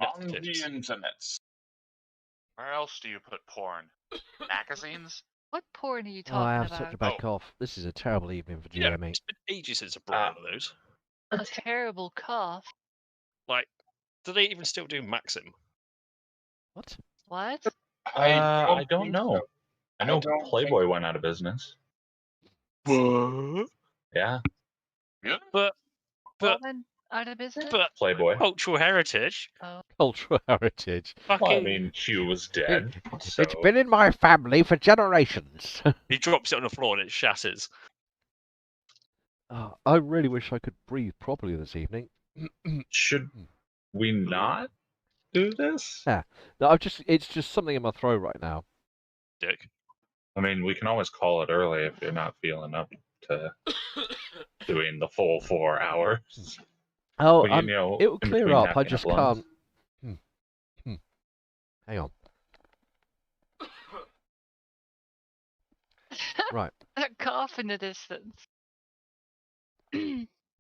On the internet. Where else do you put porn? Magazines? What porn are you Oh, I talking have such a about? bad Oh. cough. This is a terrible evening for Yeah, GME. it's been ages since I brought one of those. A terrible cough. Like, do they even still do Maxim? What? What? I don't don't know. so. I know don't Playboy think- went out of business. What? Yeah, Really? But Well, then, out of business? Playboy. cultural heritage. Oh. Cultural heritage. Fucking. Well, I mean, Hugh was dead. So It's been in my family for generations. He drops it on the floor and it shatters. I really wish I could breathe properly this evening. should we not do this? No, it's just something in my throat right now. Dick. I mean, we can always call it early if you're not feeling up to doing the full 4 hours. Oh, But, you know, it will in clear between up. I having a just blunt. can't. Hang on. Right. That cough in the distance.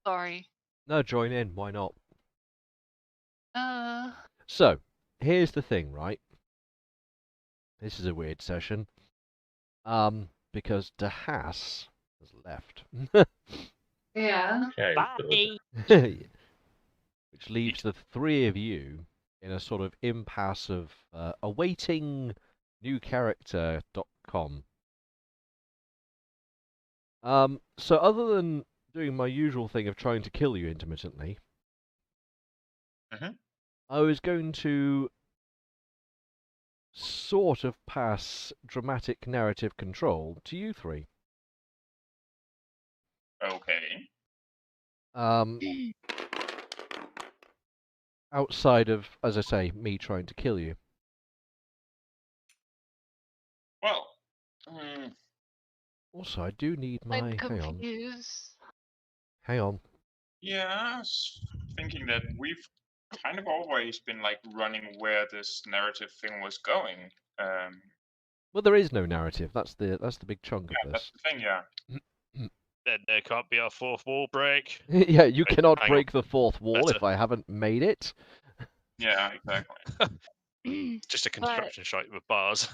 Sorry. No, join in. Why not? Uh, So, here's the thing, right? This is a weird session. Because De Haas has left. yeah. Yeah, he's good. Which leaves the three of you in a sort of impasse of awaiting newcharacter.com. So other than doing my usual thing of trying to kill you intermittently, I was going to sort of pass dramatic narrative control to you three. Okay. Outside of, as I say, me trying to kill you. Well, Also, I do need my... I'm Hang on. confused. Hang on. yeah, I was thinking that we've kind of always been like running where this narrative thing was going. Well, there is no narrative. That's the big chunk Yeah, of that's this. the thing. Yeah. Then there can't be a fourth wall break. Yeah, you Wait, cannot hang break the fourth wall Better. if I haven't made it. Yeah, exactly. Just a construction site with bars.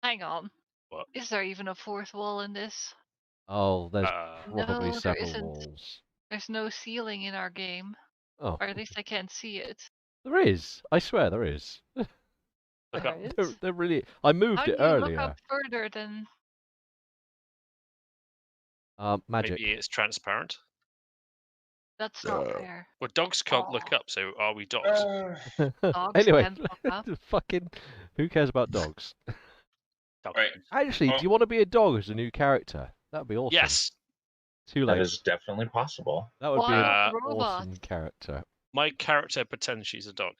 Hang on. What? Is there even a fourth wall in this? Oh, there's probably No, there several isn't. walls. There's no ceiling in our game. Oh, Or at least I can't see it. there is. I swear there is. Look There up. is? There really. I moved How it do you look earlier. up further than... Magic. Maybe it's transparent. That's not fair. Well, dogs can't look Aw. up, so are we dogs? Dogs Anyway, can look up. fucking. Who cares about dogs? Dog. Wait. Actually, Oh. do you want to be a dog as a new character? That'd be awesome. Yes, Too That late. is definitely possible. That would be Why an not awesome robots? character. my character pretends she's a dog.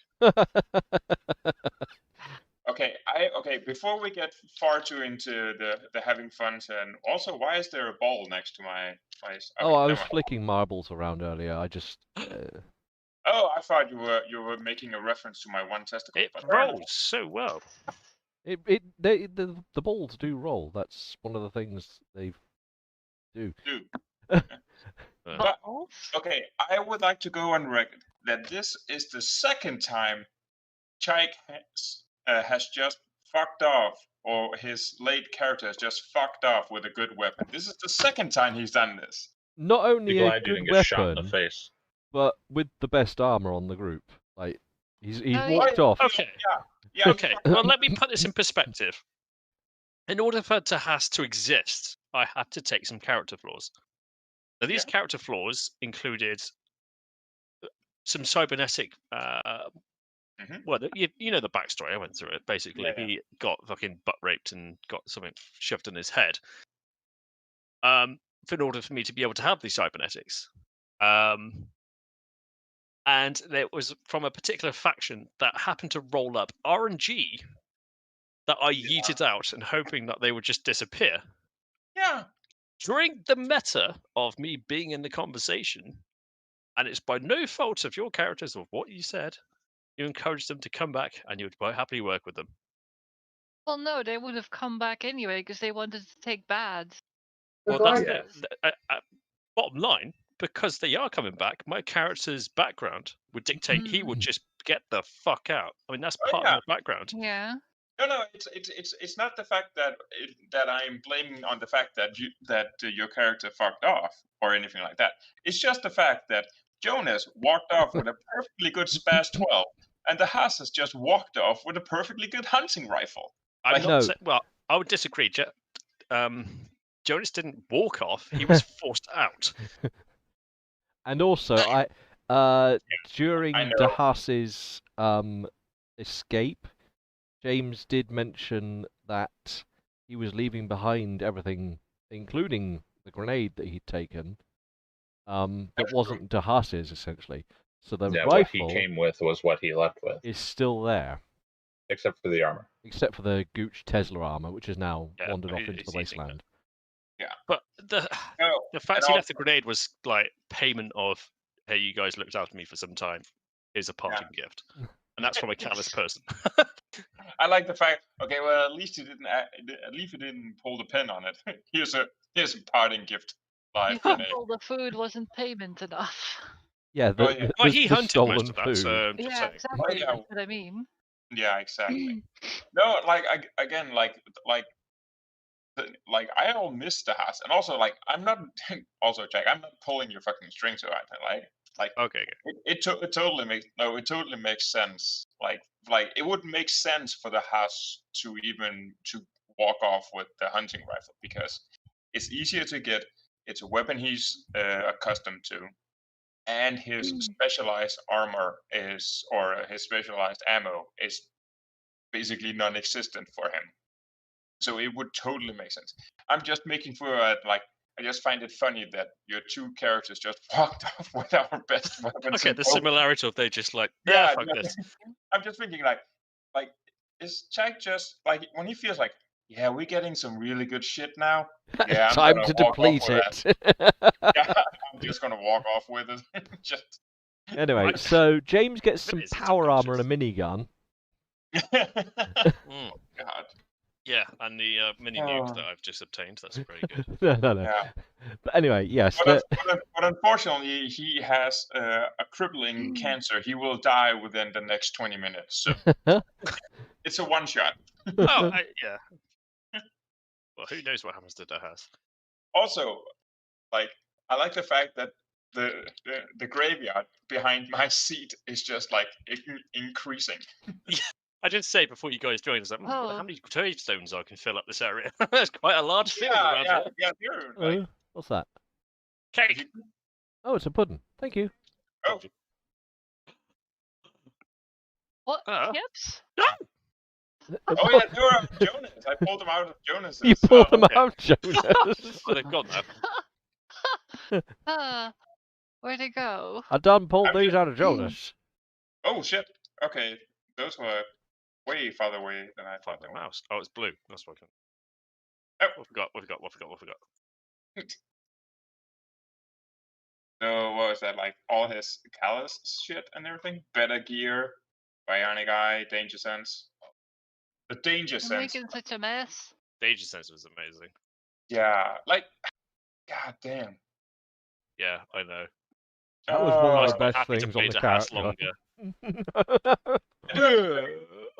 Okay, before we get far too into the having fun, and also, why is there a ball next to my place? Oh, I never was mind. flicking marbles around earlier. I just. Oh, I thought you were making a reference to my one testicle. It but fair enough. rolls so well. The balls do roll. That's one of the things they do. Dude. Uh, Balls? Okay, I would like to go on record that this is the second time Chike has just fucked off, or his late character has just fucked off with a good weapon. This is the second time he's done this. Not only Be a glad you good didn't get shot in weapon, the face. but with the best armor on the group. Like he's Oh, yeah. walked off. okay. Yeah. Okay. Well, let me put this in perspective. In order for Tahas to exist, I had to take some character flaws. Now, these character flaws included some cybernetic. Well, you know the backstory. I went through it. Basically, Yeah. he got fucking butt raped and got something shoved in his head. In order for me to be able to have these cybernetics, and it was from a particular faction that happened to roll up RNG that I yeeted out and hoping that they would just disappear. Yeah. During the meta of me being in the conversation, and it's by no fault of your characters or what you said, you encouraged them to come back and you would quite happily work with them. Well, no, they would have come back anyway because they wanted to take bads. Well, that's bottom line, because they are coming back, my character's background would dictate he would just get the fuck out. I mean, that's part of my background. Yeah. No, it's not the fact that I'm blaming on the fact that your character fucked off or anything like that. It's just the fact that Jonas walked off with a perfectly good Spas 12, and the Haas has just walked off with a perfectly good hunting rifle. I'm Like, not saying, well, I would disagree. Jonas didn't walk off; he was forced out. And also, during I know. DeHaas's escape, James did mention that he was leaving behind everything, including the grenade that he'd taken, that That's wasn't DeHaas's, essentially. So the Yeah, what he rifle came with was what he left with, is still there, except for the armor. except for the Gooch Tesla armor, which has now Yeah, wandered but off into the he's using that. wasteland. But the No, fact and he left the grenade was like payment of, hey, you guys looked after me for some time. Here's a parting gift, and that's from a callous person. I like the fact. Okay, well, at least he didn't pull the pin on it. Here's a parting gift. Live You grenade. all the food wasn't payment enough. Yeah, Oh, yeah. Well, he the hunted stolen most of that, food. so I'm just Yeah, saying. exactly. yeah. That's what I mean. Yeah, exactly. No, like again, like I all miss the house, and also like I'm not also Jack. I'm not pulling your fucking strings or anything. Like Okay. it totally makes sense. Like it would make sense for the house to walk off with the hunting rifle because it's easier to get. It's a weapon he's accustomed to, and his specialized armor his specialized ammo is basically non-existent for him. So it would totally make sense. I'm just making sure that, like, I just find it funny that your two characters just walked off with our best weapons. Okay, in the both. similarity of they just like, Yeah, fuck no, this. I'm just thinking like is Jack just like when he feels like, yeah, we're getting some really good shit now. Yeah, I'm Time gonna to walk off deplete with it. Yeah, I'm just gonna walk off with it. Just Anyway, Right. so James gets some It is, it's power armor and a obnoxious. minigun. Mm. God. Yeah, and the mini nuke that I've just obtained. That's very good. No. Yeah. But anyway, yes. But unfortunately, he has a crippling cancer. He will die within the next 20 minutes. So it's a one shot. Oh, yeah. Well, who knows what happens to Dahas? Also, like I like the fact that the graveyard behind my seat is just like increasing. I did say before you guys joined, I was like, Oh. how many gravestones I can fill up this area? There's quite a large field around here. Yeah, dude. Like, What's that? Cake. Oh, it's a pudding. Thank you. oh, What? Ah. Yips? oh yeah, they were Jonas. I pulled them out of Jonas's. You pulled them okay. out, Jonas. Oh, they've gone now. Where'd it go? I done pulled I'm these just- out of Jonas. Oh shit. Okay, those were way farther away than I Find thought the they were. mouse. Oh, it's blue. That's what I can. Oh. What forgot. So what was that like? All his callous shit and everything. Better gear, bionic eye, danger sense. The danger You're sense. making such a mess. Danger sense was amazing. Yeah, like, god damn. Yeah, I know. That was one I of was the quite best happy to things play on the Dahas character. longer. I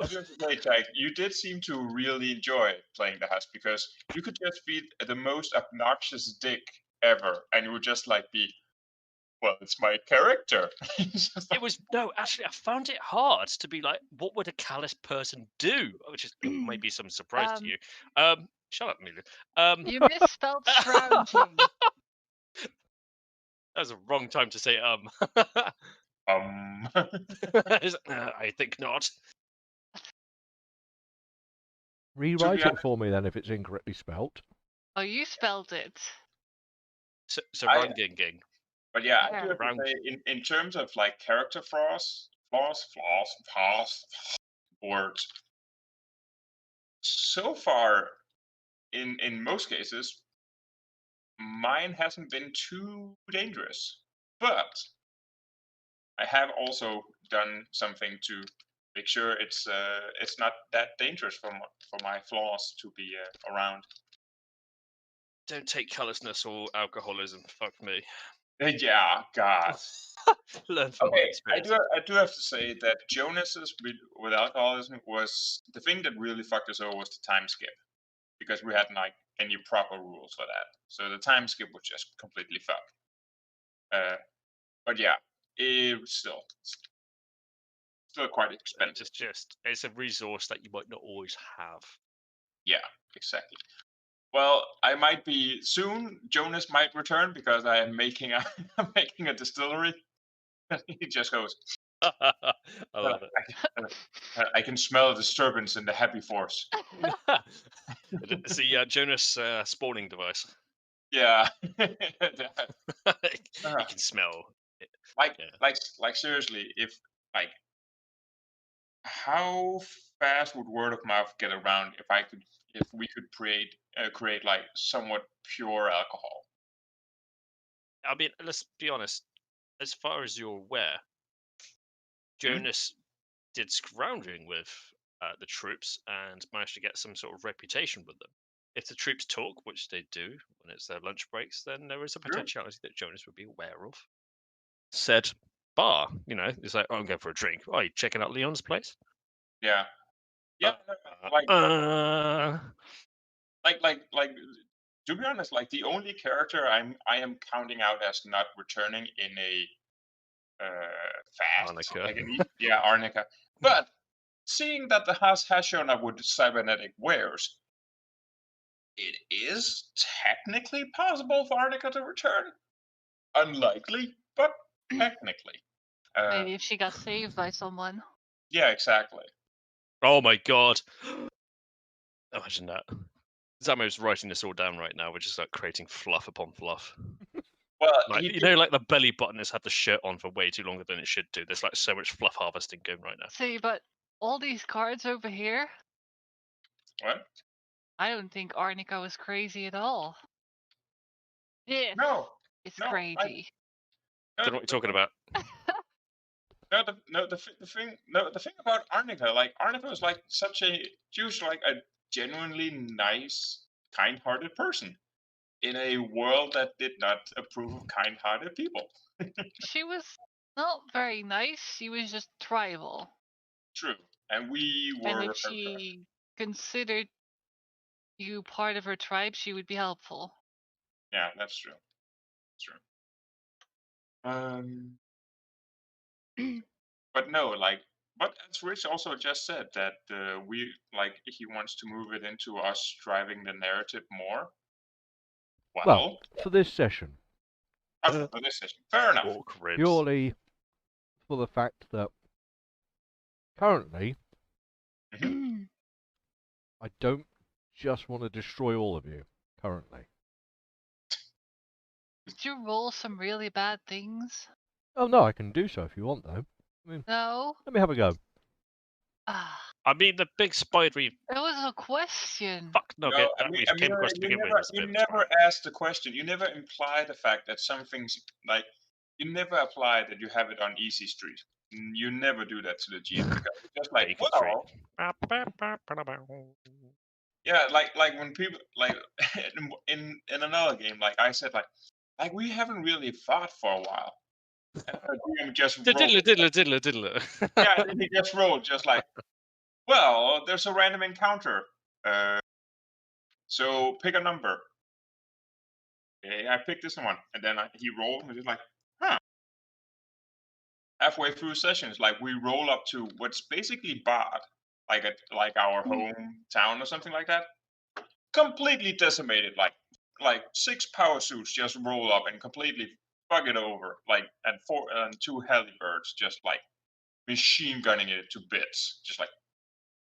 do have to say, Jack, you did seem to really enjoy playing the house because you could just be the most obnoxious dick ever, and you would just like be, well, it's my character. It's just It was no, actually, I found it hard to be like, what would a callous person do? Which is maybe some surprise to you. Shut up, Amelia. You misspelled scrounging. That was a wrong time to say I think not. Rewrite be it for me then if it's incorrectly spelt. Oh, you spelled it. So I- Runging. But yeah, I do Yeah. have to Round- say, in terms of like character flaws, words. So far, in most cases, mine hasn't been too dangerous. But I have also done something to make sure it's not that dangerous for my flaws to be around. Don't take callousness or alcoholism. Fuck me. Yeah, God. Learn from my Okay, experience. I do have to say that Jonas's with alcoholism was the thing that really fucked us over was the time skip, because we hadn't like any proper rules for that. So the time skip was just completely fucked. But yeah, it was still quite expensive. It's a resource that you might not always have. Yeah, exactly. Well, I might be soon. Jonas might return because I am making a I'm making a distillery. He just goes. I love it. I can smell a disturbance in the happy force. It's the Jonas spawning device. Yeah. You can smell it. like, Yeah. like seriously, if like, how fast would word of mouth get around if we could create like somewhat pure alcohol? I mean, let's be honest. As far as you're aware, Jonas did scrounging with the troops and managed to get some sort of reputation with them. If the troops talk, which they do when it's their lunch breaks, then there is a potentiality that Jonas would be aware of said bar. You know, it's like, oh, I'm going for a drink. Oh, you checking out Leon's place? Yeah. Yeah. Like, to be honest, like the only character I am counting out as not returning in a fast, Arnica. like yeah, Arnica. But seeing that the house has shown up with cybernetic wares, it is technically possible for Arnica to return. Unlikely, but technically. Maybe if she got saved by someone. Yeah, exactly. Oh my god! Imagine that. Zamo's writing this all down right now. We're just like creating fluff upon fluff. Well, Like, you know, like the belly button has had the shirt on for way too longer than it should do. There's like so much fluff harvesting going right now. See, but all these cards over here, What? I don't think Arnica was crazy at all. This No. is No, crazy. I don't know what you're talking about. The thing about Arnica, like Arnica was like she was like a genuinely nice, kind-hearted person in a world that did not approve of kind-hearted people. She was not very nice. She was just tribal. True, and we were. And if she considered you part of her tribe, she would be helpful. Yeah, that's true. But no, like, but as Rich also just said that he wants to move it into us driving the narrative more. Well, for this session. For this session, fair enough. Purely for the fact that currently I don't just want to destroy all of you. Currently. Did you roll some really bad things? Oh no, I can do so if you want though. I mean, No. let me have a go. I mean, the big spidery. It was a question. Fuck nugget that we came across to begin with. You never asked the question. You never imply the fact that some things, like, you never apply that you have it on easy street. You never do that to the GM. Because it's just like, well, yeah, like when people like in another game, like I said, like we haven't really fought for a while. And the GM just diddler. Yeah, and then he just rolled just like, well, there's a random encounter. So pick a number. Okay, I picked this one, and then he rolled, and just like, huh. Halfway through sessions, like we roll up to what's basically bad, like our hometown or something like that. Completely decimated, like 6 power suits just roll up and completely fuck it over, like and 2 helibirds just like machine gunning it to bits, just like.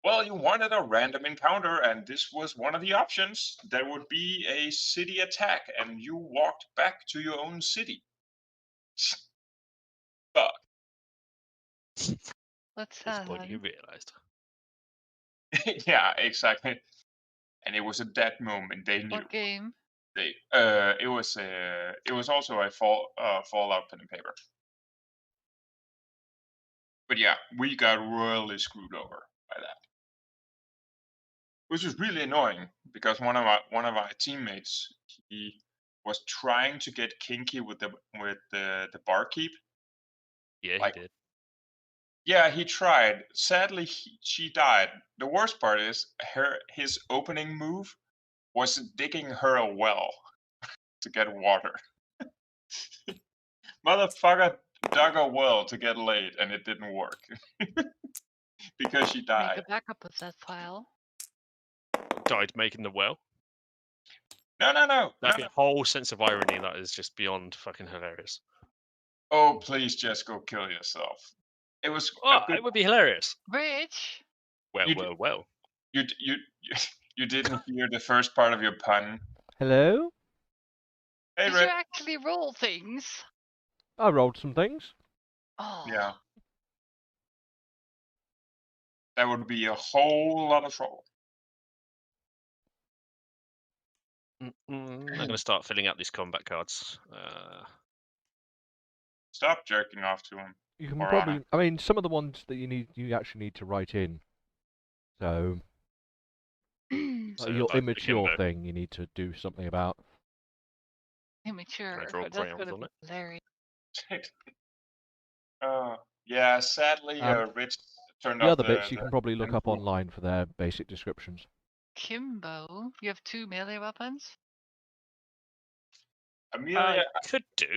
Well, you wanted a random encounter, and this was one of the options. There would be a city attack, and you walked back to your own city. Fuck. What's This that? point you realized. Yeah, exactly. And it was at that moment they knew. What game? It was also a Fallout pen and paper. But yeah, we got royally screwed over by that. Which was really annoying because one of our teammates, he was trying to get kinky with the barkeep. Yeah, like, he did. Yeah, he tried. Sadly, she died. The worst part is his opening move was digging her a well to get water. Motherfucker dug a well to get laid, and it didn't work because she died. Make a backup of that file. died making the well. No. That'd be a whole sense of irony that is just beyond fucking hilarious. Oh, please just go kill yourself. It was Oh, a good. it would be hilarious. Rich, Well, You well, well. You didn't hear the first part of your pun. Hello? Hey, did Red. you actually roll things? I rolled some things. Oh. Yeah. That would be a whole lot of trouble. I'm going to start filling out these combat cards. Stop jerking off to him. You can Or probably. Anna. I mean, some of the ones that you actually need to write in. So, So your like the immature Kimbo. thing, you need to do something about. Immature. draw That's crayons gonna on be it? hilarious. Yeah, sadly, Rich turned The off other bits you can probably look up info. online for their basic descriptions. Kimbo, you have 2 melee weapons? Amelia, Could do.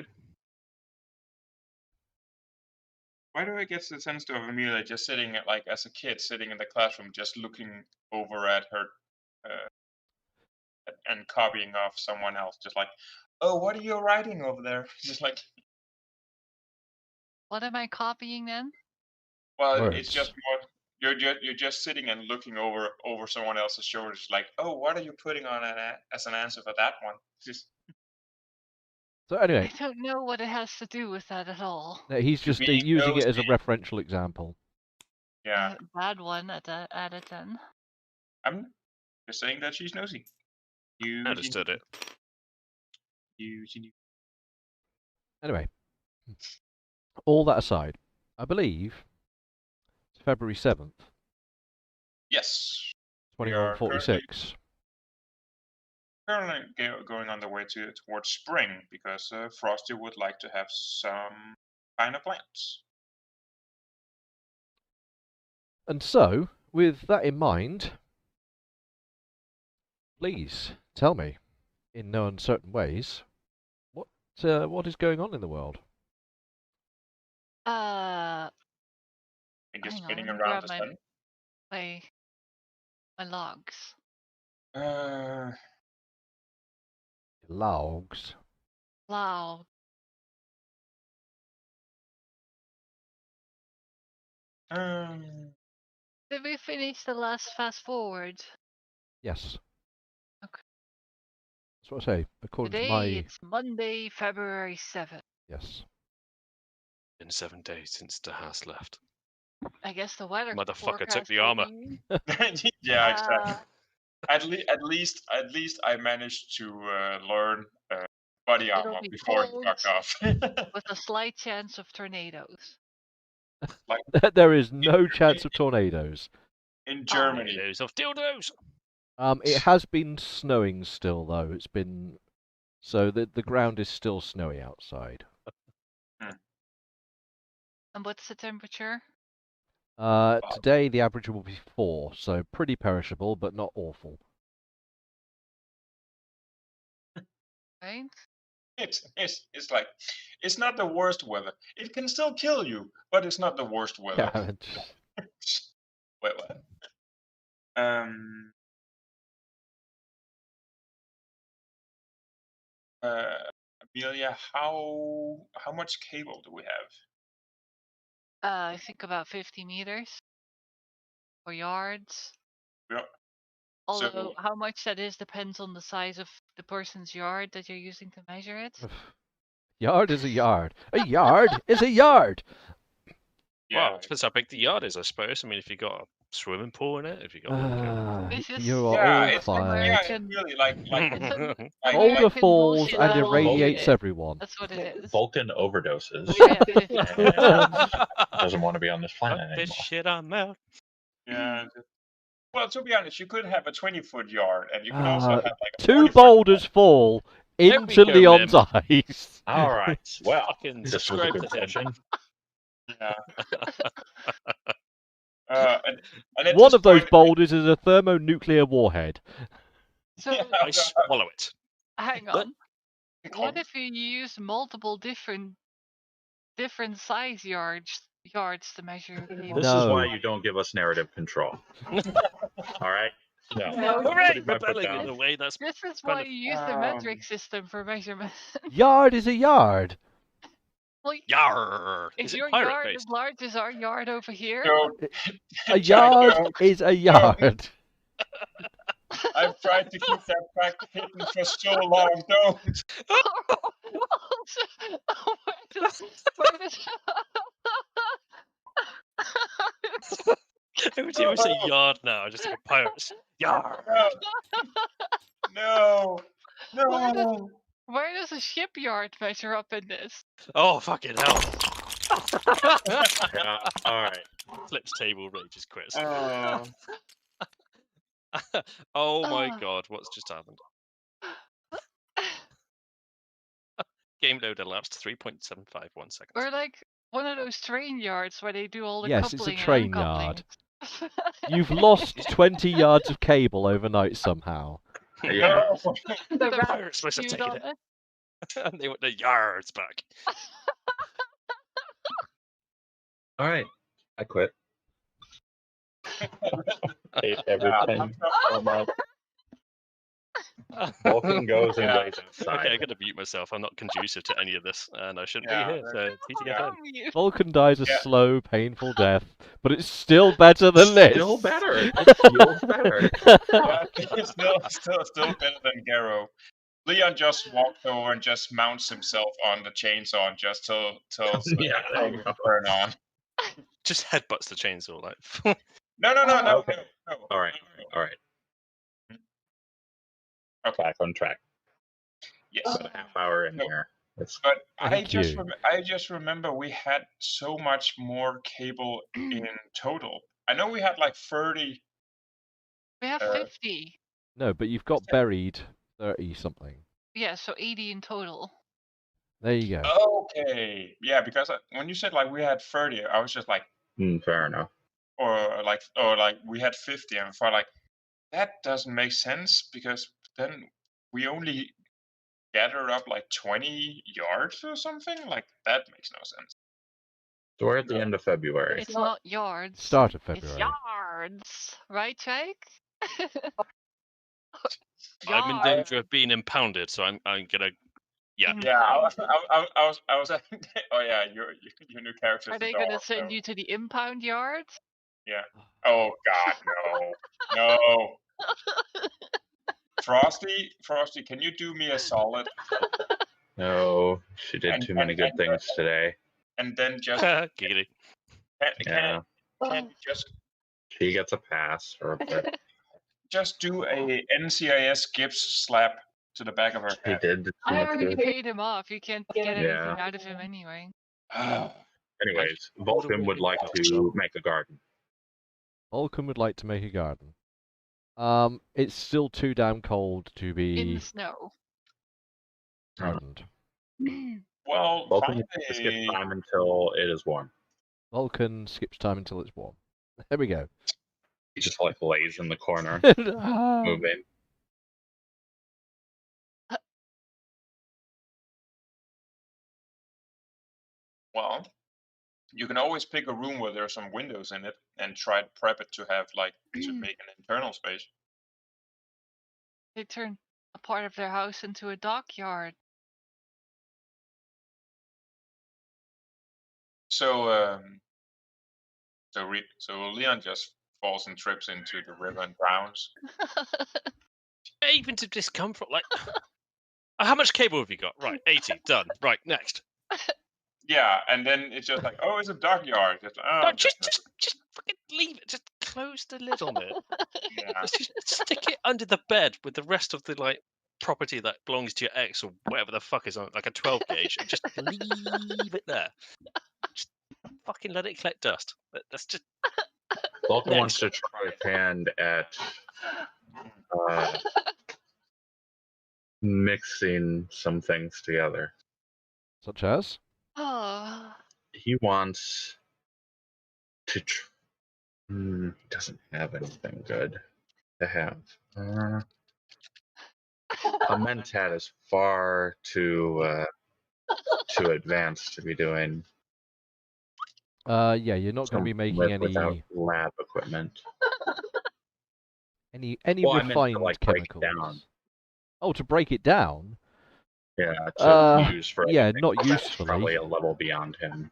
why do I get the sense of Amelia just sitting at, like, as a kid, sitting in the classroom, just looking over at her and copying off someone else, just like, oh, what are you writing over there? Just like, What am I copying then? well, it's just Words. more. You're just sitting and looking over someone else's shoulders, like, oh, what are you putting on as an answer for that one? Just So anyway, I don't know what it has to do with that at all. he's to just be using it as a nosy. referential example. Yeah, Bad one at a 10. I'm just saying that she's nosy. I understood it. Anyway, all that aside, I believe it's February 7th, Yes, we are 2146. currently going on the way towards spring because Frosty would like to have some kind of plants. And so, with that in mind, please tell me, in no uncertain ways, what is going on in the world? Uh, And just hang on, spinning let me around grab the my sun. my logs. Logs. Wow. Did we finish the last fast forward? Yes. Okay. That's what I say. According Today to my it's Monday, February 7th. yes. Been 7 days since the house left. I guess the weather Motherfucker took forecast the will armor. be- Yeah, exactly. Uh, At least I managed to learn body It'll armor be before it cold. fucked off. with a slight chance of tornadoes. There is no chance of tornadoes. In Germany. Tornadoes of dildos. It has been snowing still, though. It's been so the ground is still snowy outside. And what's the temperature? Today the average will be 4, so pretty perishable, but not awful. Right? It's like it's not the worst weather. It can still kill you, but it's not the worst weather. Yeah, Wait, what? Amelia, how much cable do we have? I think about 50 meters or yards. Yeah. Although So how much that is depends on the size of the person's yard that you're using to measure it. yard is a yard. A yard is a yard. yeah, Well, it depends how big the yard is, I suppose. I mean, if you got a swimming pool in it, if you got This is- You are yeah, all it's fired. yeah, American- it's really like, It's Boulder American falls bullshit and level irradiates shit. everyone. That's what it is. Vulcan overdoses. Yeah, Doesn't want to be on this planet Fuck this anymore. shit, I'm out. yeah. Well, to be honest, you could have a 20-foot yard, and you could also have like a 2 40-foot boulders fall There we into go, Leon's Mim. eyes. All right. Well, Fucking this was a subscribe good to him. session. Yeah. And at One this of those point- boulders is a thermonuclear warhead. So Yeah. I swallow it. hang What? on. What if you use multiple different size yards to measure your cable? This is why No. you don't give us narrative control. All right. No. No. Hooray! Putting my foot Rebelling in down. the way. That's This is kind why of- you use the metric system for measurement. Yard is a yard. Well, Yarr! if Is it your pirate yard based? as large as our yard over here, No, A Jack, yard no. is a yard. I've tried to keep that fact hidden for so long. Don't. where does Every time I say yard now, I just think of pirates. Yarr! No. Where does- No. where does a shipyard measure up in this? Oh, fucking hell. Yeah, alright. Flips table, rages quits. Oh. Oh my Ah. god, what's just happened? Game load elapsed 3.751 seconds. Or like one of those train yards where they do all the Yes, it's a coupling and train uncoupling. yard. You've lost 20 yards of cable overnight somehow. Yeah. No. The rat pirates must have chewed taken on it. it. And they want the yards back. Alright. I quit. Hate everything so much. Vulcan goes and Yeah. lays outside. Okay, I gotta mute myself. I'm not conducive to any of this, and I shouldn't Yeah, be here. So TTFN. Vulcan dies a Yeah. slow, painful death, but it's still better than this. Still better. It feels better. Yeah, it's still better than Garo. Leon just walked over and just mounts himself on the chainsaw and just till Yeah, there you go. turn on. Just headbutts the chainsaw, like. No. Okay. No. Alright. Alright. Back on track. Yes. About a half hour in here. It's But Thank you. I just remember we had so much more cable in total. I know we had like 30. We have 50. No, but you've got buried 30 something. Yeah, so 80 in total. There you go. Okay. Yeah, because when you said like we had 30, I was just like, fair enough. or like we had 50, and I thought like that doesn't make sense because then we only gathered up like 20 yards or something. Like that makes no sense. So we're at the end of February. It's not yards. Start of It's February. yards. Right, Jake? I'm in Yards. danger of being impounded, so I'm gonna. Yeah. Yeah, I was oh yeah, your new character. Are they gonna send you to the impound yard? Yeah. Oh God, no. Frosty, can you do me a solid No, she did too many good things today. and then just Giggity. Yeah, can you she gets a pass for a bit. just do a NCIS GIPS slap to the back of her She head? did. I already good. paid him off. You can't get anything Yeah. out of him anyway. Anyways, Vulcan would like to make a garden. Vulcan would like to make a garden. It's still too damn cold to In be the snow. gardened. Well, Vulcan find will skip a time until it is warm. Vulcan skips time until it's warm. There we go. He just like lays in the corner, moving. well, you can always pick a room where there are some windows in it and try to prep it to have like to make an internal space. They turned a part of their house into a dockyard. So so Leon just falls and trips into the river and drowns. Even to discomfort, like. How much cable have you got? Right, 80, done. Right, next. Yeah, and then it's just like, oh, it's a dockyard. Just, oh, No, just fucking leave it. Just close the lid on it. yeah. Just stick it under the bed with the rest of the like property that belongs to your ex or whatever the fuck is on it, like a 12 gauge, and just leave it there. Just fucking let it collect dust. That's just. Vulcan wants to try his hand at mixing some things together. Such as? Oh. He wants to. He doesn't have anything good to have. A mentat is far too advanced to be doing. Yeah, you're not going to be making without any. lab equipment. Any Well, I meant to, refined like, break it chemicals? down. Oh, to break it down? Yeah, to use for yeah, anything. not That's usefully. probably a level beyond him.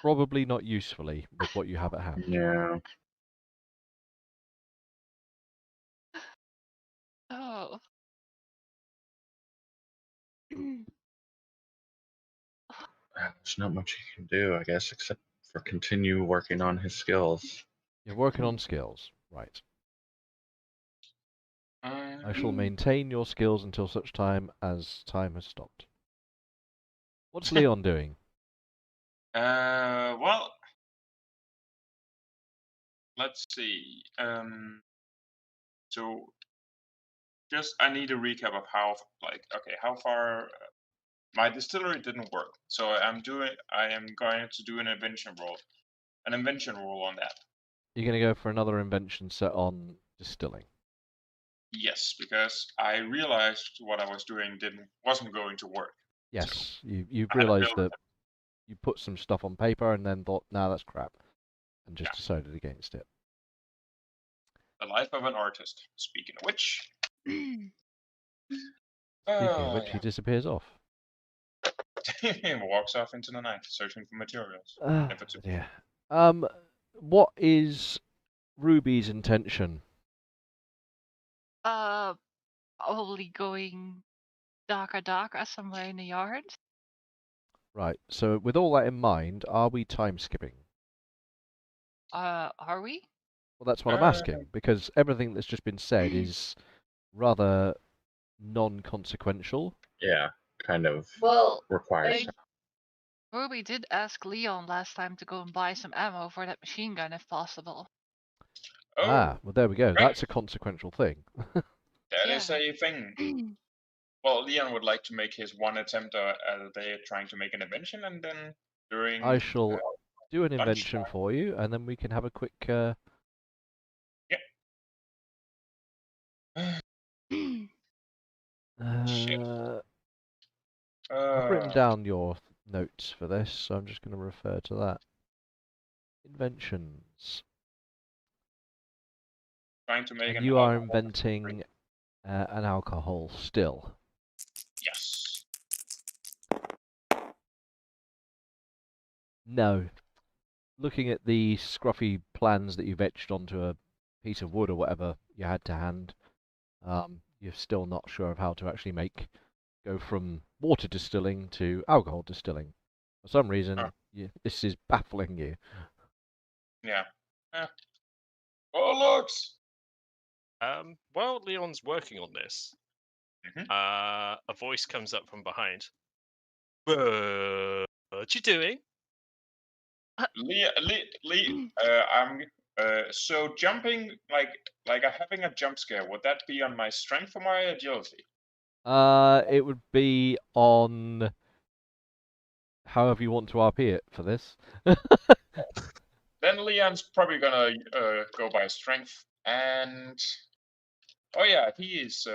Probably not usefully with what you have at hand. Yeah. Oh. There's not much he can do, I guess, except for continue working on his skills. You're working on skills, right? I shall Um, maintain your skills until such time as time has stopped. What's Leon doing? well, let's see. So just I need a recap of how, like, okay, how far my distillery didn't work. So I am going to do an invention roll on that. You're going to go for another invention set on distilling. Yes, because I realized what I was doing wasn't going to work. Yes, you I had to realised build that you put some stuff on paper and then thought, nah, that's crap, and just decided against it. the life of an artist. Speaking of which, Speaking of which, he disappears off. walks off into the night, searching for materials. Never to Yeah. What is Ruby's intention? Probably going darker somewhere in the yard. Right. So with all that in mind, are we time skipping? Are we? Well, that's what I'm asking, because everything that's just been said is rather non-consequential. Yeah, kind of Well, requires. Ruby did ask Leon last time to go and buy some ammo for that machine gun if possible. Oh, Well, there we go. right. That's a consequential thing. That is a thing. Well, Leon would like to make his one attempt at a day at trying to make an invention, and then during I shall do an invention lunchtime. for you, and then we can have a quick. Yeah. I've written down your notes for this, so I'm just going to refer to that. Inventions. Trying to make And an you are alcohol inventing an alcohol still. Yes. No. Looking at the scruffy plans that you've etched onto a piece of wood or whatever you had to hand, you're still not sure of how to actually go from water distilling to alcohol distilling. For some reason, this is baffling you. Yeah. Oh, looks. While Leon's working on this, a voice comes up from behind. What you doing? I'm so jumping like having a jump scare. Would that be on my strength or my agility? It would be on however you want to RP it for this. Then Leon's probably gonna go by strength, and oh yeah, he is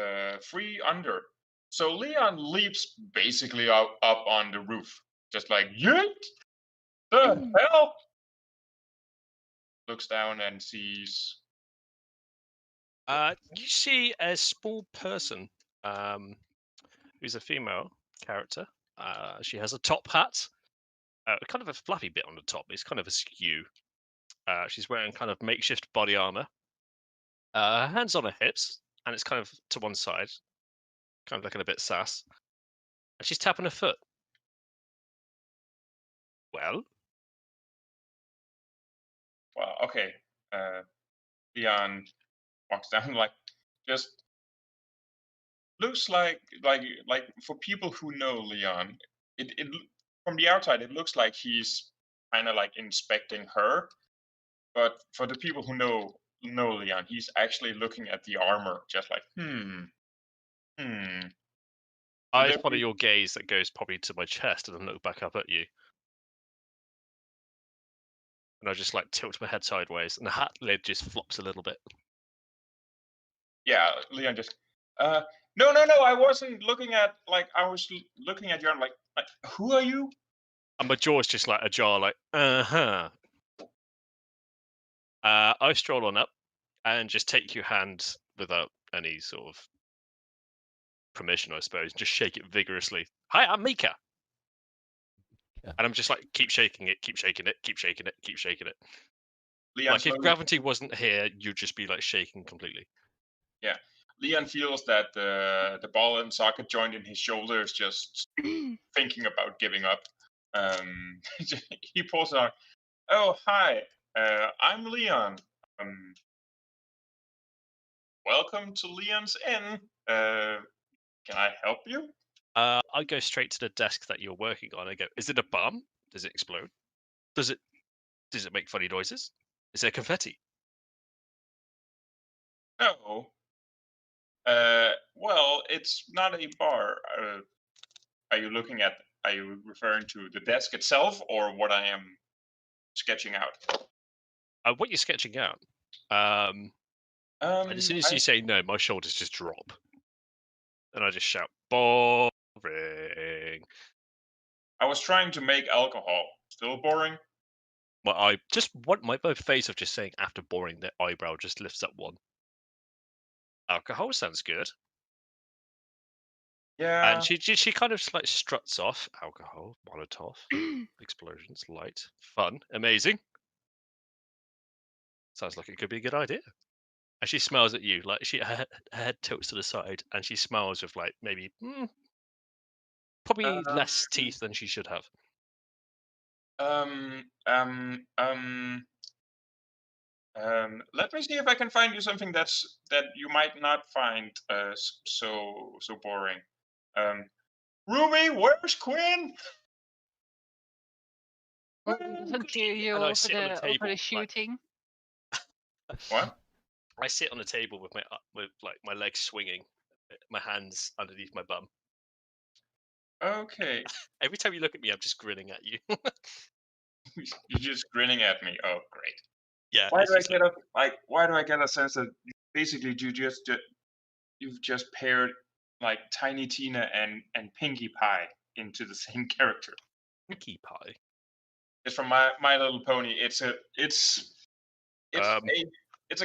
3 under. So Leon leaps basically up on the roof, just like yeet. The hell! Looks down and sees. You see a small person, who's a female character. She has a top hat, kind of a fluffy bit on the top. It's kind of askew. She's wearing kind of makeshift body armor. Her hands on her hips, and it's kind of to one side, kind of looking a bit sass. And she's tapping her foot. Well, Okay. Leon walks down like just looks like for people who know Leon, it from the outside it looks like he's kind of like inspecting her, but for the people who know Leon, he's actually looking at the armor, just like I follow your gaze that goes probably to my chest and then look back up at you. And I just like tilt my head sideways, and the hat lid just flops a little bit. Yeah, Leon just no, I wasn't looking at I was looking at you. I'm like who are you? And my jaw's just like ajar, like I stroll on up and just take your hand without any sort of permission, I suppose. Just shake it vigorously. Hi, I'm Mika. Yeah. And I'm just like, keep shaking it, keep shaking it, keep shaking it, keep shaking it. Leon Like if slowly- gravity wasn't here, you'd just be like shaking completely. Leon feels that the ball and socket joint in his shoulder is just thinking about giving up. He pulls it out. Oh, hi. I'm Leon. Welcome to Leon's Inn. Can I help you? I go straight to the desk that you're working on. I go, is it a bomb? Does it explode? Does it make funny noises? Is there confetti? No. Well, it's not a bar. Are you looking at? Are you referring to the desk itself, or what I am sketching out? What you're sketching out. And as soon as you say no, my shoulders just drop, and I just shout, boring. I was trying to make alcohol. Still boring? My face of just saying after boring, the eyebrow just lifts up one. Alcohol sounds good. Yeah. And she kind of like struts off. Alcohol, Molotov, explosions, light, fun, amazing. Sounds like it could be a good idea. And she smiles at you, like her head tilts to the side, and she smiles with like maybe probably less teeth than she should have. Let me see if I can find you something that you might not find so boring. Ruby, where's Quinn? Doesn't hear you And I over sit on the the table, like- shooting. What? I sit on the table with my legs swinging, my hands underneath my bum. Okay. Every time you look at me, I'm just grinning at you. You're just grinning at me. Oh, great. Yeah. Why it's do I just get why do I get a sense that basically you've just paired like Tiny Tina and Pinkie Pie into the same character? Mickey Pie. It's from My Little Pony. It's a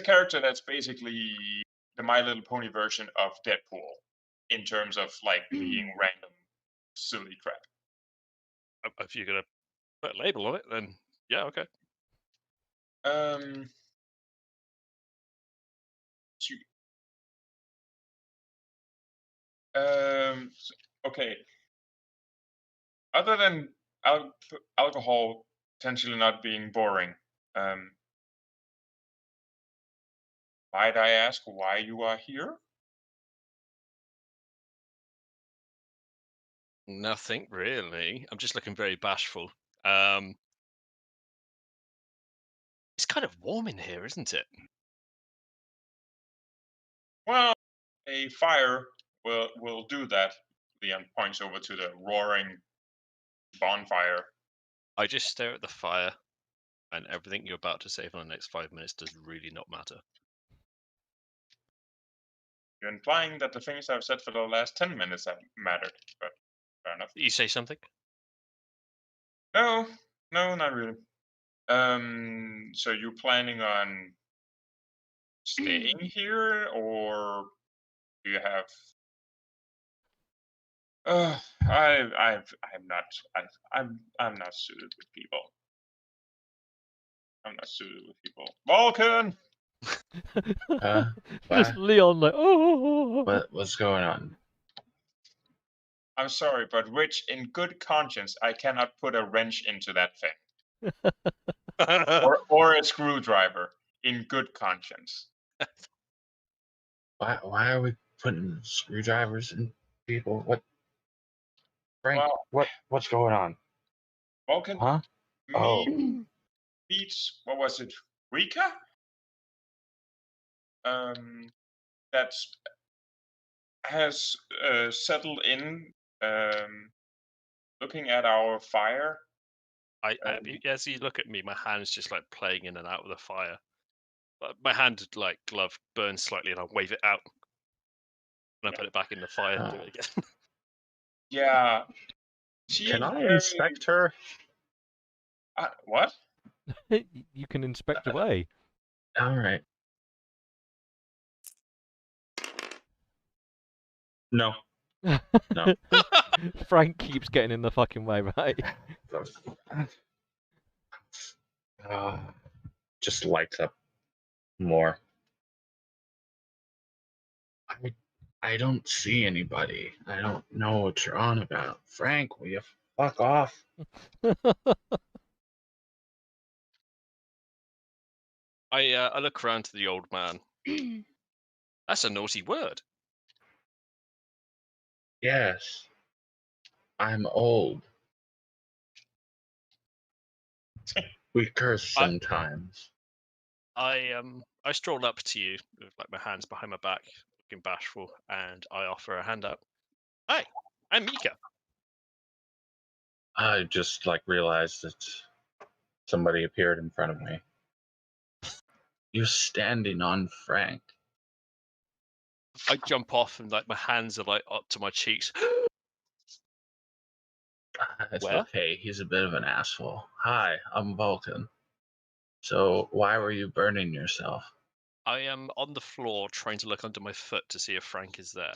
character that's basically the My Little Pony version of Deadpool in terms of like being random silly crap. If you're gonna put a label on it, then yeah, okay. Okay. Other than alcohol potentially not being boring, might I ask why you are here? Nothing really. I'm just looking very bashful. It's kind of warm in here, isn't it? Well, a fire will do that. Leon points over to the roaring bonfire. I just stare at the fire, and everything you're about to say for the next 5 minutes does really not matter. You're implying that the things I've said for the last 10 minutes have mattered, but fair enough. You say something? No, not really. So you planning on staying here, or do you have? I'm not suited with people. I'm not suited with people. Vulcan. Just Leon like, oh. What's going on? I'm sorry, but Rich, in good conscience, I cannot put a wrench into that thing, or a screwdriver. In good conscience. Why are we putting screwdrivers in people? What? Frank, Well, what's going on? Vulcan. Huh? Beats. What was it? Rika. That has settled in. Looking at our fire. As you look at me, my hand's just like playing in and out of the fire. My hand, like glove, burns slightly, and I wave it out, and I put it back in the fire and do it again. Yeah. Can I inspect her? What? You can inspect away. All right. No. No. Frank keeps getting in the fucking way, right? Uh, just lights up more. I don't see anybody. I don't know what you're on about. Frank, will you fuck off? I look around to the old man. That's a naughty word. Yes. I'm old. We curse sometimes. I stroll up to you with like my hands behind my back, looking bashful, and I offer a hand up. Hi, I'm Mika. I just realized that somebody appeared in front of me. You're standing on Frank. I jump off and like my hands are like up to my cheeks. It's Where? okay. He's a bit of an asshole. Hi, I'm Vulcan. So why were you burning yourself? I am on the floor trying to look under my foot to see if Frank is there.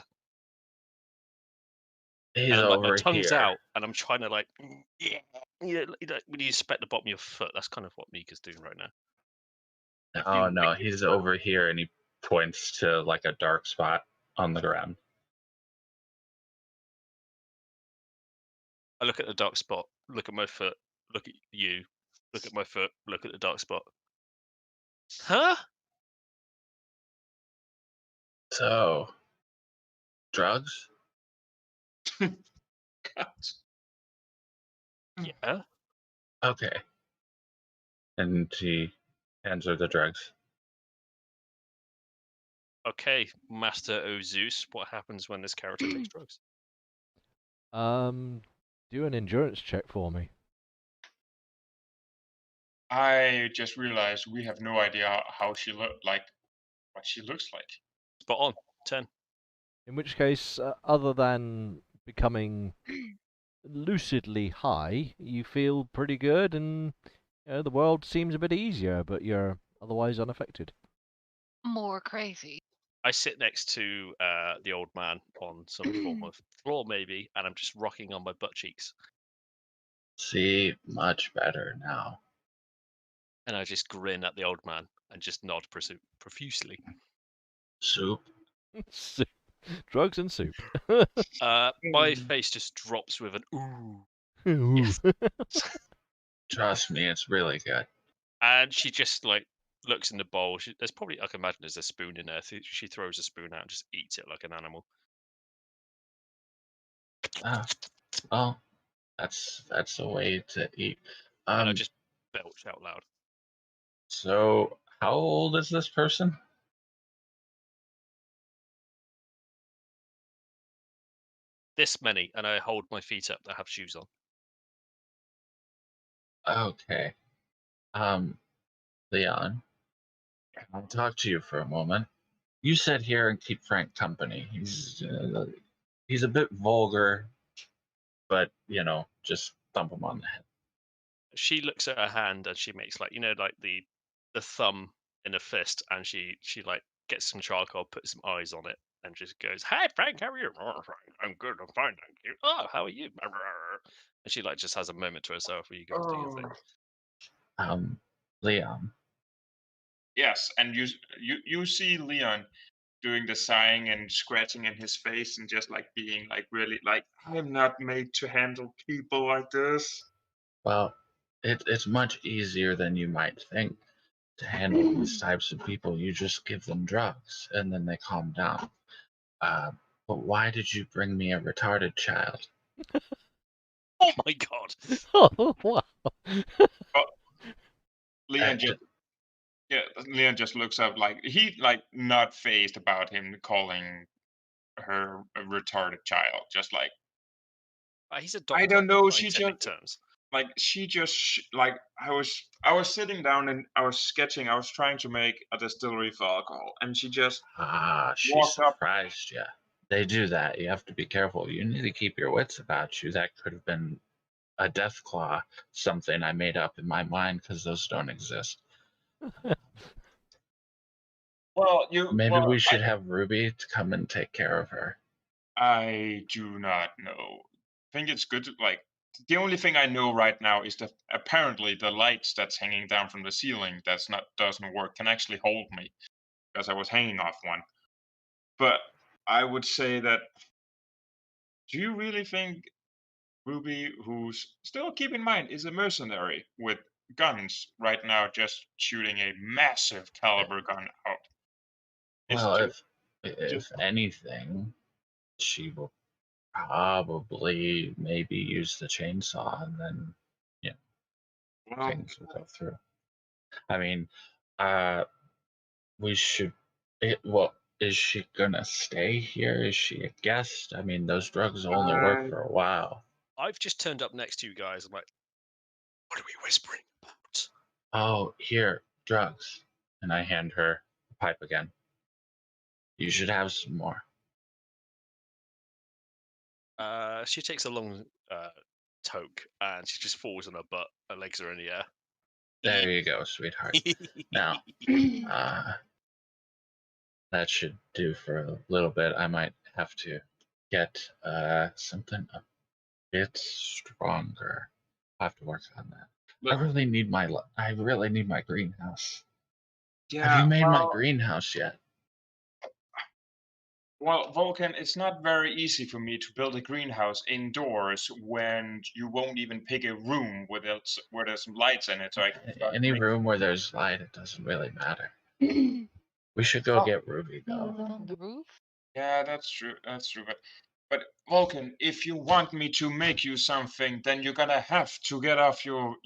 He's And like my over tongue's here. out, and I'm trying to like, when you inspect the bottom of your foot, that's kind of what Mika's doing right now. Oh no, he's over here, and he points to a dark spot on the ground. I look at the dark spot, look at my foot, look at you, look at my foot, look at the dark spot. Huh? So, drugs? Yeah. Okay. And he hands her the drugs. Okay, Master O Zeus, what happens when this character takes drugs? Do an endurance check for me. I just realized we have no idea how she what she looks like. Spot on. 10. In which case, other than becoming lucidly high, you feel pretty good, and the world seems a bit easier, but you're otherwise unaffected. More crazy. I sit next to the old man on some form of floor, maybe, and I'm just rocking on my butt cheeks. See, much better now. And I just grin at the old man and just nod profusely. Soup? Soup. Drugs and soup. My face just drops with an ooh. Ooh. Yes. Trust me, it's really good. And she just looks in the bowl. There's probably, I can imagine there's a spoon in there. She throws a spoon out and just eats it like an animal. Well, that's a way to eat. And I just belch out loud. So, how old is this person? This many, and I hold my feet up that have shoes on. Okay. Leon, I'll talk to you for a moment. You sit here and keep Frank company. He's a bit vulgar, but just thump him on the head. She looks at her hand and she makes the thumb in a fist, and she gets some charcoal, puts some eyes on it, and just goes, "Hi Frank, how are you?" "Oh, Frank, I'm good, I'm fine, thank you." "Oh, how are you?" And she just has a moment to herself where you guys do your thing. Leon. Yes, and you see Leon doing the sighing and scratching in his face and just being really I'm not made to handle people like this. Well, it's much easier than you might think to handle these types of people. You just give them drugs and then they calm down. But why did you bring me a retarded child? Oh my god! Oh wow! Leon just looks up he not phased about him calling her a retarded child. Just He's a doctor. I don't know. She just terms. She just I was sitting down and I was sketching. I was trying to make a distillery for alcohol, and she just she surprised you. They do that. You have to be careful. You need to keep your wits about you. That could have been a death claw, something I made up in my mind because those don't exist. Well, maybe we should have Ruby to come and take care of her. I do not know. I think it's good to the only thing I know right now is that apparently the lights that's hanging down from the ceiling doesn't work can actually hold me because I was hanging off one. But I would say that, do you really think Ruby, who's still, keep in mind, is a mercenary with guns right now, just shooting a massive caliber gun out? Well, if anything, she will probably maybe use the chainsaw, and then well, things will go through. I mean, we should. Well, is she gonna stay here? Is she a guest? I mean, those drugs only work for a while. I've just turned up next to you guys. I'm like, what are we whispering about? Oh, here, drugs. And I hand her the pipe again. You should have some more. She takes a long toke and she just falls on her butt. Her legs are in the air. There you go, sweetheart. Now, that should do for a little bit. I might have to get something a bit stronger. I'll have to work on that. I really need my greenhouse. Yeah, Have you made my greenhouse yet? Well, Vulcan, it's not very easy for me to build a greenhouse indoors when you won't even pick a room where there's some lights in it. So Any room where there's light, it doesn't really matter. We should go get Ruby though. On the roof? Yeah, that's true. That's true. But Vulcan, if you want me to make you something, then you're gonna have to get off your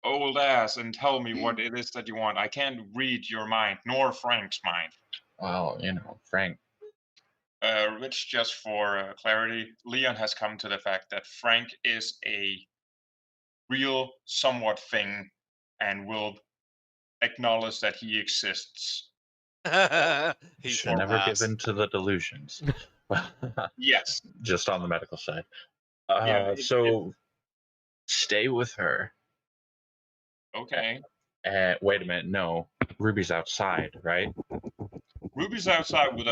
old ass and tell me what it is that you want. I can't read your mind, nor Frank's mind. Well, Frank. Rich, just for clarity, Leon has come to the fact that Frank is a real, somewhat thing, and will acknowledge that he exists. He should never give in to the delusions. Yes. Just on the medical side. So stay with her. Okay. Wait a minute. No, Ruby's outside, right? Ruby's outside with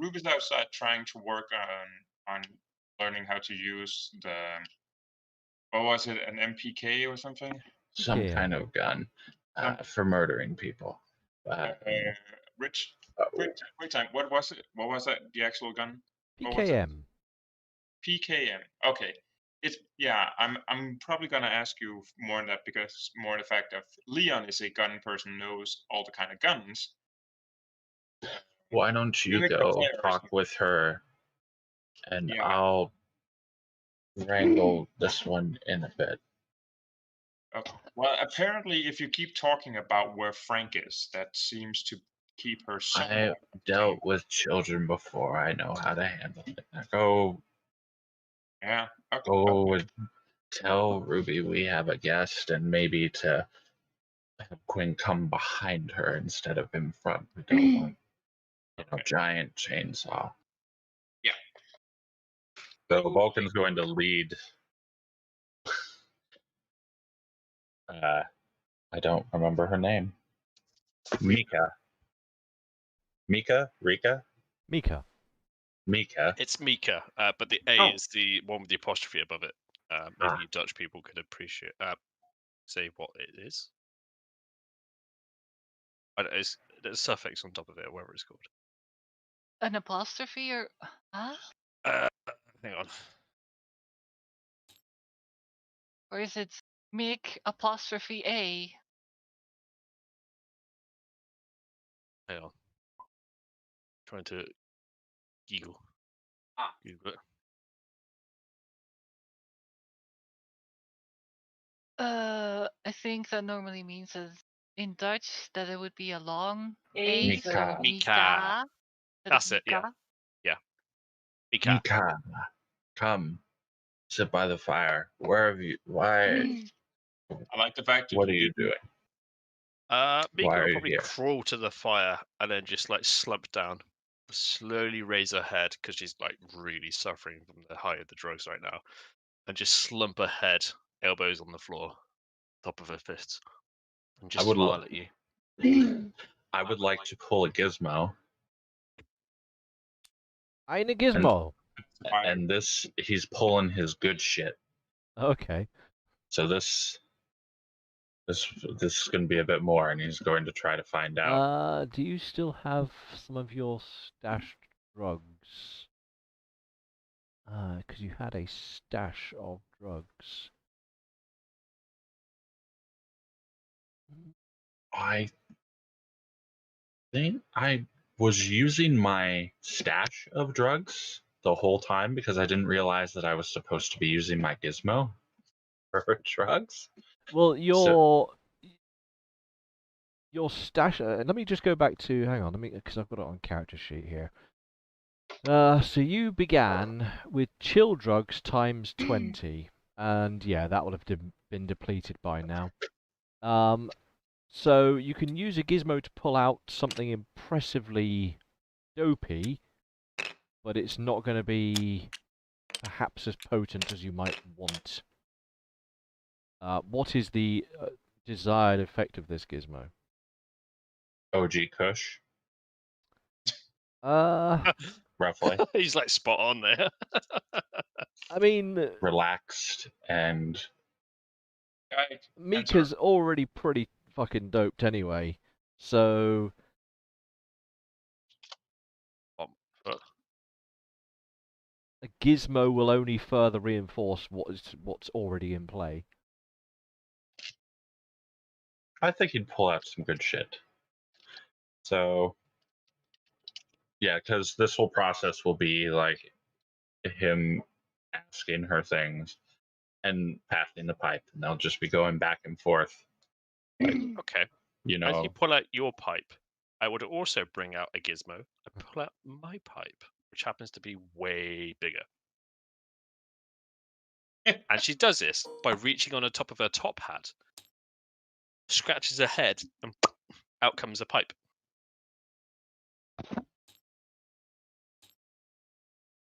Ruby's outside trying to work on learning how to use the, what was it, an MPK or something? Some kind of gun for murdering people. Rich, quick time. What was it? What was that? The actual gun? PKM. PKM. Okay. I'm probably gonna ask you more on that because more the fact of Leon is a gun person, knows all the kind of guns. Why don't you go talk with her, and I'll wrangle this one in a bit. Okay. Well, apparently, if you keep talking about where Frank is, that seems to keep her. I've dealt with children before. I know how to handle it. Now go. Yeah. Okay. Go and tell Ruby we have a guest, and maybe to have Quinn come behind her instead of in front. We don't want a giant chainsaw. Yeah. So Vulcan's going to lead. I don't remember her name. Mika. Rika? Mika. It's Mika, but the A is the one with the apostrophe above it. Maybe you Dutch people could appreciate say what it is. There's a suffix on top of it, or whatever it's called. An apostrophe or Hang on. Or is it Mick apostrophe A? Hang on. Trying to Google. Google it. I think that normally means as in Dutch that it would be a long A. Mika. Mika. That's it, yeah. Yeah. Mika. Come. Sit by the fire. Where have you? Why? I like the fact that. What are you doing? Mika will probably crawl to the fire and then just slump down, slowly raise her head because she's really suffering from the height of the drugs right now, and just slump her head, elbows on the floor, top of her fists, and just smile at you. I would like to pull a gizmo, Eine Gizmo. Fine. and this he's pulling his good shit. Okay. So this is going to be a bit more, and he's going to try to find out. Do you still have some of your stashed drugs? Because you had a stash of drugs. I think I was using my stash of drugs the whole time because I didn't realize that I was supposed to be using my gizmo for drugs. Well, So- your stash. Let me just go back to. Hang on, because I've got it on character sheet here. So you began with chill drugs times 20, and yeah, that would have been depleted by now. So you can use a gizmo to pull out something impressively dopey, but it's not going to be perhaps as potent as you might want. What is the desired effect of this gizmo? OG Kush, roughly He's like spot on there. I mean, relaxed and Guy, Mika's already pretty fucking doped anyway, so a gizmo will only further reinforce what's already in play. I think he'd pull out some good shit. So yeah, because this whole process will be like him asking her things and passing the pipe, and they'll just be going back and forth. Okay. You As you know, pull out your pipe, I would also bring out a gizmo. I pull out my pipe, which happens to be way bigger. And she does this by reaching on the top of her top hat, scratches her head, and out comes a pipe.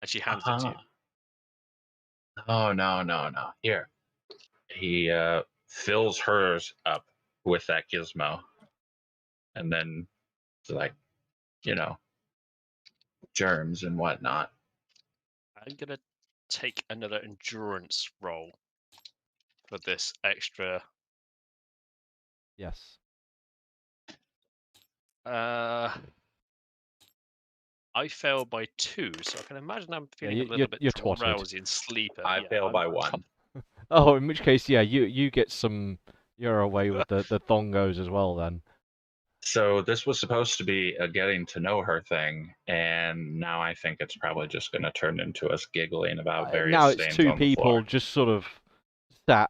And she hands it to you. Oh no. Here. He fills hers up with that gizmo. And then like, germs and whatnot. I'm gonna take another endurance roll for this extra. Yes. I failed by 2, so I can imagine I'm feeling a you're- little bit you're twatted. drowsy and sleepy. I fail by 1. Oh, in which case, yeah, you get some. You're away with the thongos as well then. So this was supposed to be a getting to know her thing, and now I think it's probably just going to turn into us giggling about various Now it's stains two on the people floor. just sort of sat.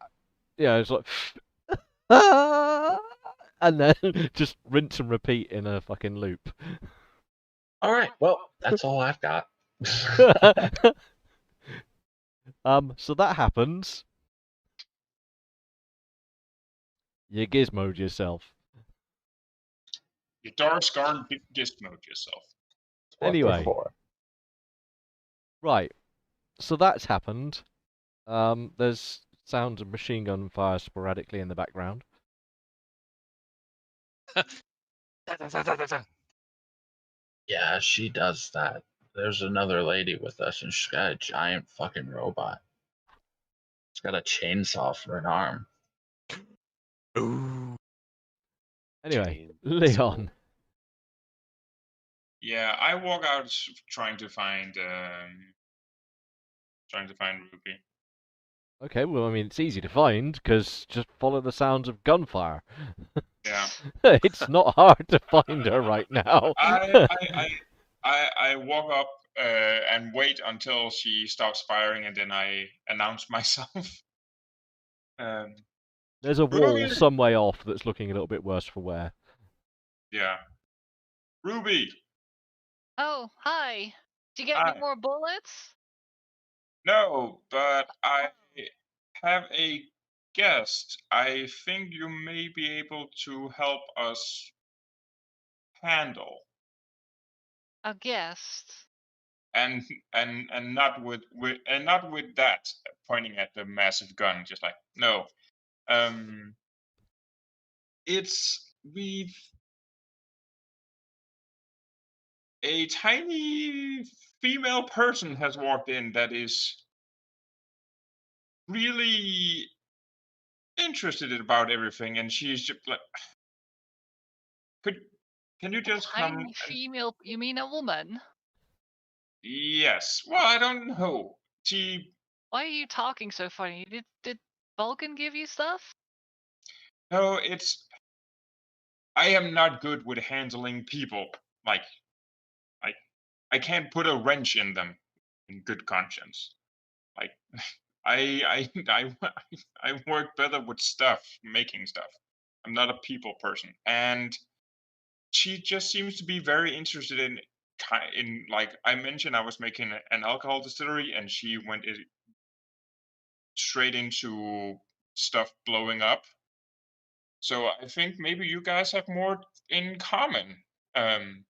Yeah, it's like. "Ah!" and then just rinse and repeat in a fucking loop. All right, well, that's all I've got. So that happens. You gizmoed yourself. You dark scarred gizmoed yourself. Anyway. Right. So that's happened. There's sounds of machine gun fire sporadically in the background. Yeah, she does that. There's another lady with us, and she's got a giant fucking robot. She's got a chainsaw for an arm. Ooh. Anyway, Chainsaw. Leon. Yeah, I walk out trying to find Ruby. Okay, well, I mean, it's easy to find, because just follow the sounds of gunfire. Yeah. It's not hard to find her right now. I walk up and wait until she stops firing, and then I announce myself. There's a wall Ruby! some way off that's looking a little bit worse for wear. Yeah. Ruby! Oh, hi. Did you get Hi. any more bullets? No, but I have a guest. I think you may be able to help us handle. A guest. And not with that, pointing at the massive gun, just like, no. It's a tiny female person has walked in that is really interested about everything, and she's just like, can you just come? Tiny female. You mean a woman? Yes. Well, I don't know. Why are you talking so funny? Did Vulcan give you stuff? No, I am not good with handling people. Like, I can't put a wrench in them in good conscience. Like, I work better with stuff, making stuff. I'm not a people person, and she just seems to be very interested in like I mentioned, I was making an alcohol distillery, and she went straight into stuff blowing up. So I think maybe you guys have more in common. Um,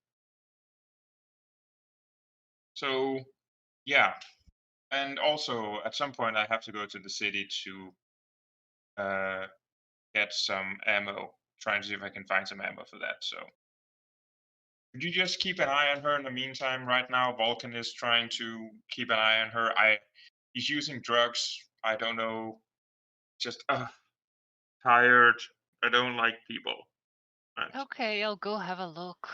so yeah, and also at some point I have to go to the city to get some ammo. Trying to see if I can find some ammo for that. So could you just keep an eye on her in the meantime? Right now, Vulcan is trying to keep an eye on her. He's using drugs. I don't know. Just tired. I don't like people. And Okay, I'll go have a look.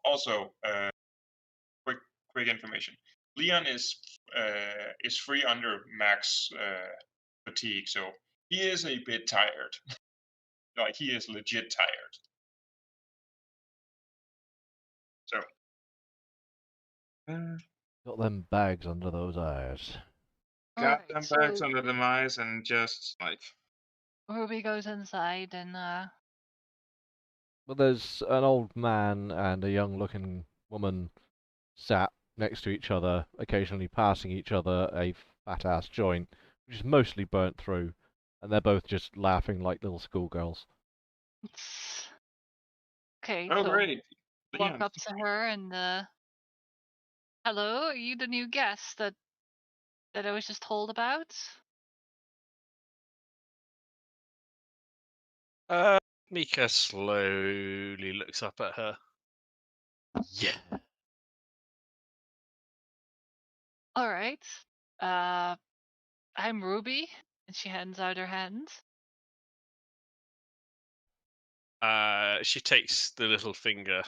also, quick information. Leon is free under max fatigue, so he is a bit tired. Like he is legit tired. So. Got them bags under those eyes. Got Alright, them so bags under the eyes and just like. Ruby goes inside and Well, there's an old man and a young-looking woman sat next to each other, occasionally passing each other a fat-ass joint, which is mostly burnt through, and they're both just laughing like little schoolgirls. okay, Oh so great, walk Leon. up to her and hello, are you the new guest that I was just told about? Mika slowly looks up at her. Yeah. Alright. I'm Ruby, and she hands out her hand. She takes the little finger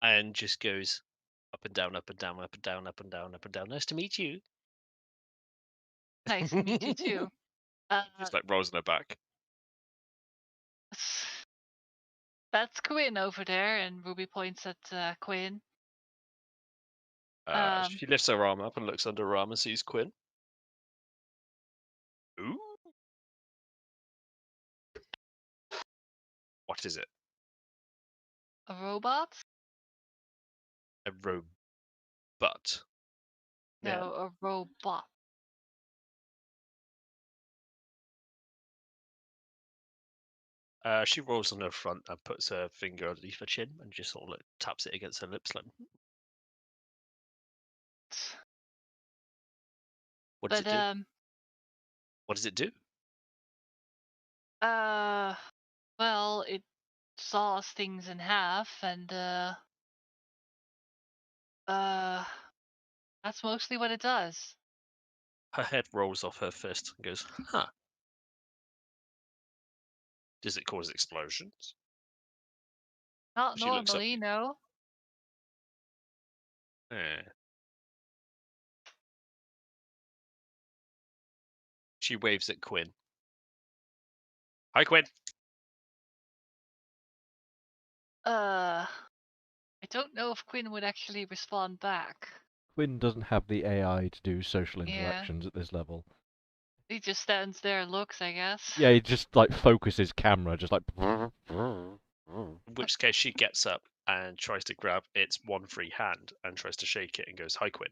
and just goes up and down, up and down, up and down, up and down, up and down. Nice to meet you. Nice to meet you too. Just like rolls on her back. That's Quinn over there, and Ruby points at Quinn. She lifts her arm up and looks under her arm and sees Quinn. Ooh. What is it? A robot? A robot. No, Yeah. a robot. She rolls on her front and puts her finger underneath her chin and just sort of like taps it against her lips like. What does it do? What does it do? Well, it saws things in half, and that's mostly what it does. Her head rolls off her fist and goes, huh. Does it cause explosions? Not She looks up. normally, no. Eh. She waves at Quinn. Hi, Quinn. I don't know if Quinn would actually respond back. Quinn doesn't have the AI to do social Yeah. interactions at this level. He just stands there and looks, I guess. Yeah, he just like focuses camera, just like. In which case she gets up and tries to grab its one free hand and tries to shake it and goes, hi, Quinn.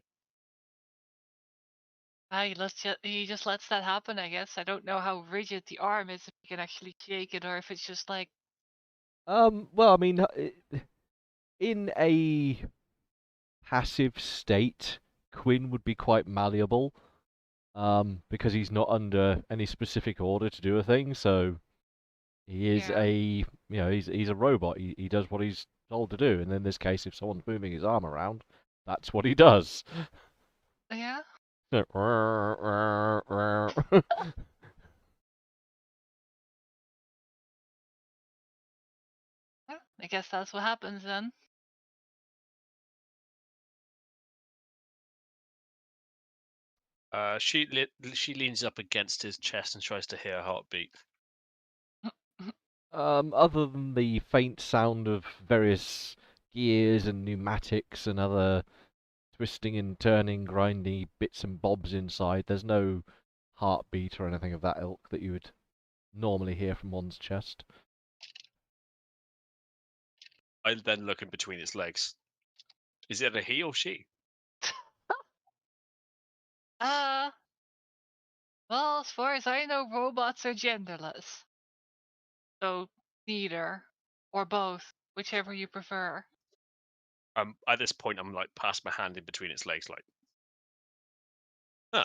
He just lets that happen, I guess. I don't know how rigid the arm is, if you can actually shake it, or if it's just like. Well, I mean, in a passive state, Quinn would be quite malleable, because he's not under any specific order to do a thing, so He is Yeah. he's a robot. He does what he's told to do. And in this case, if someone's moving his arm around, that's what he does. Yeah. Well, I guess that's what happens then. She leans up against his chest and tries to hear a heartbeat. Other than the faint sound of various gears and pneumatics and other twisting and turning, grindy bits and bobs inside, there's no heartbeat or anything of that ilk that you would normally hear from one's chest. I then look in between its legs. Is it a he or she? Well, as far as I know, robots are genderless. So neither or both, whichever you prefer. At this point, I'm like pass my hand in between its legs, like, huh.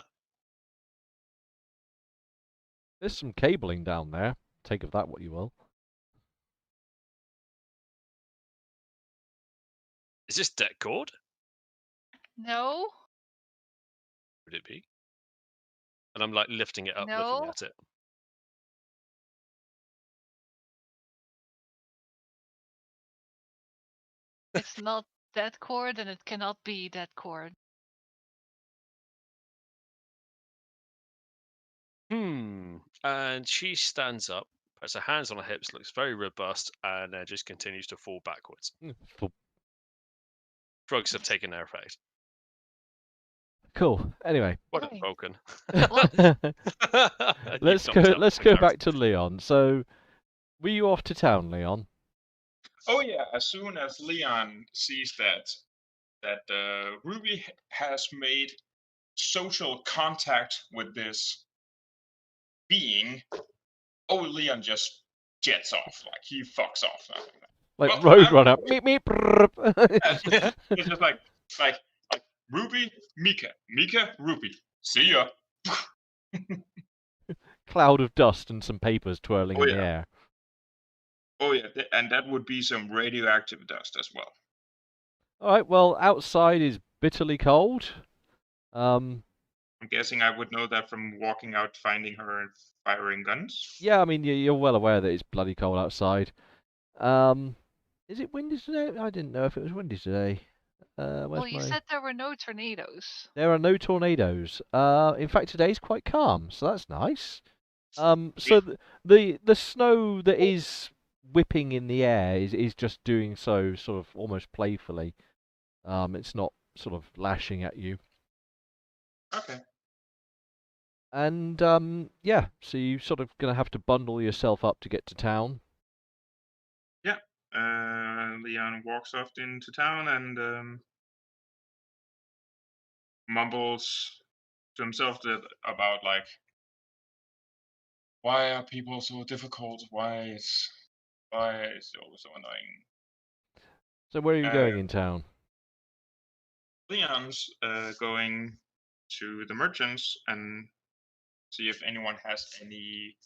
There's some cabling down there. Take of that what you will. Is this deck cord? No, Would it be? And I'm like lifting it up, looking No. at it. it's not that cord, and it cannot be that cord. And she stands up, puts her hands on her hips, looks very robust, and then just continues to fall backwards. Drugs have taken their effect. Cool. Anyway, What Okay. a broken. let's go back to Leon. So, were you off to town, Leon? Oh yeah, as soon as Leon sees that Ruby has made social contact with this being, Leon just jets off, like he fucks off. Like Well, Roadrunner. Meep meep. brrrp. It's just like Ruby, Mika, Ruby. See ya. Cloud of dust and some papers twirling in the Yeah. air. Oh yeah, and that would be some radioactive dust as well. All right. Well, outside is bitterly cold. I'm guessing I would know that from walking out, finding her, and firing guns. Yeah, I mean you're well aware that it's bloody cold outside. Is it windy today? I didn't know if it was windy today. Well, you said there were no tornadoes. There are no tornadoes. In fact, today's quite calm, so that's nice. So the snow that is whipping in the air is just doing so sort of almost playfully. It's not sort of lashing at you. Okay. And yeah, so you sort of gonna have to bundle yourself up to get to town. Yeah. Leon walks off into town and mumbles to himself about like, why are people so difficult? Why is it always so annoying? So where are you going in town? Leon's going to the merchants and see if anyone has any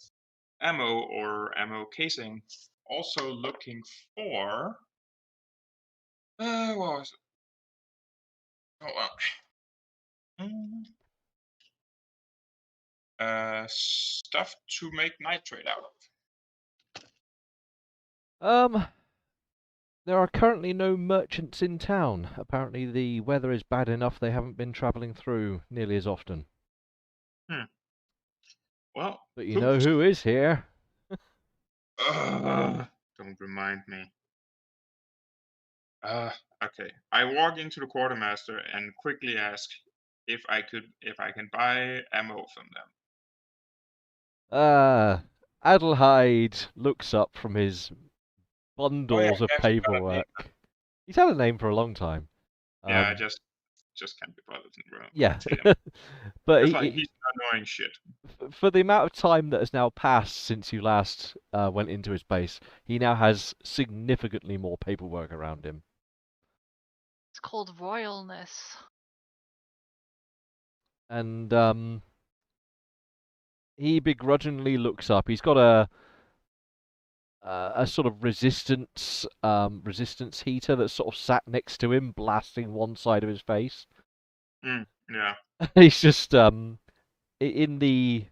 ammo or ammo casing. Also looking for what was it? Oh well. Stuff to make nitrate out of. There are currently no merchants in town. Apparently the weather is bad enough they haven't been travelling through nearly as often. Well, But you know who is here? Don't remind me. Okay. I walk into the quartermaster and quickly ask if I can buy ammo from them. Adelheid looks up from his bundles of he actually got a name. paperwork. He's had a name for a long time. Yeah, I just can't be bothered. Yeah, Say him. but It's like he's annoying shit. for the amount of time that has now passed since you last went into his base, he now has significantly more paperwork around him. It's called royalness. And he begrudgingly looks up. He's got a a sort of resistance heater that sort of sat next to him, blasting one side of his face. Yeah. He's just in the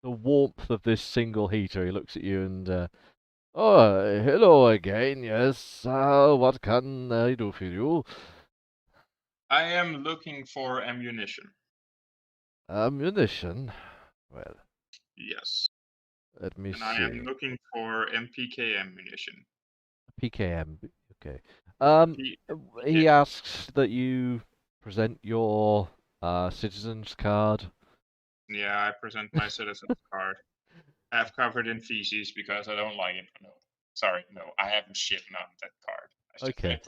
warmth of this single heater. He looks at you and oh, hello again. Yes. What can I do for you? I am looking for ammunition. Ammunition. Well, Yes. let me And I see. am looking for MPK ammunition. PKM. Okay. P- He asks that you present your citizen's card. Yeah, I present my citizen's card. Half covered in feces because I don't like it. No, sorry, no, I haven't shit on that card. Okay.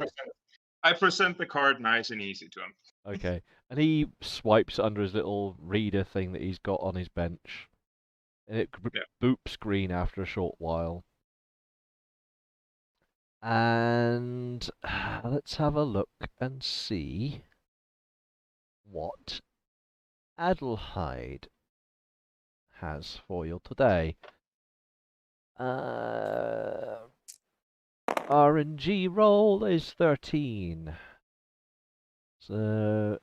I present the card nice and easy to him. Okay. And he swipes under his little reader thing that he's got on his bench. And it Yeah. boops green after a short while. And let's have a look and see what Adelheid has for you today. RNG roll is 13. So,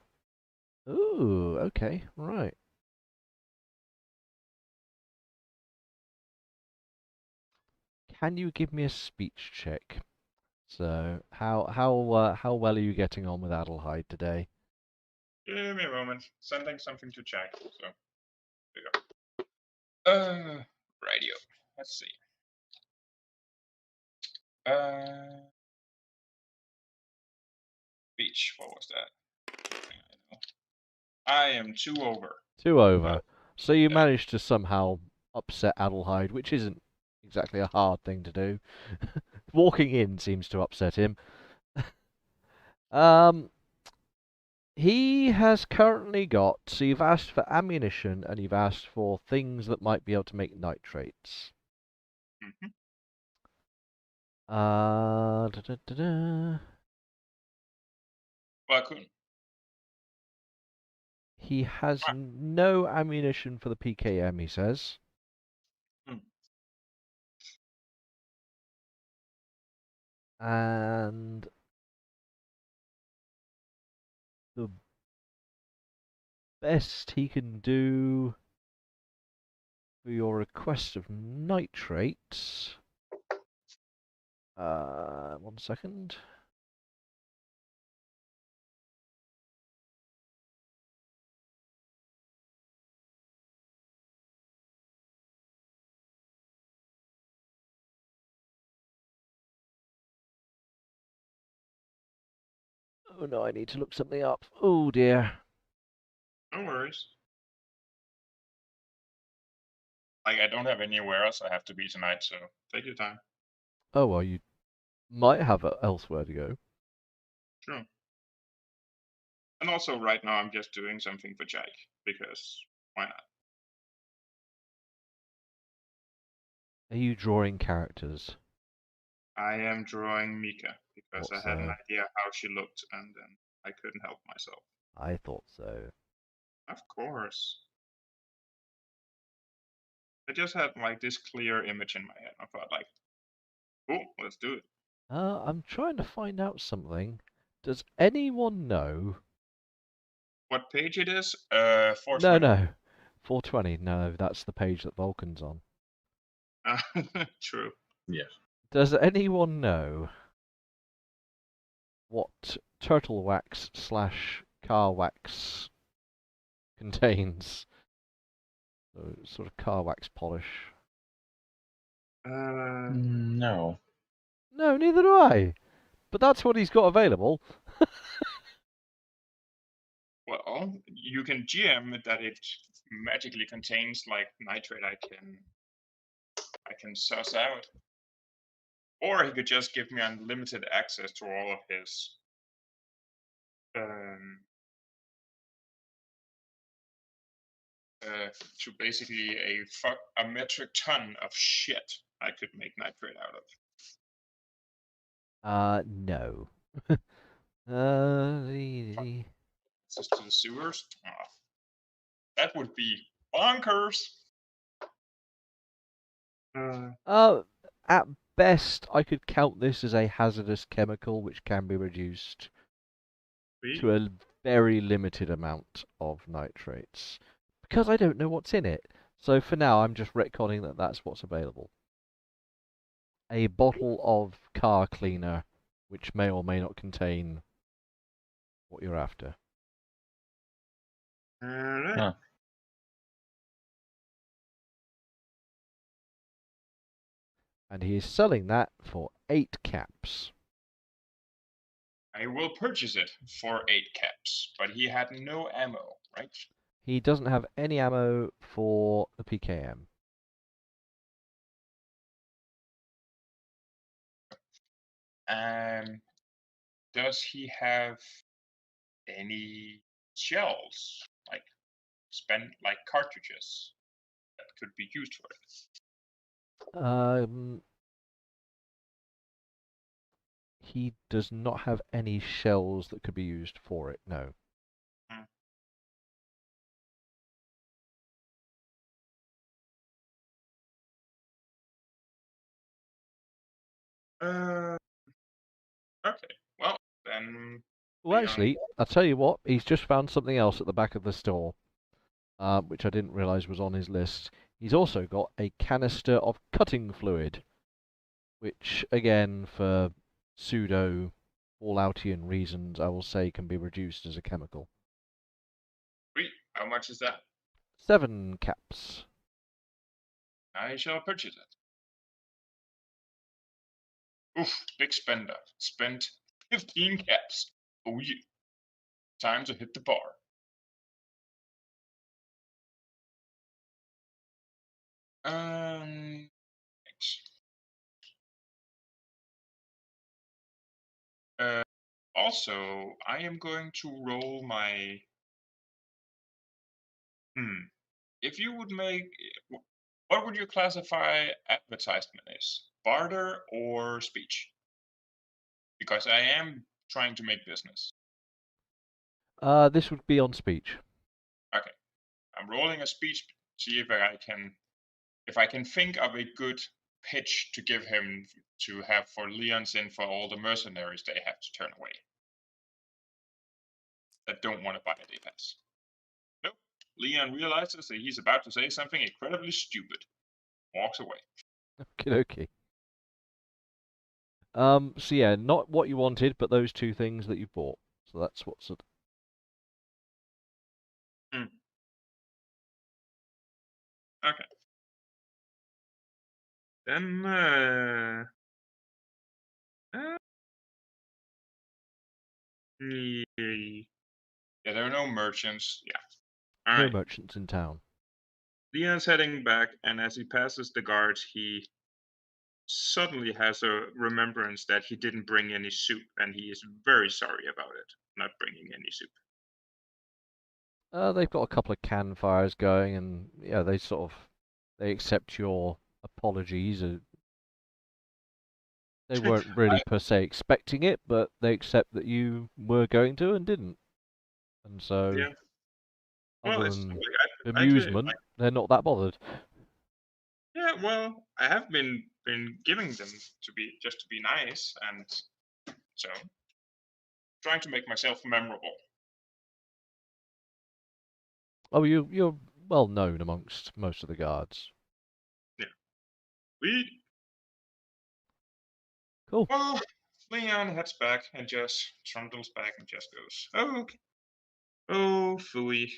ooh, okay, right. Can you give me a speech check? So, how well are you getting on with Adelheid today? Give me a moment. Sending something to check. So, there you go. Radio. Let's see. Speech. What was that? I am 2 over. 2 over. So you yeah. managed to somehow upset Adelheid, which isn't exactly a hard thing to do. Walking in seems to upset him. He has currently got, so you've asked for ammunition and you've asked for things that might be able to make nitrates. Mm-hmm. Well, I couldn't. He has no ammunition for the PKM, he says. And the best he can do for your request of nitrates. 1 second. Oh no, I need to look something up. Oh dear. No worries. Like, I don't have anywhere else I have to be tonight, so take your time. Oh well, you might have elsewhere to go. Sure. And also, right now, I'm just doing something for Jake, because why not? Are you drawing characters? I am drawing Mika, because Thought I had an so. idea how she looked, and then I couldn't help myself. I thought so. Of course. I just had, like, this clear image in my head. I thought, like, cool, let's do it. I'm trying to find out something. Does anyone know? What page it is? 420. No. 420. No, that's the page that Vulcan's on. True. Yes. Does anyone know what turtle wax / car wax contains? So, sort of car wax polish. No. No, neither do I. But that's what he's got available. Well, you can GM that it magically contains, like, nitrate I can suss out. Or he could just give me unlimited access to all of his to basically a metric ton of shit I could make nitrate out of. No. Access to the sewers? Oh, that would be bonkers. At best, I could count this as a hazardous chemical which can be reduced to a very limited amount of nitrates. Because I don't know what's in it. So for now, I'm just retconning that that's what's available. A bottle of car cleaner, which may or may not contain what you're after. Alright. Huh. And he is selling that for 8 caps. I will purchase it for 8 caps, but he had no ammo, right? He doesn't have any ammo for the PKM. Does he have any shells, like cartridges that could be used for it? He does not have any shells that could be used for it, no. Okay. Well, then. Well, actually, I'll tell you what, he's just found something else at the back of the store, which I didn't realise was on his list. He's also got a canister of cutting fluid, which, again, for pseudo Falloutian reasons, I will say can be reduced as a chemical. Sweet. How much is that? 7 caps. I shall purchase it. Oof, big spender. Spent 15 caps. Oh yeah. Time to hit the bar. Thanks. Also, I am going to roll my. If you would make, what would you classify advertisement as? Barter or speech? Because I am trying to make business. This would be on speech. Okay, I'm rolling a speech. See if I can think of a good pitch to give him to have for Leon's in for all the mercenaries they have to turn away that don't want to buy a day pass. Nope. Leon realizes that he's about to say something incredibly stupid. Walks away. Okay. So yeah, not what you wanted, but those 2 things that you bought. So that's what's it. Okay. Then, yeah, there are no merchants. Yeah. All No right. merchants in town. Leon's heading back, and as he passes the guards, he suddenly has a remembrance that he didn't bring any soup, and he is very sorry about it, not bringing any soup. They've got a couple of campfires going, and yeah, they accept your apologies. They weren't really per se expecting it, but they accept that you were going to and didn't. And so, Yeah. Well, other it's than I actually, amusement, they're not that bothered. yeah. Well, I have been giving them to be nice, and so trying to make myself memorable. Oh, you're well known amongst most of the guards. Yeah. Cool. Well, Leon heads back and just trundles back and just goes, "Oh, okay. Oh, phooey.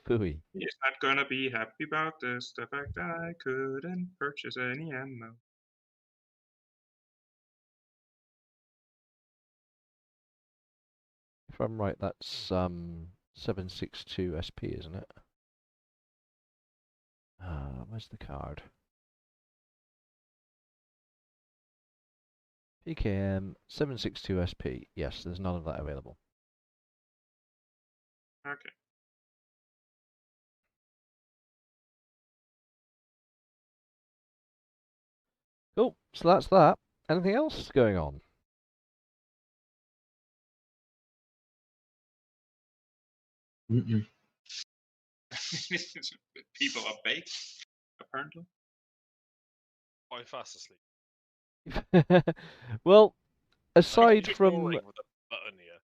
Phooey. He's not gonna be happy about this. The fact that I couldn't purchase any ammo." If I'm right, that's 762 SP, isn't it? Where's the card? PKM 762 SP. Yes, there's none of that available. Okay. Cool. So that's that. Anything else going on? Mm-mm. People are baked, apparently. Quite fast asleep. Well, I'm aside from ignoring the button here.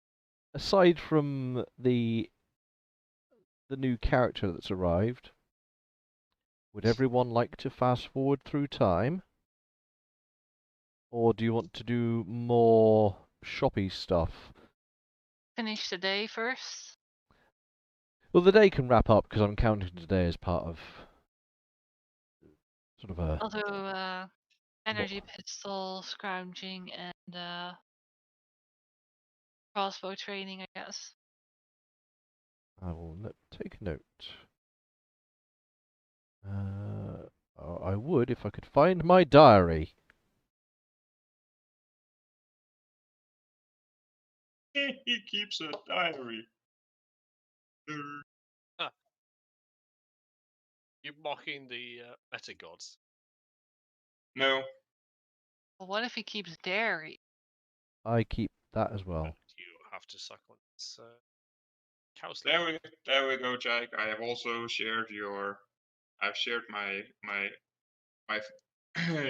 the new character that's arrived, would everyone like to fast forward through time? Or do you want to do more shoppy stuff? Finish the day first. Well, the day can wrap up because I'm counting today as part of sort of a. Although energy pistol, scrounging, and crossbow training, I guess. I will take a note. I would if I could find my diary. He keeps a diary. You mocking the meta gods? No. Well, what if he keeps dairy? I keep that as well. You have to suck on its cow slip. There we go, Jack. I have also shared I've shared my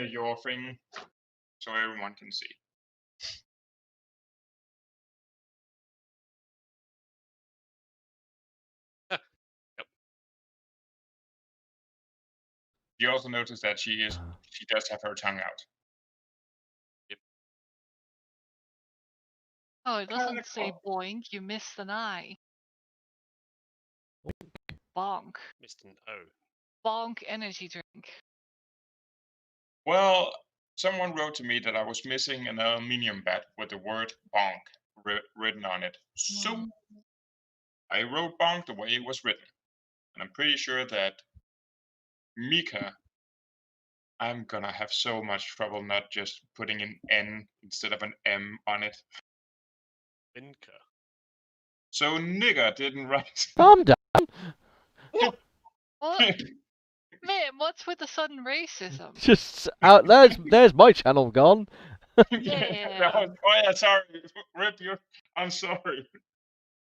your thing, so everyone can see. Yep. You also notice that she does have her tongue out. Oh, it doesn't say boink. You missed an eye. Bonk. Missed an O. Bonk energy drink. Well, someone wrote to me that I was missing an aluminium bat with the word bonk written on it. So I wrote bonk the way it was written. And I'm pretty sure that Mika, I'm gonna have so much trouble not just putting an N instead of an M on it. Inca. So nigga didn't write. Calm down. What? Man, what's with the sudden racism? Just out there's my channel gone. Yeah. Oh yeah, sorry. Rip you. I'm sorry.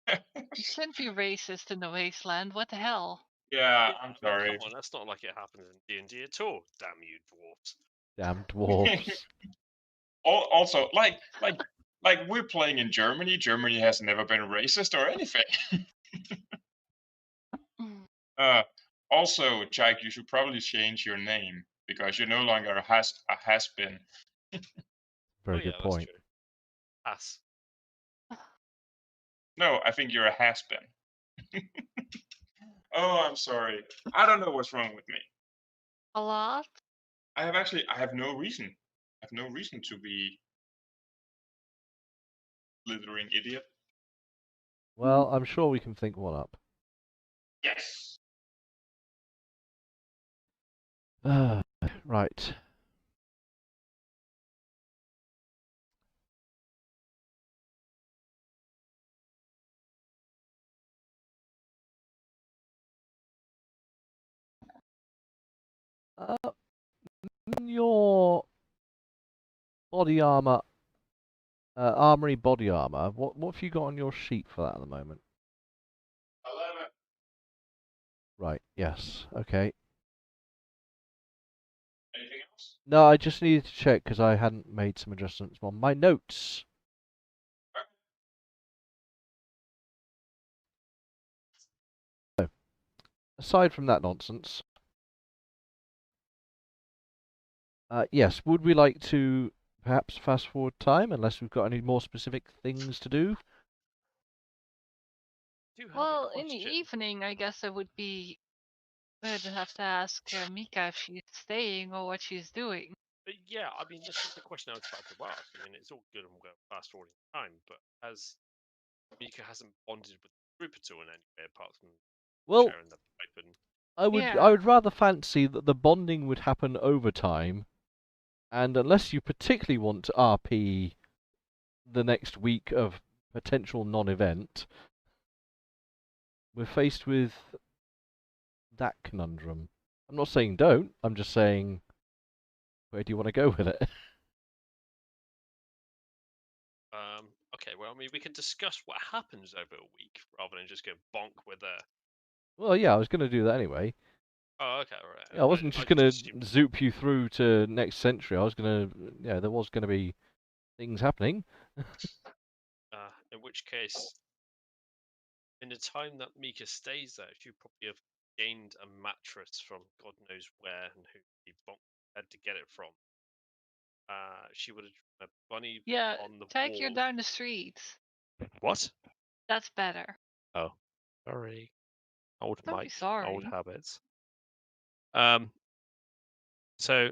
You shouldn't be racist in the wasteland. What the hell? Yeah, Yeah, I'm I mean, sorry. come on, that's not like it happens in D&D at all. Damn you, dwarves. Damn dwarves. Also, like we're playing in Germany. Germany has never been racist or anything. Also, Jack, you should probably change your name because you're no longer a has been. Very Oh, yeah, good that's point. true. Ass. No, I think you're a has been. Oh, I'm sorry. I don't know what's wrong with me. A lot? I have no reason. I have no reason to be slithering idiot. Well, I'm sure we can think one up. Yes. Right. Your body armor, armory body armor. What have you got on your sheet for that at the moment? 11. Right. Yes. Okay. Anything else? No, I just needed to check because I hadn't made some adjustments on my notes. So, aside from that nonsense, yes, would we like to perhaps fast forward time unless we've got any more specific things to do? Do you have Well, a in the question? evening, I guess it would be good to have to ask Mika if she's staying or what she's doing. But yeah, I mean, this is the question I was about to ask. I mean, it's all good and we'll go fast forwarding time, but as Mika hasn't bonded with the group at all in any way apart from Well, sharing the pipe and I would rather fancy that the bonding would happen over time, and unless you particularly want to RP the next week of potential non-event, we're faced with that conundrum. I'm not saying don't, I'm just saying, where do you want to go with it? okay, well, I mean, we can discuss what happens over a week rather than just go bonk with a. Well, yeah, I was going to do that anyway. Oh, okay, right. Yeah, I wasn't just I gonna assumed- zoop you through to next century. I was gonna, yeah, there was gonna be things happening. in which case, in the time that Mika stays there, she probably have gained a mattress from God knows where and who he had to get it from. She would have drawn a bunny Yeah, on the take you wall. down the street. What? That's better. Oh, sorry. Old Don't be Mike, old sorry. habits. So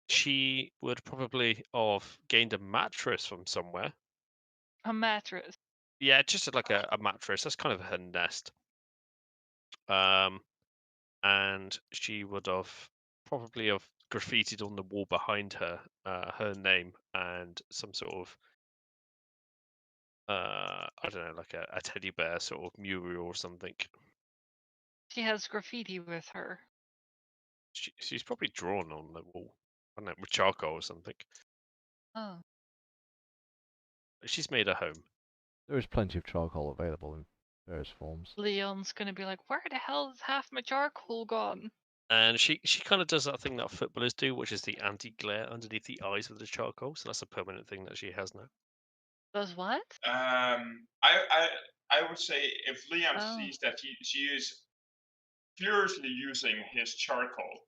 she would probably have gained a mattress from somewhere. A mattress. Yeah, just like a mattress. That's kind of her nest. And she would have probably have graffitied on the wall behind her her name and some sort of I don't know, like a teddy bear sort of mural or something. She has graffiti with her. She's probably drawn on the wall. I don't know, with charcoal or something. Oh. She's made a home. There is plenty of charcoal available in various forms. Leon's gonna be like, where the hell is half my charcoal gone? And she kind of does that thing that footballers do, which is the anti-glare underneath the eyes with the charcoal. So that's a permanent thing that she has now. Does what? I would say if Liam Oh. sees that she is furiously using his charcoal,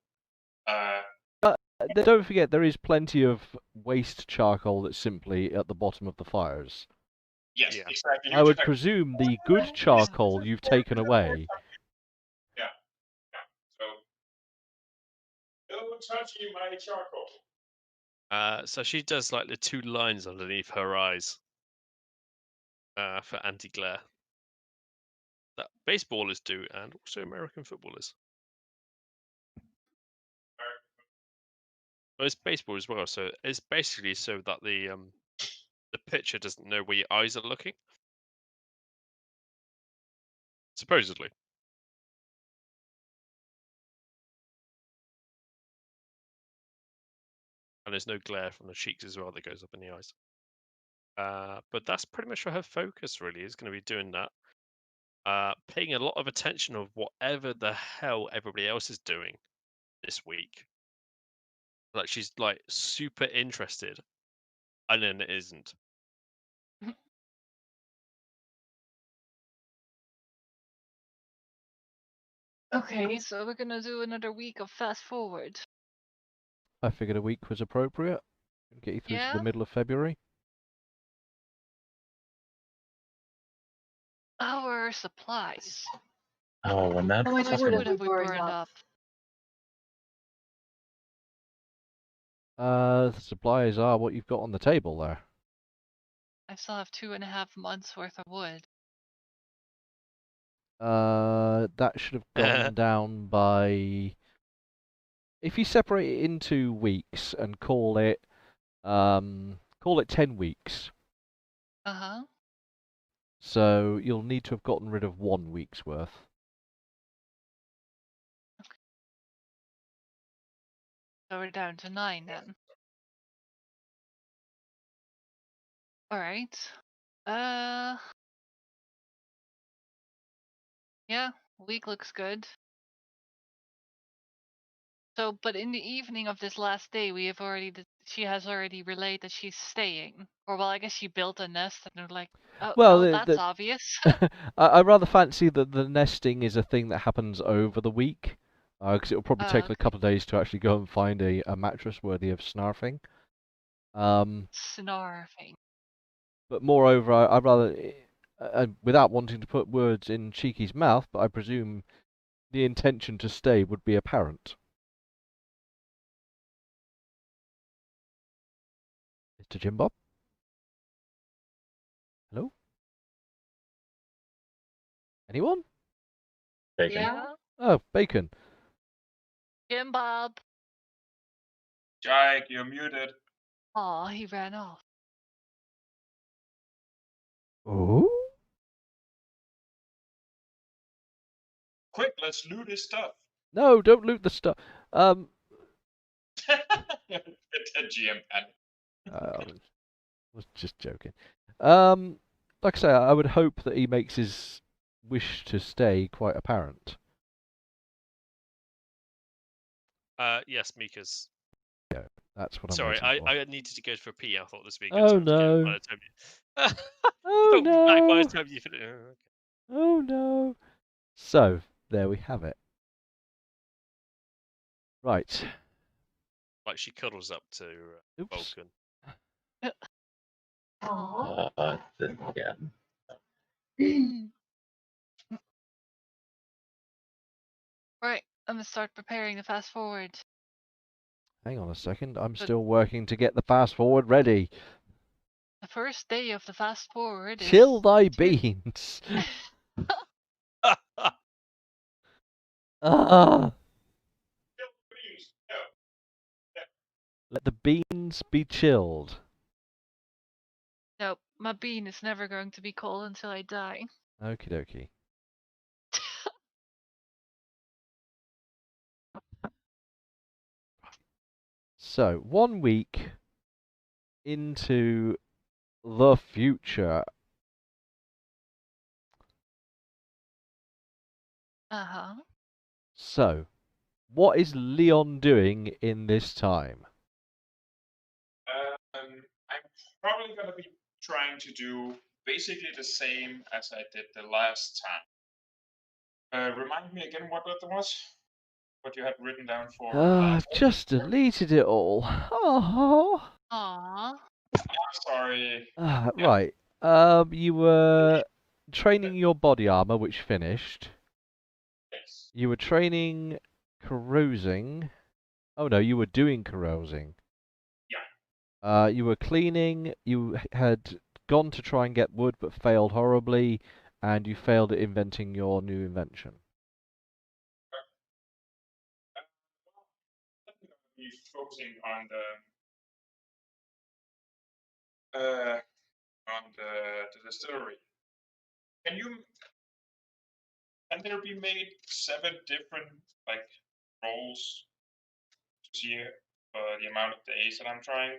Don't forget, there is plenty of waste charcoal that's simply at the bottom of the fires. yes, Yeah. exactly. I would presume the good charcoal you've taken away. So, don't touch my charcoal. So she does like the two lines underneath her eyes for anti-glare that baseballers do, and also American footballers. Well, it's baseball as well, so it's basically so that the pitcher doesn't know where your eyes are looking. Supposedly. And there's no glare from the cheeks as well that goes up in the eyes. But that's pretty much her focus, really, is going to be doing that. Paying a lot of attention of whatever the hell everybody else is doing this week. Like, she's, like, super interested, and then it isn't. Okay, so we're gonna do another week of fast forward. I figured a week was appropriate. Get you through to the Yeah? middle of February. Our supplies. Oh, when that How much fucking- wood have we burned up? The supplies are what you've got on the table there. I still have 2.5 months worth of wood. That should have gone down by. If you separate it into weeks and call it 10 weeks. Uh-huh. So you'll need to have gotten rid of 1 week's worth. So we're down to 9 then. Alright. Yeah, week looks good. So, but in the evening of this last day, she has already relayed that she's staying. Or, well, I guess she built a nest and they're like, oh, Well, that's obvious. I rather fancy that the nesting is a thing that happens over the week. Because it'll probably take okay. a couple of days to actually go and find a mattress worthy of snarfing. Snarfing. But moreover, I'd rather, without wanting to put words in Cheeky's mouth, but I presume the intention to stay would be apparent. Mr. Jim Bob? Hello? Anyone? Bacon. Yeah. Oh, Bacon. Jim Bob. Jake, you're muted. Aw, he ran off. Oh? Quick, let's loot his stuff. No, don't loot the stuff. The GM panic. I was just joking. Like I say, I would hope that he makes his wish to stay quite apparent. Yes, Mika's. That's what I'm Sorry, waiting for. I needed to go for a pee. I thought this would be a good Oh time to go by no! the time you. Oh Don't be back by the no! time you finish. Okay. Oh no! So there we have it. Right. Like she cuddles up to Oops. Vulcan. Aww. Yeah. Right, I'm gonna start preparing the fast forward. Hang on a second. I'm But- still working to get the fast forward ready. The first day of the fast forward is Chill thy to- beans. Ah! Let the beans be chilled. No, my bean is never going to be cold until I die. Okie dokie. So, 1 week into the future. Uh-huh. So, what is Leon doing in this time? I'm probably gonna be trying to do basically the same as I did the last time. Remind me again what that was? What you had written down for I've last just deleted it all. Oh. Aww. I'm sorry. Yeah. Right. You were training your body armor, which finished. Yes. You were training carousing. Oh no, you were doing carousing. Yeah. You were cleaning. You had gone to try and get wood, but failed horribly, and you failed at inventing your new invention. I'm gonna be focusing on the distillery. Can there be made 7 different like roles to see the amount of days that I'm trying?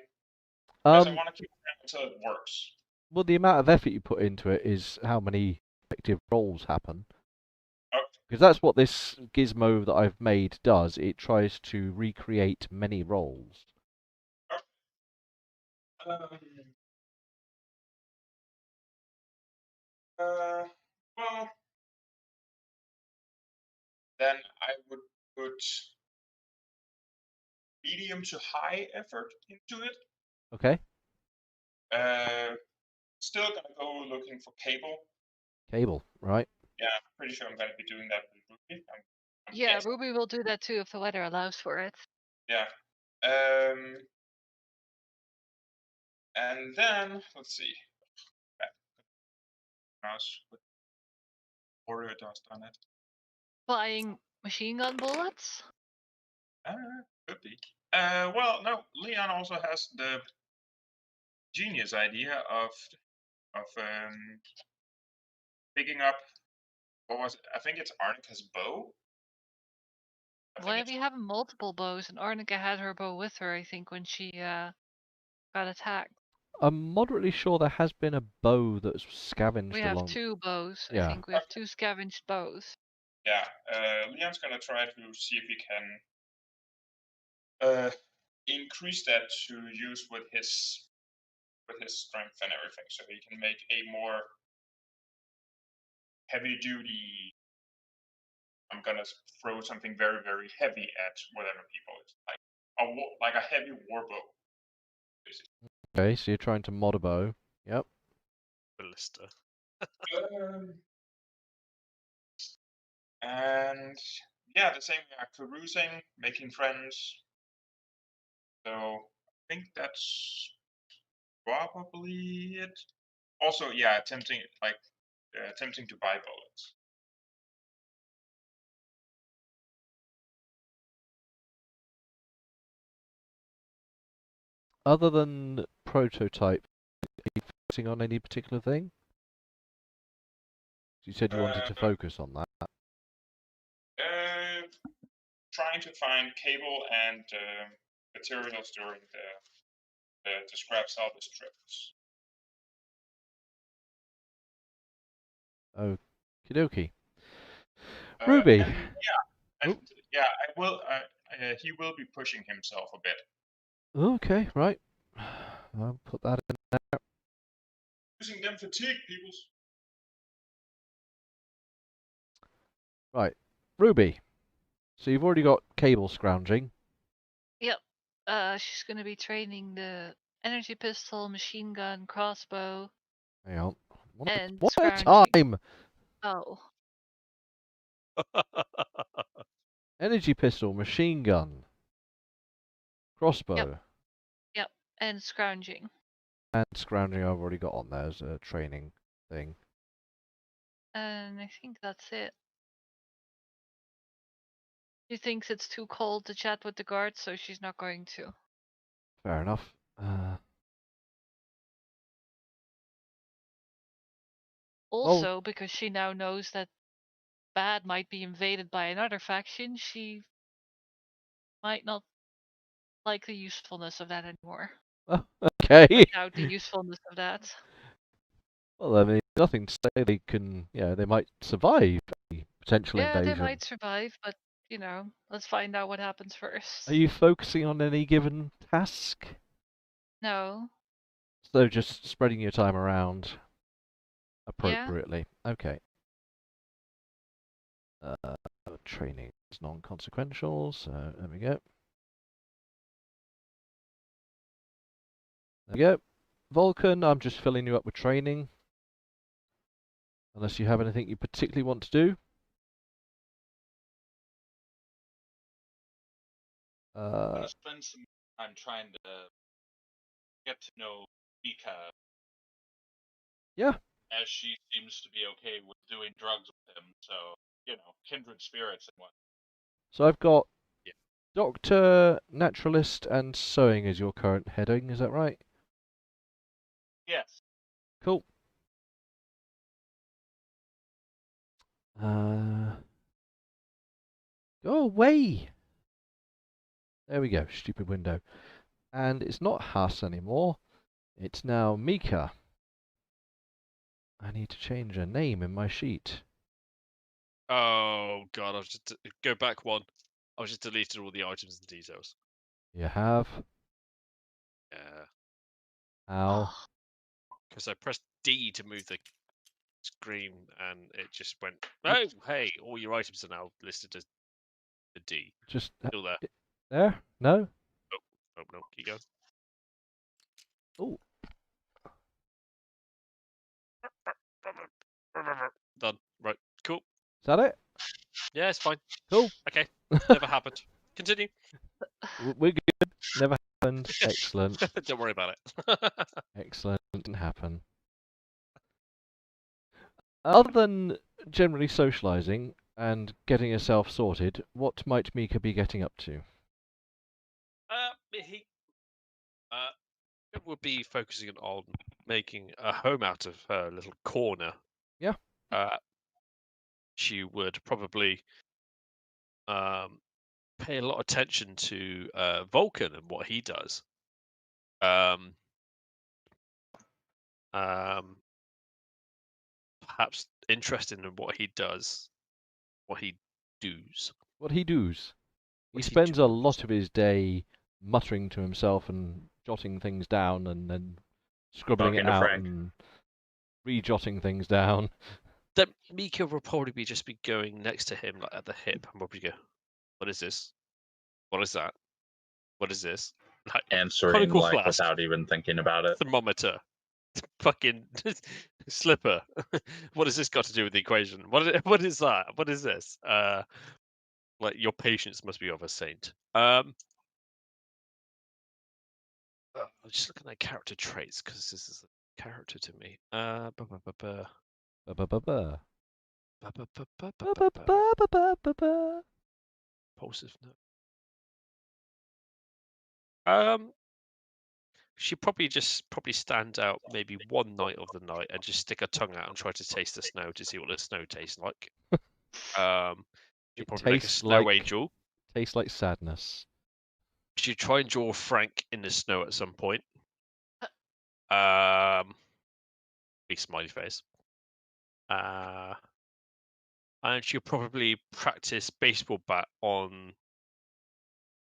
Because I want to keep it until it works. Well, the amount of effort you put into it is how many effective rolls happen. Okay. Because that's what this gizmo that I've made does. It tries to recreate many rolls. Well, then I would put medium to high effort into it. Okay. Still gonna go looking for cable. Cable, right? Yeah, I'm pretty sure I'm gonna be doing that with Ruby. I'm Yeah, guessing. Ruby will do that too if the weather allows for it. Yeah. And then let's see. Mouse with warrior dust on it. Flying machine gun bullets? Could be. Well, no. Leon also has the genius idea of picking up. What was it? I think it's Arnica's bow. Why have you having multiple bows? And Arnica had her bow with her, I think, when she got attacked. I'm moderately sure there has been a bow that's scavenged We have along. 2 bows. Yeah. I think we have 2 scavenged bows. Yeah. Leon's gonna try to see if he can increase that to use with his strength and everything, so he can make a more heavy duty. I'm gonna throw something very, very heavy at whatever people is like a heavy warbow. Basically. Okay, so you're trying to mod a bow. Yep. Ballista. And yeah, the same. Yeah, carousing, making friends. So I think that's probably it. Also, yeah, attempting to buy bullets. Other than prototype, are you focusing on any particular thing? You said you wanted to focus on that. Trying to find cable and materials during the scrap salvage trips. Okie dokie. Ruby. And yeah, I will. he will be pushing himself a bit. Okay, right. I'll put that in. Using them fatigue, peoples. Right. Ruby. So you've already got cable scrounging. Yep. She's gonna be training the energy pistol, machine gun, crossbow, Hang on. and One at a scrounging. time! Oh, Energy pistol, machine gun, crossbow, yep. And scrounging. and scrounging I've already got on there as a training thing. And I think that's it. She thinks it's too cold to chat with the guards, so she's not going to. Fair enough. Also, because she now knows that Bad might be invaded by another faction, she might not like the usefulness of that anymore. Okay. I doubt the usefulness of that. Well, I mean, nothing to say they can, they might survive a potential Yeah, invasion. they might survive, but, let's find out what happens first. Are you focusing on any given task? No. So just spreading your time around appropriately. Yeah. Okay. Training is non-consequential, so there we go. There we go. Vulcan, I'm just filling you up with training. Unless you have anything you particularly want to do. I'm gonna spend some time trying to get to know Mika. Yeah. As she seems to be okay with doing drugs with him, so kindred spirits and what. So I've got Doctor, Naturalist, and Sewing as your current heading. Is that right? Yes. Cool. Go away. There we go. Stupid window. And it's not Haas anymore. It's now Mika. I need to change her name in my sheet. Oh god, I've just go back one. I've just deleted all the items and details. You have? Yeah. How? Because I pressed D to move the screen and it just went, oh, hey, all your items are now listed as a D. Just Still there. There? No? Oh, no, keep going. Oh. Done. Right, cool. Is that it? Yeah, it's fine. Cool. Okay, never happened. Continue. We're good. Never happened. Excellent. Don't worry about it. Excellent. Didn't happen. Other than generally socializing and getting herself sorted, what might Mika be getting up to? He would be focusing on making a home out of her little corner. Yeah. She would probably pay a lot of attention to Vulcan and what he does. Perhaps interested in what he does, what he does. What he does? He spends a lot of his day muttering to himself and jotting things down and then scribbling Talking it to out Frank. and re-jotting things down. Then Mika will probably just be going next to him, like at the hip, and probably go, "What is this? What is that? What is this?" Like Answering conical like flask, without even thinking about it. thermometer, fucking slipper. What has this got to do with the equation? What is that? What is this? Like your patience must be of a saint. I'm just looking at character traits because this is a character to me. Impulsive note. She probably stand out maybe one night of the night and just stick her tongue out and try to taste the snow to see what the snow tastes like. She'd probably make a snow angel. Tastes like sadness. She'd try and draw Frank in the snow at some point. Big smiley face. And she'll probably practice baseball bat on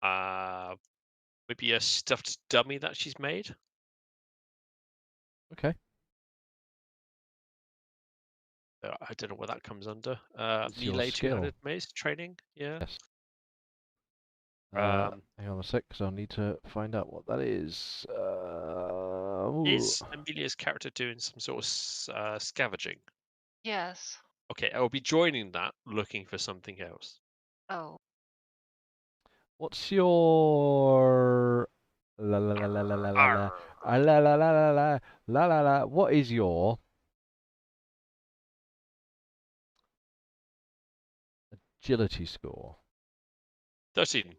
Maybe a stuffed dummy that she's made. Okay. I don't know what that comes under. It's your Melee skill. two-handed mace training. Yeah. Yes. Um, Hang on a sec, because I'll need to find out what that is. Is Amelia's character doing some sort of scavenging? Yes. Okay, I will be joining that, looking for something else. Oh. What's your la la la la la la la la la la la la la la la la? What is your agility score? 13.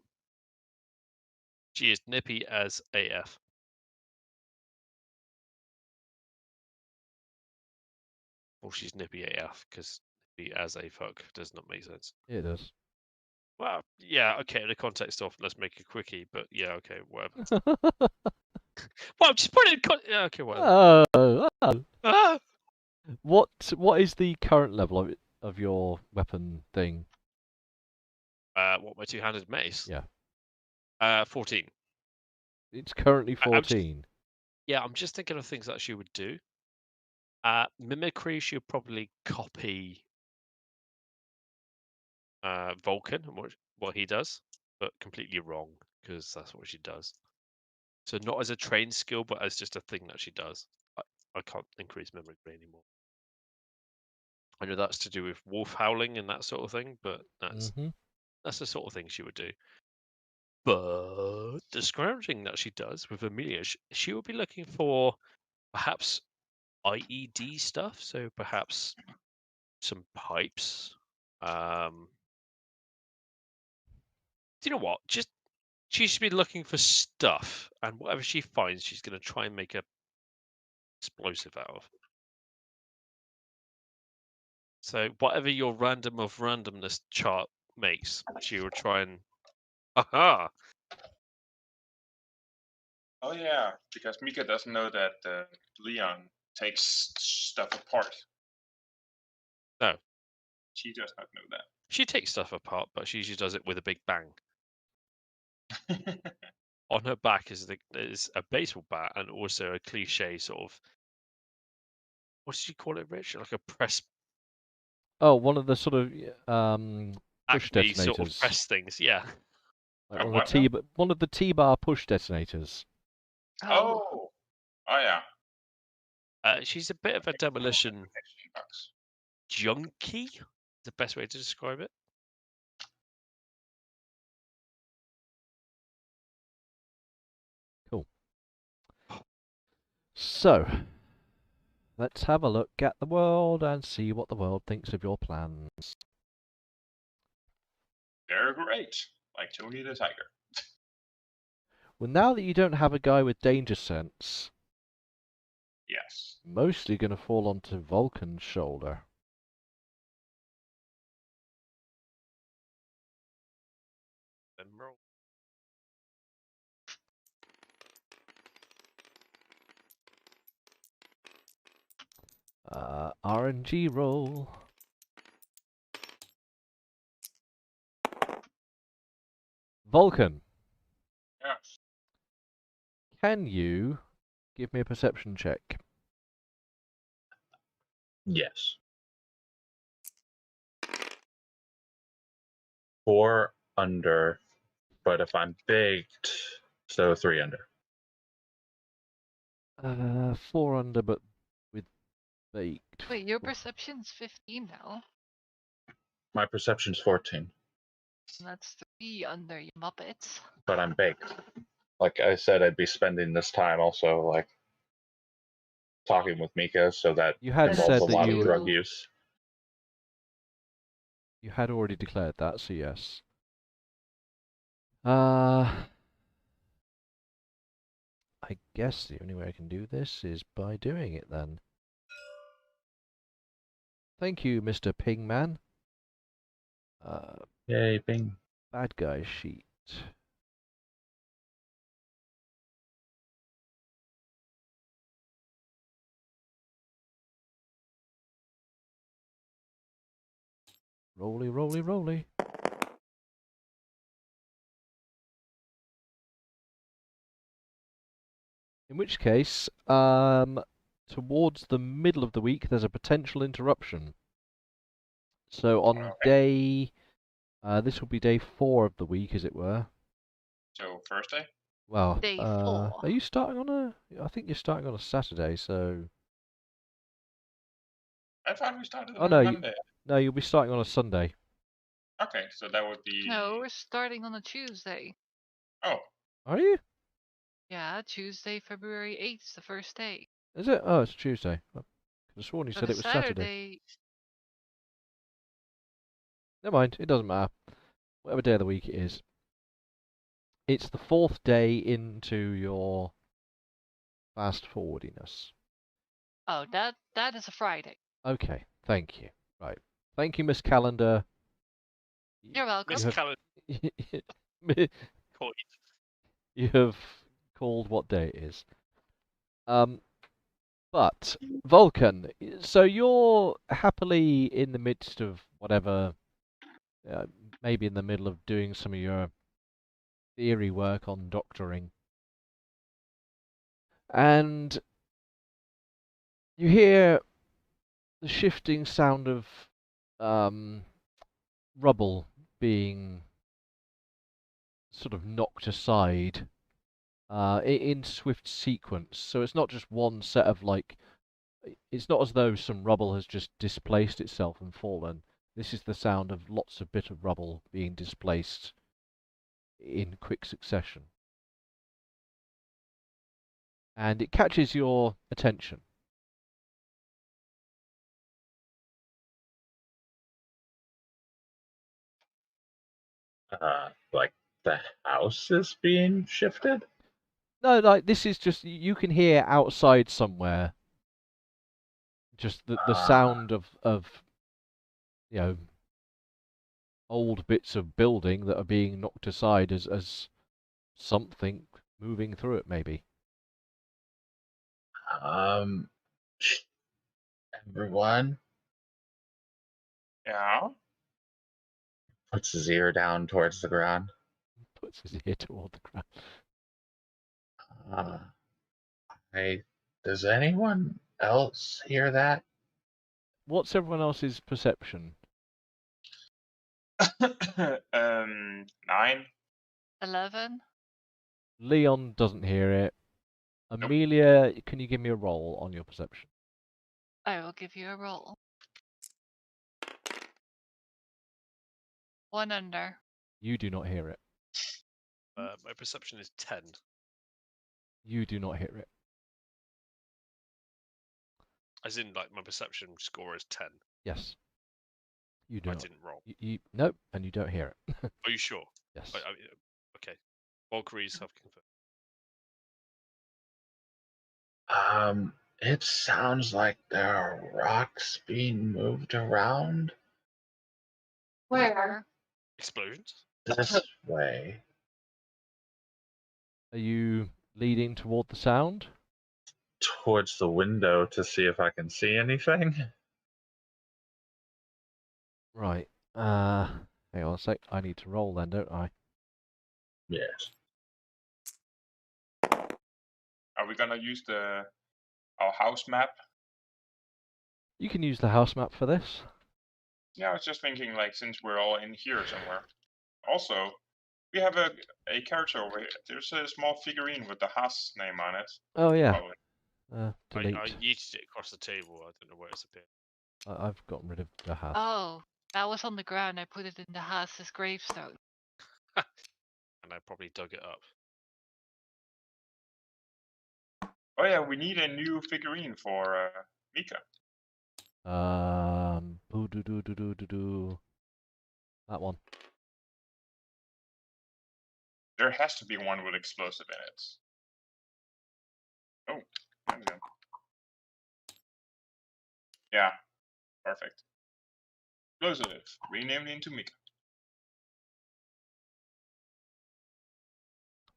She is nippy as AF. Well, she's nippy AF because nippy as a fuck does not make sense. It does. Well, yeah, okay, in the context of let's make a quickie, but yeah, okay, whatever. Well, just put it in yeah, okay, whatever. Ah! What is the current level of your weapon thing? What, my two-handed mace? Yeah. 14. It's currently I'm just, 14. yeah, I'm just thinking of things that she would do. Mimicry, she would probably copy Vulcan and what he does, but completely wrong because that's what she does. So not as a trained skill, but as just a thing that she does. I can't increase mimicry anymore. I know that's to do with wolf howling and that sort of thing, but that's the sort of thing she would do. But the scrounging that she does with Amelia, she would be looking for perhaps IED stuff. So perhaps some pipes. Do you know what? Just she should be looking for stuff, and whatever she finds, she's going to try and make a explosive out of. So whatever your random of randomness chart makes, she will try and aha. Oh yeah, because Mika doesn't know that Leon takes stuff apart. No, She does not know that. she takes stuff apart, but she usually does it with a big bang. On her back is a baseball bat and also a cliche sort of, what did you call it, Rich? Like a press Oh, one of the sort of push Acme sort of detonators. press things. Yeah. Like what? one of the T-bar push detonators. Oh yeah. She's a bit of a demolition junkie. The best way to describe it. Cool. So, let's have a look at the world and see what the world thinks of your plans. They're great, like Tony the Tiger. Well, now that you don't have a guy with danger sense, Yes. mostly going to fall onto Vulcan's shoulder. Emerald. RNG roll. Vulcan, Yes. can you give me a perception check? Yes. 4 under, but if I'm baked, so 3 under. 4 under, but with baked. Wait, your perception's 15 now. My perception's 14, And that's 3 under, you muppets. but I'm baked. Like I said, I'd be spending this time also like talking with Mika, so that You had involves said a that lot you of would. drug use. You had already declared that, so yes. I guess the only way I can do this is by doing it then. Thank you, Mr. Pingman. Yay, bing. Bad guy sheet. Roly, roly, roly. In which case, towards the middle of the week, there's a potential interruption. So on Okay. this will be day 4 of the week, as it were. So Thursday. Well, Day 4. are you starting on a? I think you're starting on a Saturday, so. I thought we started Oh on no, Monday. no, you'll be starting on a Sunday. Okay, so that would be. No, we're starting on a Tuesday. Oh, Are you? Yeah, Tuesday, February 8th is the first day. Is it? Oh, it's Tuesday. I could have sworn you So said the it was Saturday. Saturday. Never mind, it doesn't matter. Whatever day of the week it is. It's the 4th day into your fast forwardiness. Oh, that is a Friday. Okay, thank you. Right. Thank you, Miss Calendar. You're welcome. Miss Callan coin. You have called what day it is. But Vulcan, so you're happily in the midst of whatever, maybe in the middle of doing some of your theory work on doctoring, and you hear the shifting sound of rubble being sort of knocked aside in swift sequence. So it's not just one set of it's not as though some rubble has just displaced itself and fallen. This is the sound of lots of bit of rubble being displaced in quick succession. And it catches your attention. Like the house is being shifted? No, this is just, you can hear outside somewhere just the sound of old bits of building that are being knocked aside as something moving through it, maybe. Um, everyone yeah. puts his ear down towards the ground. Puts his ear toward the ground. Hey, does anyone else hear that? What's everyone else's perception? 9. 11. Leon doesn't hear it. Amelia, can you give me a roll on your perception? I will give you a roll. 1 under. You do not hear it. My perception is 10. You do not hear it. As in, like, my perception score is 10. Yes. You do I not. didn't roll. Nope, and you don't hear it. Are you sure? Yes. Okay. Valkyries have confirmed. It sounds like there are rocks being moved around Where? Explosions? this way. Are you leading toward the sound? Towards the window to see if I can see anything. Right. Hang on a sec. I need to roll then, don't I? Yes. Are we gonna use our house map? You can use the house map for this. Yeah, I was just thinking, like, since we're all in here somewhere. Also, we have a character over here. There's a small figurine with the Haas name on it. Oh yeah. Probably. Delete. I yeeted it across the table. I don't know where it's appeared. I've gotten rid of the house. Oh, that was on the ground. I put it in the Haas's gravestone. And I probably dug it up. Oh yeah, we need a new figurine for Mika. That one. There has to be one with explosive in it. Oh, there we go. Yeah, perfect. Explosive. Renamed into Mika.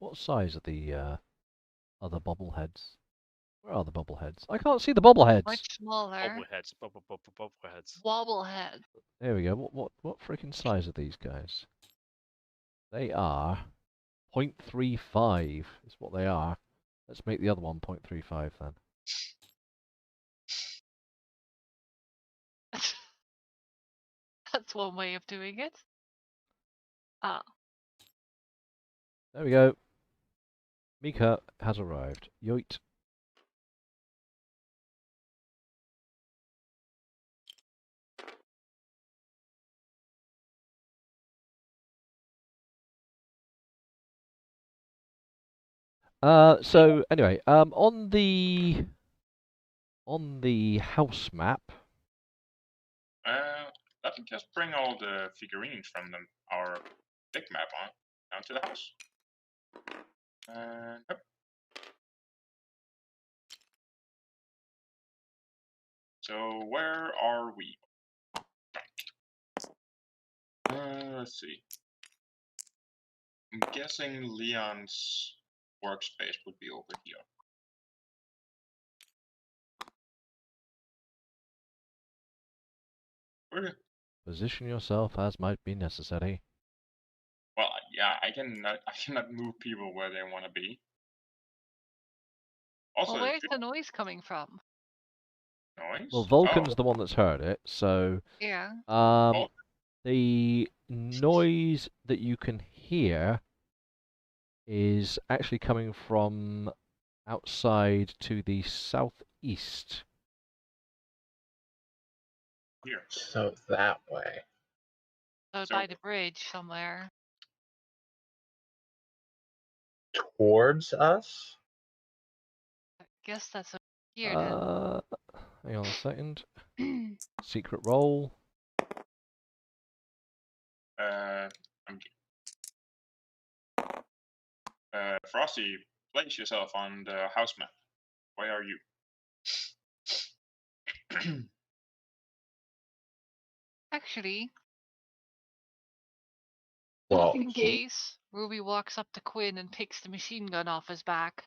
What size are the other bobbleheads? Where are the bobbleheads? I can't see the bobbleheads. Much smaller. Bobbleheads. Bobbleheads. Wobblehead. There we go. What freaking size are these guys? They are 0.35 is what they are. Let's make the other one 0.35 then. That's one way of doing it. Ah, There we go. Mika has arrived. Yoit. So anyway, on the house map. Let me just bring all the figurines from our big map down to the house. Yep. So where are we? Let's see. I'm guessing Leon's workspace would be over here. Okay. Position yourself as might be necessary. Well, yeah, I cannot move people where they want to be. Also, well, where's the noise coming from? noise. Well, Vulcan's the one that's heard it, so Yeah. the noise that you can hear is actually coming from outside to the southeast. Here. So that way. So by the bridge somewhere. Towards us? I guess that's over here then. Hang on a second. Secret roll. Frosty, place yourself on the house map. Where are you? Actually, Well, in case Ruby walks up to Quinn and picks the machine gun off his back.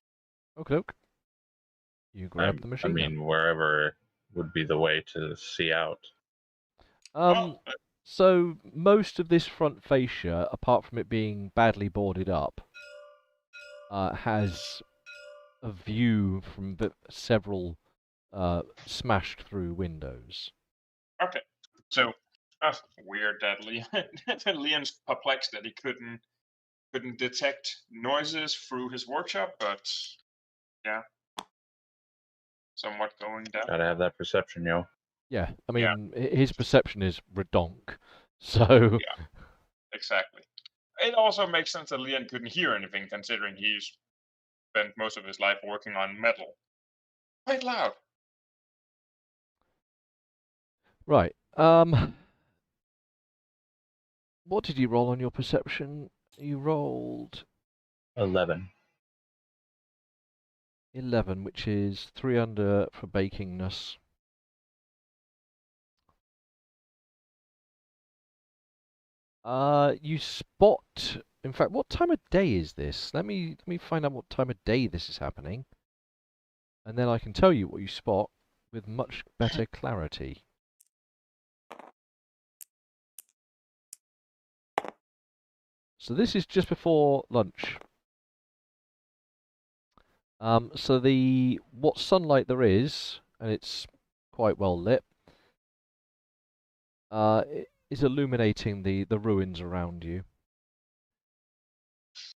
Okay. You grab the machine I mean, wherever would be the way to see out. So most of this front fascia, apart from it being badly boarded up, has a view from several smashed through windows. Okay, so that's weird that Leon's perplexed that he couldn't detect noises through his workshop, but yeah, somewhat going down. Gotta have that perception, yo. Yeah, I mean, his perception is redonk, so... Yeah, exactly. It also makes sense that Leon couldn't hear anything, considering he's spent most of his life working on metal. Quite loud. Right, what did you roll on your perception? You rolled... 11. 11, which is 3 under for bakingness. You spot... In fact, what time of day is this? Let me find out what time of day this is happening. And then I can tell you what you spot with much better clarity. So this is just before lunch. So what sunlight there is, and it's quite well lit, is illuminating the ruins around you.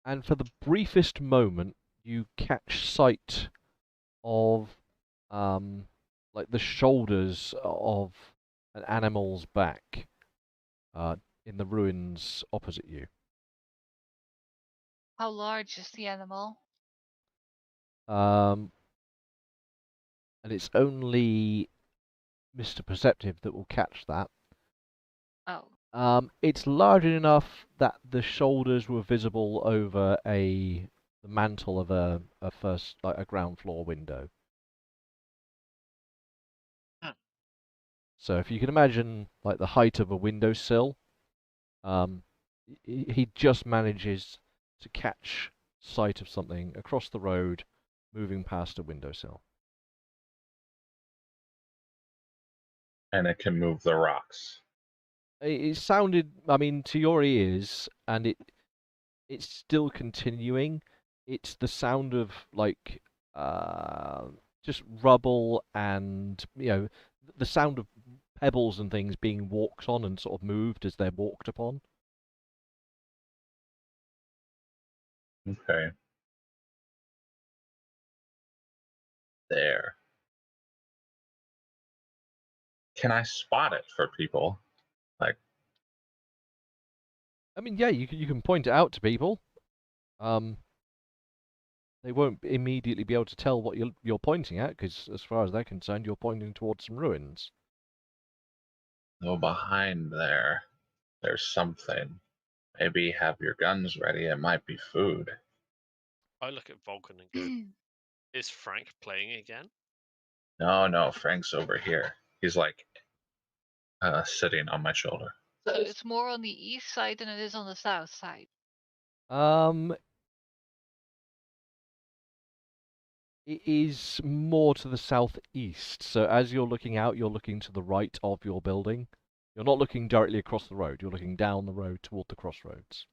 And for the briefest moment, you catch sight of like the shoulders of an animal's back in the ruins opposite you. How large is the animal? And it's only Mr. Perceptive that will catch that. Oh. It's large enough that the shoulders were visible over the mantle of a ground floor window. So if you can imagine like the height of a windowsill, he just manages to catch sight of something across the road moving past a windowsill. And it can move the rocks. It sounded, I mean, to your ears, and it's still continuing. It's the sound of like just rubble and, the sound of pebbles and things being walked on and sort of moved as they're walked upon. Okay. There. Can I spot it for people? Like, I mean, yeah, you can point it out to people. They won't immediately be able to tell what you're pointing at, because as far as they're concerned, you're pointing towards some ruins. oh, behind there, there's something. Maybe have your guns ready. It might be food. I look at Vulcan and go, "Is Frank playing again?" No, Frank's over here. He's like sitting on my shoulder. So it's more on the east side than it is on the south side. It is more to the southeast. So as you're looking out, you're looking to the right of your building. You're not looking directly across the road. You're looking down the road toward the crossroads.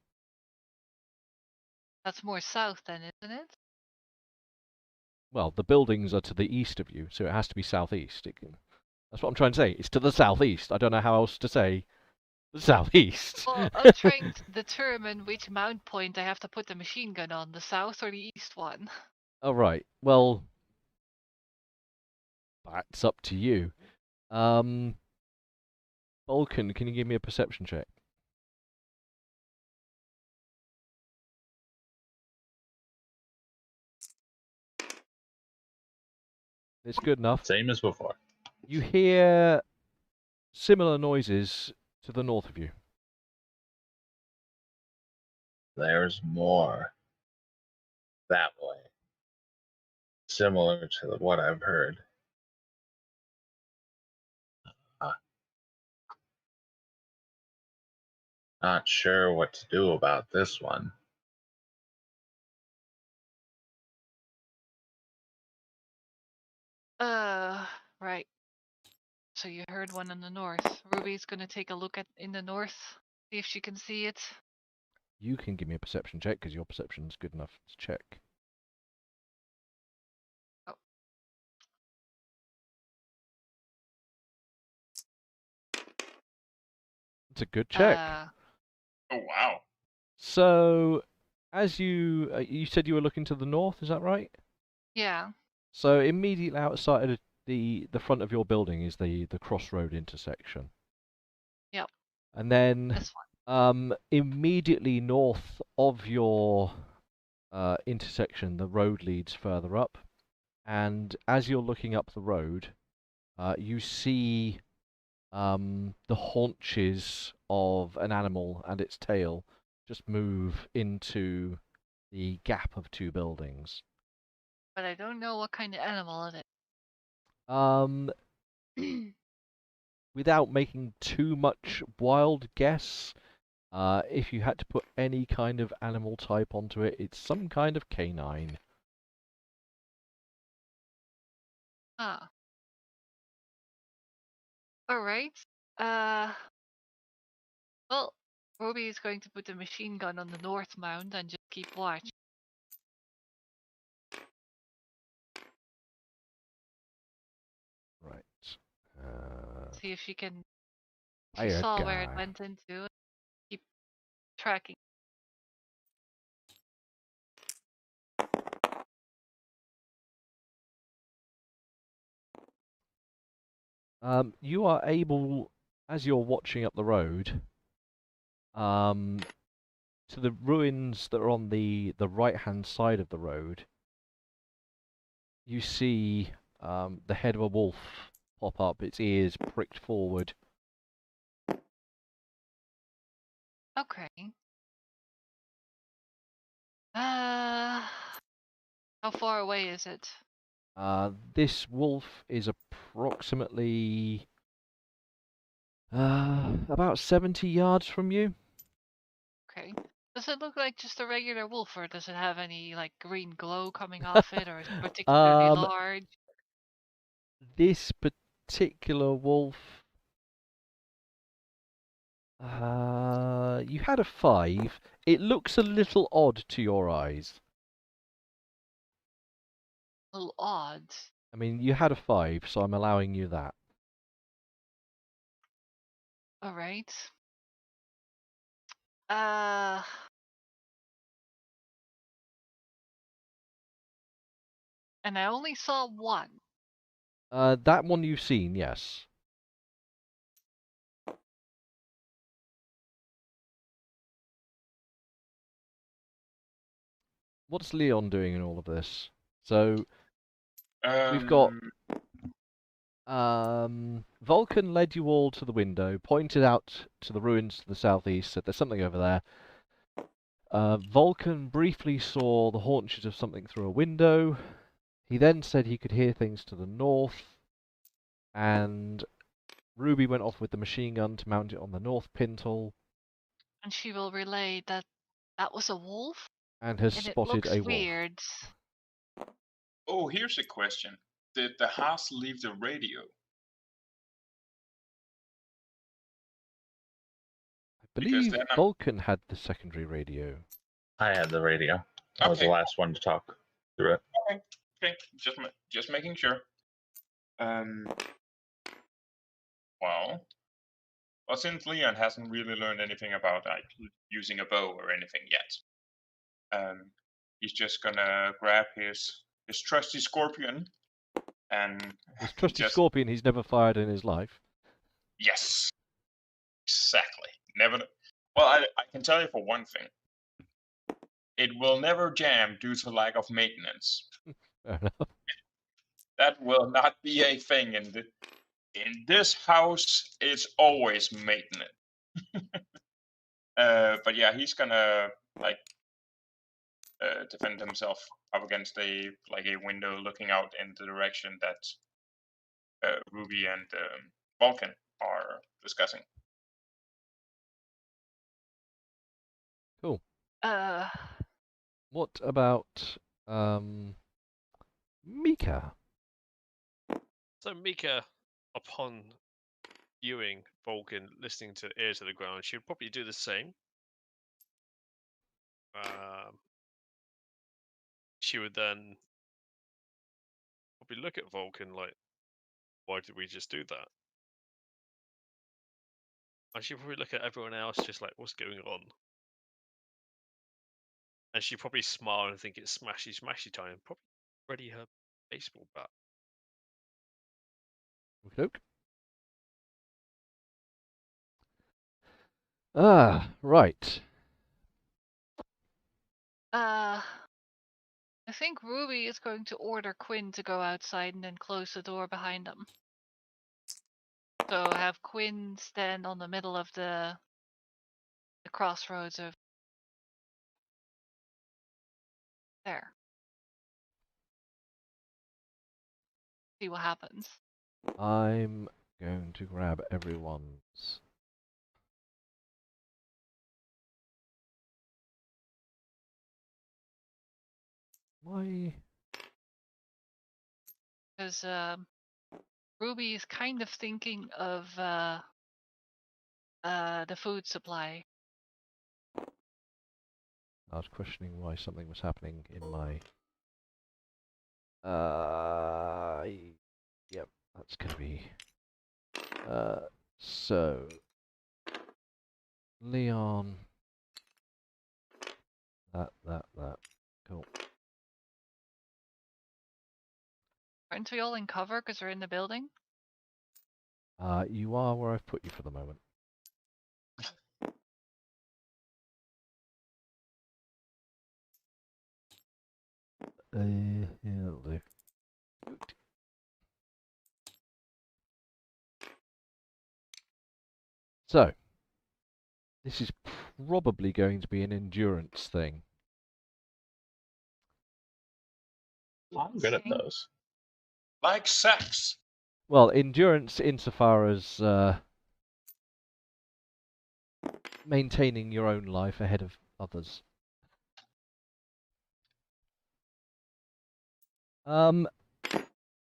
That's more south then, isn't it? Well, the buildings are to the east of you, so it has to be southeast. That's what I'm trying to say. It's to the southeast. I don't know how else to say the southeast. Well, I'm trying to determine which mount point I have to put the machine gun on, the south or the east one. Oh, right. Well, that's up to you. Vulcan, can you give me a perception check? It's good enough. Same as before. You hear similar noises to the north of you. There's more that way. Similar to what I've heard. Not sure what to do about this one. Right. So you heard one in the north. Ruby's gonna take a look in the north, see if she can see it. You can give me a perception check because your perception's good enough to check. Oh. It's a good check. Oh wow. So, as you said you were looking to the north, is that right? Yeah. So immediately outside of the front of your building is the crossroad intersection. Yep. And then This one. immediately north of your intersection, the road leads further up. And as you're looking up the road, you see the haunches of an animal and its tail just move into the gap of two buildings. But I don't know what kind of animal it is. Without making too much wild guess, if you had to put any kind of animal type onto it, it's some kind of canine. Ah. Alright. Well, Ruby is going to put the machine gun on the north mount and just keep watch. Right. See if she can. She Hired saw where it guy. went into. Keep tracking. You are able, as you're watching up the road, to the ruins that are on the right-hand side of the road, you see the head of a wolf pop up, its ears pricked forward. Okay. How far away is it? This wolf is approximately about 70 yards from you. Okay. Does it look like just a regular wolf, or does it have any like green glow coming off it, or is it particularly large? This particular wolf, you had a 5. It looks a little odd to your eyes. A little odd. I mean, you had a 5, so I'm allowing you that. All right. And I only saw one. That one you've seen, yes. What's Leon doing in all of this? So we've got Vulcan led you all to the window, pointed out to the ruins to the southeast, said there's something over there. Vulcan briefly saw the haunches of something through a window. He then said he could hear things to the north, and Ruby went off with the machine gun to mount it on the north pintle. And she will relay that that was a wolf, and has and it spotted looks a wolf. weird. Oh, here's a question. Did the Haas leave the radio? I Because believe then Vulcan had the secondary radio. I had the radio. I was the Okay. last one to talk through it. Okay, just making sure. Well, since Leon hasn't really learned anything about like using a bow or anything yet, he's just gonna grab his trusty scorpion and His trusty just scorpion he's never fired in his life. yes, exactly. Never. Well, I can tell you for one thing. It will never jam due to lack of maintenance. Fair enough. That will not be a thing in this house. It's always maintenance. But yeah, he's gonna like defend himself up against a window looking out in the direction that Ruby and Vulcan are discussing. Cool. Uh, What about Mika? So Mika, upon viewing Vulcan, listening to ear to the ground, she would probably do the same. She would then probably look at Vulcan like, why did we just do that? And she'd probably look at everyone else just like, what's going on? And she'd probably smile and think it's smashy smashy time. Probably ready her baseball bat. Okey-doke. Right. I think Ruby is going to order Quinn to go outside and then close the door behind them. So have Quinn stand on the middle of the crossroads of there. See what happens. I'm going to grab everyone's. Why? Because Ruby is kind of thinking of the food supply. I was questioning why something was happening in my. Yep, that's gonna be. So. Leon. That. Cool. Aren't we all in cover because we're in the building? You are where I've put you for the moment. Yeah, that'll do. So, this is probably going to be an endurance thing. I'm good at those. Like sex. Well, endurance insofar as maintaining your own life ahead of others.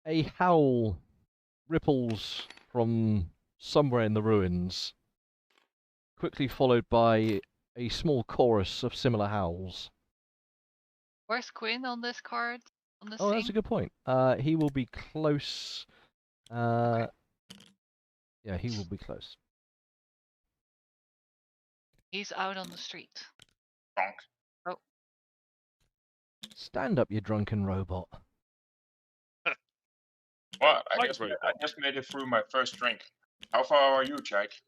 A howl ripples from somewhere in the ruins, quickly followed by a small chorus of similar howls. Where's Quinn on this card? on the Oh, scene? that's a good point. He will be close. Yeah, he will be close. He's out on the street. Donk. Stand up, you drunken robot. Well, I Like just, I robot. just made it through my first drink. How far are you, Jake?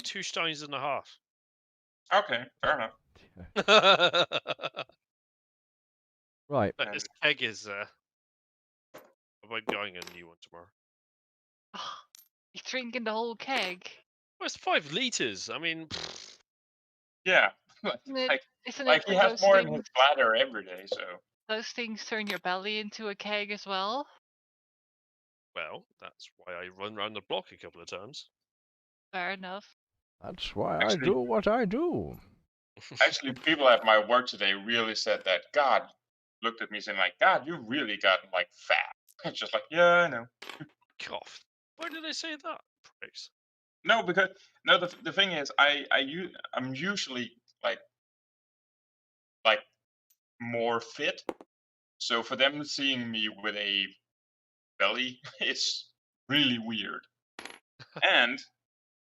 2 steins and a half. Okay, fair enough. But Right. this keg is. I might be buying a new one tomorrow. He's drinking the whole keg. Well, it's 5 liters. I mean, Yeah. Isn't Like it he that has those more in things, his bladder every day, so. those things turn your belly into a keg as well? well, that's why I run around the block a couple of times. Fair enough. That's why Actually- I do what I do. Actually, people at my work today really said that. God looked at me saying like, God, you've really gotten like fat. It's just like, yeah, I know. Cough. Why did they say that? Pricks. No, because no, the thing is, I'm usually like more fit. So for them seeing me with a belly, it's really weird. And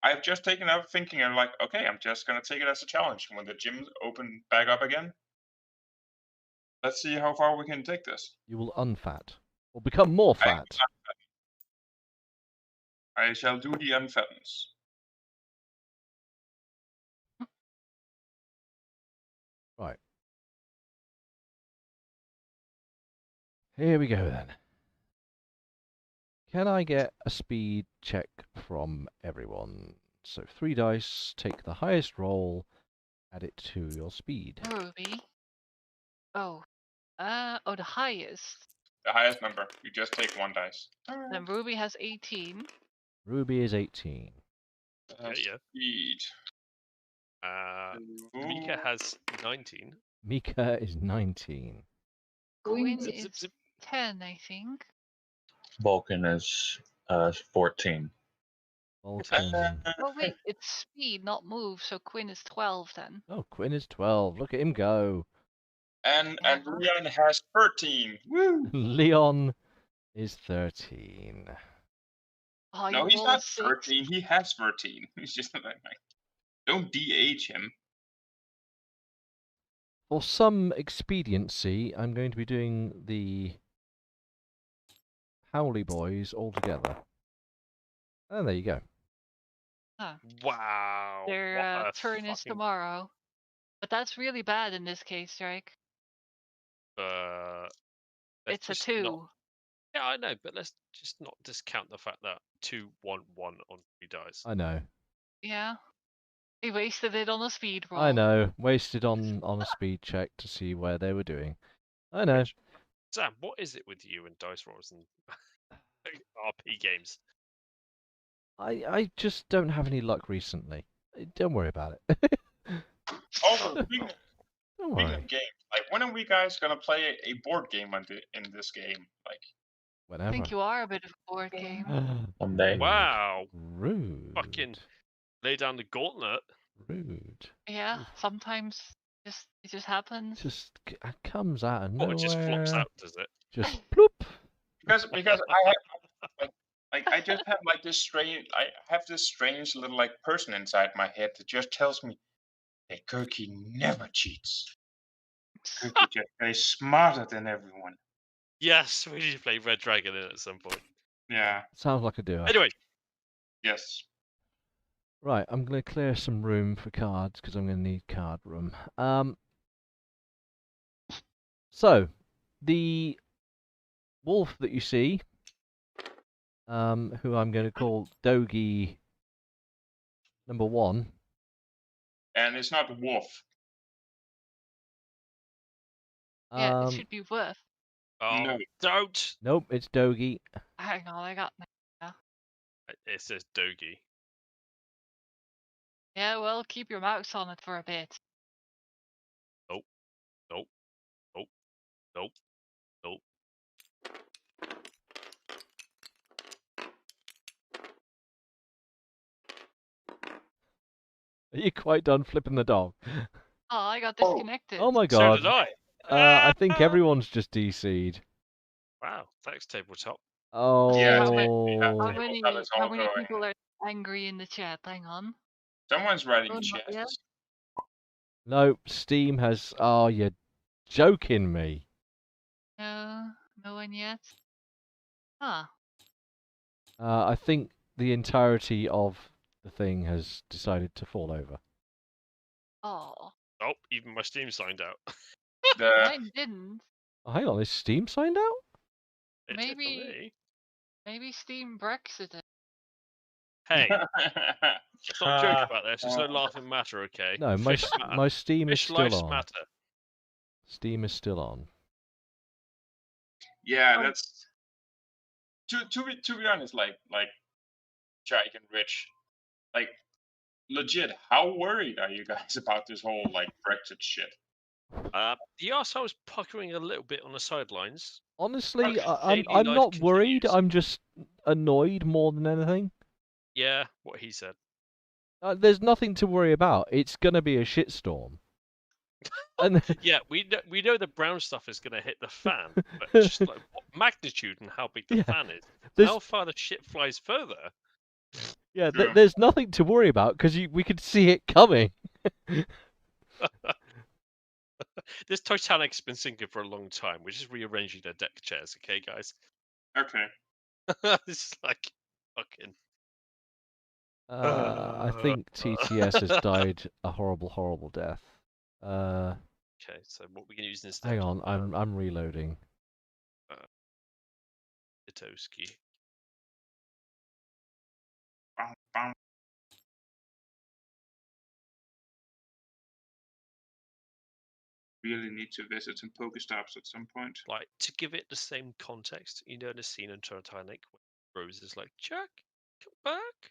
I've just taken up thinking, I'm like, okay, I'm just gonna take it as a challenge when the gyms open back up again. Let's see how far we can take this. You will unfat. Or become more fat. I shall do the unfattens. Right. Here we go then. Can I get a speed check from everyone? So 3 dice, take the highest roll, add it to your speed. Ruby. Oh. The highest. The highest number. You just take 1 dice. Then Ruby has 18. Ruby is 18. Yeah. Speed. Mika has 19. Mika is 19. Gwyn Zip, is zip, zip. 10, I think. Vulcan is 14. Vulcan. Oh wait, it's speed, not move, so Quinn is 12 then. Oh, Quinn is 12. Look at him go. And Yeah. Leon has 13. Woo! Leon is 13. Oh, No, you he's roll a not 6. 13. He has 13. He's just like, don't DH him. For some expediency, I'm going to be doing the Howley Boys all together. And there you go. Wow. Their what a turn is fucking- tomorrow. But that's really bad in this case, Drake. let's It's a just 2. not- Yeah, I know, but let's just not discount the fact that 2, 1, 1 on 3 dice. I know. Yeah. He wasted it on a speed roll. I know. Wasted on a speed check to see where they were doing. I know. Which- Sam, what is it with you and dice rolls and RP games? I just don't have any luck recently. Don't worry about it. Also, speaking Don't of worry. games, like when are we guys gonna play a board game in this game? Like, I Whenever. think you are a bit of a board game. Someday. Wow. Rude. Fucking lay down the gauntlet. Rude. Yeah, sometimes it just happens. Just comes out of Oh, nowhere. it just flops out, does it? Just bloop. because I have like I just have like this strange little like person inside my head that just tells me that Kirky never cheats. Kirky just is smarter than everyone. Yes, we need to play Red Dragon in at some point. Yeah. Sounds like a doer. Anyway, Yes. Right, I'm going to clear some room for cards because I'm going to need card room. So, the wolf that you see, who I'm going to call Dogie number 1. And it's not wolf. Yeah, it should be worth. oh, No. don't. Nope, it's Dogie. Hang on, I got now. It says Dogie. Yeah, well, keep your mouse on it for a bit. Nope. Nope. Nope. Nope. Nope. Are you quite done flipping the dog? Oh, I got disconnected. Oh my So god. did I. I think everyone's just DC'd. Wow, thanks, tabletop. Yeah, How many- Oh, tabletop is all going. people are angry in the chat? Hang on. Someone's writing Oh, not yet. chess. no, Steam has. Oh, you're joking me. No, no one yet. Huh. I think the entirety of the thing has decided to fall over. Oh, Oh, even my Steam signed out. The mine didn't. Oh, hang on, is Steam signed out? It did for Maybe- me. Maybe Steam Brexited. Hey, let's not joke about this. It's no laughing matter, okay? No, my Fish matter. my Steam is Fish still lives on. matter. Steam is still on. yeah, Oh. that's to be honest, like Jake and Rich, like legit, how worried are you guys about this whole like Brexit shit? The arsehole's puckering a little bit on the sidelines. Honestly, Okay. I'm Daily life not worried. continues. I'm just annoyed more than anything. Yeah, what he said. There's nothing to worry about. It's gonna be a shitstorm. And Yeah, we know the brown stuff is going to hit the fan, but just like what magnitude and how big the Yeah, fan is, there's how far the shit flies further. yeah, True. there's nothing to worry about because we could see it coming. This Titanic's been sinking for a long time. We're just rearranging the deck chairs, okay, guys? Okay. This is like fucking. I think TTS has died a horrible, horrible death. Okay, so what we can use instead? Hang on, I'm reloading. Itoski. Bum, bum. Really need to visit some Pokestops at some point. Like to give it the same context, you know, the scene in Titanic where Rose is like, "Jack, come back."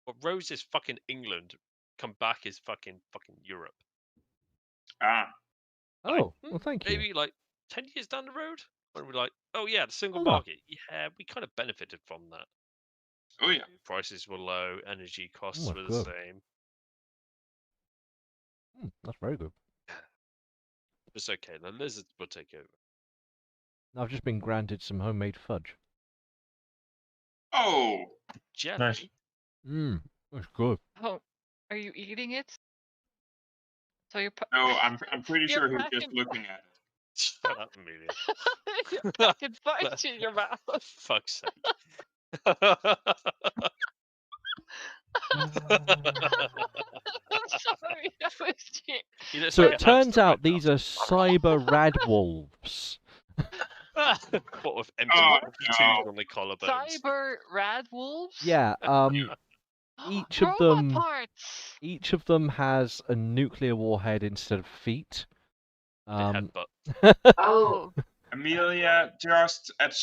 But Rose is fucking England. Come back is fucking Europe. Ah, Like, Oh, well, thank you. maybe like 10 years down the road, when we're like, oh yeah, the single Oh, no. market. Yeah, we kind of benefited from that. oh yeah. Prices were low, energy costs that's were the good. same. That's very good. It's okay. The lizards will take over. I've just been granted some homemade fudge. Oh, Jelly. Nice. That's good. Oh, are you eating it? So you're. no, I'm pretty You're sure he's just packing- looking at it. Shut up, Amelia. You're packing fudge in your mouth. Fuck's sake. I'm sorry, that was cheap. You look So like it a turns hamster out right these now. are cyber radwolves. What with Oh, MT52s no. on the collarbones. Cyber rad wolves. Yeah. Each of Robot them. parts. Each of them has a nuclear warhead instead of feet. The headbutt. Oh. Amelia, just at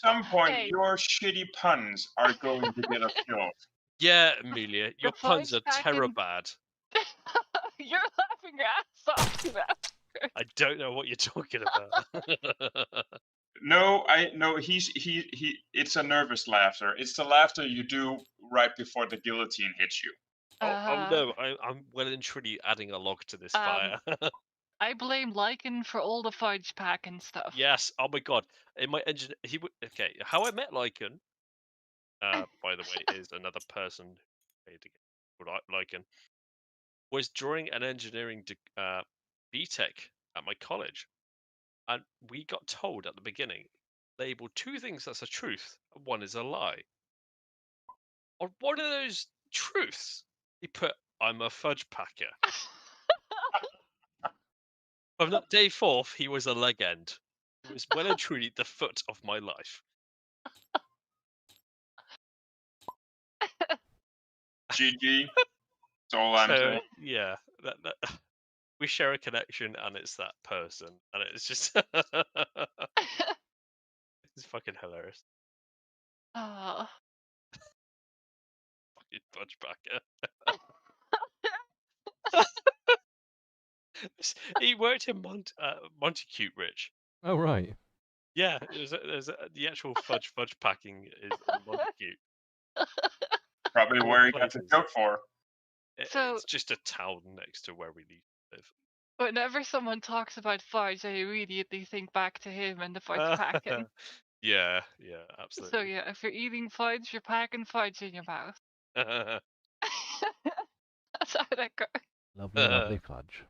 some point, Hey. your shitty puns are going to get us killed. Yeah, Amelia, your puns are fudge terror packing- bad. You're laughing your ass off to that. I don't know what you're talking about. No, he. It's a nervous laughter. It's the laughter you do right before the guillotine hits you. Oh no, I'm well and truly adding a log to this fire. I blame Lycan for all the fudge pack and stuff. Yes. Oh my god. In my engine, he would. Okay. How I met Lycan, by the way, is another person who made Lycan. Was during an engineering BTEC at my college, and we got told at the beginning, label two things that's a truth, and one is a lie. On one of those truths, he put, "I'm a fudge packer." From that day forth, he was a leg end. He was well and truly the foot of my life. GG. That's all I'm So saying. yeah, that we share a connection, and it's that person, and it's just it's fucking hilarious. Oh. Fucking fudge packer. He worked in Montecute, Rich. Oh right. Yeah, the actual fudge packing is in Montecute. Probably All where he got the places. joke for. So- It's just a town next to where we live. Whenever someone talks about fudge, I immediately think back to him and the fudge packing. Yeah, So absolutely. yeah, if you're eating fudge, you're packing fudge in your mouth. That's how that goes. Lovely, lovely fudge.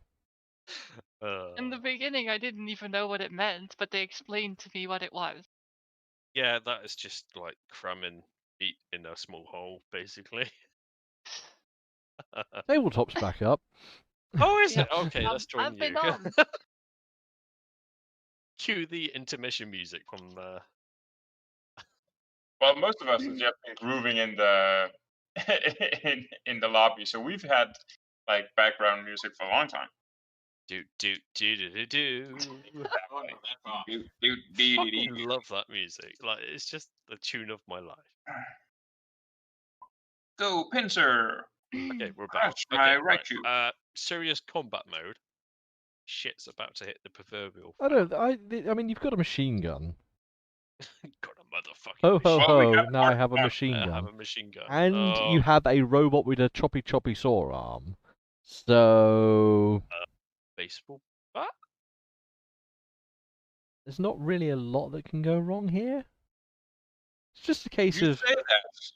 In the beginning, I didn't even know what it meant, but they explained to me what it was. Yeah, that is just like cramming meat in a small hole, basically. Tabletop's back up. Oh, is Yeah, it? Okay, let's join I've been you. on. Cue the intermission music from. Well, most of us have just been grooving in the in the lobby, so we've had like background music for a long time. Do do do do do do. Oh no, that's off. Fucking love that music. Like it's just the tune of my life. Go Pincer! Okay, we're back. That's Okay, my right. right shoe. Serious combat mode. Shit's about to hit the proverbial. I fan. don't. I mean, you've got a machine gun. Got a motherfucking Ho ho machine Well, we ho! got Now I more have a than machine I have gun, a machine gun. and Oh, you have a robot with a choppy saw arm. So baseball bat? there's not really a lot that can go wrong here. It's just a case You of say that.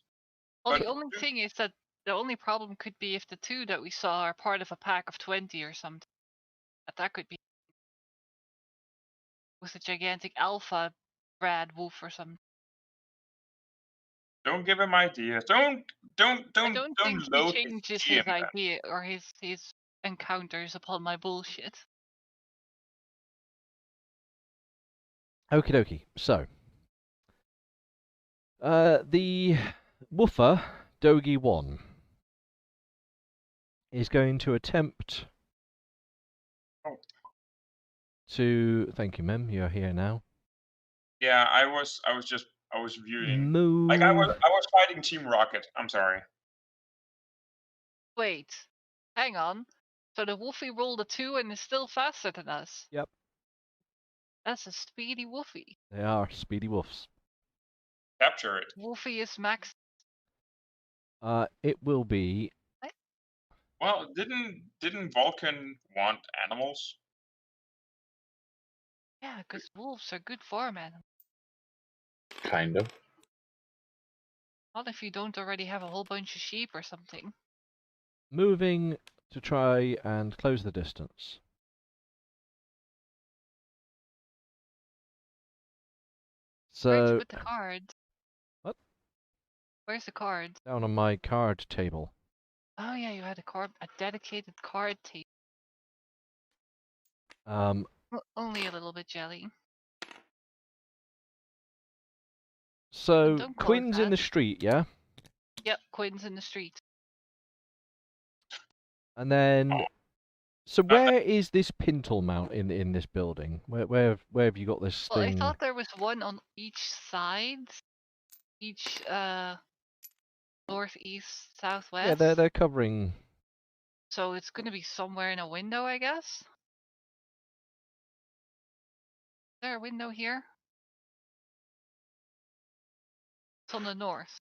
Well, But the only thing is that the only problem could be if the two that we saw are part of a pack of 20 or something. That could be with a gigantic alpha rad wolf or something. don't give him ideas. Don't I don't think he load changes his his GM. idea or his encounters upon my bullshit. okie dokie. So the woofer Dogi 1 is going to attempt Oh. to. Thank you, Mem. You're here now. Yeah, I was viewing. Move. Like I was fighting Team Rocket. I'm sorry. Wait, hang on. So the Woofy rolled a 2 and is still faster than us. Yep. That's a speedy Woofy. They are speedy woofs. Capture it. Woofy is max. It will be. Well, didn't Vulcan want animals? Yeah, because wolves are good farm animals. Kind of. Not if you don't already have a whole bunch of sheep or something. Moving to try and close the distance. Where'd you So, put the cards? What? Where's the cards? down on my card table. Oh yeah, you had a dedicated card table. Only a little bit jelly. So don't close Quinn's in the that. street, yeah? Yep, Quinn's in the street. And then, so where is this pintle mount in this building? Where have you got this Well, thing? I thought there was one on each side. Each northeast, southwest. Yeah, they're covering. So it's gonna be somewhere in a window, I guess. Is there a window here? It's on the north.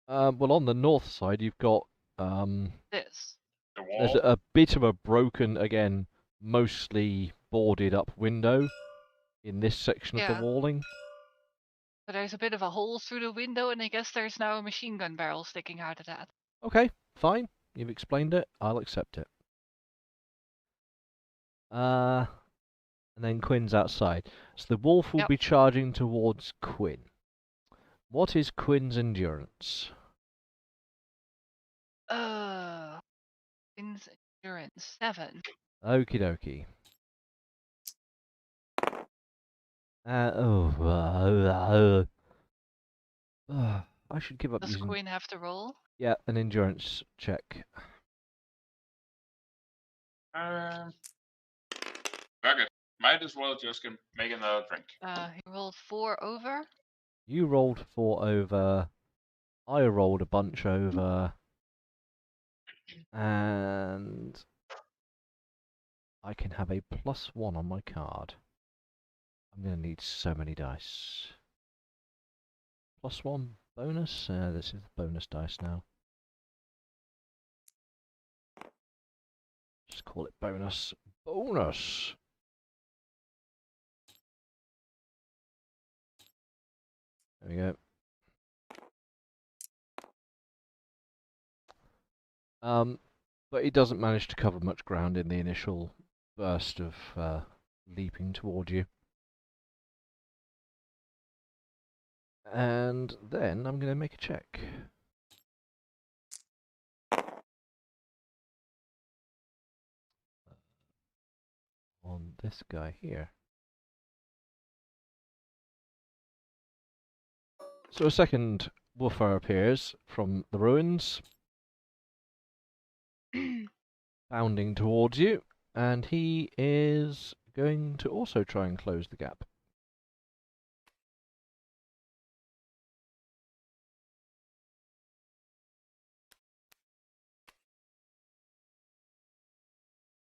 Well, on the north side, you've got This. The there's wall. a bit of a broken, again, mostly boarded up window in this section of Yeah. the walling. So there's a bit of a hole through the window, and I guess there's now a machine gun barrel sticking out of that. Okay, fine. You've explained it. I'll accept it. And then Quinn's outside. So the wolf will Yep. be charging towards Quinn. What is Quinn's endurance? Quinn's endurance 7. Okie dokie. I should give up Does using. Quinn have to roll? Yeah, an endurance check. Fuck it. Might as well just make another drink. He rolled 4 over. You rolled 4 over. I rolled a bunch over. And I can have a +1 on my card. I'm going to need so many dice. +1 bonus? This is the bonus dice now. Just call it bonus. bonus. There we go. But he doesn't manage to cover much ground in the initial burst of leaping toward you. And then I'm going to make a check. On this guy here. So a second woofer appears from the ruins, bounding towards you, and he is going to also try and close the gap.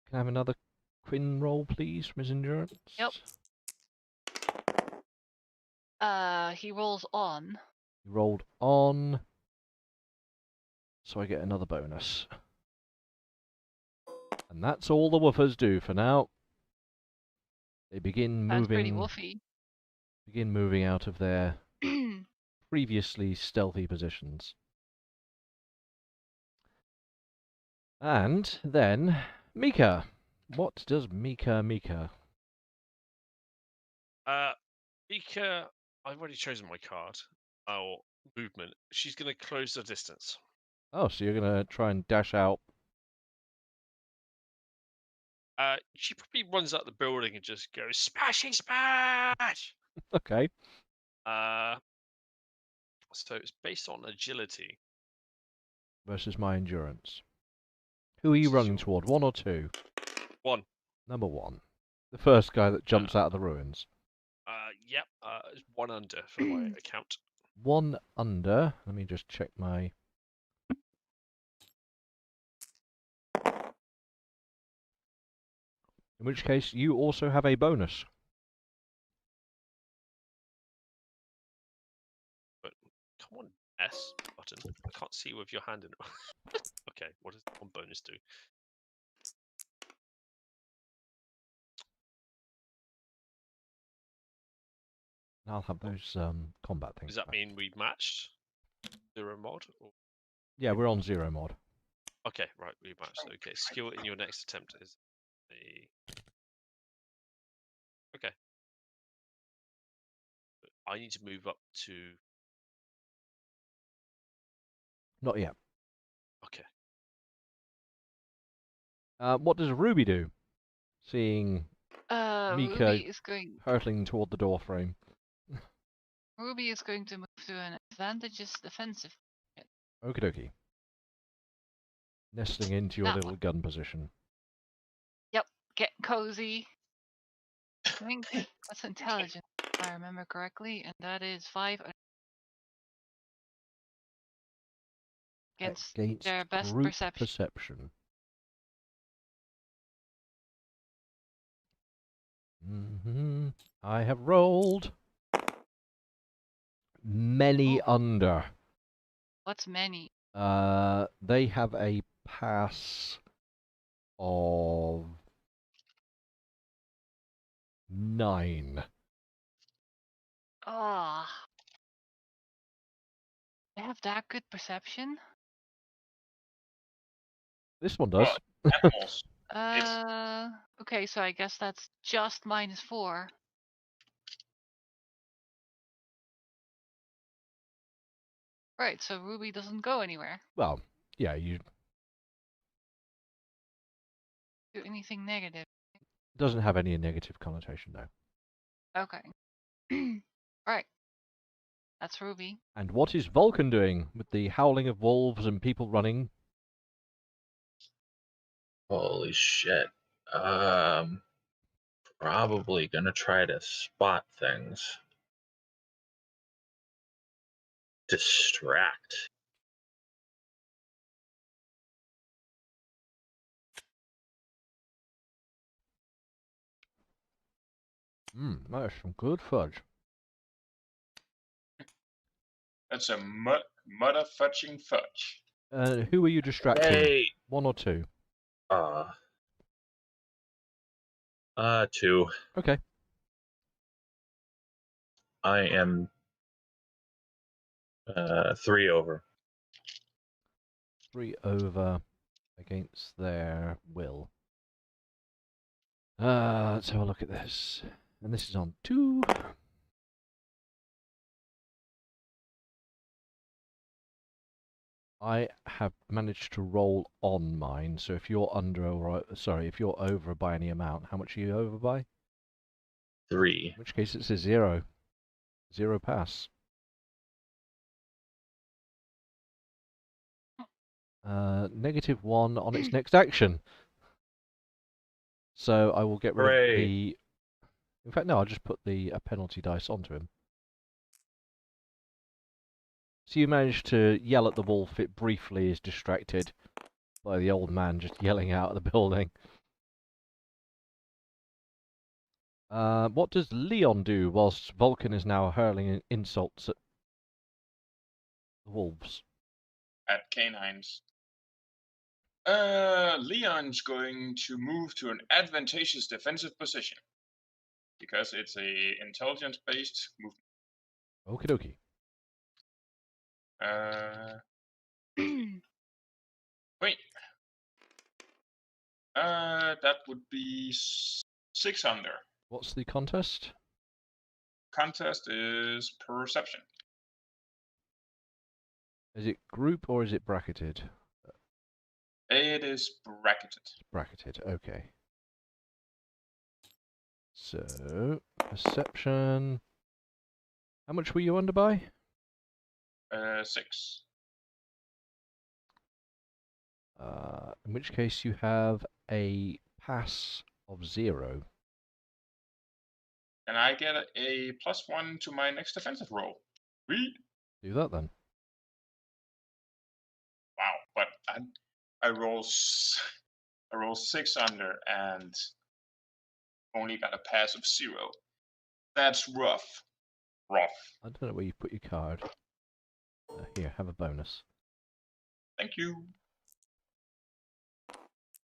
Can I have another Quinn roll, please, from his endurance? Yep. He rolls on. He rolled on, so I get another bonus. And that's all the woofers do for now. They begin Sounds pretty moving. woofy. Begin moving out of their previously stealthy positions. And then Mika. What does Mika? Mika, I've already chosen my card. Oh, movement. She's going to close the distance. Oh, so you're going to try and dash out. She probably runs out the building and just goes, splashy splash! Okay. So it's based on agility. Versus my endurance. Who are you running toward? 1 or 2? 1. Number 1. The first guy that jumps out of the ruins. Yep. 1 under for my account. 1 under. Let me just check my... In which case, you also have a bonus. But come on, S button. I can't see with your hand in it. Okay, what does one bonus do? I'll have those combat things. Does that back. mean we matched 0 mod? Or... Yeah, we're on 0 mod. Okay, right, we matched. Okay, skill in your next attempt is a... Okay. I need to move up to... Not yet. Okay. What does Ruby do? Seeing Mika Ruby is going. hurtling toward the door frame. Ruby is going to move to an advantageous defensive. Okie dokie. Nestling into your That little one. gun position. Yep, get cozy. I think that's intelligence, if I remember correctly, and that is 5 against their best group perception. I have rolled many under. What's many? They have a pass of 9. Ah. They have that good perception? This one does. Animals. Okay, so I guess that's just -4. Right, so Ruby doesn't go anywhere. Well, yeah, you... Do anything negative. Doesn't have any negative connotation, though. Okay. Right. That's Ruby. And what is Vulcan doing with the howling of wolves and people running? Holy shit. Probably gonna try to spot things. Distract. That's some good fudge. That's a mother fudging fudge. Who are you distracting? Hey! 1 or 2? 2. Okay. I am 3 over. 3 over against their will. Let's have a look at this. And this is on 2. I have managed to roll on mine, so if you're under or if you're over by any amount, how much are you over by? 3. In which case it's a 0. 0 pass. -1 on its next action. So I will get rid Hooray. of the... In fact, no, I'll just put the penalty dice onto him. So you managed to yell at the wolf. It briefly is distracted by the old man just yelling out at the building. What does Leon do whilst Vulcan is now hurling insults at the wolves? At canines. Leon's going to move to an advantageous defensive position because it's a intelligence-based movement. Okie dokie. Wait. That would be 6 under. What's the contest? Contest is perception. Is it group or is it bracketed? It is bracketed. It's bracketed, okay. So, perception. How much were you under by? 6. In which case you have a pass of 0. And I get a +1 to my next defensive roll. Sweet. Do that then. Wow, but I roll 6 under and only got a pass of 0. That's rough. Rough. I don't know where you put your card. Here, have a bonus. Thank you.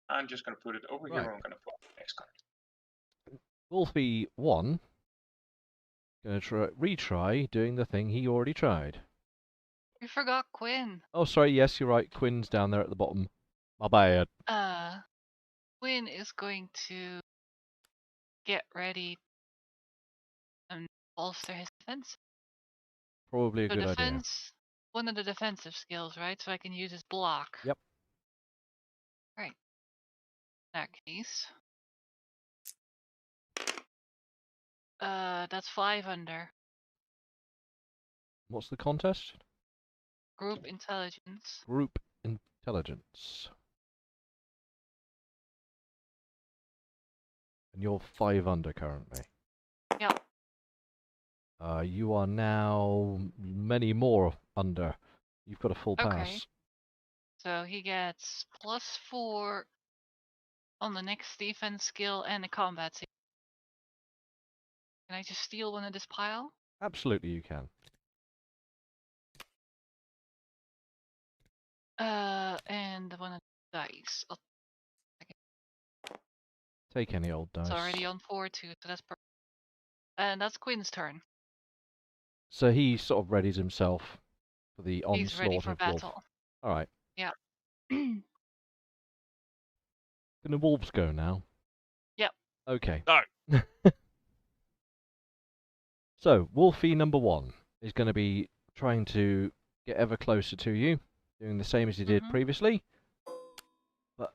I'm just going to put it over here. Right. I'm going to put the next card. Wolfie 1 going to retry doing the thing he already tried. We forgot Quinn. Oh, sorry, yes, you're right. Quinn's down there at the bottom. My bad. Quinn is going to get ready and bolster his defense. Probably a So good idea. defense, one of the defensive skills, right? So I can use his block. Yep. Right. In that case. That's 5 under. What's the contest? Group intelligence. Group intelligence. And you're 5 under currently. Yep. You are now many more under. You've got a full Okay. pass. So he gets +4 on the next defense skill and a combat skill. Can I just steal one of this pile? Absolutely you can. And one of the dice. Take any old dice. It's already on 4 too, so that's perfect. And that's Quinn's turn. So he sort of readies himself for the onslaught He's ready for of wolf. battle. Alright. Yeah. Can the wolves go now? Yep. Okay. No. So, Wolfie number 1 is going to be trying to get ever closer to you, doing the same as he did previously, but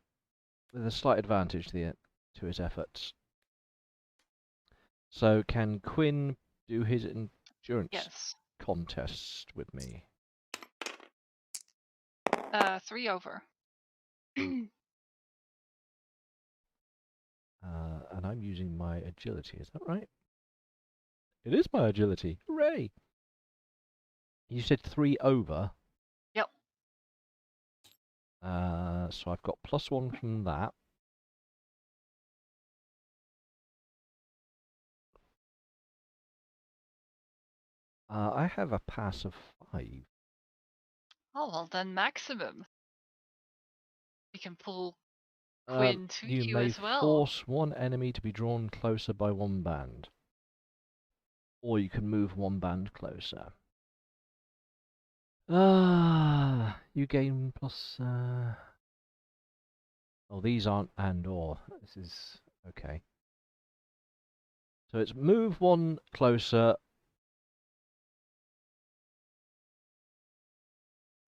with a slight advantage to his efforts. So, can Quinn do his endurance contest with me? 3 over. And I'm using my agility, is that right? It is my agility. Hooray! You said 3 over? Yep. So I've got +1 from that. I have a pass of 5. Oh, well then maximum. We can pull Quinn to You you may as well. force one enemy to be drawn closer by one band. Or you can move one band closer. You gain plus... Oh, these aren't and or. This is... Okay. So it's move one closer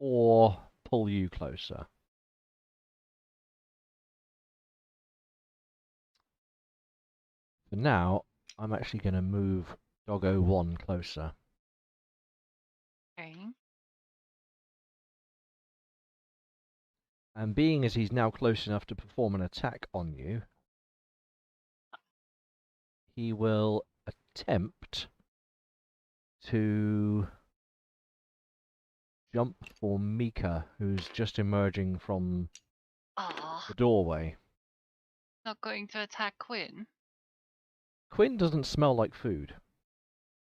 or pull you closer. For now, I'm actually going to move Doggo 1 closer. Okay. And being as he's now close enough to perform an attack on you, he will attempt to jump for Mika, who's just emerging from Ah, the doorway. not going to attack Quinn. Quinn doesn't smell like food.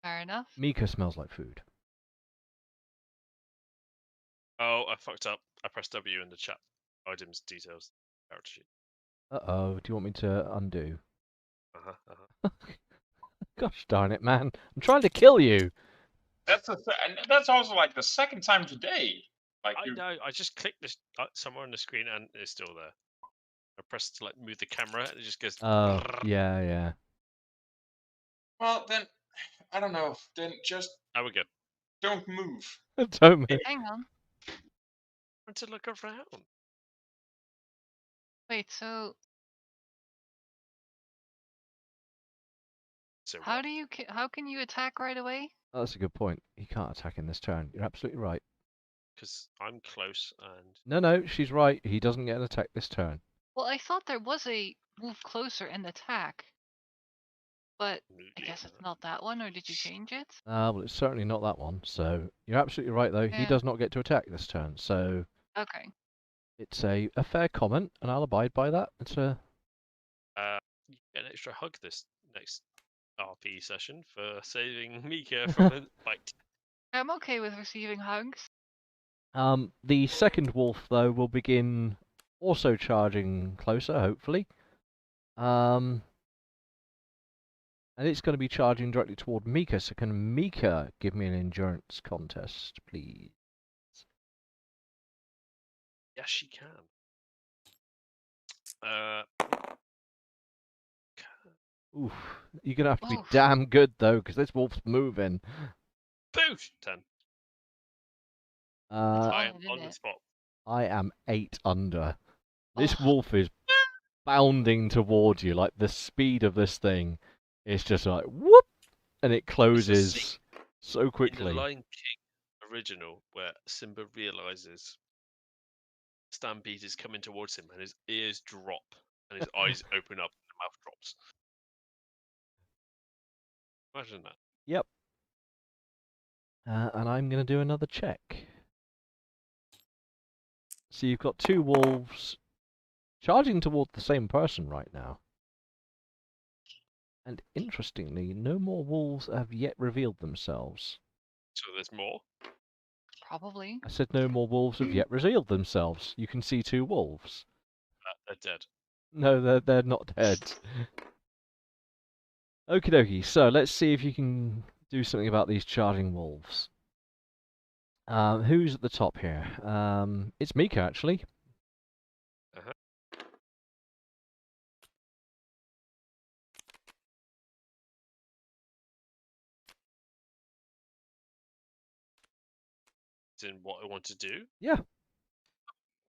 Fair enough. Mika smells like food. Oh, I fucked up. I pressed W in the chat. Items, details, character sheet. Uh-oh, do you want me to undo? Uh-huh. Gosh darn it, man. I'm trying to kill you! And that's also like the second time today. Like I you, know. I just clicked this somewhere on the screen and it's still there. I pressed to like move the camera and it just goes. Oh, yeah. well then, I don't know. Then just Now we're good. don't move. Don't move. Hang on. I want to look around. Wait, so So how do you how can you attack right away? Oh, that's a good point. He can't attack in this turn. You're absolutely right. because I'm close and No, she's right. He doesn't get an attack this turn. Well, I thought there was a move closer and attack, but I guess it's not that one, or did you change it? Well, it's certainly not that one. So you're absolutely right, though. He Yeah. does not get to attack this turn. So Okay. it's a fair comment, and I'll abide by that. It's a you get an extra hug this next RP session for saving Mika from a bite. I'm okay with receiving hugs. The second wolf, though, will begin also charging closer, hopefully. And it's going to be charging directly toward Mika. So can Mika give me an endurance contest, please? Yes, she can. Oof. You're going to have to be Oof. damn good, though, because this wolf's moving. Boosh! 10. I hard, am isn't on the it? spot. I am 8 under. This Oh. wolf is bounding towards you. Like, the speed of this thing is just like, whoop! And it closes so In the quickly. Lion King original, where Simba realizes Stampede is coming towards him and his ears drop and his eyes open up and the mouth drops. Imagine that. Yep. And I'm going to do another check. So you've got 2 wolves charging toward the same person right now. And interestingly, no more wolves have yet revealed themselves. So there's more. Probably. I said no more wolves have yet revealed themselves. You can see 2 wolves. They're dead. No, they're not dead. Okie dokie, so let's see if you can do something about these charging wolves. Who's at the top here? It's Mika, actually. Uh-huh. In what I want to do? Yeah.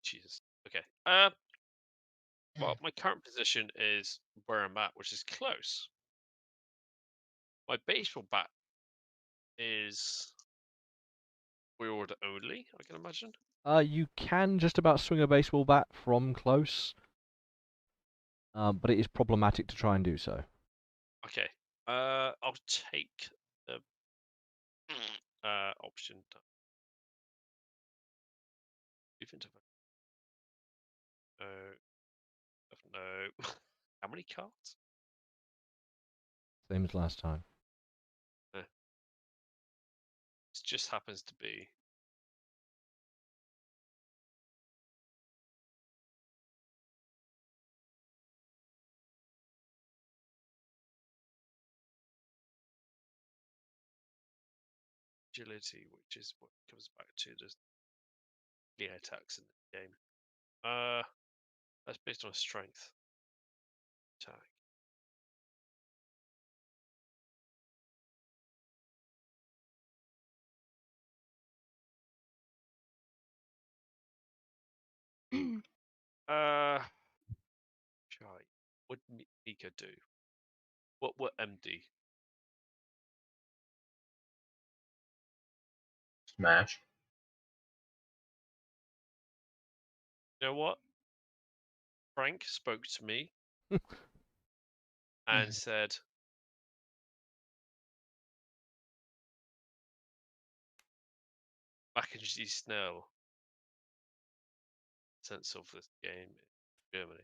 Jesus. Okay. Well, my current position is where I'm at, which is close. My baseball bat is wheeled only, I can imagine. You can just about swing a baseball bat from close. But it is problematic to try and do so. Okay. I'll take the option. No. How many cards? Same as last time. It just happens to be. agility, which is what comes back to the melee attacks in the game. That's based on strength attack. What would Mika do? What would MD? Smash. You know what? Frank spoke to me and said, Mackenzie Snell, sense of this game in Germany.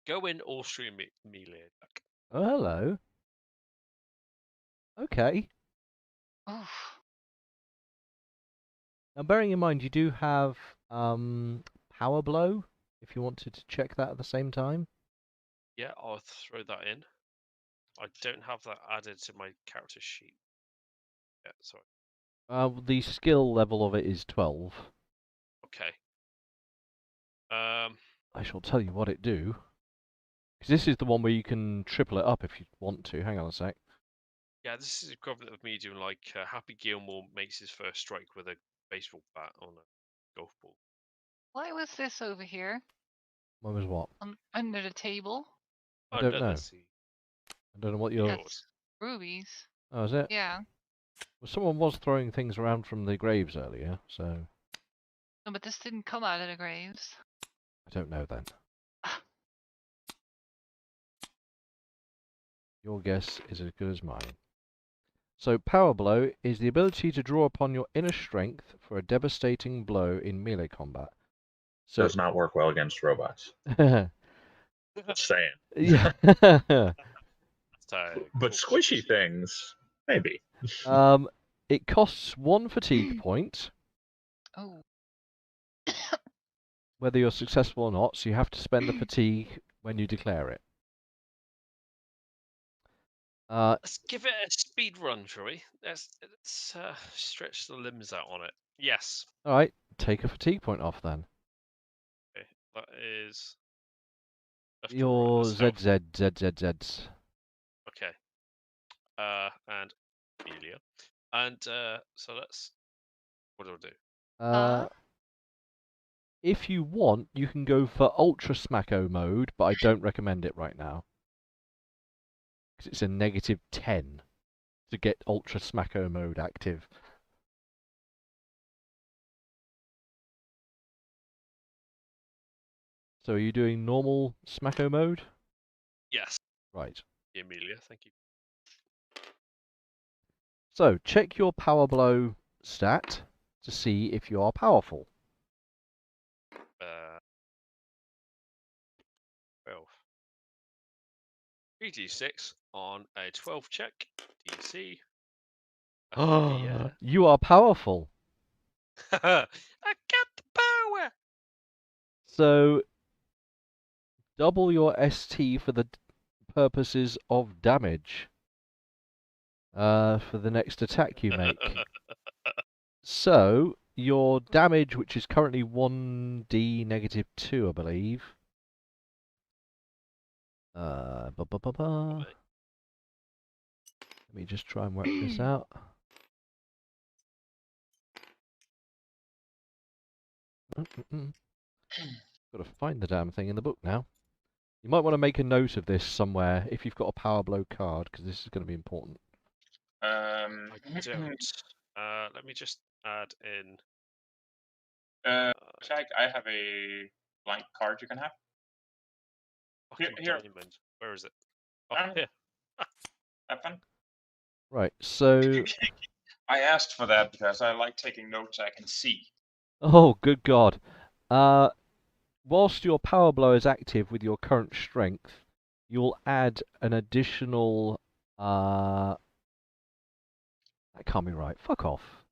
Go in Austrian melee attack. Oh, hello. Okay. Oof. Now, bearing in mind, you do have power blow. If you wanted to check that at the same time. Yeah, I'll throw that in. I don't have that added to my character sheet. Yeah, sorry. The skill level of it is 12. Okay. I shall tell you what it do. Because this is the one where you can triple it up if you want to. Hang on a sec. Yeah, this is equivalent of me doing like Happy Gilmore makes his first strike with a baseball bat on a golf ball. Why was this over here? What was what? Under the table? I don't Under know. the sea. I don't know what you're... That's rubies. Oh, is it? Yeah. Well, someone was throwing things around from the graves earlier, so... No, but this didn't come out of the graves. I don't know then. Your guess is as good as mine. So, Power Blow is the ability to draw upon your inner strength for a devastating blow in melee combat. So, Does not work well against robots. Just saying. yeah. But squishy things, maybe. It costs 1 fatigue point, Oh. whether you're successful or not, so you have to spend the fatigue when you declare it. Let's give it a speed run, shall we? Let's stretch the limbs out on it. Yes. Alright, take a fatigue point off then. Okay, that is... Your ZZZZZs. Okay. And Amelia. And so let's... What do I do? If you want, you can go for Ultra Smacko mode, but I don't recommend it right now. Because it's a -10 to get Ultra Smacko mode active. So are you doing normal Smacko mode? Yes. Right. Amelia, thank you. So, check your Power Blow stat to see if you are powerful. 12. 3d6 on a 12 check. DC. You are powerful. I got the power! So, double your ST for the purposes of damage. For the next attack you make. So, your damage, which is currently 1d -2, I believe. Let me just try and work this out. Got to find the damn thing in the book now. You might want to make a note of this somewhere if you've got a Power Blow card, because this is going to be important. I don't. Let me just add in. Jack, I have a blank card you can have. Fucking Here. diamond. Where is it? Oh, Um, here. Have fun. Right, so... I asked for that because I like taking notes I can see. Oh, good God. Whilst your Power Blow is active with your current strength, you'll add an additional... That can't be right. Fuck off.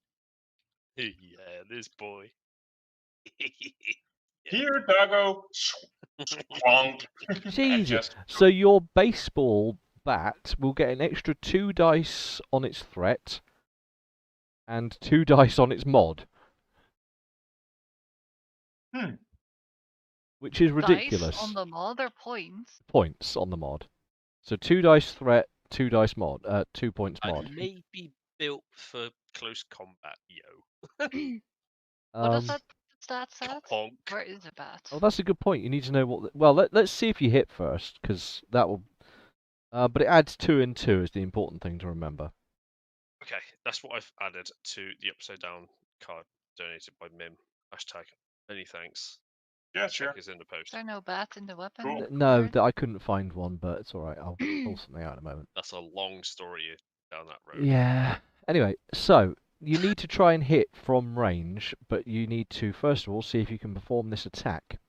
Yeah, this boy. Here, doggo. Clonk. Jesus. So your baseball bat will get an extra 2 dice on its threat, and 2 dice on its mod, which is ridiculous. Dice on the mod or points? Points on the mod. So 2 dice threat, 2 dice mod, 2 points mod. Maybe built for close combat, yo. What does that stat set? Honk. Where is it at? Oh, that's a good point. You need to know what. Well, let's see if you hit first, because that will. But it adds 2 and 2 is the important thing to remember. Okay, that's what I've added to the upside down card donated by Mim. Hashtag many thanks. Yeah, sure. Check is in the post. Is there no bat in the weapon? Cool. No, card? I couldn't find one, but it's all right. I'll pull something out in a moment. That's a long story down that road. Yeah. Anyway, so you need to try and hit from range, but you need to first of all see if you can perform this attack.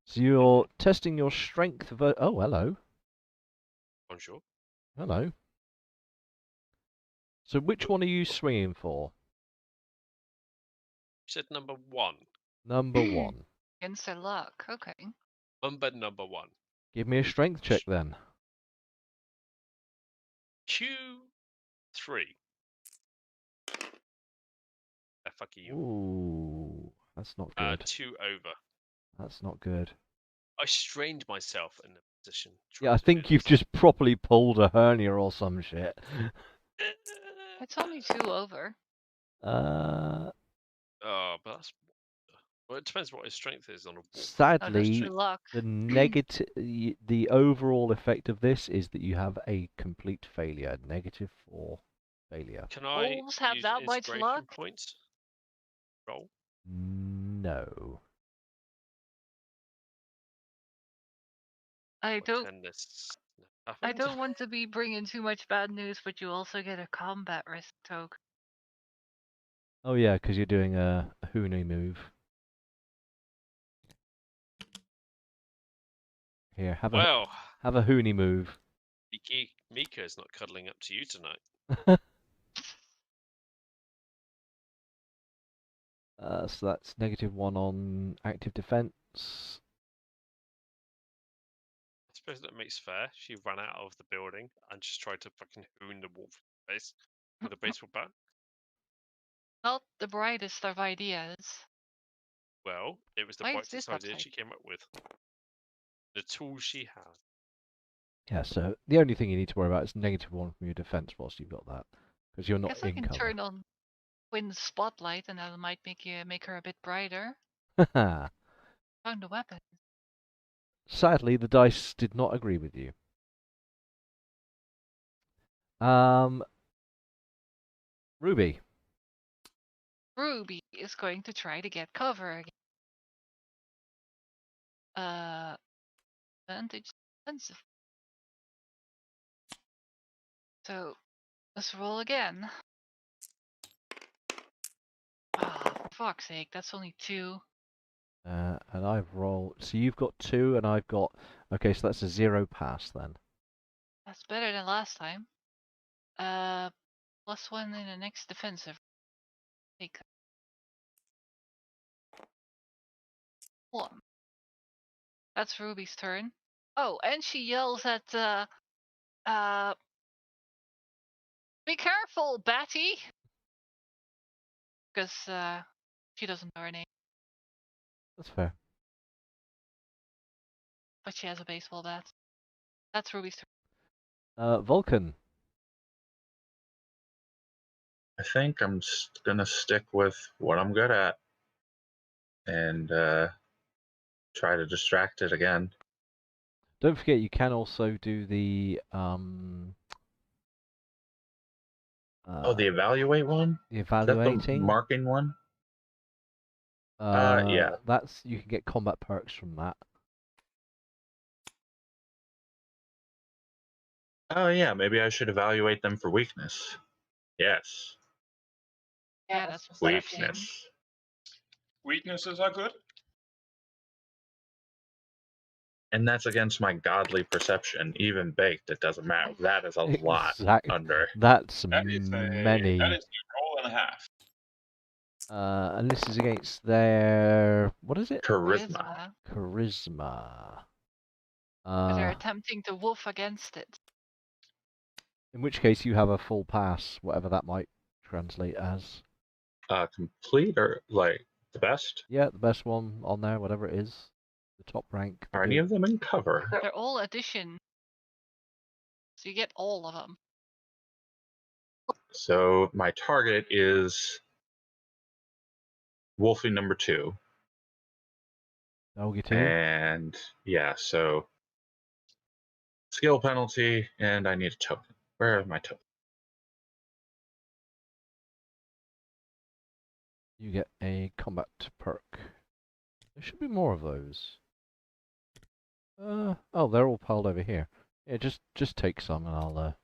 So you're testing your strength. Oh, hello. Bonjour. Hello. So which one are you swinging for? You said number 1. Number 1. Against their luck. Okay. Number 1. Give me a strength check then. Q3. Fuck you. Ooh, that's not good. 2 over. That's not good. I strained myself in the position. Yeah, I trying to think do you've this. just properly pulled a hernia or some shit. It's only 2 over. Oh, but that's. Well, it depends what his strength is on a wall. Oh, that's Sadly, true luck. the overall effect of this is that you have a complete failure, -4 failure. Can I Wolves have use that much inspiration luck? points? Roll. No. I don't. Pretend this I happened. don't want to be bringing too much bad news, but you also get a combat risk token. Oh yeah, because you're doing a Huni move. Here, have Well, a Huni move. Mika is not cuddling up to you tonight. So that's -1 on active defense. I suppose that makes fair. She ran out of the building and just tried to fucking hoon the wolf face with a baseball bat. Not the brightest of ideas. Well, it was the Why is brightest this idea upside? she came up with. The tool she had. Yeah, so the only thing you need to worry about is -1 from your defense whilst you've got that, because you're not Guess I in can cover. turn on Quinn's spotlight, and that might make her a bit brighter. Haha. Found a weapon. Sadly, the dice did not agree with you. Ruby. Ruby is going to try to get cover again. Advantage defensive. So let's roll again. Ah, for fuck's sake, that's only 2. And I've rolled. So you've got 2, and I've got. Okay, so that's a 0 pass then. That's better than last time. +1 in the next defensive. Take that. 1. That's Ruby's turn. Oh, and she yells at be careful, Batty! Because she doesn't know her name, That's fair. but she has a baseball bat. That's Ruby's turn. Vulcan. I think I'm gonna stick with what I'm good at and try to distract it again. Don't forget, you can also do the The evaluate one? the Is that the evaluating. marking one? Yeah. That's you can get combat perks from that. Oh yeah, maybe I should evaluate them for weakness. Yes. Yeah, that's perception. Weakness. Weaknesses are good. And that's against my godly perception. Even baked, it doesn't matter. That is a lot Exactly. under. That's That is many. That is a roll and a half. And this is against their what is it? Charisma. Charisma. But they're attempting to wolf against it. In which case you have a full pass, whatever that might translate as. Complete or like the best? Yeah, the best one on there, whatever it is. The top rank. Are any of them in cover? They're all addition. So you get all of them. So my target is Wolfie number 2. Doggy 2. And yeah, so skill penalty, and I need a token. Where are my tokens? You get a combat perk. There should be more of those. Oh, they're all piled over here. Yeah, just take some and I'll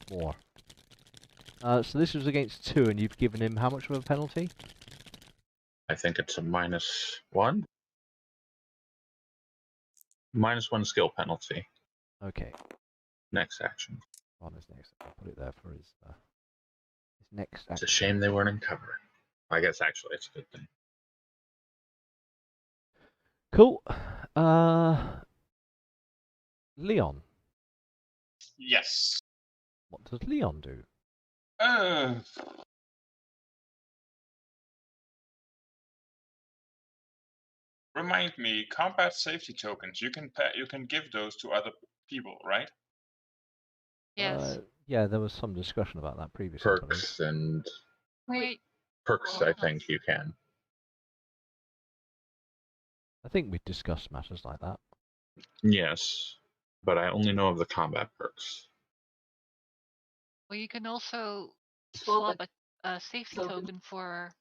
more. So this was against 2, and you've given him how much of a penalty? I think it's a -1. -1 skill penalty. Okay. Next action. On his next, I'll put it there for his next action. It's a shame they weren't in cover. I guess actually it's a good thing. Cool. Leon. Yes. What does Leon do? Remind me, combat safety tokens. You can give those to other people, right? Yes. Yeah, there was some discussion about that previously. Perks and Wait. perks, I think you can. I think we discussed matters like that. Yes, but I only know of the combat perks. Well, you can also swap a safety token for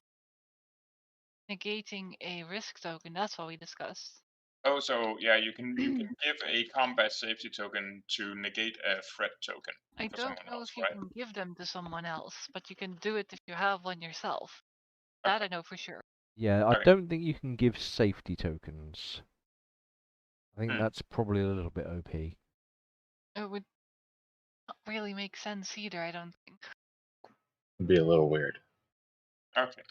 negating a risk token. That's what we discussed. Oh, so yeah, you can give a combat safety token to negate a threat token. I don't know if you can give them to someone else, but you can do it if you have one yourself. That I know for sure. Yeah, I don't think you can give safety tokens. I think that's probably a little bit OP. It would not really make sense either, I don't think. It'd be a little weird. Okay.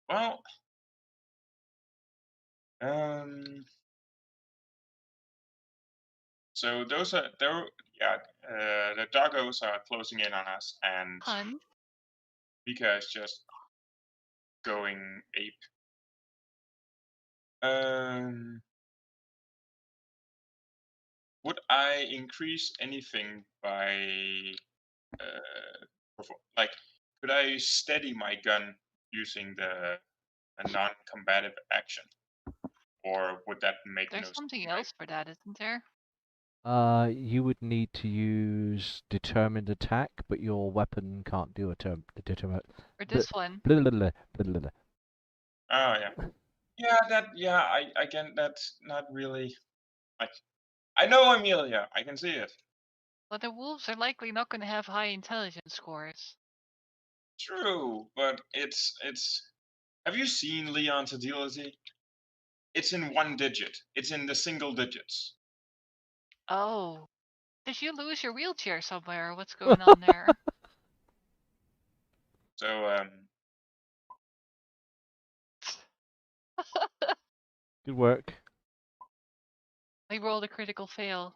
Well, so those are the doggos are closing in on us, and Mika is just going ape. Would I increase anything by like, could I steady my gun using a non-combative action, or would that make There's something else for that, isn't there? You would need to use determined attack, but your weapon can't do a determined. For this one. Oh yeah. Again, that's not really like. I know Amelia. I can see it. But the wolves are likely not going to have high intelligence scores. True, but it's. Have you seen Leon's agility? It's in 1 digit. It's in the single digits. Oh. Did you lose your wheelchair somewhere? What's going on there? So, Good work. I rolled a critical fail.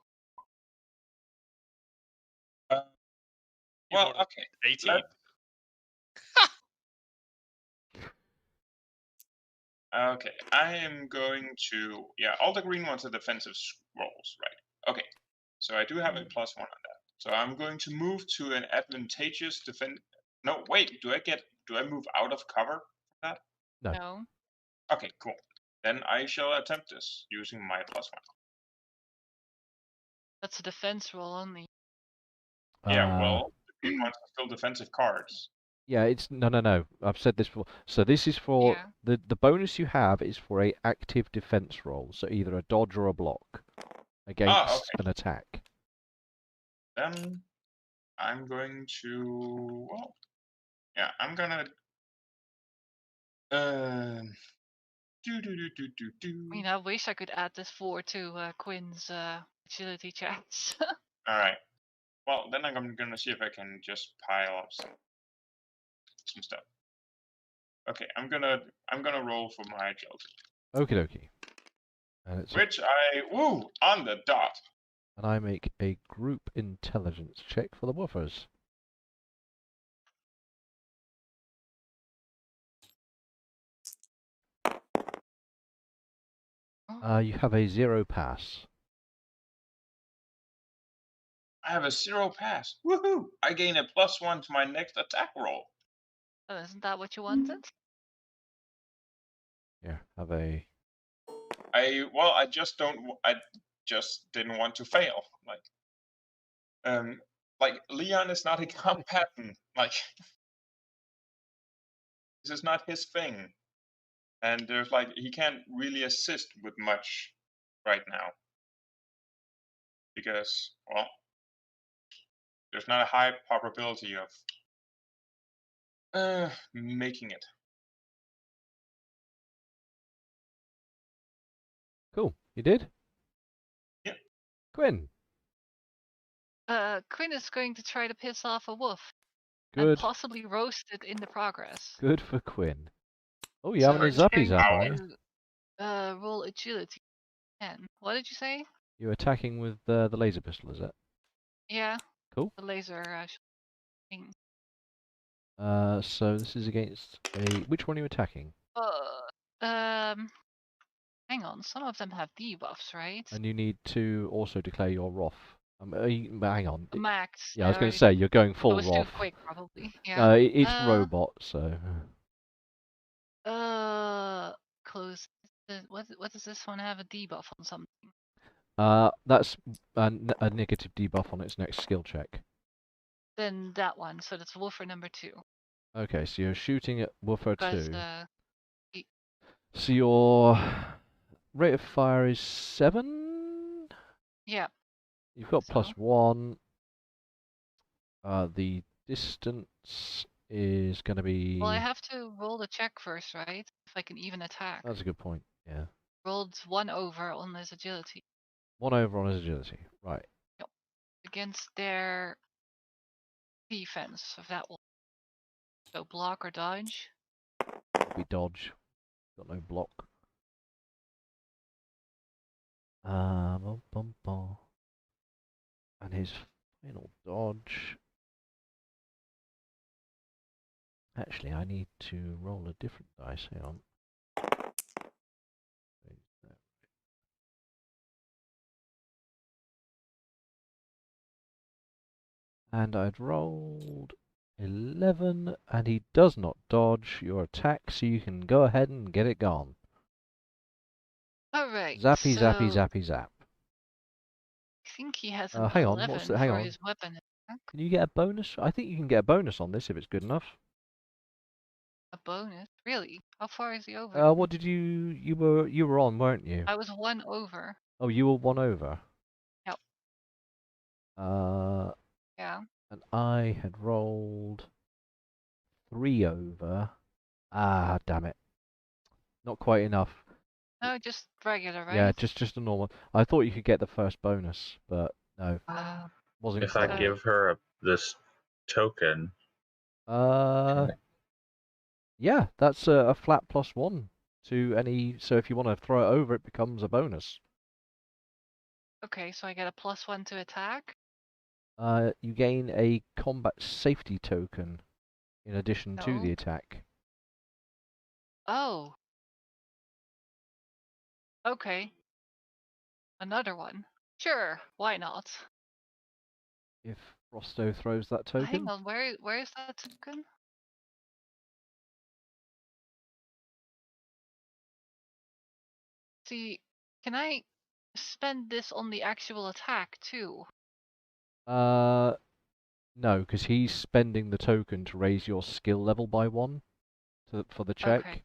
Well, okay. 18. Okay, I am going to... Yeah, all the green ones are defensive rolls, right? Okay, so I do have a +1 on that. So I'm going to move to an advantageous defend... No, wait, do I move out of cover for that? No. Okay, cool. Then I shall attempt this using my +1. That's a defense roll only. Yeah, well, the green ones are still defensive cards. Yeah, it's no. I've said this before. So this is for the bonus you have is for a active defense roll. So either a dodge or a block against an attack. Then I'm going to I'm gonna I mean, I wish I could add this 4 to Quinn's agility checks. All right. Well, then I'm gonna see if I can just pile up some stuff. Okay, I'm gonna roll for my agility. Okie dokie. Which on the dot. And I make a group intelligence check for the woofers. You have a 0 pass. I have a 0 pass. Woohoo! I gain a +1 to my next attack roll. Oh, isn't that what you wanted? Here, have a... I just didn't want to fail. Like Leon is not a combatant. Like this is not his thing, and there's he can't really assist with much right now because there's not a high probability of making it. Cool. You did? Yep. Quinn. Quinn is going to try to piss off a wolf. Good. And possibly roast it in the progress. Good for Quinn. Oh, you So having a he's zappy going zap, are you? to, roll agility. 10. What did you say? You're attacking with the laser pistol, is it? Yeah. Cool. The laser thing. So this is against a... Which one are you attacking? Hang on. Some of them have debuffs, right? And you need to also declare your Wrath. Hang on. Max. Yeah, I was going to say, you're going full It was Wrath. too quick, probably. Yeah. It's robot, so... Close. What does this one have a debuff on something? That's a negative debuff on its next skill check. Then that one. So that's Wolfer number 2. Okay, so you're shooting at Woofer 2. Because, So your rate of fire is 7? yeah. You've got So? +1. The distance is going to be... Well, I have to roll the check first, right? If I can even attack. That's a good point, yeah. Rolled 1 over on his agility. 1 over on his agility, right. Yep. Against their defense of that one. So block or dodge. We dodge. Got no block. And his final dodge. Actually, I need to roll a different dice. Hang on. And I'd rolled 11, and he does not dodge your attack, so you can go ahead and get it gone. Alright. Zappy, so zappy, zappy, zap. I think he has an hang on, 11 what's the, hang for on. his weapon attack. Can you get a bonus? I think you can get a bonus on this if it's good enough. A bonus? Really? How far is he over? What did you were on, weren't you? I was 1 over. Oh, you were 1 over. Yep. Yeah. And I had rolled 3 over. Ah, damn it. Not quite enough. No, just regular, right? Yeah, just a normal. I thought you could get the first bonus, but no. Wasn't If I quite. give her this token, Yeah, that's a flat +1 to any. So if you want to throw it over, it becomes a bonus. Okay, so I get a +1 to attack. You gain a combat safety token in addition to the attack. Oh. Okay. Another one. Sure, why not? If Frosto throws that token. Hang on, where is that token? See, can I spend this on the actual attack too? No, because he's spending the token to raise your skill level by 1 for the check. Okay.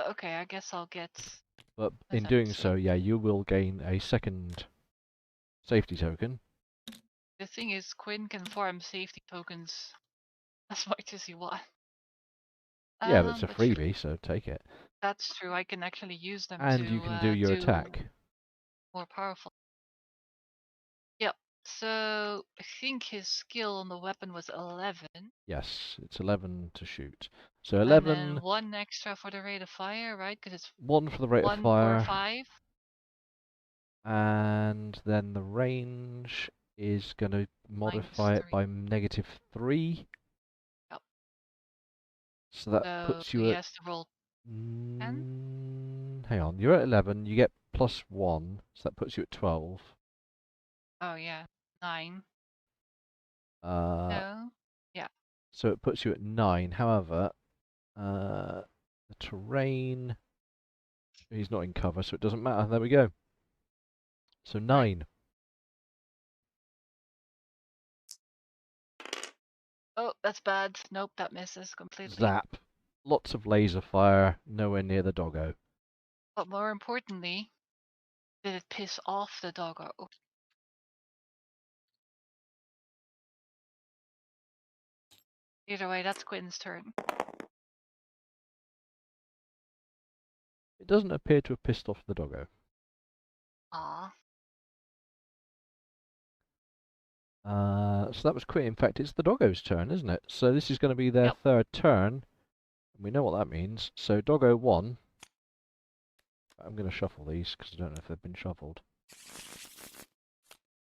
Okay, I guess I'll get... But in doing so, yeah, you will gain a second safety token. The thing is, Quinn can farm safety tokens as much as he wants. Yeah, but it's a freebie, so take it. That's true, I can actually use them and you can do your attack. More powerful. Yep, so I think his skill on the weapon was 11. Yes, it's 11 to shoot. So 11... And then 1 extra for the rate of fire, right? Because it's 1 for the rate of 1 fire. per 5. And then the range is going to modify it by -3. Yep. So that So puts you he at... has to roll 10? Hang on, you're at 11, you get +1, so that puts you at 12. Oh yeah, 9. Uh, No. Yeah. So it puts you at 9. However, the terrain... He's not in cover, so it doesn't matter. There we go. So 9. Oh, that's bad. Nope, that misses completely. Zap. Lots of laser fire, nowhere near the doggo. But more importantly, did it piss off the doggo? Either way, that's Quinn's turn. It doesn't appear to have pissed off the doggo. Ah. So that was quick. In fact, it's the doggo's turn, isn't it? So this is going to be their third turn. And we know what that means. So doggo 1. I'm going to shuffle these because I don't know if they've been shuffled.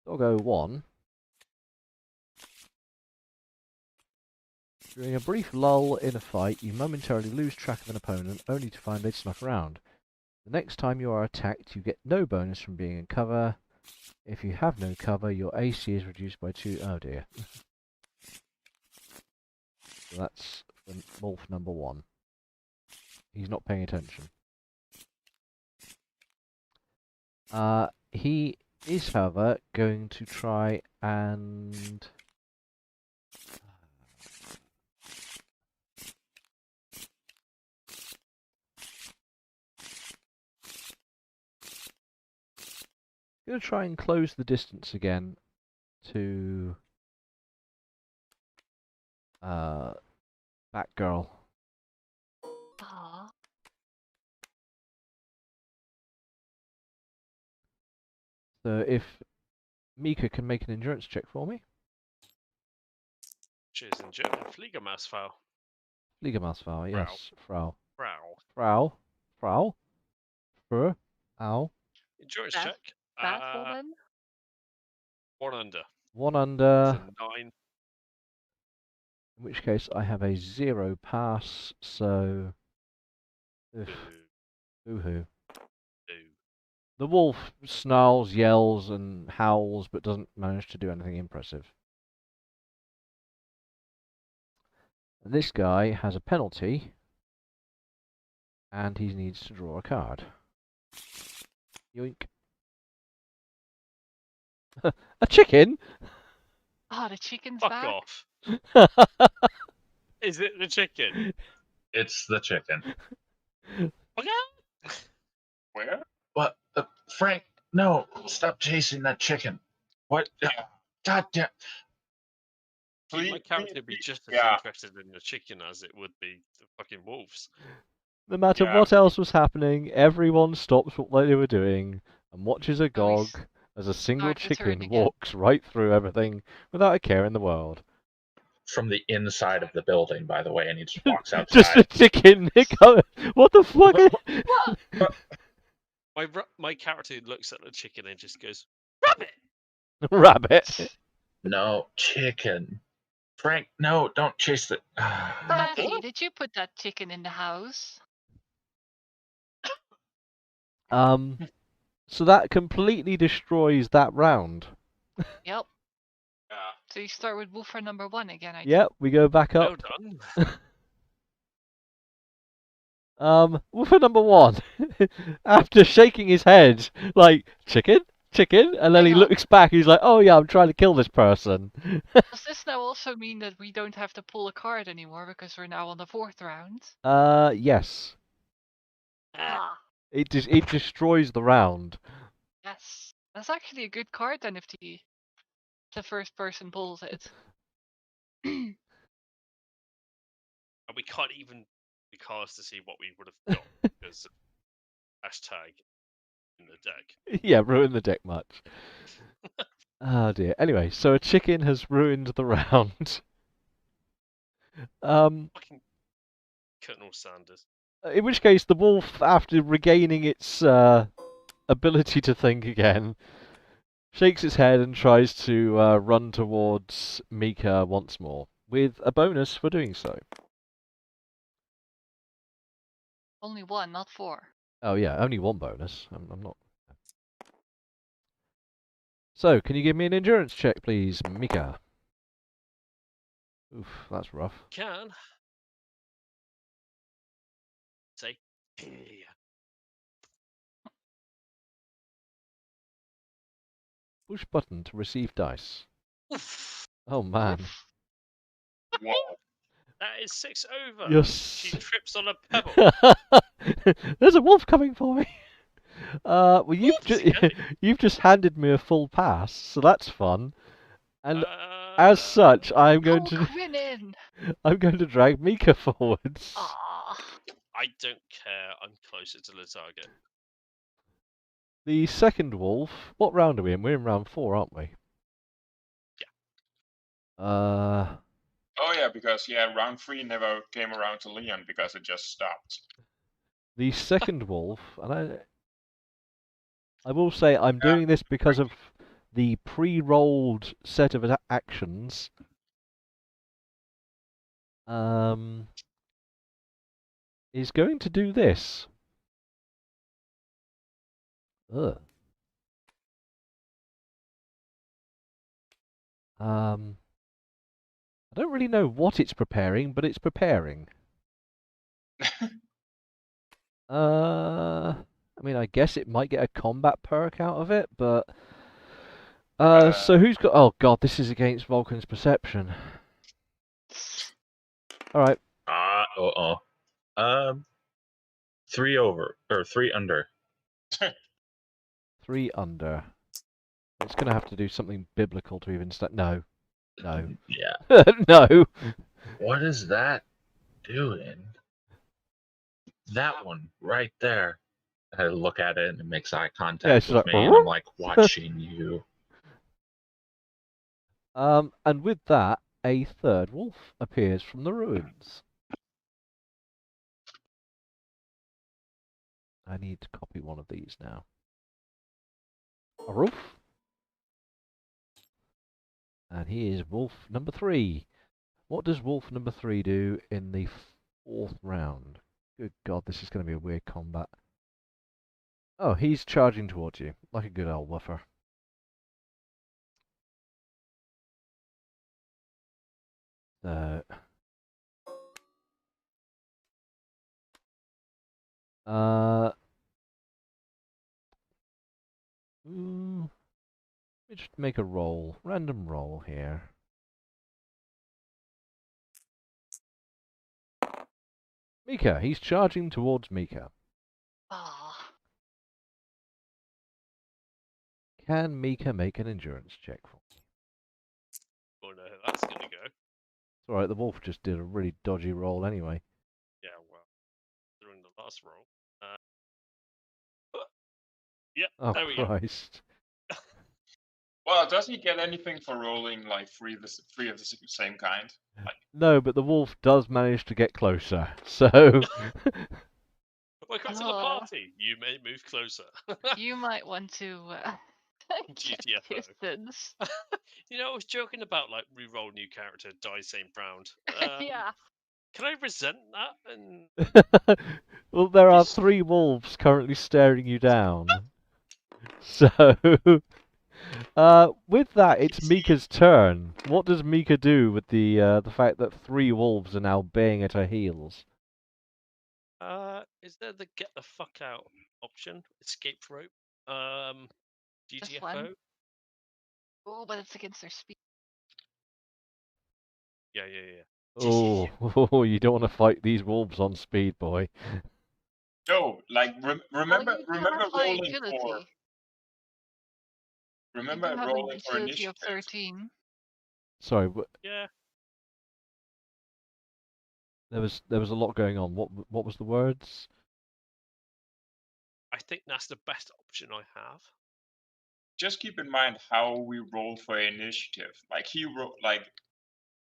Doggo 1. During a brief lull in a fight, you momentarily lose track of an opponent, only to find they snuck around. The next time you are attacked, you get no bonus from being in cover. If you have no cover, your AC is reduced by 2. Oh dear. So that's Wolf number 1. He's not paying attention. He is, however, going to try and... going to try and close the distance again to Batgirl. Ah. So if Mika can make an endurance check for me. Which is in German, Fliegermaßfall. Fliegermaßfall, yes. Frau. Frau. Frau. Endurance Bat- check. Batwoman? 1 under. 1 under. It's a 9. In which case I have a 0 pass, so... Boo-hoo. The wolf snarls, yells, and howls, but doesn't manage to do anything impressive. This guy has a penalty, and he needs to draw a card. Yoink. A chicken? Ah, the chicken's Fuck back. off. Is it the chicken? It's the chicken. Where? What? Frank, no, stop chasing that chicken. What? God damn. My character would be just as Yeah. interested in the chicken as it would be the fucking wolves. No matter Yeah. what else was happening, everyone stops what they were doing and watches agog as a single start the turn chicken again. walks right through everything without a care in the world. From the inside of the building, by the way, and he just walks outside. Just a chicken. What the fuck? My character looks at the chicken and just goes, "Rabbit!" Rabbit. No, chicken. Frank, no, don't chase the... Matty, did you put that chicken in the house? So that completely destroys that round. Yep. Yeah. So you start with Woofer number 1 again, I Yep, we go back Well up. done. Woofer number 1, after shaking his head, like, chicken? And then he Hang on. looks back, he's like, oh yeah, I'm trying to kill this person. Does this now also mean that we don't have to pull a card anymore because we're now on the 4th round? Yes. Ah, It destroys the round. yes. That's actually a good card then if the first person pulls it. And we can't even be cards to see what we would have got because hashtag in the deck. Yeah, ruin the deck much. Oh dear. Anyway, so a chicken has ruined the round. Fucking Colonel Sanders. In which case, the wolf, after regaining its ability to think again, shakes its head and tries to run towards Mika once more, with a bonus for doing so. Only 1, not 4. Oh yeah, only 1 bonus. I'm not... So, can you give me an endurance check, please, Mika? Oof, that's rough. Can. Say. Yeah. Push button to receive dice. Oof. Oh man. Wow. That is 6 over. Yes. She trips on a pebble. There's a wolf coming for me. Well, Wolf, is he coming? you've just handed me a full pass, so that's fun. And as such, I'm going to I'm going to drag Mika forwards. Aww. I don't care. I'm closer to the target. The second wolf. What round are we in? We're in round 4, aren't we? Yeah. Oh yeah, because round 3 never came around to Leon because it just stopped. The second wolf, and I will say I'm doing this because of the pre-rolled set of actions. Is going to do this. Ugh. I don't really know what it's preparing, but it's preparing. I mean, I guess it might get a combat perk out of it, but... so who's got... Oh god, this is against Vulcan's perception. Alright. 3 over, or 3 under. 3 under. It's going to have to do something biblical to even start... No. No. Yeah. No! What is that doing? That one, right there. I look at it and it makes eye contact with like, me, and I'm like, watching you. And with that, a third wolf appears from the ruins. I need to copy one of these now. A wolf. And he is wolf number 3. What does wolf number 3 do in the 4th round? Good god, this is going to be a weird combat. Oh, he's charging towards you, like a good old woofer. So... let me just make a roll. Random roll here. Mika, he's charging towards Mika. Ah. Can Mika make an endurance check for me? Oh no, that's gonna go. It's alright, the wolf just did a really dodgy roll anyway. Yeah, well, during the last roll. Yeah, Oh, there we go. Christ. Well, does he get anything for rolling like 3 of the same kind? No, but the wolf does manage to get closer, so... Welcome to the party. You may move closer. You might want to get GTFO. distance. You know, I was joking about like re-roll new character, die same round. Yeah. Can I resent that? And Well, there are 3 wolves currently staring you down. So... with that, it's Mika's turn. What does Mika do with the fact that 3 wolves are now baying at her heels? is there the get the fuck out option? Escape rope? Just GTFO? one. Oh, but it's against their speed. Yeah. Oh, you don't want to fight these wolves on speed, boy. No, like remember rolling agility. for. Remember You do have rolling an for agility initiative. of 13. Sorry, Yeah. there was a lot going on. What was the words? I think that's the best option I have. Just keep in mind how we roll for initiative. Like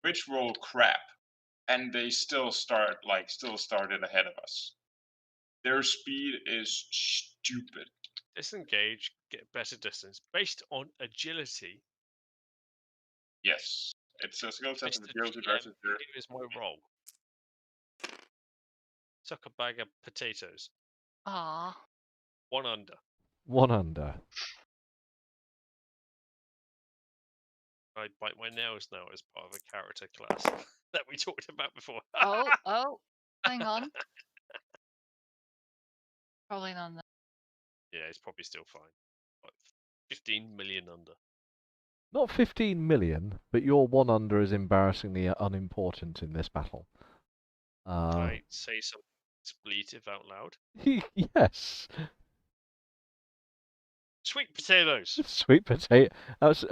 Rich rolled crap, and they still started ahead of us. Their speed is stupid. Disengage, get better distance based on agility. Yes, it's a skill test of Mr. agility GM, versus your. here is my roll. Suck a bag of potatoes. Ah. 1 under. 1 under. I bite my nails now as part of a character class that we talked about before. Oh, hang on. Probably not that. Yeah, it's probably still fine. Like 15 million under. Not 15 million, but your 1 under is embarrassingly unimportant in this battle. Can I say something expletive out loud? Yes. Sweet potatoes! Sweet potato. That's,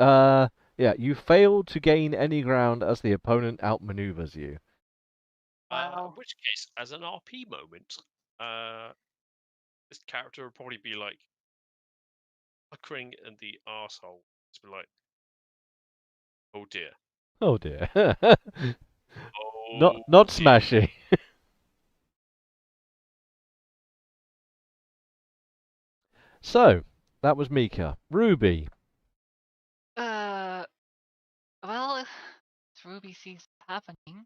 yeah, you failed to gain any ground as the opponent outmaneuvers you. Wow. In which case, as an RP moment, this character would probably be like puckering in the arsehole. It's be like, oh dear. Oh dear. Oh not dear. smashing. So, that was Mika. Ruby. Well, Ruby sees it happening.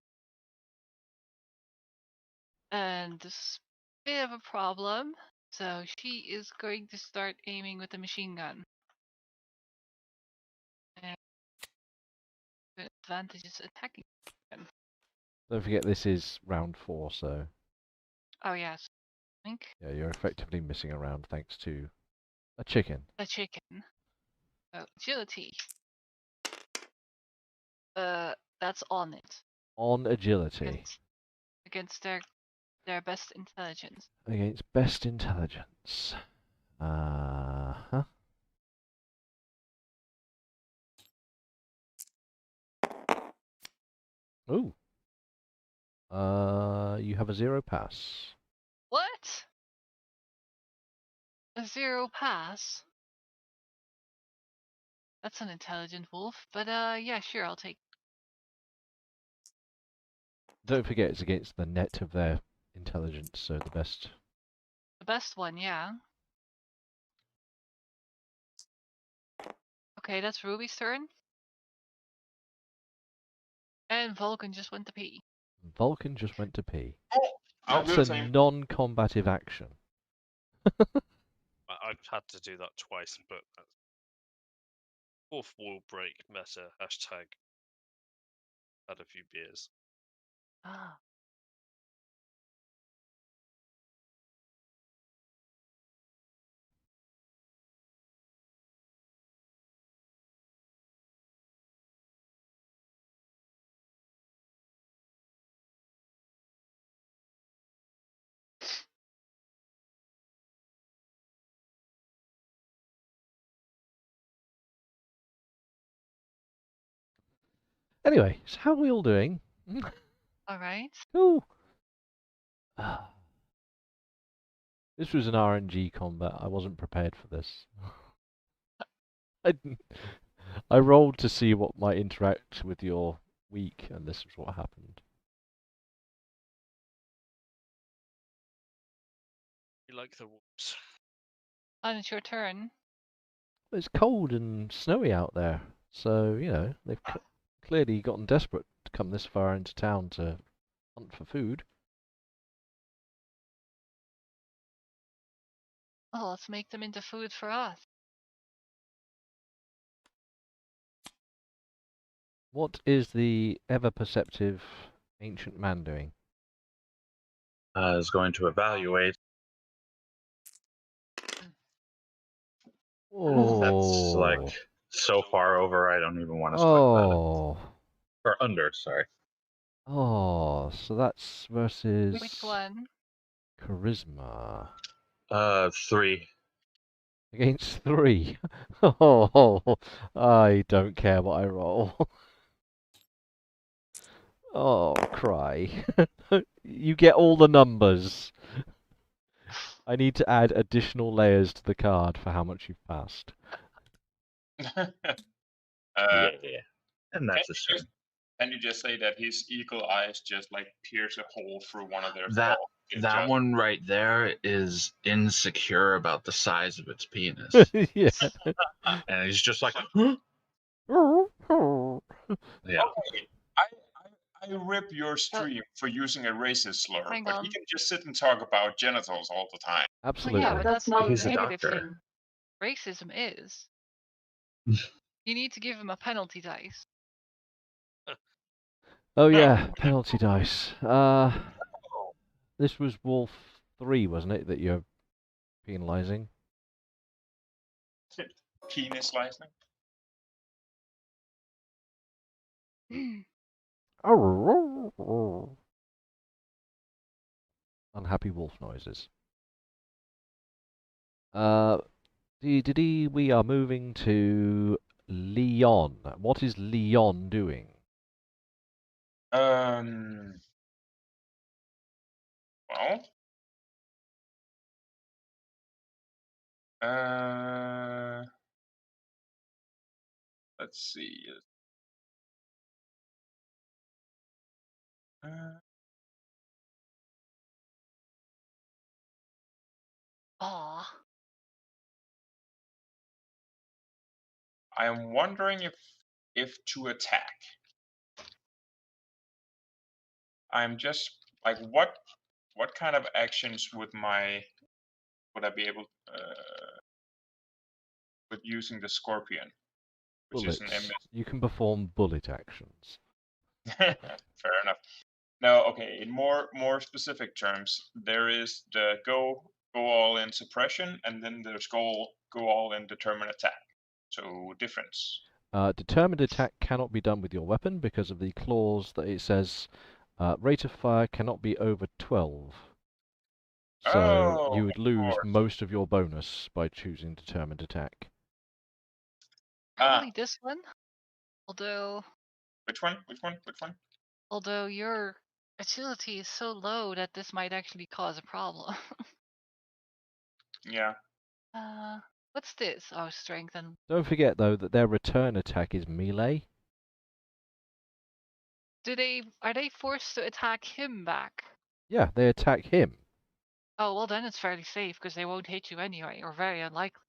And this is a bit of a problem. So she is going to start aiming with the machine gun. And the advantage is attacking. Don't forget this is round 4, so Oh yes. I think yeah, you're effectively missing a round thanks to a chicken. a chicken. So agility. That's on it. On agility. Against their best intelligence. Against best intelligence. Uh-huh. Ooh. You have a 0 pass. What? A 0 pass? That's an intelligent wolf, but yeah, sure, I'll take. Don't forget it's against the net of their intelligence, so the best. The best one, yeah. Okay, that's Ruby's turn. And Vulcan just went to pee. Vulcan just went to pee. Oh, I'll do the That's a same. non-combative action. I've had to do that twice, but that's fourth wall break meta hashtag had a few beers. Ah. Anyway, so how are we all doing? Alright. Cool. This was an RNG combat. I wasn't prepared for this. I rolled to see what might interact with your week, and this is what happened. You like the wolves? And it's your turn. It's cold and snowy out there, so, you know, they've clearly gotten desperate to come this far into town to hunt for food. Oh, let's make them into food for us. What is the ever-perceptive ancient man doing? Is going to evaluate. Oh, That's like so far over, I don't even want to sweat about it. Or under, sorry. Oh, so that's versus Which one? charisma 3. against 3. Oh, I don't care what I roll. Oh, cry. You get all the numbers. I need to add additional layers to the card for how much you've passed. Yeah, and that's a shame. Can you just say that his eagle eyes just like pierce a hole through one of their That skull? That just- one right there is insecure about the size of its penis. Yeah. And he's just like, yeah. Okay, I rip your stream for using a racist slur, Hang but he on. can just sit and talk about genitals all the time. Well, Absolutely. yeah, but that's not He's the a negative doctor. thing. Racism is. You need to give him a penalty dice. Oh yeah, penalty dice. This was Wolf 3, wasn't it, that you're penalising? Penis slicing. Unhappy wolf noises. We are moving to Leon. What is Leon doing? Well, let's see. Aw. I am wondering if to attack. I'm just like what kind of actions would I be able with using the scorpion, which is an Bullets. You can perform bullet actions. Fair enough. No, okay. In more specific terms, there is the go all in suppression, and then there's go all in determined attack. So difference. Determined attack cannot be done with your weapon because of the clause that it says rate of fire cannot be over 12. So you would lose course. most of your bonus by choosing determined attack. Probably this one. Although Which one? although your agility is so low that this might actually cause a problem. Yeah. What's this? Oh, strength and Don't forget though that their return attack is melee. are they forced to attack him back? Yeah, they attack him. Oh well, then it's fairly safe because they won't hit you anyway, or very unlikely.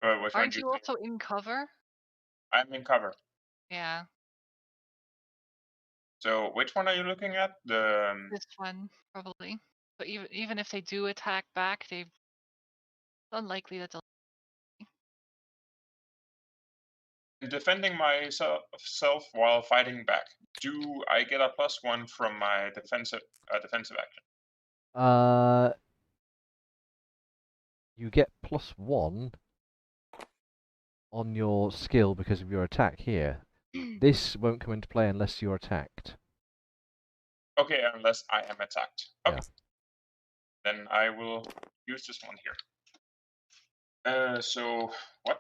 Which one Aren't do you think? also in cover? I'm in cover. Yeah, So which one are you looking at? The this one probably. But even if they do attack back, it's unlikely that they'll. defending myself while fighting back. Do I get a +1 from my defensive action? You get +1 on your skill because of your attack here. This won't come into play unless you're attacked. Okay, unless I am attacked. Okay. Yeah. Then I will use this one here. So what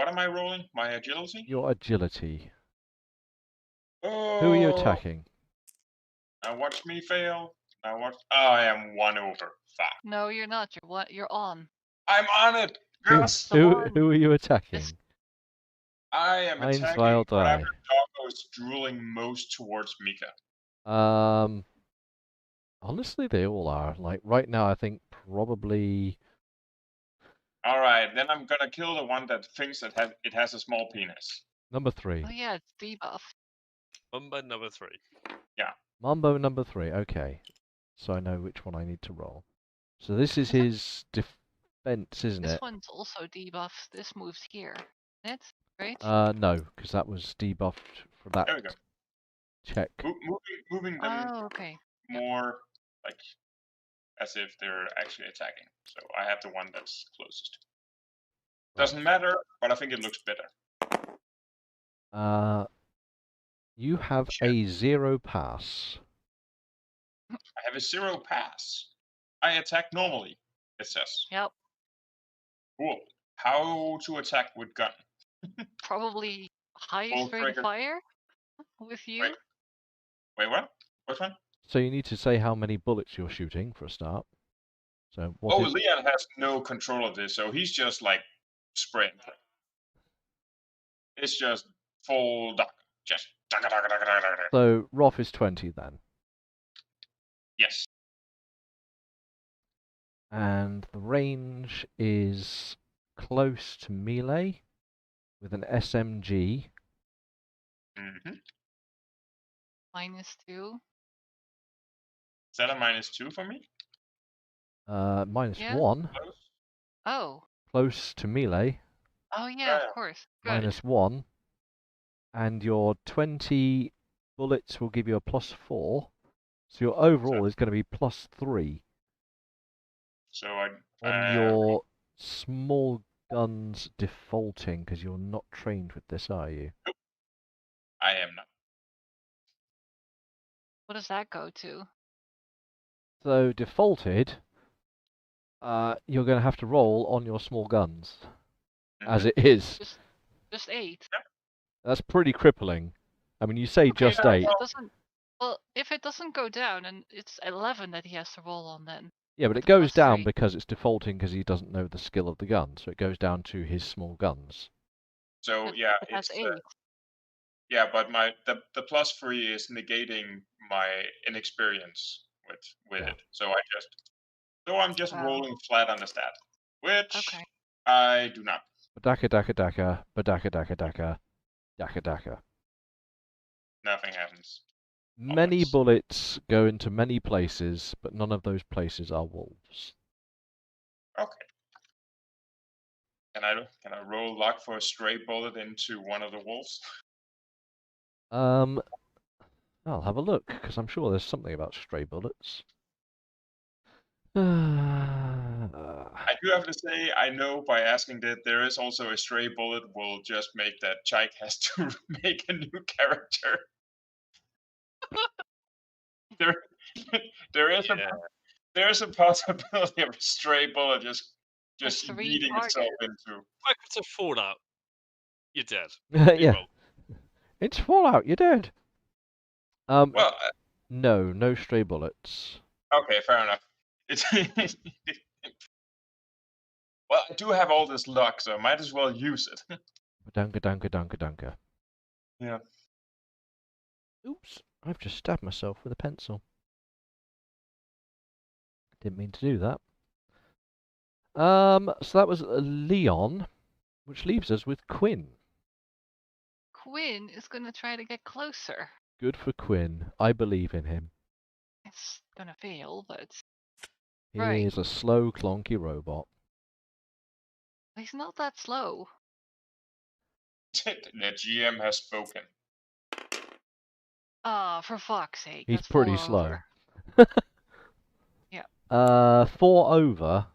am I rolling? My agility? Your agility. Oh, Who are you attacking? Now watch me fail. Now watch. I am 1 over. Fuck. No, you're not. You're on. I'm on it. Yes. Who are you attacking? I am Eins, attacking zwei, whatever drei. doggo is drooling most towards Mika. Honestly, they all are. Like right now, I think probably. All right, then I'm gonna kill the one that thinks that it has a small penis. Number 3. Oh yeah, it's debuff. Mumbo number 3. Mambo number 3. Okay, so I know which one I need to roll. So this is his defense, isn't This it? one's also debuffed. This moves here. Isn't it? Right? No, because that was debuffed for that There we go. check. Moving them Oh, okay. more like as if they're actually attacking. So I have the one that's closest. Doesn't matter, but I think it looks better. You have a 0 pass. I have a 0 pass. I attack normally, it says. Yep. Cool. How to attack with gun? Probably highest rate of fire with you. Wait, what? Which one? So you need to say how many bullets you're shooting for a start. So what is... Leon has no control of this, so he's just like spraying. It's just full duck. Just. So Roth is 20 then. Yes. And the range is close to melee with an SMG. Mm-hmm. -2. Is that a -2 for me? Minus Yeah. 1. Close? Oh. Close to melee. Oh yeah, Yeah. of course. Good. -1. And your 20 bullets will give you a +4. So your overall is going to be +3 So I on your small guns defaulting, because you're not trained with this, are you? am not. What does that go to? So defaulted, you're going to have to roll on your small guns, as Mhm. it is. Just 8. That's pretty crippling. I mean, you say Okay, just but 8. if it doesn't. Well, if it doesn't go down, and it's 11 that he has to roll on, then. Yeah, but with it the goes down +3. because it's defaulting because he doesn't know the skill of the gun. So it goes down to his small guns. So But yeah, it has it's 8. yeah, but the +3 is negating my inexperience with Yeah. it. So I'm just Oh. rolling flat on the stat, which Okay. I do not. Badaka daka daka, badaka daka daka, daka daka. Nothing happens. Many Always. bullets go into many places, but none of those places are wolves. Okay. Can I roll luck for a stray bullet into one of the wolves? I'll have a look, because I'm sure there's something about stray bullets. I do have to say, I know by asking that there is also a stray bullet will just make that Chike has to make a new character. there, there is Yeah. there's a possibility of a stray bullet just There's 3 eating itself targets. into. Welcome to Fallout. You're dead. Yeah. Reroll. It's Fallout, you're dead. Well, No stray bullets. okay, fair enough. It's well, I do have all this luck, so I might as well use it. Dunka dunka dunka dunka. Yeah. Oops, I've just stabbed myself with a pencil. Didn't mean to do that. So that was Leon, which leaves us with Quinn. Quinn is gonna try to get closer. Good for Quinn. I believe in him. It's gonna fail, but He Right. is a slow, clonky robot. he's not that slow. The GM has spoken. Ah, for fuck's sake. He's That's pretty 4 slow. over. Yeah. 4 over.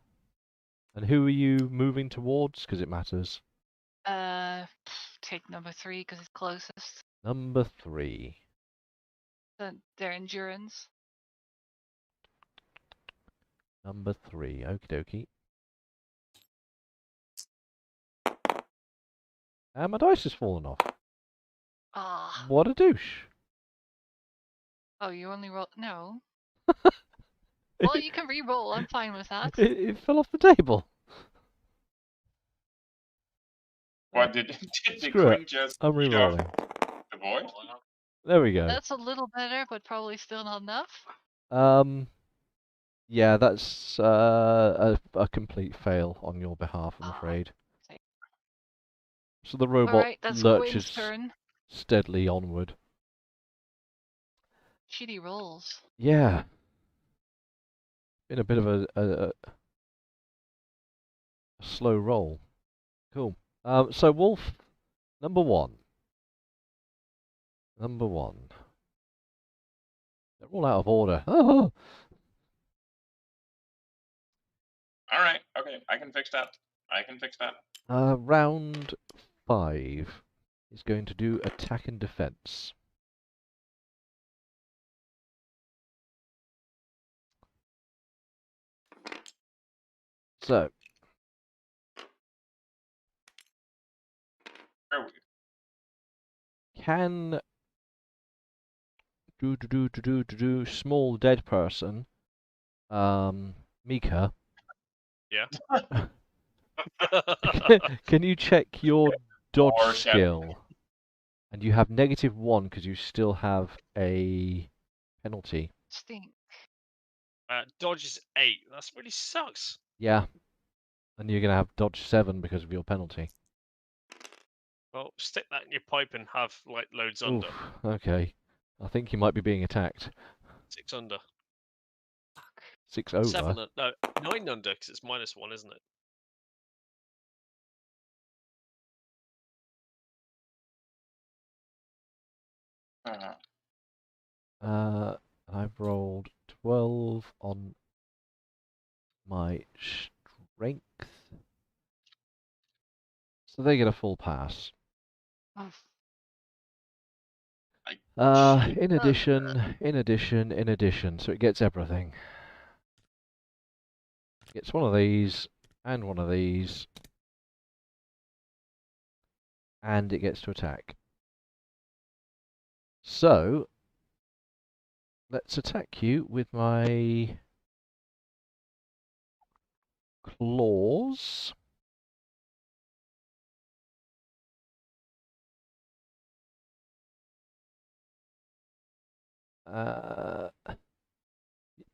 And who are you moving towards? Because it matters. Take number 3 because it's closest. Number 3. Their endurance. Number 3. Okie dokie. And my dice has fallen off. Ah. What a douche. Oh, you only roll. No. Well, you can re-roll. I'm fine with that. It fell off the table. What did the Screw Queen it. just I'm eat off re-rolling. the boy? There we go. That's a little better, but probably still not enough. Yeah, that's a complete fail on your behalf, I'm afraid. Okay. So the robot Alright, that's Quinn's lurches turn. steadily onward. Shitty rolls. Yeah. Been a bit of a slow roll. Cool. So Wolf, number 1. Number 1. They're all out of order. Oh! Alright, okay, I can fix that. Round 5 is going to do attack and defense. So, Where are we? can small dead person, Mika, Yeah. can you check your dodge Or skill? And you have -1 because you still have a penalty. Stink. Dodge is 8. That really sucks. Yeah. And you're going to have dodge 7 because of your penalty. Well, stick that in your pipe and have like loads Oof, under. okay. I think you might be being attacked. 6 under. 6 over. 7 no, 9 under because it's -1, isn't it? I've rolled 12 on my strength. So they get a full pass. In addition, so it gets everything. It gets one of these, and one of these, and it gets to attack. So, let's attack you with my claws.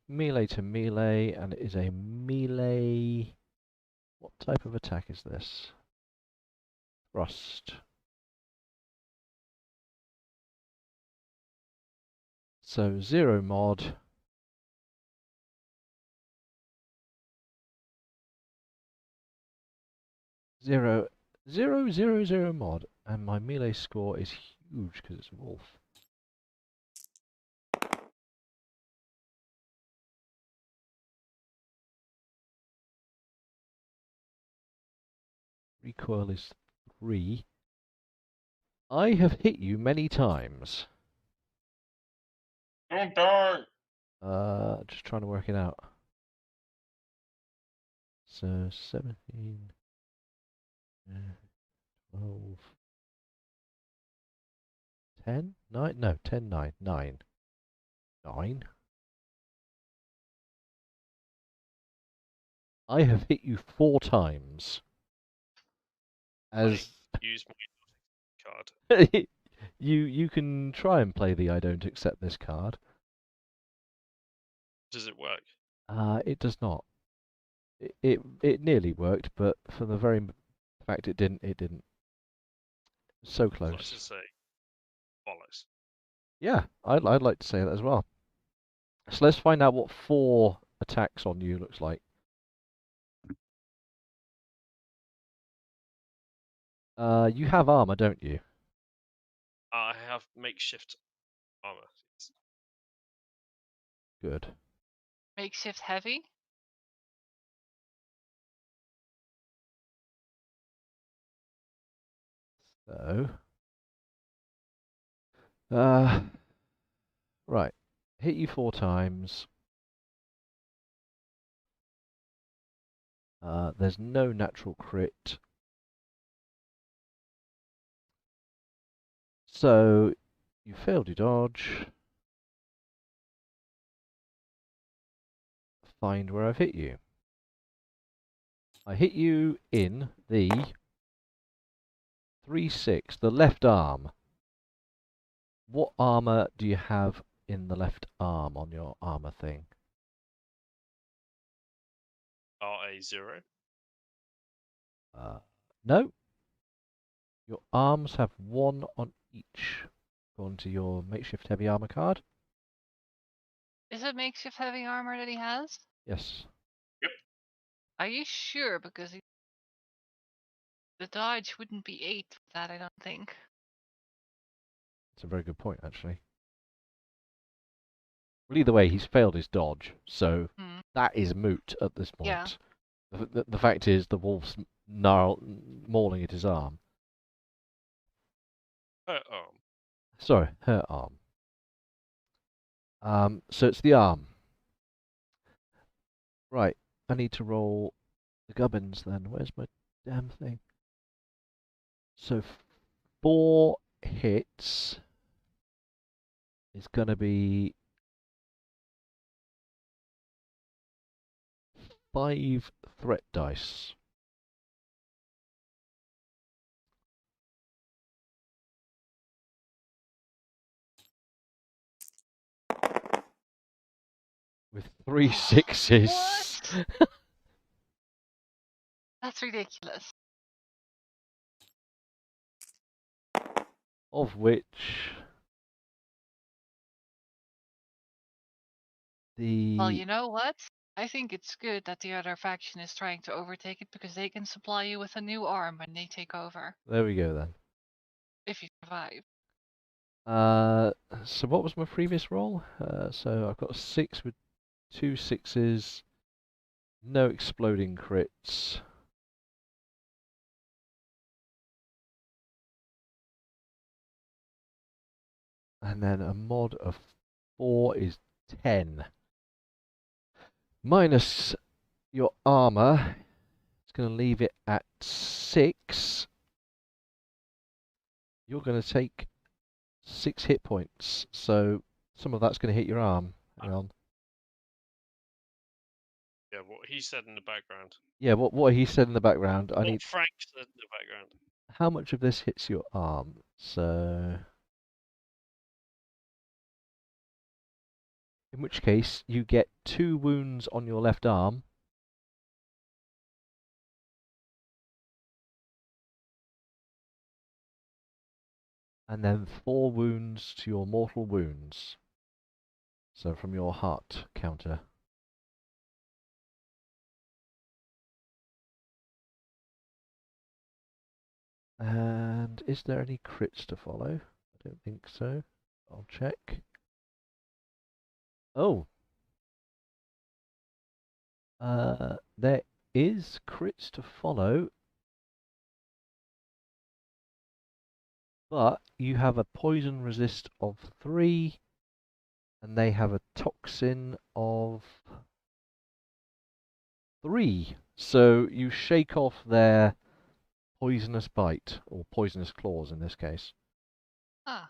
Melee to melee, and it is a melee. What type of attack is this? Thrust. So 0 mod. Zero, 0 mod, and my melee score is huge because it's a wolf. Recoil is 3. I have hit you many times. Don't die! Just trying to work it out. So 17, 12, 10, 9, no, 10, 9, 9. 9. I have hit you 4 times. As Use my card. you can try and play the I don't accept this card. Does it work? It does not. It nearly worked, but for the very fact it didn't. So Let's close. just say bollocks. Yeah, I'd like to say that as well. So let's find out what 4 attacks on you looks like. You have armor, don't you? I have makeshift armor. Good. Makeshift heavy? So, right. Hit you 4 times. There's no natural crit. So, you failed your dodge. Find where I've hit you. I hit you in the 3-6, the left arm. What armor do you have in the left arm on your armor thing? RA0. No. Your arms have 1 on each. Go on to your makeshift heavy armor card. Is it makeshift heavy armor that he has? Yes. Are you sure? Because the dodge wouldn't be 8 with that, I don't think. That's a very good point, actually. Well, either way, he's failed his dodge, so that is moot at this point. Yeah. The fact is, the wolf's mauling at his arm. Her arm. Sorry, her arm. So it's the arm. Right, I need to roll the gubbins then. Where's my damn thing? So 4 hits is going to be 5 threat dice. with 3 sixes. What? That's ridiculous. Of which Well, the you know what? I think it's good that the other faction is trying to overtake it because they can supply you with a new arm when they take over. there we go then. If you survive. So what was my previous roll? So I've got a 6 with 2 sixes, no exploding crits. And then a mod of 4 is 10. Minus your armor, it's going to leave it at 6. You're going to take 6 hit points, so some of that's going to hit your arm. Hang on. Yeah, what he said in the background. Yeah, what he said in the background. I What need. Frank said in the background. How much of this hits your arm? So, in which case you get 2 wounds on your left arm. And then 4 wounds to your mortal wounds. So from your heart counter. And is there any crits to follow? I don't think so. I'll check. Oh. There is crits to follow. But you have a poison resist of 3. And they have a toxin of 3. So you shake off their poisonous bite, or poisonous claws in this case. Ah.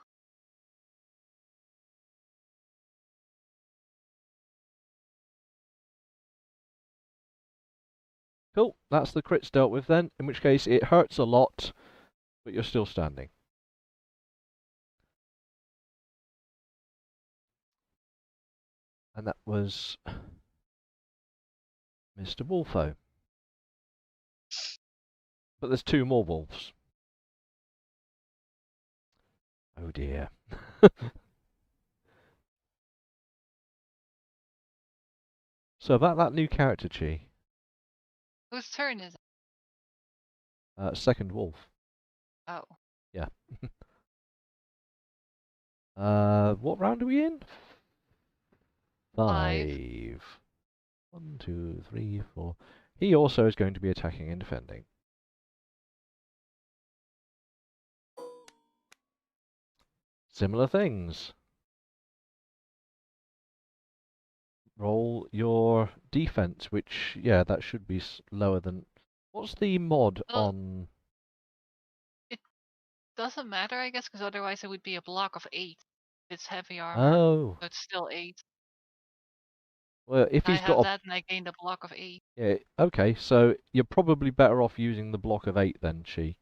Cool, that's the crits dealt with then, in which case it hurts a lot, but you're still standing. And that was Mr. Wolfo. But there's 2 more wolves. Oh dear. So about that new character, Chi. Whose turn is it? Second wolf. Oh. Yeah. What round are we in? 5. 1, 2, 3, 4. He also is going to be attacking and defending. Similar things. Roll your defense, which, yeah, that should be lower than... What's the mod on... It doesn't matter, I guess, because otherwise it would be a block of 8. It's heavy armor. Oh. So it's still 8. Well, if he's I got have that and I gained a block of 8. Yeah, okay, so you're probably better off using the block of 8 then, Chi.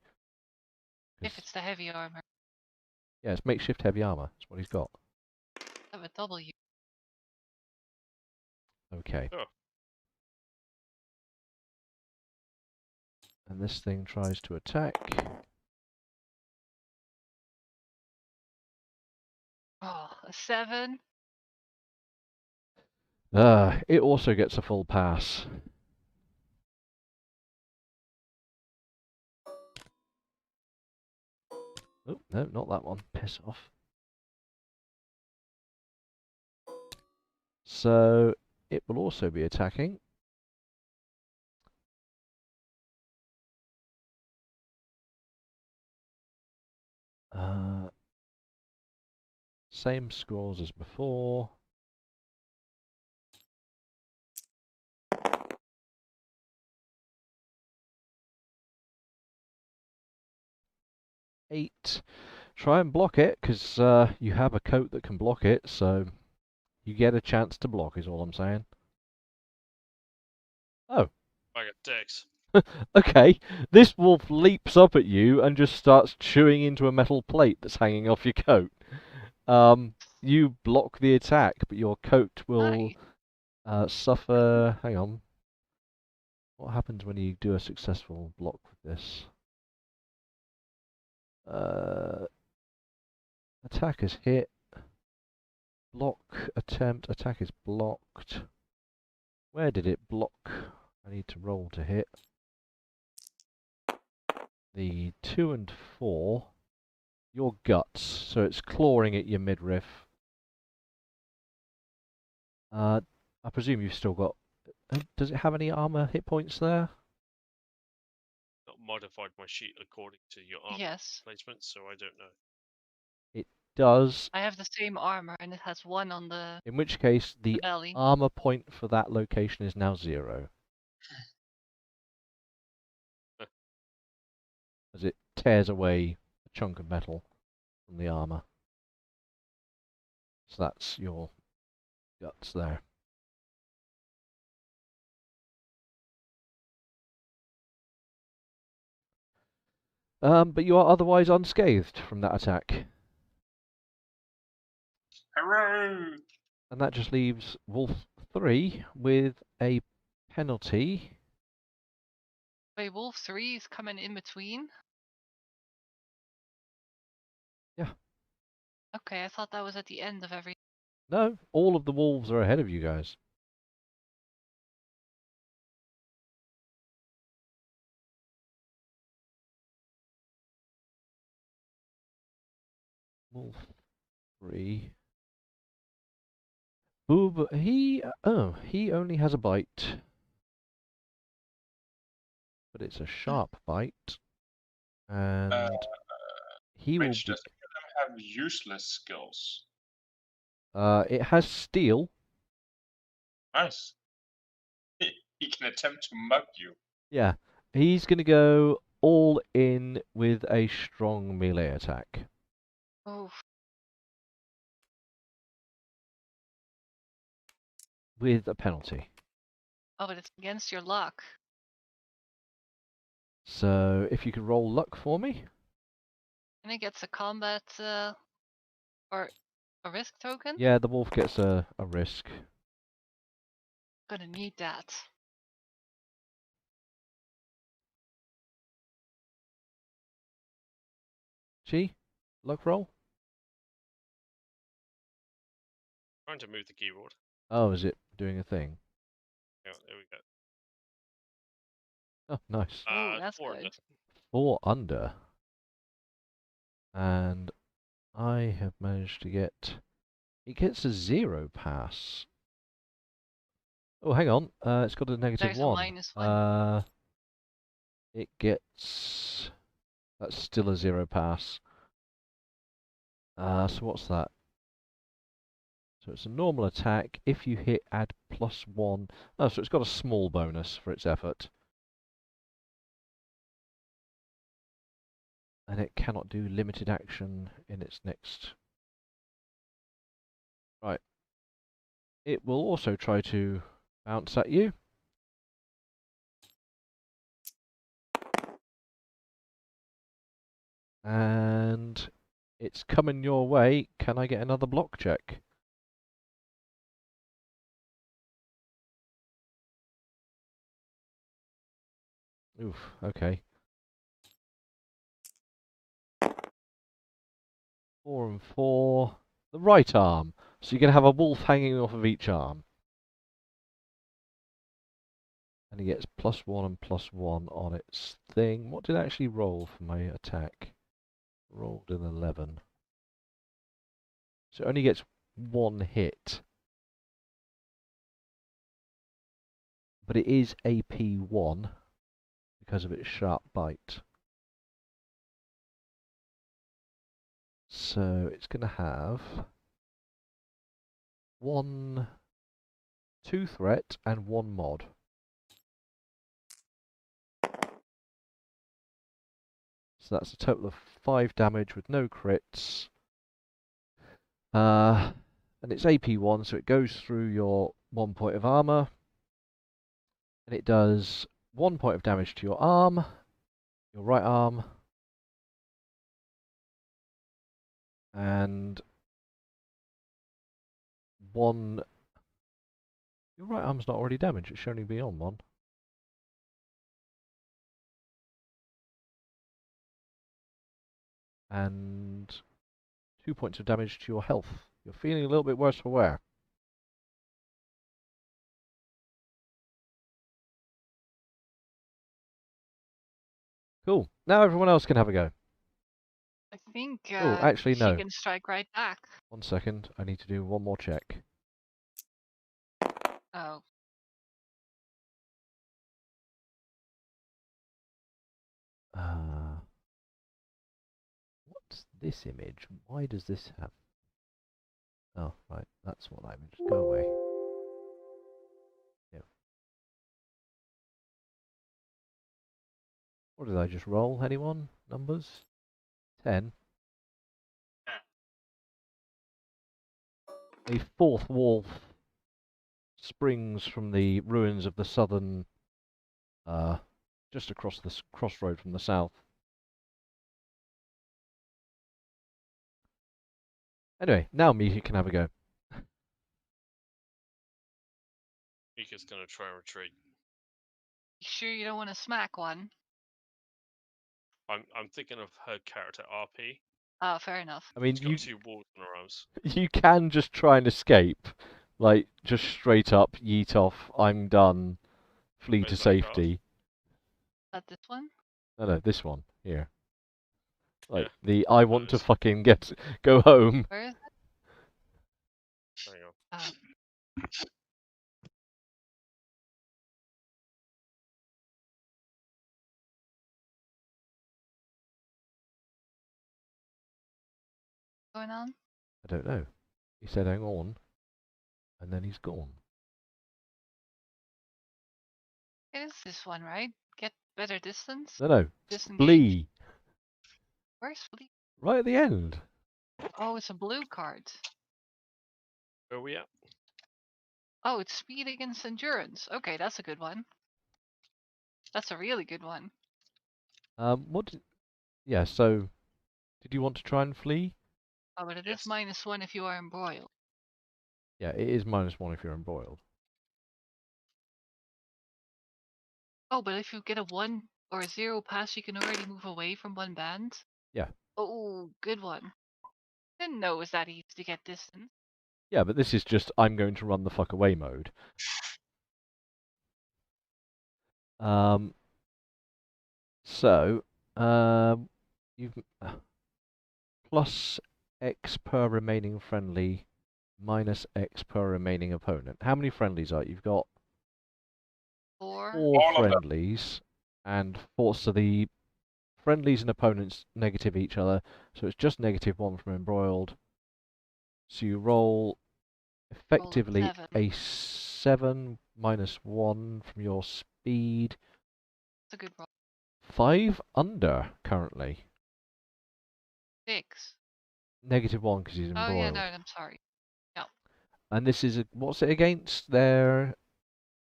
If it's the heavy armor. Yeah, it's makeshift heavy armor. That's what he's got. I have a W. Okay. Oh. And this thing tries to attack. Oh, a 7. It also gets a full pass. Oh, no, not that one. Piss off. So, it will also be attacking. Same scores as before. Eight. Try and block it, because you have a coat that can block it, so you get a chance to block, is all I'm saying. Oh. I got dicks. Okay, this wolf leaps up at you and just starts chewing into a metal plate that's hanging off your coat. You block the attack, but your coat will Nice. Suffer. Hang on. What happens when you do a successful block with this? Attack is hit. Block attempt. Attack is blocked. Where did it block? I need to roll to hit. The 2 and 4. Your guts. So it's clawing at your midriff. I presume you've still got. Does it have any armor hit points there? Not modified my sheet according to your armor Yes. placement, so I don't know. It does. I have the same armor and it has 1 on the In which case, the belly. armor point for that location is now 0. As it tears away a chunk of metal from the armor. So that's your guts there. But you are otherwise unscathed from that attack. Hooray! And that just leaves Wolf 3 with a penalty. Wait, Wolf 3 is coming in between? Yeah. Okay, I thought that was at the end of every... No, all of the wolves are ahead of you guys. Wolf 3. Boob, he only has a bite. But it's a sharp bite. And he will Which be... does any of them have useless skills? it has steel. Nice. He can attempt to mug you. Yeah. He's going to go all in with a strong melee attack. Oh, With a penalty. oh, but it's against your luck. So if you could roll luck for me. And it gets a combat, or a risk token? Yeah, the wolf gets a risk. Gonna need that. G, luck roll. Trying to move the keyboard. Oh, is it doing a thing? Yeah, there we go. Oh, nice. Oh, that's 4 good. under. 4 under. And I have managed to get... It gets a 0 pass. Oh, hang on. It's got a negative There's a 1. -1. It gets... That's still a 0 pass. So what's that? So it's a normal attack. If you hit, add +1. Oh, so it's got a small bonus for its effort. And it cannot do limited action in its next... Right. It will also try to bounce at you. And it's coming your way. Can I get another block check? Oof, okay. 4 and 4. The right arm. So you're going to have a wolf hanging off of each arm. And he gets +1 and +1 on its thing. What did I actually roll for my attack? Rolled an 11. So it only gets 1 hit. But it is AP1 because of its sharp bite. So it's going to have 2 threat and 1 mod. So that's a total of 5 damage with no crits. And it's AP1, so it goes through your 1 point of armor. And it does 1 point of damage to your arm, your right arm. And 1 Your right arm's not already damaged. It should only be on 1. And 2 points of damage to your health. You're feeling a little bit worse for wear. Cool. Now everyone else can have a go. I think Oh, actually, she no. can strike right back. 1 second. I need to do one more check. Oh. What's this image? Why does this have... Oh, right. That's what that image... Go away. Yeah. What did I just roll? Anyone? Numbers? 10. A 4th wolf springs from the ruins of the southern... just across the crossroad from the south. Anyway, now Mika can have a go. Mika's gonna try and retreat. You sure you don't want to smack one? I'm thinking of her character RP. Oh, fair enough. I mean, She's got 2 walls on her arms. you can just try and escape. Like, just straight up, yeet off, I'm done, flee Where's to that safety. Is that this one? No, this one, here. Like, Yeah, the I want to is. fucking go home. Where is it? Hang on. Oh. Going on? I don't know. He said hang on, and then he's gone. It is this one, right? Get better distance? No, Disengage? flee. Where's Flee? Right at the end. Oh, it's a blue card. Where are we at? Oh, it's speed against endurance. Okay, that's a good one. That's a really good one. What did... Yeah, so... Did you want to try and flee? Oh, but it Yes. is -1 if you are embroiled. Yeah, it is -1 if you're embroiled. Oh, but if you get a 1 or a 0 pass, you can already move away from one band? Yeah. Oh, good one. Didn't know it was that easy to get distance. Yeah, but this is just I'm going to run the fuck away mode. So, you've plus X per remaining friendly, minus X per remaining opponent. How many friendlies are you've got? 4. 4 All of them. friendlies, and 4. So the friendlies and opponents negative each other. So it's just -1 from embroiled. So you roll effectively 7. a 7 -1 from your speed. That's a good roll. 5 under currently. 6. -1 because he's embroiled. Oh yeah, no, I'm sorry. No. And this is what's it against? Their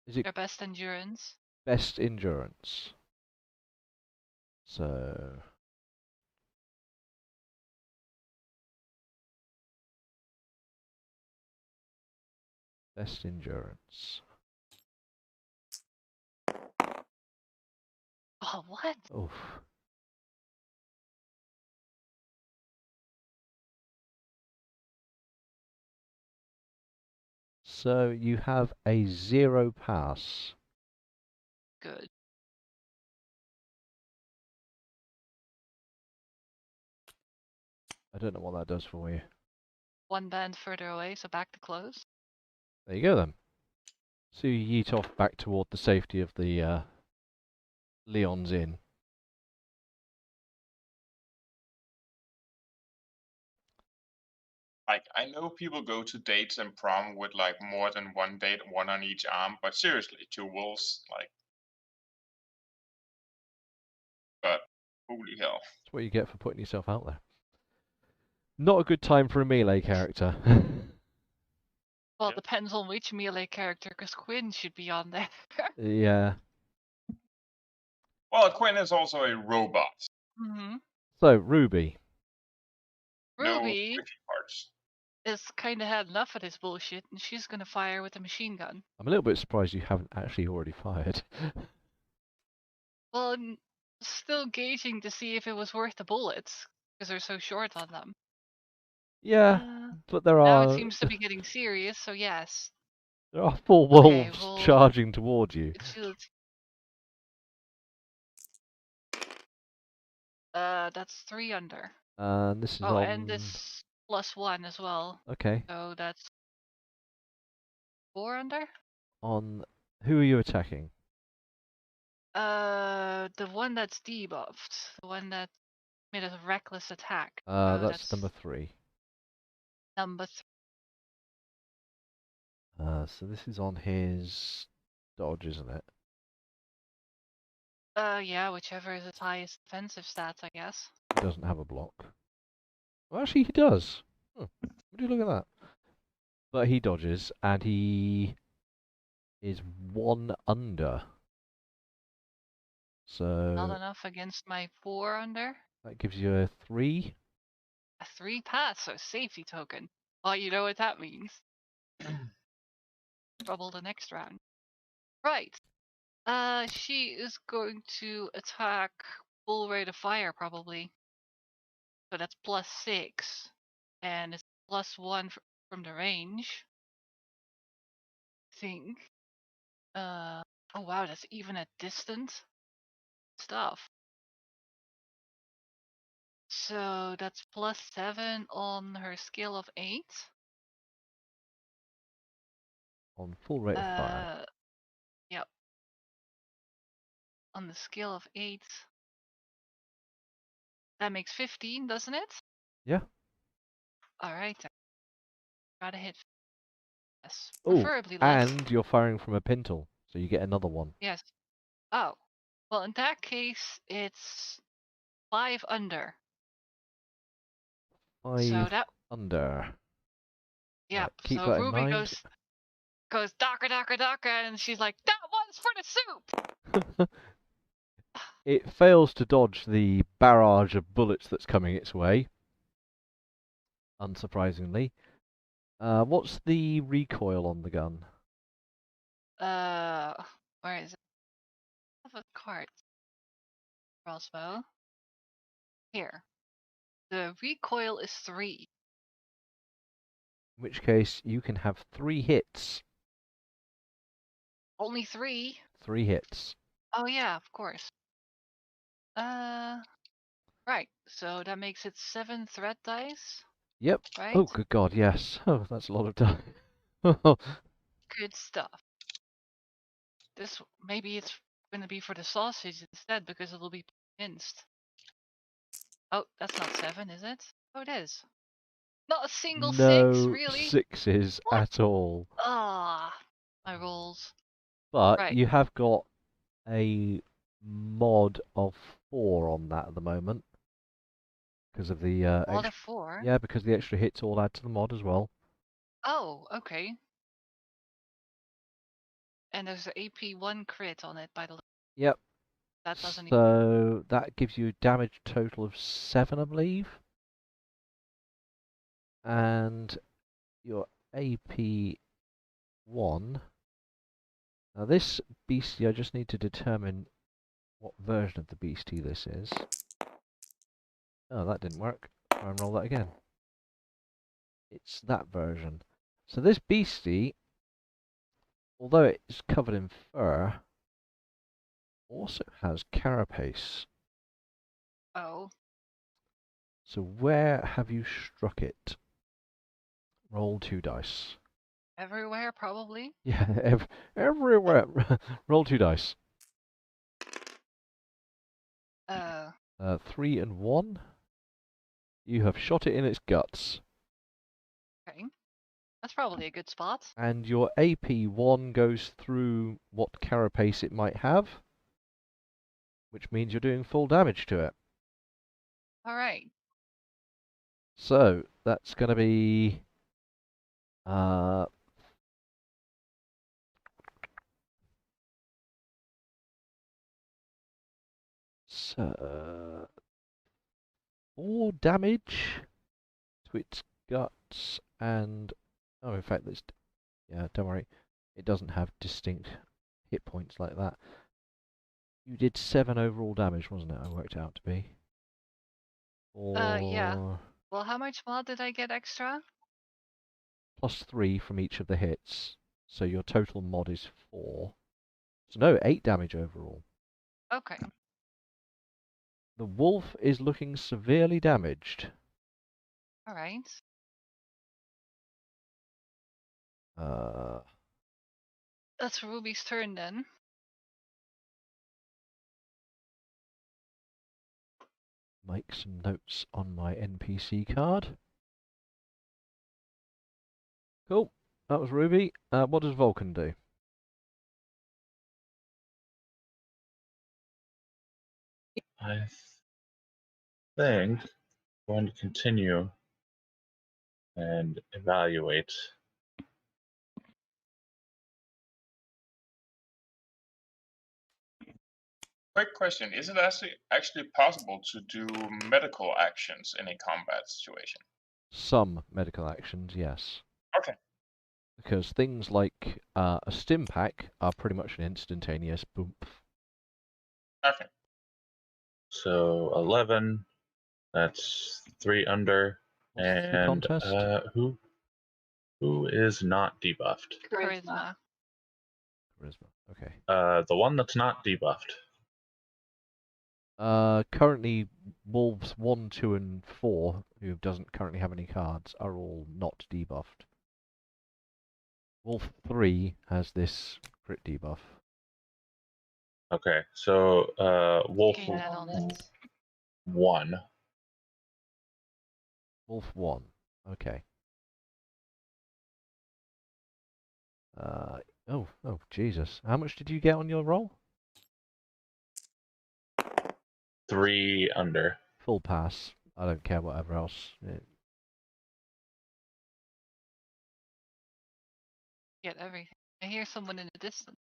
Their best endurance. best endurance. So best endurance. Oh, what? Oof. So you have a 0 pass. Good. I don't know what that does for you. 1 band further away, so back to close. There you go then. So you yeet off back toward the safety of the Leon's Inn. Like, I know people go to dates and prom with like more than one date, one on each arm, but seriously, 2 wolves, like, but holy hell. That's what you get for putting yourself out there. Not a good time for a melee character. Well, Yeah. it depends on which melee character, because Quinn should be on there. Yeah. Well, Quinn is also a robot. Mm-hmm. So Ruby. No Ruby tricky parts. has kind of had enough of this bullshit, and she's gonna fire with a machine gun. I'm a little bit surprised you haven't actually already fired. Well, I'm still gauging to see if it was worth the bullets, because they're so short on them. Yeah, but there Now it are seems to be getting serious, so yes. there are 4 Okay, wolves well, charging towards you. That's 3 under. And this is Oh, on. and this +1 as well. Okay. So that's 4 under? On who are you attacking? The one that's debuffed. The one that made a reckless attack. So That's number 3. number 3. So this is on his dodge, isn't it? Yeah, whichever is his highest defensive stats, I guess. He doesn't have a block. Well, actually, he does. Would you look at that? But he dodges, and he is 1 under. So Not enough against my 4 under. that gives you a 3. A 3 pass, so safety token. Well, you know what that means. Trouble the next round. Right. She is going to attack full rate of fire, probably. So that's +6. And it's +1 from the range. I think. Oh wow, that's even at distance stuff. So that's +7 on her skill of 8. On full rate of fire. Yep. On the scale of 8. That makes 15, doesn't it? Yeah. Alright. Gotta hit. Yes. Oh, Preferably less. and you're firing from a pintle, so you get another one. Yes. Oh. Well, in that case, it's 5 under. 5 So that. under. Yep. Right, keep So that in Ruby mind. goes DACA, and she's like, that one's for the soup. It fails to dodge the barrage of bullets that's coming its way. Unsurprisingly. What's the recoil on the gun? Where is it? I have a card. Crossbow. Here. The recoil is 3. In which case, you can have 3 hits. Only 3? 3 hits. Oh yeah, of course. Right. So that makes it 7 threat dice. Yep. Right? Oh, good God, yes. Oh, that's a lot of time. Good stuff. This maybe it's gonna be for the sausage instead because it'll be minced. Oh, that's not 7, is it? Oh, it is. Not a single 6, No really? 6s What? at all. Ah, my rolls. But Right. you have got a mod of 4 on that at the moment. Because of the Mod of 4? Yeah, because the extra hits all add to the mod as well. Oh, okay. And there's an AP1 crit on it, by the way. Yep. That doesn't. So that gives you a damage total of 7, I believe. And your AP1. Now this beastie, I just need to determine what version of the beastie this is. Oh, that didn't work. Try and roll that again. It's that version. So this beastie, although it's covered in fur, also has carapace. Oh. So where have you struck it? Roll 2 dice. Everywhere, probably. Yeah, everywhere. Roll 2 dice. 3 and 1. You have shot it in its guts. Okay. That's probably a good spot. And your AP1 goes through what carapace it might have, which means you're doing full damage to it. Alright. So that's going to be so 4 damage to its guts and oh, in fact, that's yeah. Don't worry, it doesn't have distinct hit points like that. You did 7 overall damage, wasn't it? I worked out to be. Yeah. Or Well, how much mod did I get extra? +3 from each of the hits, so your total mod is 4. So no, 8 damage overall. Okay. The wolf is looking severely damaged. All right. That's Ruby's turn then. Make some notes on my NPC card. Cool. That was Ruby. What does Vulcan do? I think I'm going to continue and evaluate. Quick question: is it actually possible to do medical actions in a combat situation? Some medical actions, yes. Okay. Because things like a stim pack are pretty much an instantaneous boom. Okay. So 11. That's 3 under. What's the And contest? who is not debuffed? Charisma. Charisma. Okay. The one that's not debuffed. Currently, Wolves 1, 2, and 4, who doesn't currently have any cards, are all not debuffed. Wolf 3 has this crit debuff. Okay, so Wolf Gain that on it. 1. Wolf 1. Okay. Oh, Jesus. How much did you get on your roll? 3 under. Full pass. I don't care whatever else. Get everything. I hear someone in the distance.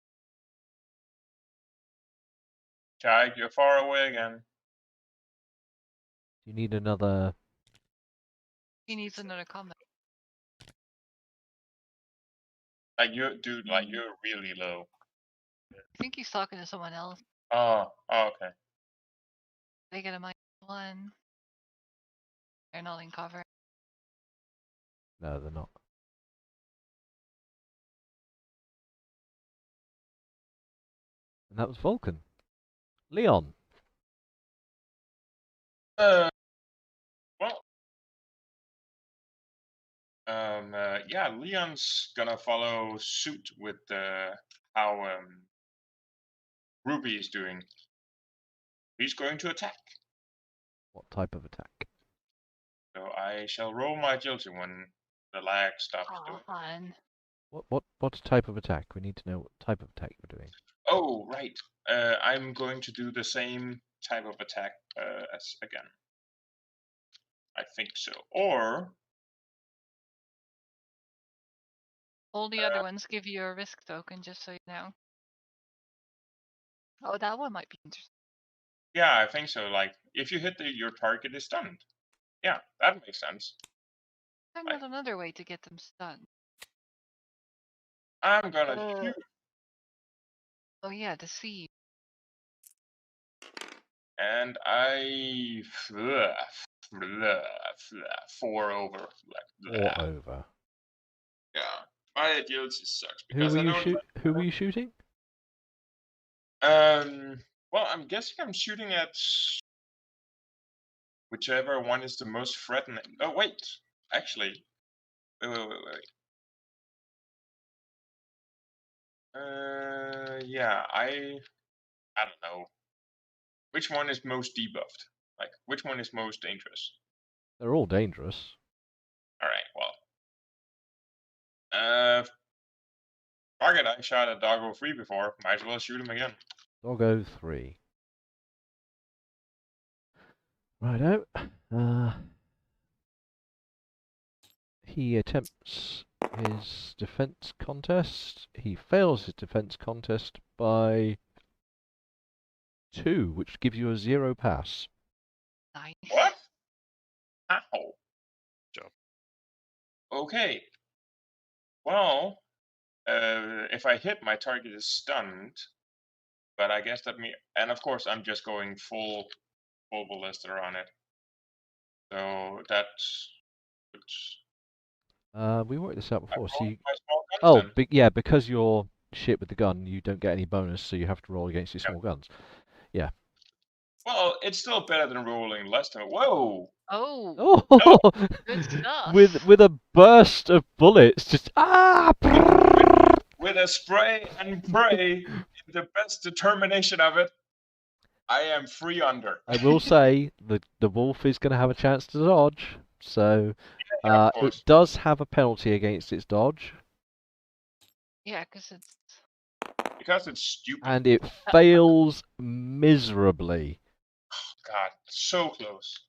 Jake, you're far away again. You need another... He needs another comment. Like dude, like you're really low. I think he's talking to someone else. Oh, okay. They get a -1. They're not in cover. No, they're not. And that was Vulcan. Leon. Well, yeah, Leon's gonna follow suit with how Ruby is doing. He's going to attack. What type of attack? So I shall roll my agility when the lag stops Oh, doing. fun. What type of attack? We need to know what type of attack you're doing. Oh, right. I'm going to do the same type of attack as again. I think so. Or All the other ones give you a risk token, just so you know. Oh, that one might be interesting. yeah, I think so. Like if you hit your target is stunned. Yeah, that makes sense. There's not another way to get them stunned. I'm gonna shoot. Oh yeah, deceive. And I 4 over. Like, 4 over. Yeah, my agility sucks Who because were I you don't. Who were you shooting? Well, I'm guessing I'm shooting at whichever one is the most threatening. Oh wait, actually, wait. Yeah, I don't know. Which one is most debuffed? Like, which one is most dangerous? They're all dangerous. All right, well, fuck it. I shot at Doggo 3 before. Might as well shoot him again. Doggo 3. Righto. He attempts his defense contest. He fails his defense contest by 2, which gives you a 0 pass. Nice. What? How? Job. Okay. Well, if I hit, my target is stunned. But I guess that and of course I'm just going full ballista on it. So that's. We worked this out I before. So rolled you... my small guns Oh, then. yeah, because you're shit with the gun, you don't get any bonus, so you have to roll against your Yeah. small guns. Well, it's still better than rolling less than. Whoa! Oh, Oh, good stuff. with a burst of bullets, just With a spray and pray, in the best determination of it, I am 3 under. I will say the wolf is going to have a chance to dodge, so Yeah, of it course. does have a penalty against its dodge, Yeah, because it's. Because it's stupid. and it fails miserably. God, so close.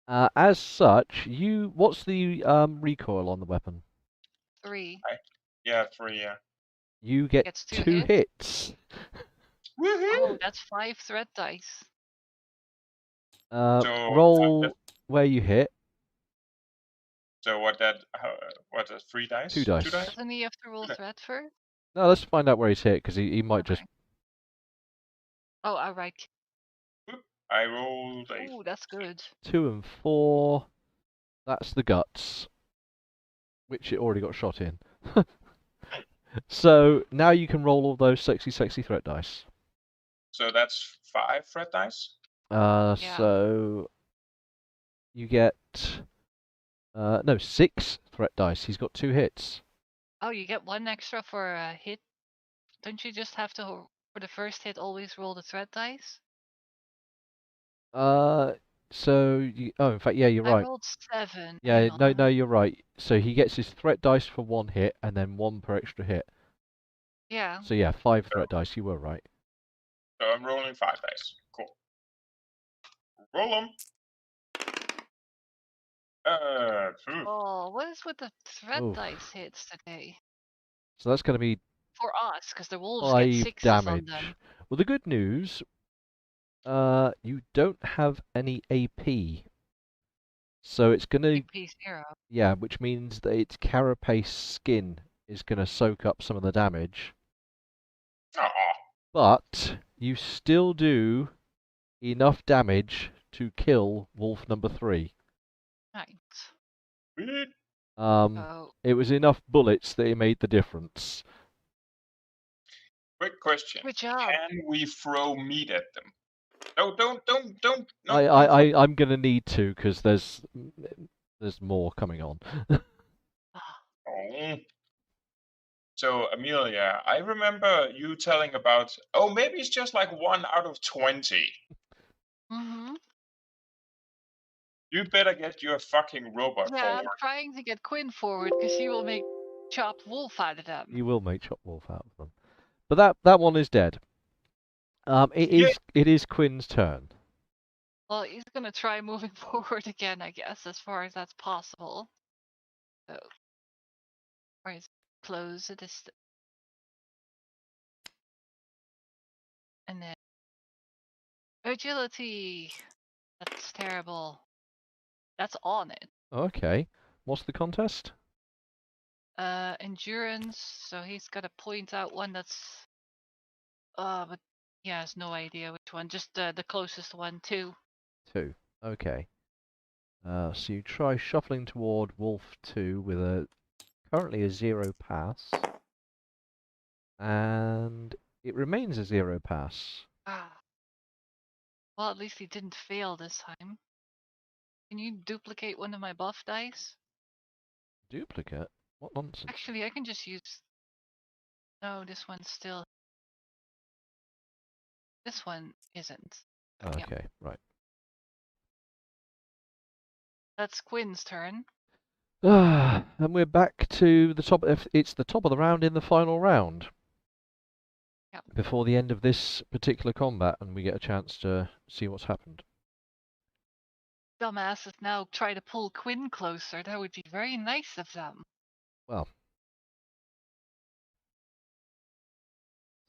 As such, what's the recoil on the weapon? 3. Yeah, 3, yeah. You get Gets 2 2 hits. hits. Woohoo! Oh, that's 5 threat dice. So, Roll where you hit. So what that? What is 3 dice? 2 dice. 2 dice? Doesn't he have to roll Okay. threat first? No, let's find out where he's hit, because he might just... Okay. Oh, alright. I rolled a. Oh, that's good. 2 and 4. That's the guts, which it already got shot in. So now you can roll all those sexy threat dice. So that's 5 threat dice. Yeah. So you get no 6 threat dice. He's got 2 hits. Oh, you get 1 extra for a hit. Don't you just have to, for the first hit, always roll the threat dice? In fact, yeah, you're I right. rolled 7. Yeah, hang no, on. you're right. So he gets his threat dice for 1 hit, and then 1 per extra hit. Yeah. So yeah, 5 threat dice. You were right. So I'm rolling 5 dice. Cool. Roll them. Oh, what is with the threat Oof. dice hits today? So that's going to be For us, because the wolves get 5 6s on damage. them. Well, the good news, you don't have any AP. So it's going to, AP0. yeah, which means that its carapace skin is going to soak up some of the damage. Aw. But you still do enough damage to kill wolf number 3. Right. Sweet. Oh, It was enough bullets that it made the difference. Quick question. good job. Can we throw meat at them? No, don't. No, I'm gonna need to, because there's more coming on. Oh. So Amelia, I remember you telling about. Oh, maybe it's just like 1 out of 20. Mm-hmm. You better get your fucking robot Yeah, forward. I'm trying to get Quinn forward, because she will make chopped wolf out of them. You will make chop wolf out of them. But that one is dead. It is Quinn's turn. Well, he's gonna try moving forward again, I guess, as far as that's possible. So, or is close at this, and then agility. That's terrible. That's on it. Okay. What's the contest? Endurance. So he's got to point out one that's. But he has no idea which one. Just the closest one, 2. 2. Okay. So you try shuffling toward Wolf 2 with currently a 0 pass. And it remains a 0 pass. Ah. Well, at least he didn't fail this time. Can you duplicate one of my buff dice? Duplicate? What nonsense. Actually, I can just use. No, this one's still. This one isn't. Okay, Yeah. right. That's Quinn's turn. And we're back to the top. It's the top of the round in the final round. Yep. Before the end of this particular combat, and we get a chance to see what's happened. Dumbasses now try to pull Quinn closer. That would be very nice of them. Well,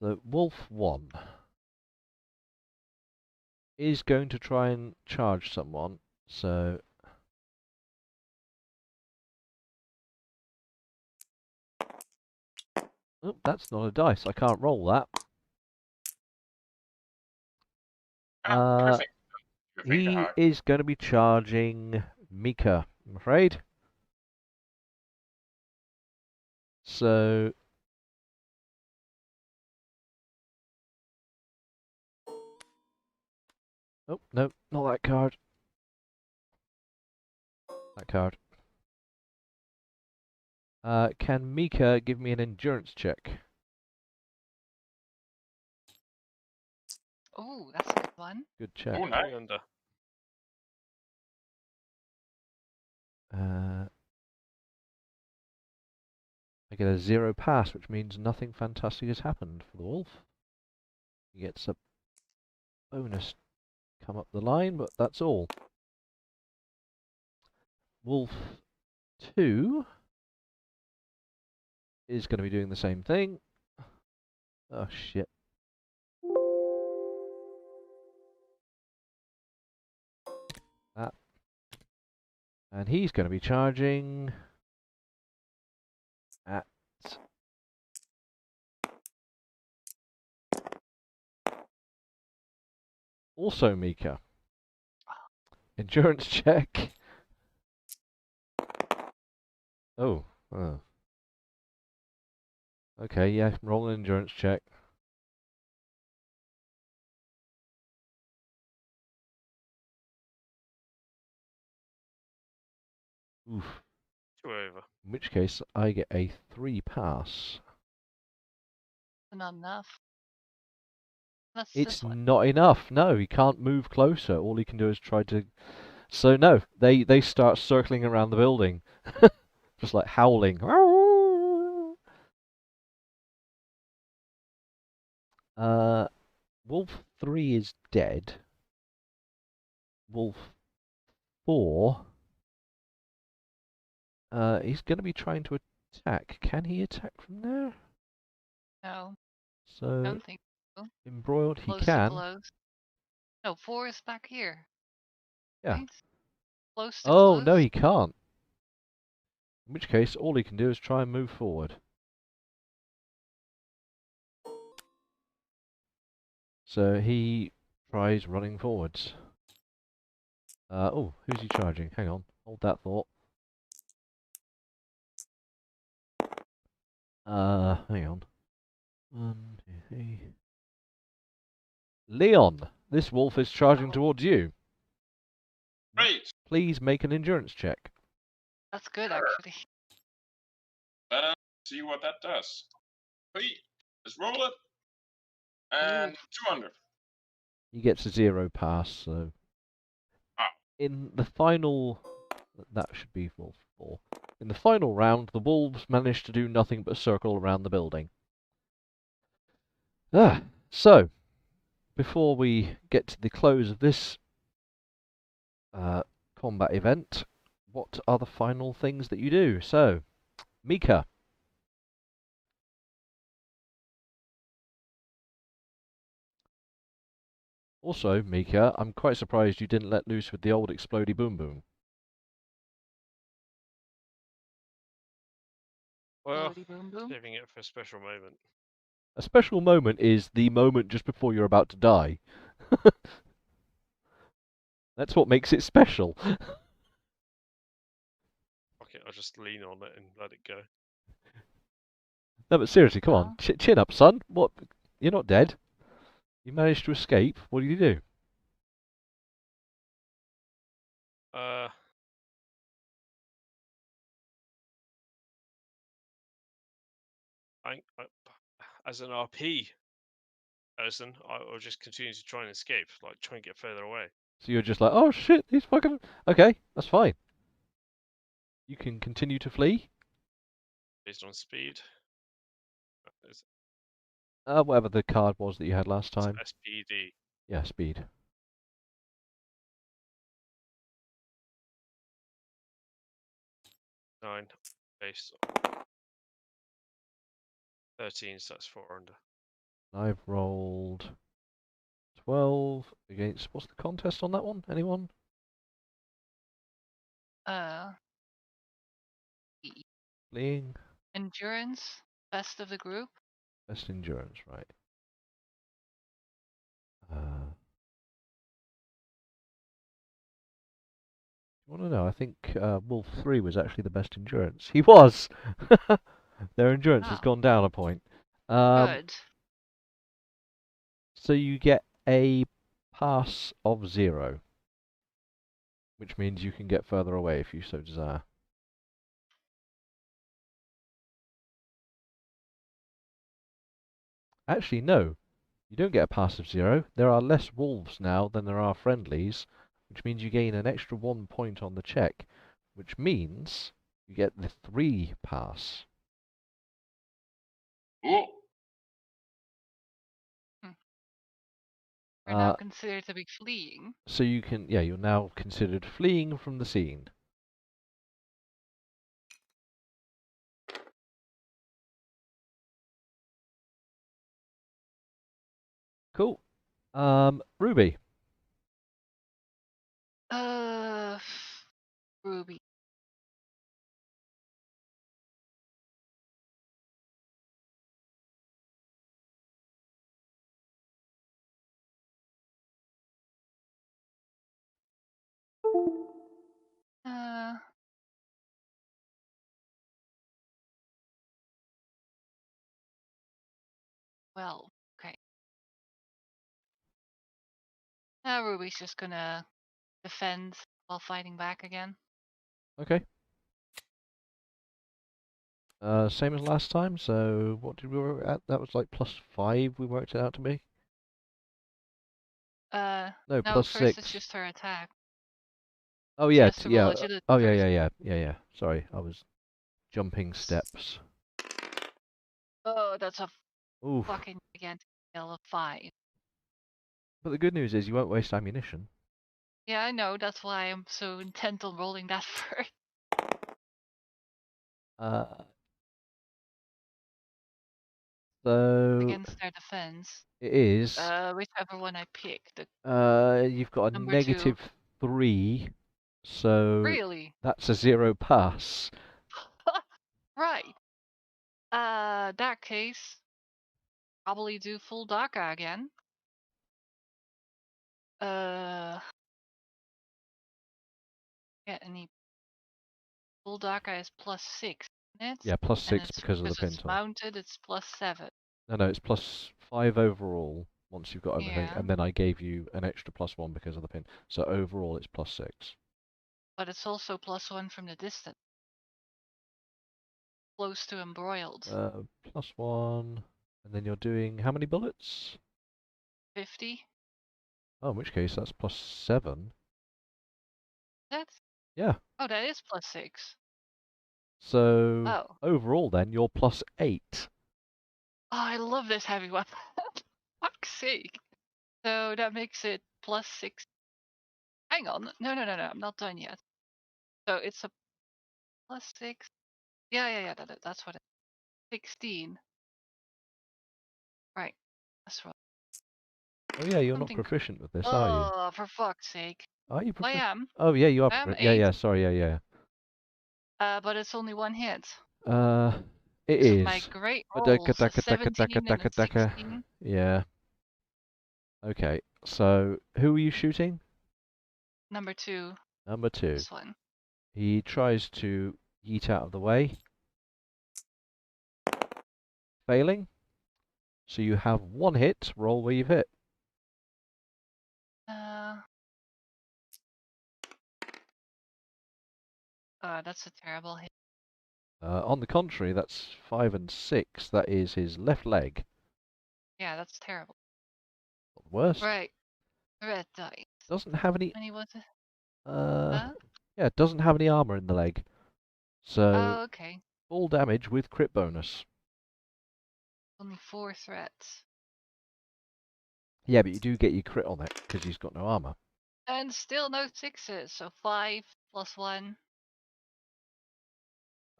the Wolf 1 is going to try and charge someone, so Oh, that's not a dice. I can't roll that. Perfect. You think He hard. is going to be charging Mika, I'm afraid. So... Oh, no, not that card. That card. Can Mika give me an endurance check? Oh, that's a good one. Good check. Oh, nice. 3 under. I get a 0 pass, which means nothing fantastic has happened for the wolf. He gets a bonus come up the line, but that's all. Wolf 2 is going to be doing the same thing. Oh, shit. That. And he's going to be charging at... Also Mika. Endurance check. Oh. Oh. Okay, yeah, roll an endurance check. Oof. 2 over. In which case, I get a 3 pass. Not enough. That's It's this one. not enough. No, he can't move closer. All he can do is try to... So no, they start circling around the building. Just like howling. Wolf 3 is dead. Wolf 4... he's going to be trying to attack. Can he attack from there? No, So, don't think so. embroiled he Close to can. close. No, 4 is back here. Yeah. Right? Close to Oh, close. no, he can't. In which case, all he can do is try and move forward. So he tries running forwards. Oh, who's he charging? Hang on, hold that thought. Hang on. 1, 2, 3. Leon, this wolf is charging towards you. Great. Please make an endurance check. That's good, Sure. actually. Let's see what that does. Hey, let's roll it. And 200. He gets a 0 pass, so... Ah. In the final... That should be wolf 4. In the final round, the wolves managed to do nothing but circle around the building. So, before we get to the close of this combat event, what are the final things that you do? So, Mika. Also, Mika, I'm quite surprised you didn't let loose with the old explodey boom boom. Well, Bloody boom boom. saving it for a special moment. A special moment is the moment just before you're about to die. That's what makes it special. Okay, I'll just lean on it and let it go. No, but seriously, come on. Chin up, son. What? You're not dead. You managed to escape. What did you do? As an RP person, I'll just continue to try and escape, like try and get further away. So you're just like, oh shit, he's fucking... Okay, that's fine. You can continue to flee. Based on speed. It's Whatever the card was that you had last time. SPD. Yeah, speed. Nine. Base. 13, so that's 4 under. I've rolled 12 against... What's the contest on that one? Anyone? Uh, Fleeing? endurance. Best of the group. Best endurance, right. You want to know? I think Wolf 3 was actually the best endurance. He was! Their endurance has Oh, gone down a point. good. So you get a pass of 0, which means you can get further away if you so desire. Actually, no. You don't get a pass of 0. There are less wolves now than there are friendlies, which means you gain an extra 1 point on the check, which means you get the 3 pass. Ooh. You're now considered to be fleeing. So you can, yeah, you're now considered fleeing from the scene. Cool. Ruby. Ruby. Well, okay. Now Ruby's just gonna defend while fighting back again. Okay. Same as last time, so what did we work at? That was like +5 we worked it out to be? No, No, plus first 6. it's just her attack. Oh She yeah, has to roll yeah. agility Oh yeah, first. yeah. Sorry, I was jumping steps. Oh, that's a Oof. fucking gigantic fail of 5. But the good news is you won't waste ammunition. Yeah, I know. That's why I'm so intent on rolling that first. So Against their defense. it is. Whichever one I pick. You've got a Number 2. -3, so Really? that's a 0 pass. Right. That case, probably do full DACA again. Get any full DACA is +6, isn't it? Yeah, +6 And it's because of the it's pintle. mounted, it's +7. No, it's +5 overall once you've got everything, Yeah. and then I gave you an extra +1 because of the pin. So overall, it's +6. But it's also +1 from the distance. Close to embroiled. +1, and then you're doing how many bullets? 50. Oh, in which case that's +7. That's Yeah. Oh, that is +6. So Oh. overall, then you're +8. Oh, I love this heavy weapon. Fuck's sake. So that makes it +6. Hang on. No, I'm not done yet. So it's a +6. Yeah. That's what it is. 16. Right. That's right. Oh yeah, you're not Something. proficient with this, are you? Oh, for fuck's sake. Are you I proficient? am. Oh yeah, you are. I am Yeah, 8. sorry, yeah. But it's only one hit. It Because of my is. great rolls, a 17 and a 16. Yeah. Okay, so who are you shooting? Number 2. Number 2. This one. He tries to yeet out of the way. Failing. So you have 1 hit. Roll where you've hit. That's a terrible hit. On the contrary, that's 5 and 6. That is his left leg. Yeah, that's terrible. Not the worst. Right. Red dice. Doesn't have any. And he was Yeah, doesn't have any armor in the leg. So Oh, okay. full damage with crit bonus. Only 4 threats. Yeah, but you do get your crit on it because he's got no armor. And still no 6s, so 5 plus 1.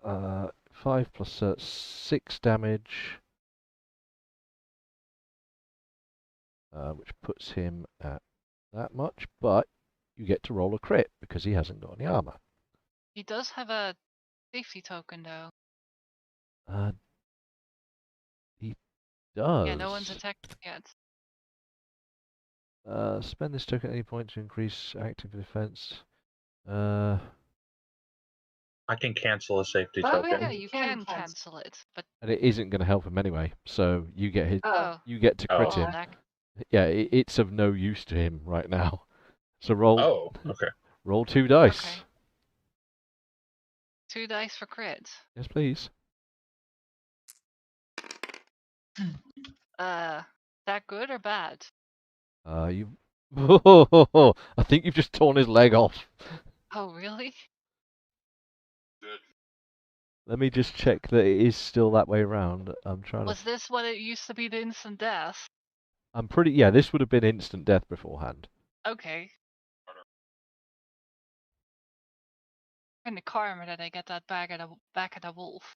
5 plus 6 damage, which puts him at that much, but you get to roll a crit because he hasn't got any armor. He does have a safety token, though. does. Yeah, no one's attacked yet. Spend this token at any point to increase active defense. I can cancel a safety Oh token. yeah, you can cancel it, but And it isn't going to help him anyway. So you get his. oh, You get to crit Oh. well, him. that, Yeah, it's of no use to him right now. So roll. Oh, okay. Roll 2 dice. okay. 2 dice for crit. Yes, please. That good or bad? You. I think you've just torn his leg off. Oh really? Good. Let me just check that it is still that way around. I'm trying to. Was this what it used to be, the instant death? I'm pretty. Yeah, this would have been instant death beforehand. Okay. In the karma that I get that back at a wolf.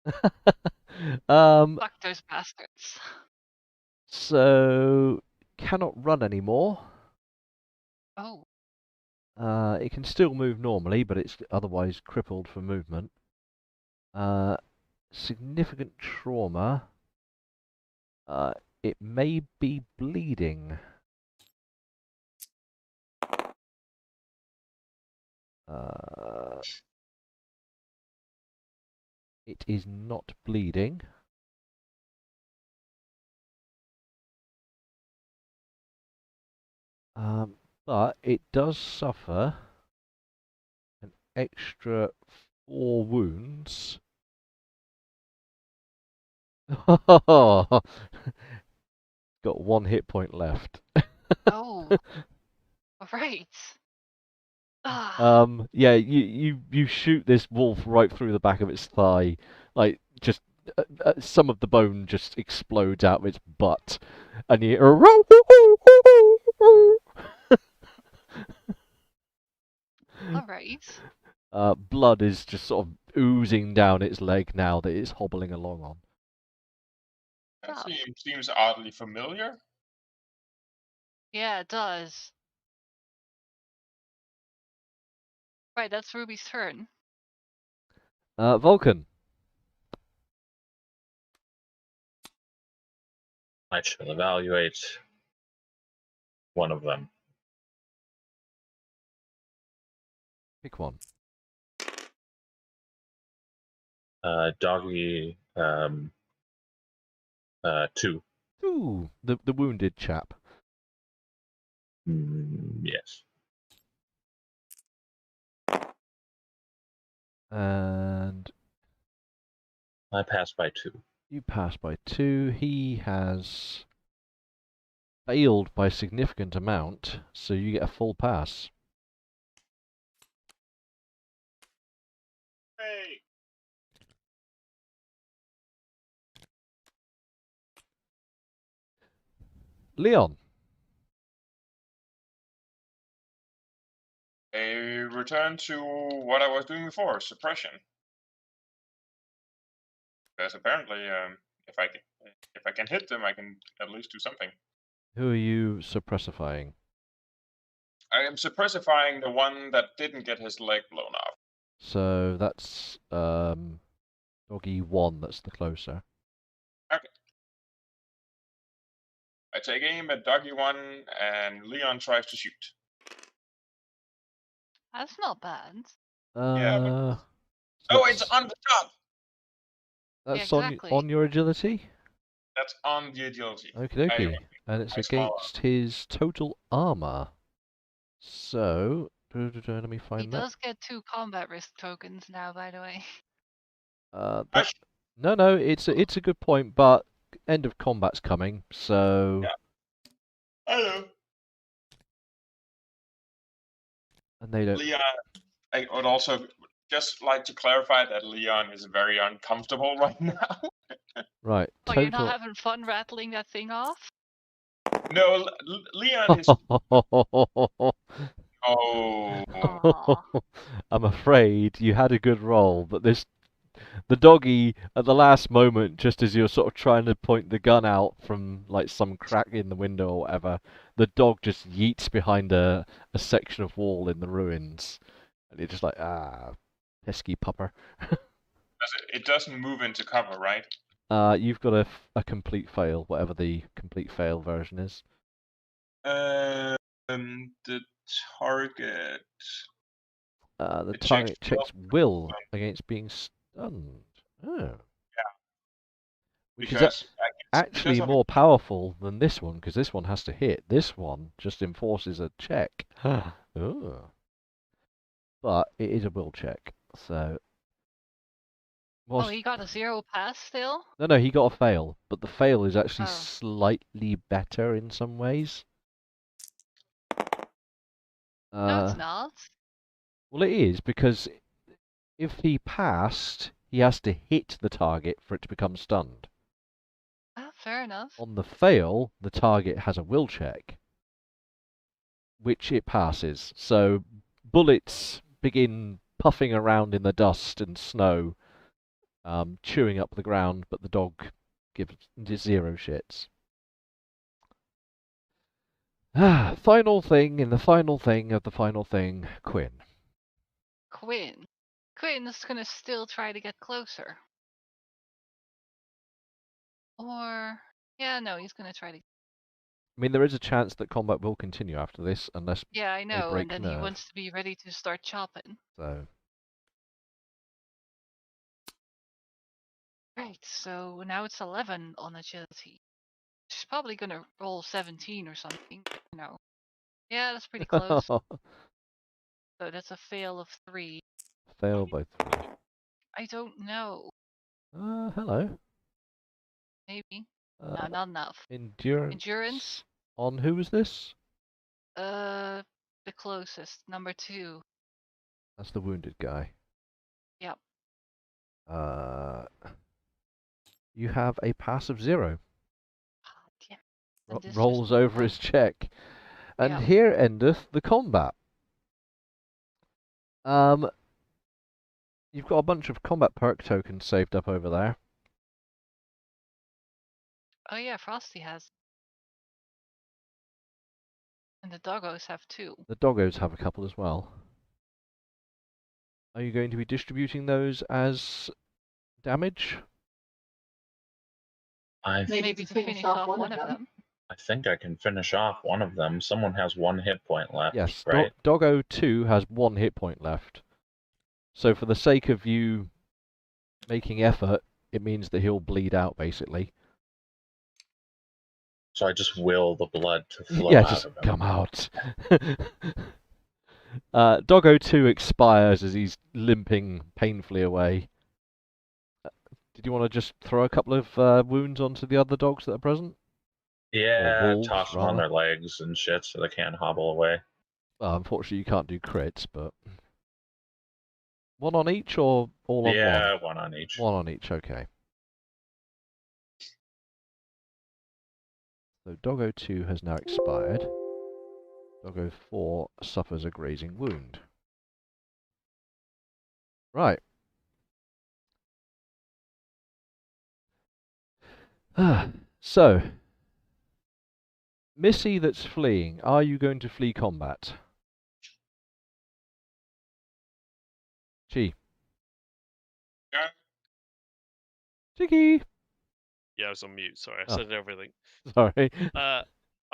Fuck those bastards. So cannot run anymore. Oh. It can still move normally, but it's otherwise crippled for movement. Significant trauma. It may be bleeding. It is not bleeding. But it does suffer an extra 4 wounds. Got 1 hit point left. Oh. Alright. Ah. Yeah, you shoot this wolf right through the back of its thigh, like just some of the bone just explodes out of its butt, and you. Alright. Blood is just sort of oozing down its leg now that it's hobbling along on. That Oh. seems oddly familiar. Yeah, it does. Right, that's Ruby's turn. Vulcan. I shall evaluate one of them. Pick one. Doggy 2. Ooh, the wounded chap. Yes. And I passed by 2. you pass by 2. He has failed by a significant amount, so you get a full pass. Hey. Leon. A return to what I was doing before, suppression. Because apparently, if I can hit them, I can at least do something. Who are you suppressifying? I am suppressifying the one that didn't get his leg blown off. So that's Doggy 1, that's the closer. Okay. I take aim at Doggy 1, and Leon tries to shoot. That's not bad. Yeah, So oh, it's on the top! that's Yeah, exactly. on your agility? That's on the agility. Okie dokie. And it's I saw- against his total armor. So, let me He find that. does get 2 combat risk tokens now, by the way. No, it's a good point, but end of combat's coming, so. Yeah. Hello. And they don't. Leon, I would also just like to clarify that Leon is very uncomfortable right now. Right. Oh, you're not having fun rattling that thing off? No, Leon is. Oh. Aw. I'm afraid you had a good roll, but the doggy at the last moment, just as you're sort of trying to point the gun out from like some crack in the window or whatever, the dog just yeets behind a section of wall in the ruins, and you're just like, pesky pupper. It doesn't move into cover, right? You've got a complete fail, whatever the complete fail version is. The target. The It target checks checks will against being stunned. Oh. Which is because I guess actually of more powerful than this one, because this one has to hit. This one just enforces a check. Oh. But it is a will check, so... Oh, he got a 0 pass still? No, he got a fail, but the fail is actually Oh. slightly better in some ways. No, it's not. Well, it is, because if he passed, he has to hit the target for it to become stunned. Ah, fair enough. On the fail, the target has a will check, which it passes. So bullets begin puffing around in the dust and snow, chewing up the ground, but the dog gives 0 shits. Final thing in the final thing of the final thing, Quinn. Quinn is gonna still try to get closer. Or... Yeah, no, he's gonna try to... I mean, there is a chance that combat will continue after this, unless Yeah, I know, break and then nerve. he wants to be ready to start chopping. So... Right, so now it's 11 on agility. She's probably gonna roll 17 or something, but you know. Yeah, that's pretty close. So that's a fail of 3. Fail by 3. I don't know. Hello. Maybe. No, not enough. Endurance. Endurance? On who was this? The closest, number 2. That's the wounded guy. Yep. You have a pass of 0. Yeah. Rolls over his check. And Yep. here endeth the combat. You've got a bunch of combat perk tokens saved up over there. Oh yeah, Frosty has. And the doggos have 2. The doggos have a couple as well. Are you going to be distributing those as damage? Maybe to finish off one of them. I think I can finish off one of them. Someone has 1 hit point left, Yes, right? Doggo 2 has 1 hit point left. So for the sake of you making effort, it means that he'll bleed out, basically. So I just will the blood to flow Yeah, out just of him. come out. Doggo 2 expires as he's limping painfully away. Did you want to just throw a couple of wounds onto the other dogs that are present? Yeah, wolves, toss them on their legs and shit so they can't hobble away. Well, unfortunately, you can't do crits, but... One on each or all on one? Yeah, one on each. One on each, okay. So Doggo 2 has now expired. Doggo 4 suffers a grazing wound. Right. So, Missy that's fleeing, are you going to flee combat? Chi. Yeah. Chicky! Yeah, I was on mute. Sorry, I Oh. said everything. Sorry. I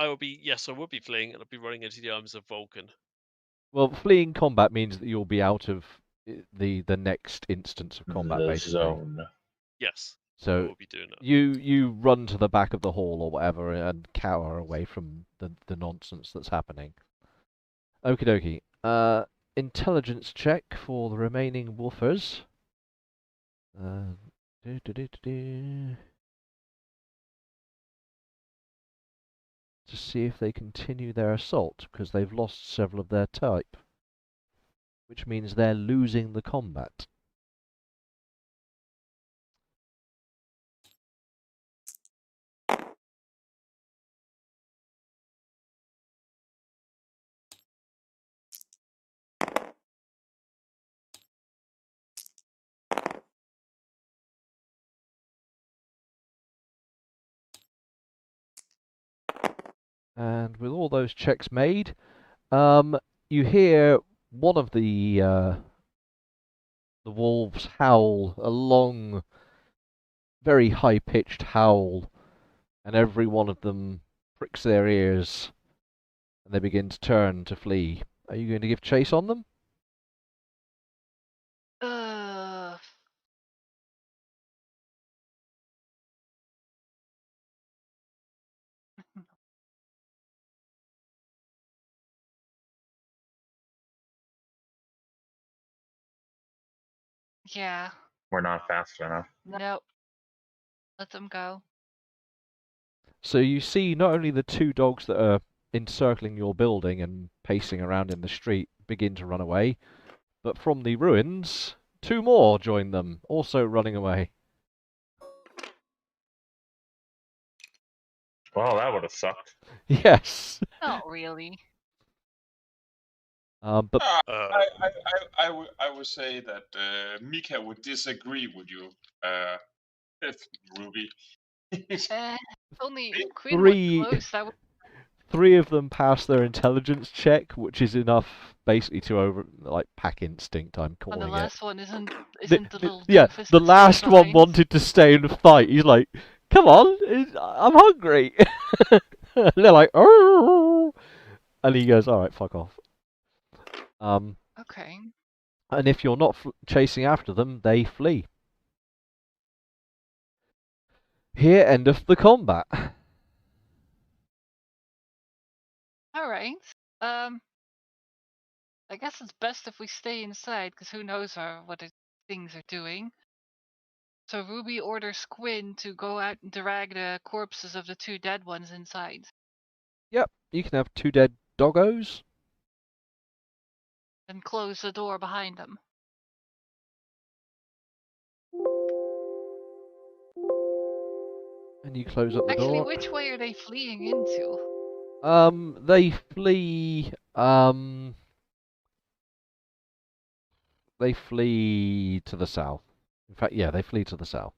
will be fleeing, and I'll be running into the arms of Vulcan. Well, fleeing combat means that you'll be out of the next instance of combat, the basically. zone. Yes. So we'll be doing that. you run to the back of the hall or whatever and cower away from the nonsense that's happening. Okie dokie. Intelligence check for the remaining woofers. To see if they continue their assault, because they've lost several of their type, which means they're losing the combat. And with all those checks made, you hear one of the wolves howl a long, very high-pitched howl, and every one of them pricks their ears, and they begin to turn to flee. Are you going to give chase on them? Yeah. We're not fast enough. Nope. Let them go. So you see not only the two dogs that are encircling your building and pacing around in the street begin to run away, but from the ruins, two more join them, also running away. Well, that would have sucked. Yes. Not really. But I would say that Mika would disagree with you, Ruby. Only Three- Quinn was three- close. That would... three of them pass their intelligence check, which is enough basically to pack instinct, I'm And calling the it. last one isn't the little Yeah, doofus the that last stayed one behind? wanted to stay and fight. He's like, come on, I'm hungry. And they're like, oh. And he goes, all right, fuck off. Okay. And if you're not chasing after them, they flee. Here endeth the combat. Alright. I guess it's best if we stay inside, because who knows what the things are doing. So Ruby orders Quinn to go out and drag the corpses of the two dead ones inside. Yep, you can have two dead doggos. And close the door behind them. And you close up the Actually, door. which way are they fleeing into? They flee. They flee to the south. In fact, yeah, they flee to the south.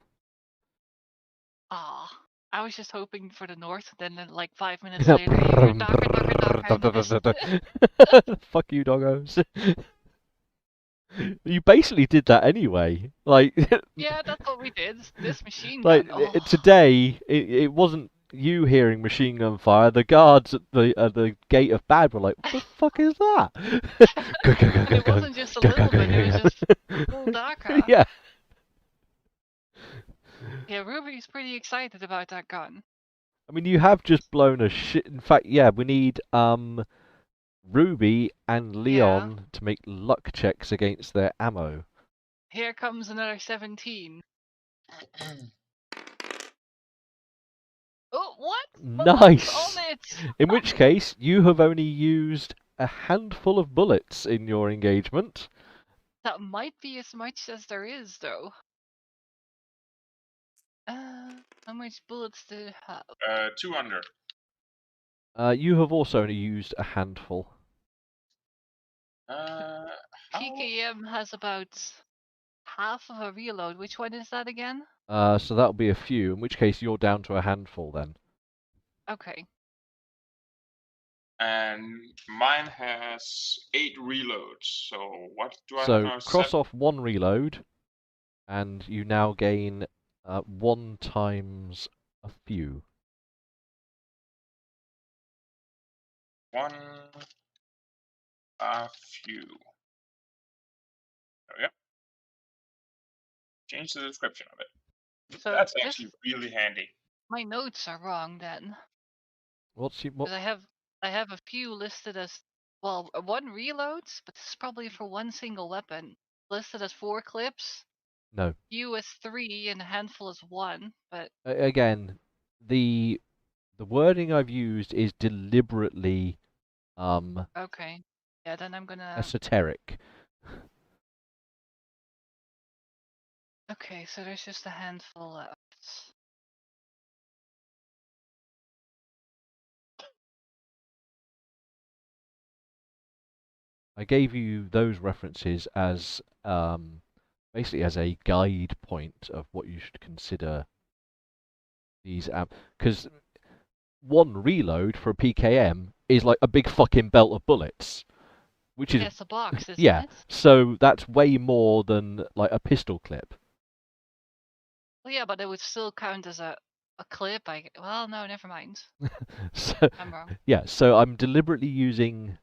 Ah, I was just hoping for the north, and then like 5 minutes later, you hear darker in the distance. Fuck you, doggos. You basically did that anyway. Like, Yeah, that's what we did. This machine like gun. Oh. today, it wasn't you hearing machine gun fire. The guards at the gate of Bad were like, "What the fuck is that?" And it wasn't just a little bit; it was just full darker. Yeah. Yeah, Ruby's pretty excited about that gun. I mean, you have just blown a shit. In fact, yeah, we need Ruby and Leon to make luck checks against their ammo. Here comes another 17. Oh, what? Nice! On it! In which case, you have only used a handful of bullets in your engagement. That might be as much as there is, though. How much bullets do you have? 200. You have also only used a handful. PKM has about half of a reload. Which one is that again? So that'll be a few, in which case you're down to a handful then. Okay. And mine has 8 reloads. So what do I have So now? cross off one reload, and you now gain 1 times a few. 1 a few. There we go. Change the description of it. So That's actually really handy. my notes are wrong then. What's your... Because I have a few listed as, well, 1 reloads, but this is probably for 1 single weapon. Listed as 4 clips. No. Few as 3 and a handful as 1. But Again, the wording I've used is deliberately okay. Yeah, then I'm gonna. esoteric. Okay, so there's just a handful left. I gave you those references as basically as a guide point of what you should consider these because 1 reload for a PKM is like a big fucking belt of bullets, which is It's a box, isn't yeah. it? So that's way more than like a pistol clip. Well, Well, yeah, but it would still count as a clip. Well, no, never mind. So, I'm wrong. yeah, so I'm deliberately using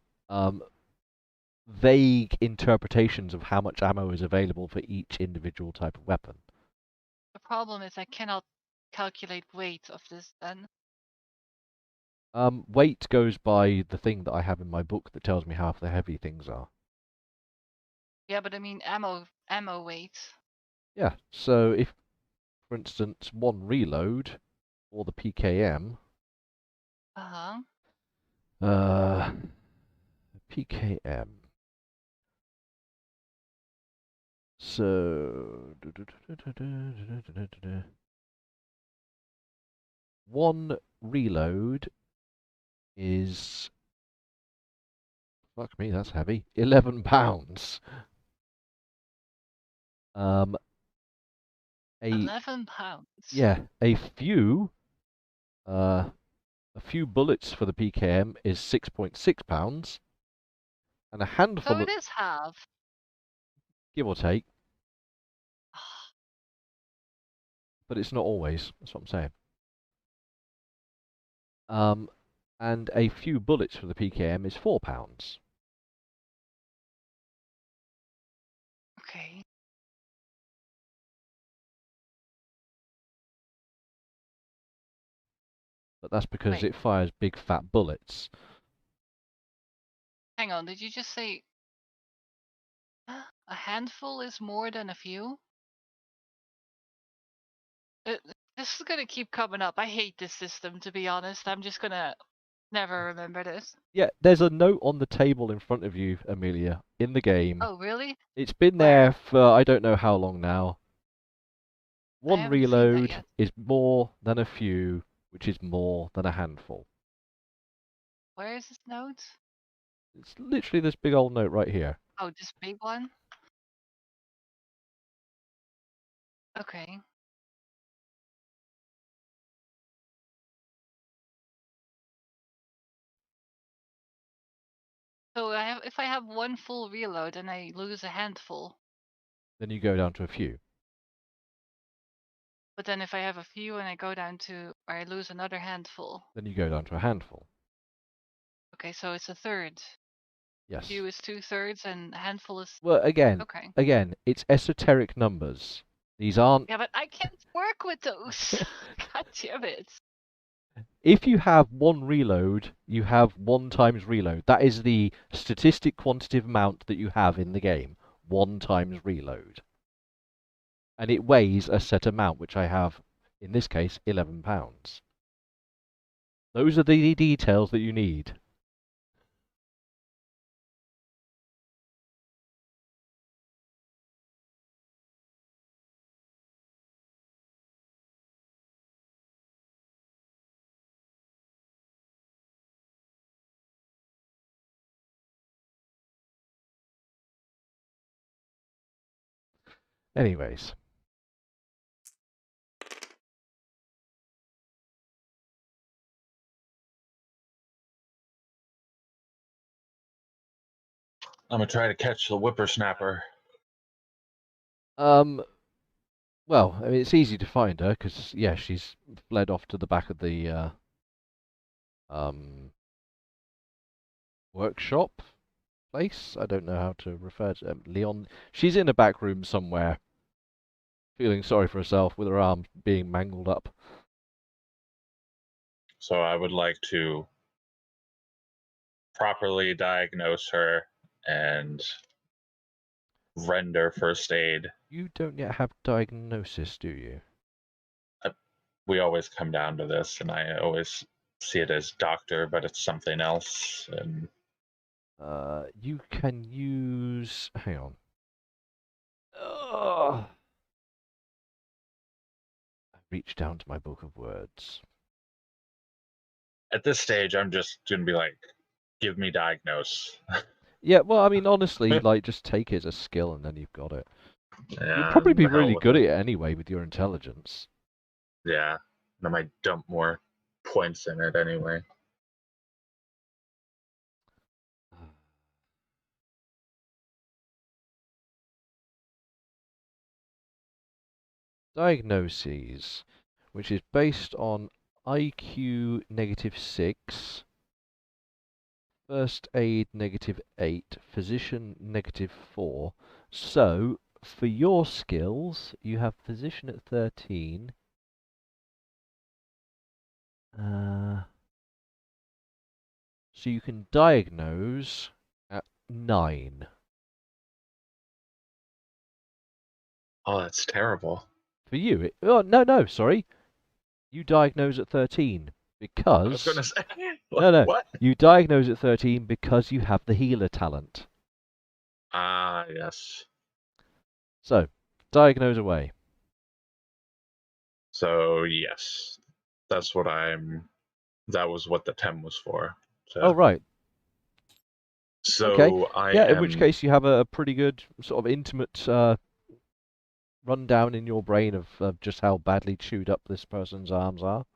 vague interpretations of how much ammo is available for each individual type of weapon. The problem is I cannot calculate weight of this then. Weight goes by the thing that I have in my book that tells me how heavy things are. Yeah, but I mean ammo weight. Yeah, so if, for instance, one reload or the PKM, Uh-huh. PKM. So one reload is, fuck me, that's heavy. 11 pounds. 11 pounds. Yeah, a few bullets for the PKM is 6.6 pounds, and a handful So of, it is half. give or take, but it's not always. That's what I'm saying. And a few bullets for the PKM is 4 pounds. Okay. But that's because Wait. it fires big fat bullets. Hang on, did you just say a handful is more than a few? This is gonna keep coming up. I hate this system, to be honest. I'm just gonna never remember this. Yeah, there's a note on the table in front of you, Amelia, in the game. Oh, really? It's been Where? there for I don't know how long now. I One haven't seen that reload yet. is more than a few, which is more than a handful. Where is this note? It's literally this big old note right here. Oh, this big one? Okay. So if I have one full reload and I lose a handful, Then you go down to a few. but then if I have a few and I go down to, or I lose another handful. Then you go down to a handful. Okay, so it's a third. Yes. Few is 2/3 and a handful is... Well, Okay. again, it's esoteric numbers. These aren't... Yeah, but I can't work with those. God damn it. If you have one reload, you have 1 times reload. That is the statistic quantitative amount that you have in the game. 1 times reload. And it weighs a set amount, which I have, in this case, 11 pounds. Those are the details that you need. Anyways. I'm gonna try to catch the whippersnapper. Well, I mean, it's easy to find her, because, yeah, she's fled off to the back of the, workshop place? I don't know how to refer to Leon. She's in a back room somewhere, feeling sorry for herself with her arm being mangled up. So I would like to properly diagnose her and render first aid. You don't yet have diagnosis, do you? We always come down to this, and I always see it as doctor, but it's something else. And You can use... Hang on. Ugh. I reached down to my book of words. at this stage, I'm just gonna be like, give me diagnose. Yeah, well, I mean, honestly, like, just take it as a skill and then you've got it. Yeah, You'd probably be the hell really with good at it. it anyway with your intelligence. Yeah, and I might dump more points in it anyway. diagnoses, which is based on IQ -6, first aid -8, physician -4. So, for your skills, you have physician at 13. So you can diagnose at 9. Oh, that's terrible. For you, no, sorry. You diagnose at 13 I was gonna because say. no, What? you diagnose at 13 because you have the healer talent. Ah, yes. So, diagnose away. So yes, that's what I'm. That was what the TEM was for. So, Oh, right. Okay. So I Yeah, am. in which case you have a pretty good sort of intimate rundown in your brain of just how badly chewed up this person's arms are.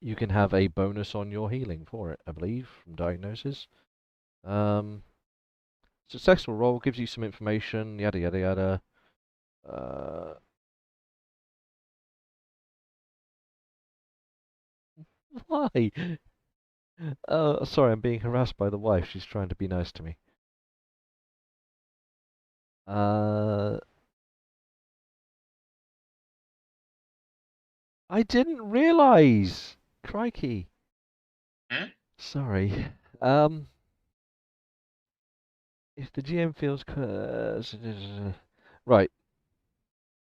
You can have a bonus on your healing for it, I believe, from diagnosis. Successful roll gives you some information, yada yada yada. Why? Sorry, I'm being harassed by the wife. She's trying to be nice to me. I didn't realise. Crikey. Hmm? Sorry. If the GM feels right,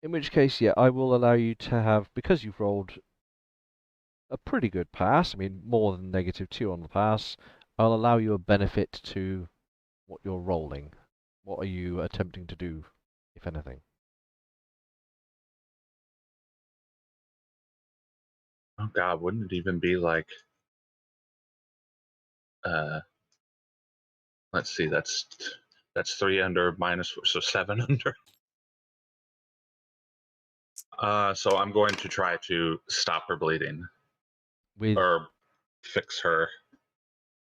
in which case, yeah, I will allow you to have, because you've rolled a pretty good pass. I mean, more than -2 on the pass. I'll allow you a benefit to what you're rolling. What are you attempting to do, if anything? Oh God, wouldn't it even be like? Let's see. That's 3 under minus, so 7 under. So I'm going to try to stop her bleeding With or fix her.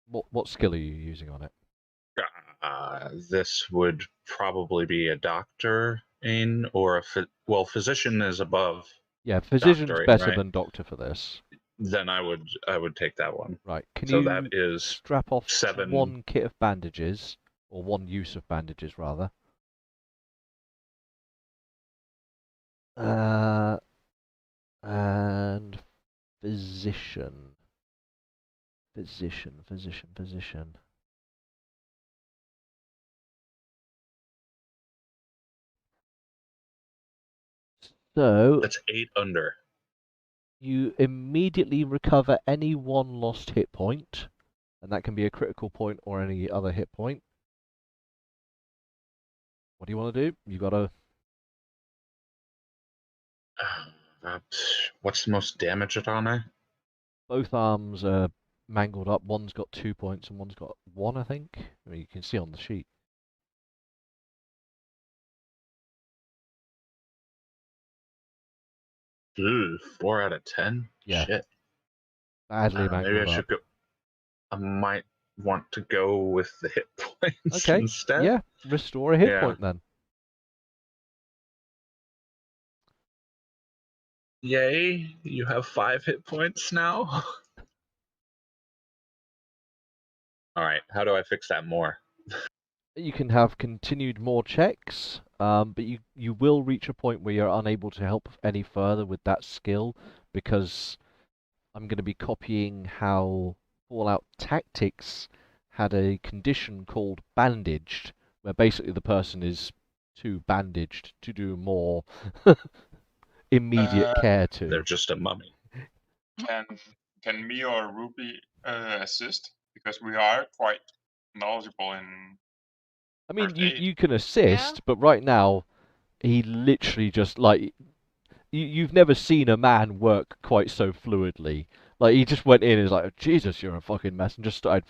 what skill are you using on it? This would probably be a doctor in or a physician is above. Yeah, physician's Doctoring, better right? than doctor for this. Then I would take that one. Right. Can So that you is strap off 7. one kit of bandages, or one use of bandages, rather? And physician. Physician. So, That's 8 under. you immediately recover any one lost hit point, and that can be a critical point or any other hit point. What do you want to do? You gotta. What's the most damage on it? Both arms are mangled up. One's got 2 points and one's got 1, I think. I mean, you can see on the sheet. Ooh, 4 out of 10. Yeah. Shit. Badly Maybe I mangled should up. go. I might want to go with the hit points Okay. instead. Yeah. Restore a hit point then. Yay! You have 5 hit points now. All right. How do I fix that more? You can have continued more checks, but you will reach a point where you're unable to help any further with that skill, because I'm going to be copying how Fallout Tactics had a condition called bandaged, where basically the person is too bandaged to do more immediate care to. They're just a mummy. Can me or Ruby assist? Because we are quite knowledgeable in. I mean, first aid. you can assist, but right now he literally just like you've never seen a man work quite so fluidly. Like he just went in and was like, Jesus, you're a fucking mess, and just started.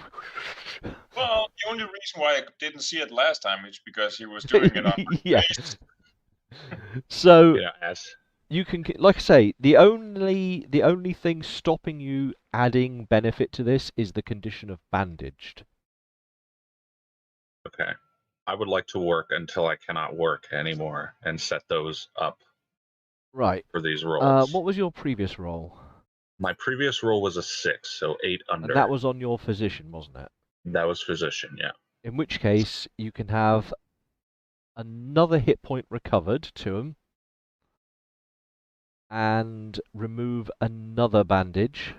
Well, the only reason why I didn't see it last time is because he was doing it on my Yeah. face. So As you can, like I say, the only thing stopping you adding benefit to this is the condition of bandaged. okay. I would like to work until I cannot work anymore and set those up Right. for these rolls. What was your previous roll? My previous roll was a 6, so 8 under. And that was on your physician, wasn't it? That was physician, yeah. In which case, you can have another hit point recovered to him, and remove another bandage.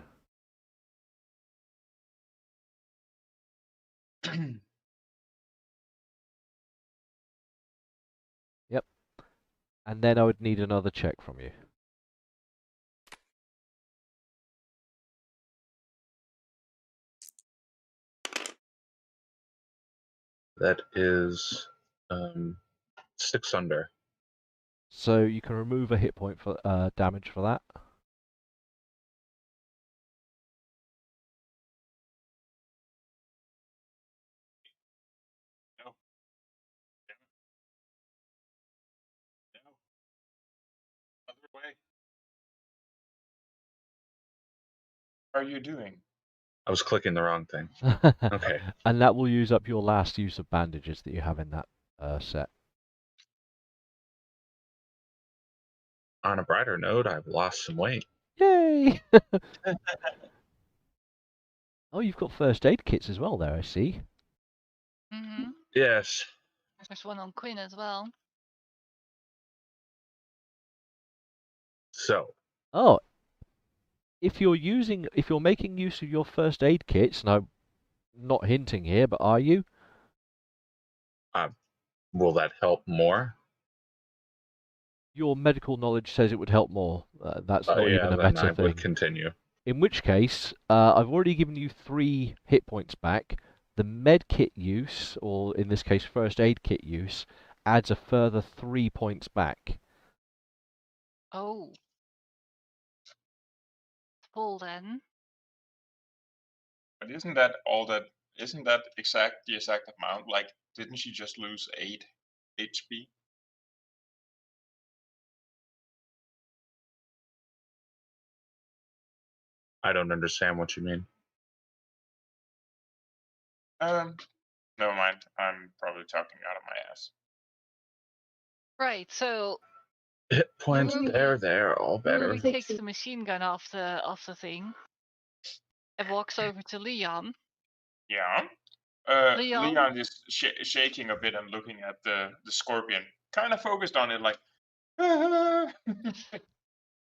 Yep. And then I would need another check from you. That is 6 under. So you can remove a hit point for damage for that. No. No. Other way. What are you doing? I was clicking the wrong thing. Okay. And that will use up your last use of bandages that you have in that set. On a brighter note, I've lost some weight. Yay! Oh, you've got first aid kits as well there, I see. Mm-hmm. Yes. There's one on Quinn as well. So. Oh, if you're making use of your first aid kits, and I'm not hinting here, but are you? Will that help more? Your medical knowledge says it would help more. That's not Yeah, even a then meta I thing. would continue. In which case, I've already given you 3 hit points back. The med kit use, or in this case first aid kit use, adds a further 3 points back. Oh. Full then. But isn't that all that? Isn't that the exact amount? Like, didn't she just lose 8 HP? I don't understand what you mean. Never mind. I'm probably talking out of my ass. Right, so Hit points, Ruby- they're all better. Ruby takes the machine gun off the thing and walks over to Leon. Yeah. Leon? Leon is shaking a bit and looking at the scorpion, kind of focused on it, like.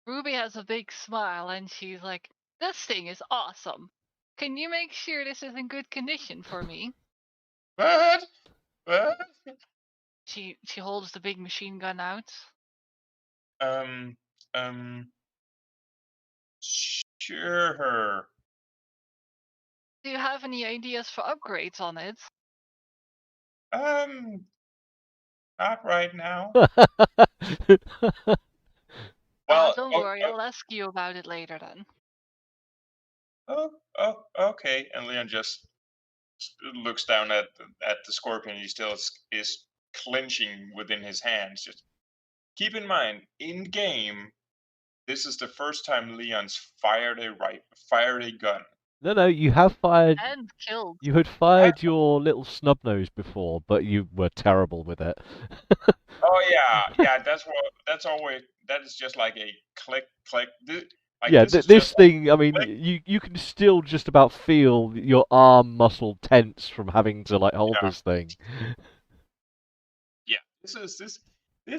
Ruby has a big smile and she's like, "This thing is awesome. Can you make sure this is in good condition for me?" What? What? She holds the big machine gun out. Sure. Do you have any ideas for upgrades on it? Not right now. Don't worry, I'll ask you about it later then. Okay. And Leon just looks down at the scorpion. He still is clenching within his hands. Just keep in mind, in game, this is the first time Leon's fired a gun. No, you have fired. And killed. You had fired your little snub nose before, but you were terrible with it. Oh yeah. That is just like a click. This thing. I mean, you can still just about feel your arm muscle tense from having to like hold this thing. Yeah, this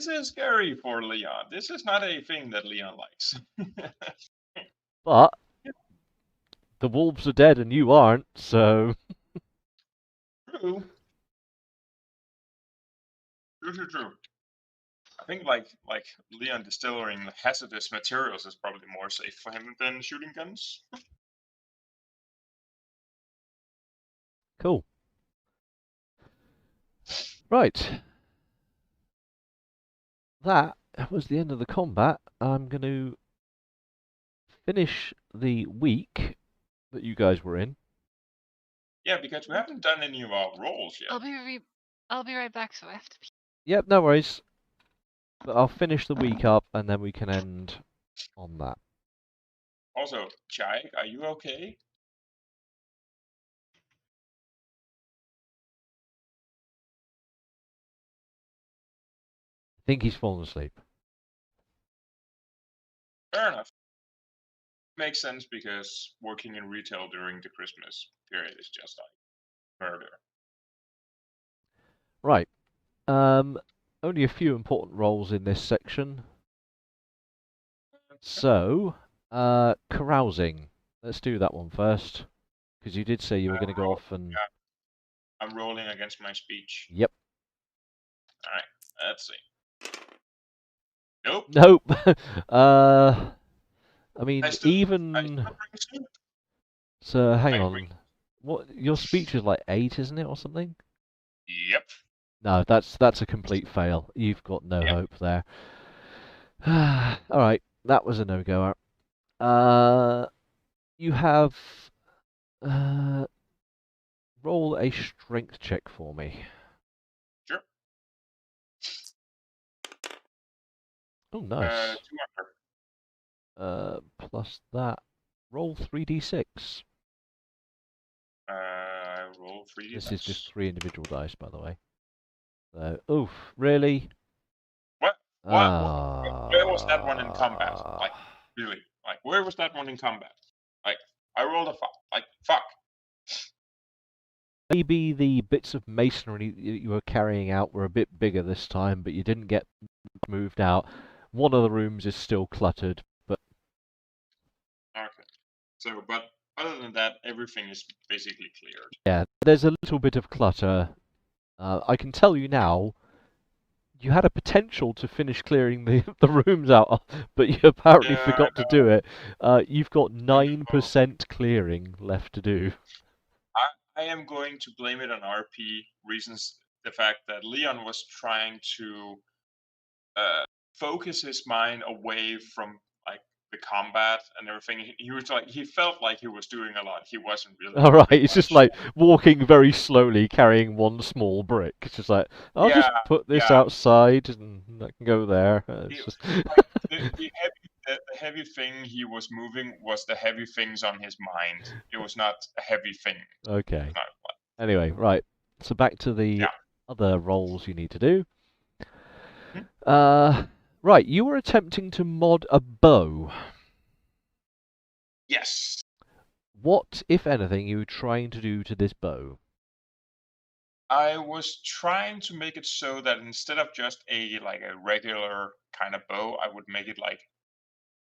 is scary for Leon. This is not a thing that Leon likes. But the wolves are dead and you aren't, so. True. I think like Leon distilling hazardous materials is probably more safe for him than shooting guns. Cool. Right. That was the end of the combat. I'm going to finish the week that you guys were in. Yeah, because we haven't done any of our rolls yet. I'll be right back, so I have to pee. Yep, no worries. But I'll finish the week up and then we can end on that. Also, Chai, are you okay? think he's fallen asleep. Fair enough. Makes sense because working in retail during the Christmas period is just like murder. Right. Only a few important roles in this section. So, carousing. Let's do that one first, because you did say you were going to go off and. Yeah, I'm rolling against my speech. Yep. All right, let's see. Nope. Nope. I mean, I still even. bring soup. So, hang I on. bring- What? Your speech is like 8, isn't it, or something? Yep. No, that's a complete fail. You've got no Yep. hope there. All right, that was a no-goer. You have roll a strength check for me. Sure. Oh, nice. 2 under. Plus that, roll 3d6. Roll 3d6. This is just 3 individual dice, by the way. So, oof, really? What? Where was that one in combat? Ah. Like, really? Like, where was that one in combat? Like, I rolled a fuck. Maybe the bits of masonry you were carrying out were a bit bigger this time, but you didn't get moved out. One of the rooms is still cluttered, but Okay. So, but other than that, everything is basically cleared. yeah, there's a little bit of clutter. I can tell you now, you had a potential to finish clearing the rooms out, but you apparently Yeah, forgot to do it. You've got 9% clearing left to do. I am going to blame it on RP reasons. The fact that Leon was trying to focus his mind away from like the combat and everything. He was like, he felt like he was doing a lot. He wasn't really. All right, doing it's just much. like walking very slowly, carrying one small brick. It's just like, I'll just put this outside and I can go there. The heavy thing he was moving was the heavy things on his mind. It was not a heavy thing. Okay. Anyway, right. So back to the other roles you need to do. Right, you were attempting to mod a bow. Yes. What, if anything, are you trying to do to this bow? I was trying to make it so that instead of just a regular kind of bow, I would make it like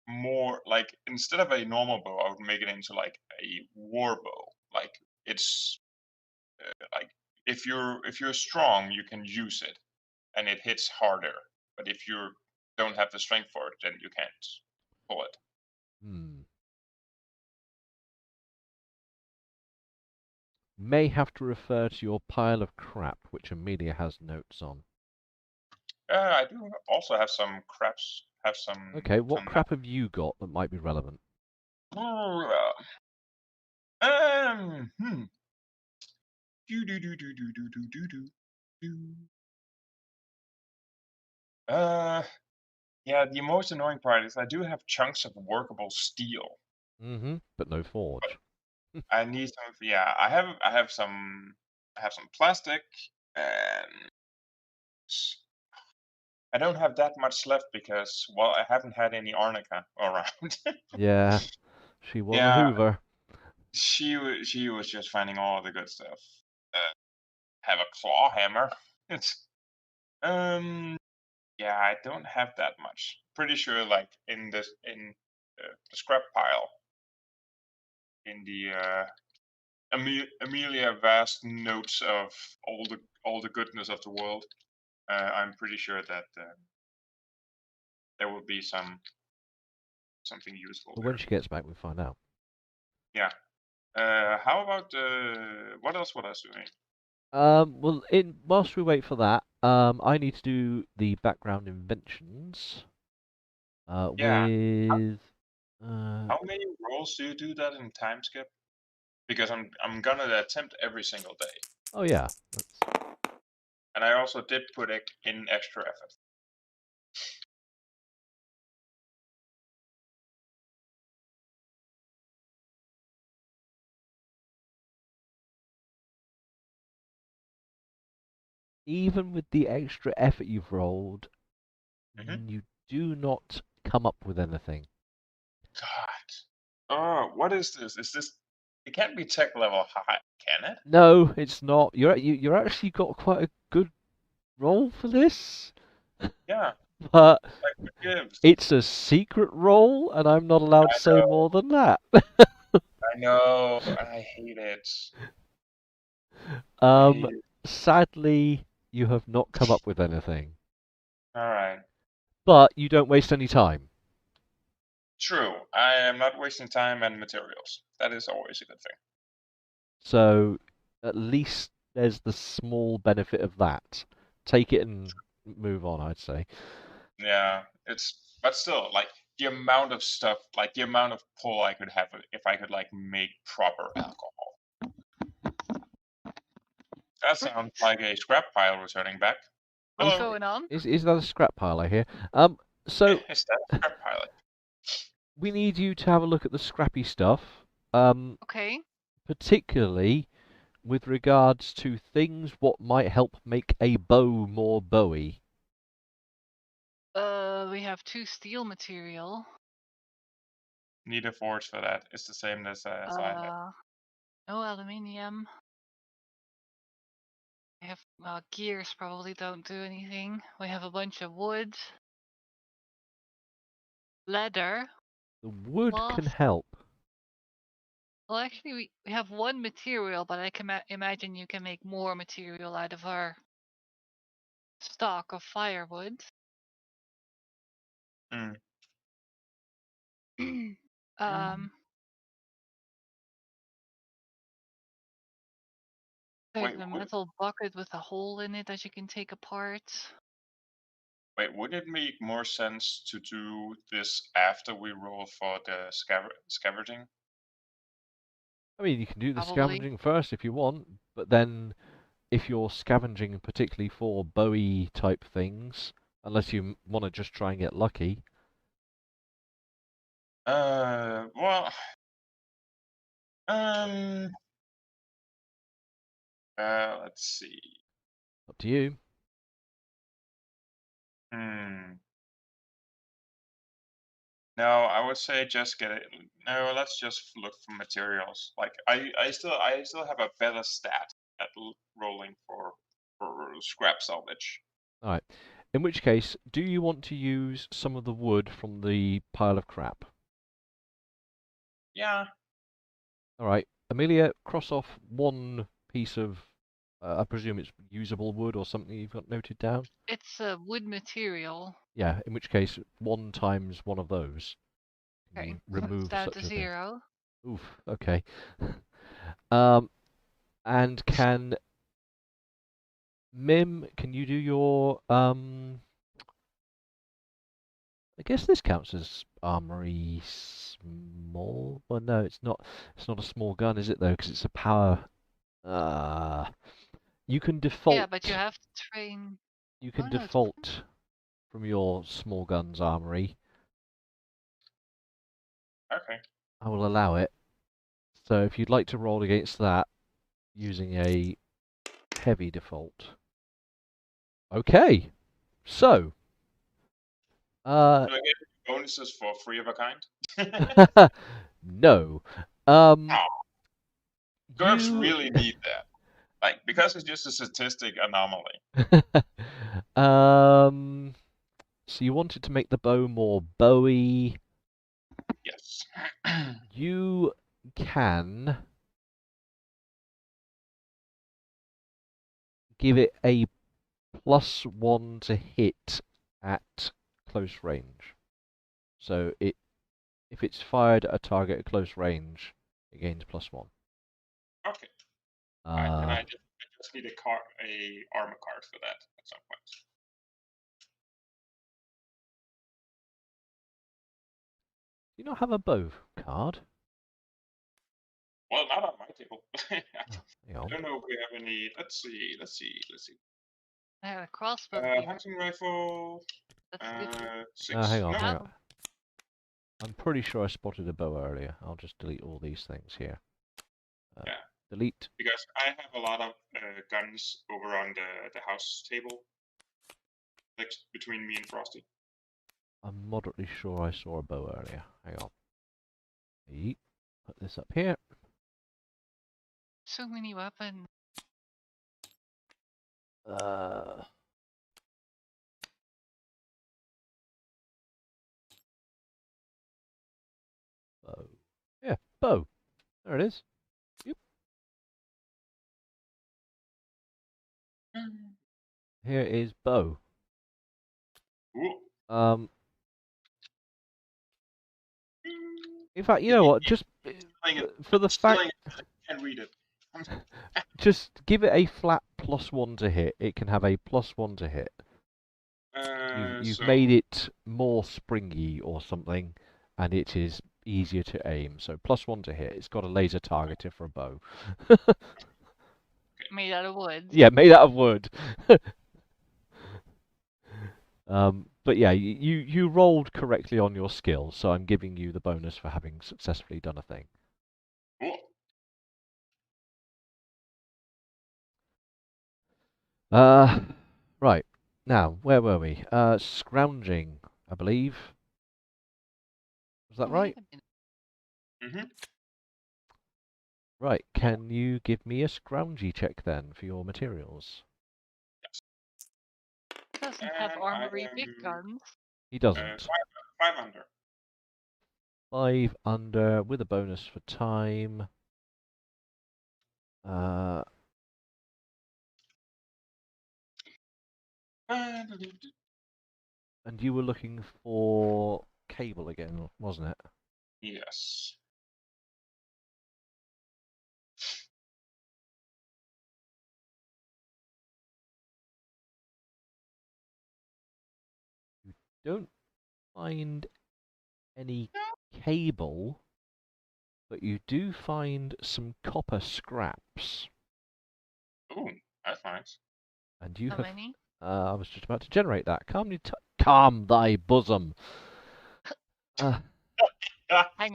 more like, instead of a normal bow, I would make it into like a war bow. Like, it's like if you're strong, you can use it, and it hits harder. But if you don't have the strength for it, then you can't pull it. May have to refer to your pile of crap, which Amelia has notes on. I do also have some craps. Okay, what crap have you got that might be relevant? Yeah, the most annoying part is I do have chunks of workable steel. But no forge. I need some. Yeah, I have some plastic, and I don't have that much left because, well, I haven't had any arnica around. Yeah, she was a hoover. She was just finding all the good stuff. Have a claw hammer. It's yeah, I don't have that much. Pretty sure, like in the scrap pile, in the Amelia vast notes of all the goodness of the world. I'm pretty sure that there will be something useful. Well, when she gets back, we'll find out. Yeah. How about what else was I doing? Well, whilst we wait for that, I need to do the background inventions. With how many rolls do you do that in time skip? Because I'm gonna attempt every single day. Oh yeah. And I also did put in extra effort. Even with the extra effort you've rolled, Mhm. You do not come up with anything. God. Oh, what is this? Is this? It can't be tech level high, can it? No, it's not. You're actually got quite a good roll for this, Yeah. but Like what gives? it's a secret roll, and I'm not allowed to I say know. more than that. I know. And I hate it. I hate it. Sadly, you have not come up with anything, All right. but you don't waste any time. True. I am not wasting time and materials. That is always a good thing. So at least there's the small benefit of that. Take it and move on, I'd say. Yeah. But still, like the amount of stuff, like the amount of pull I could have if I could like make proper alcohol. That sounds like a scrap pile returning back. What's Hello. going on? Is that a scrap pile I hear? So Is that a scrap pile? we need you to have a look at the scrappy stuff, Okay. particularly with regards to things what might help make a bow more bowy. We have 2 steel material. Need a forge for that. It's the same as I have. No aluminium. We have gears probably don't do anything. We have a bunch of wood. Leather. The wood can Cloth. help. Well, actually, we have 1 material, but I can imagine you can make more material out of our stock of firewood. Mm. There's Wait, a metal bucket with a hole in it that you can take apart. would it make more sense to do this after we roll for the scavenging? I mean, you can do the Probably. scavenging first if you want, but then if you're scavenging particularly for bowie type things, unless you want to just try and get lucky. Well, let's see. Up to you. No, I would say just get it. No, let's just look for materials. Like I still have a better stat at rolling for scrap salvage. All right. In which case, do you want to use some of the wood from the pile of crap? Yeah. All right. Amelia, cross off one piece of, I presume it's usable wood or something you've got noted down? It's a wood material. Yeah, in which case, 1 times one of those. Can Okay. you remove Down such to a thing? 0. Oof, okay. And can Mim, can you do your, I guess this counts as armory small? Well, no, it's not a small gun, is it, though? Because it's a power, you can default. Yeah, but you have to train. You can Oh, no, it's default from your small guns armory. Okay. I will allow it. So if you'd like to roll against that using a heavy default. Okay. So, Do I get bonuses for free of a kind? no. Oh, GURPS You really need that. Like because it's just a statistic anomaly. So you wanted to make the bow more bowy. Yes. You can give it a +1 to hit at close range. So if it's fired at a target at close range, it gains +1. Okay. Then I just need a armor card for that at some point. Do you not have a bow card? Well, not on my table. Hang I on. don't know if we have any. Let's see. I have a crossbow here. Hunting rifle. That's 6. Hang on, No. hang on. I'm pretty sure I spotted a bow earlier. I'll just delete all these things here. Yeah. Delete. Because I have a lot of guns over on the house table, like between me and Frosty. I'm moderately sure I saw a bow earlier. Hang on. Yeet. Put this up here. So many weapons. Bow. Yeah, bow. There it is. Yep. Here is bow. Ooh. In fact, you know what? Just for the fact, I can't read it. just give it a flat +1 to hit. It can have a +1 to hit. You've So made it more springy or something, and it is easier to aim. So +1 to hit. It's got a laser targeter for a bow. Made out of wood. Yeah, made out of wood. But yeah, you rolled correctly on your skill, so I'm giving you the bonus for having successfully done a thing. Cool. Right. Now, where were we? Scrounging, I believe. Was that right? Mm-hmm. Right. Can you give me a scroungy check then for your materials? Doesn't have And armory big guns. He doesn't. 5 under. 5 under with a bonus for time. And you were looking for cable again, wasn't it? Yes. You don't find any cable, but you do find some copper scraps. Ooh, that's nice. And you How have. many? I was just about to generate that. Calm thy bosom. Hang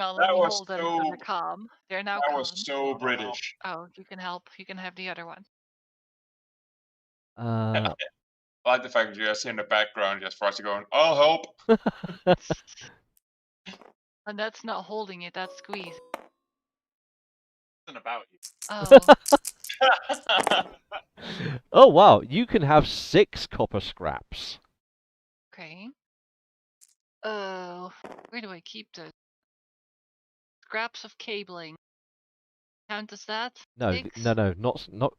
on, let That me was hold them so. under calm. They're now That calm. was so British. Oh, you can help. You can have the other one. I like the fact that you're just in the background, just for us to go, I'll help. And that's not holding it, that's squeezing. Something about you. Oh, Oh wow, you can have 6 copper scraps. okay. Oh, where do I keep the scraps of cabling? Count as that? No, 6? no,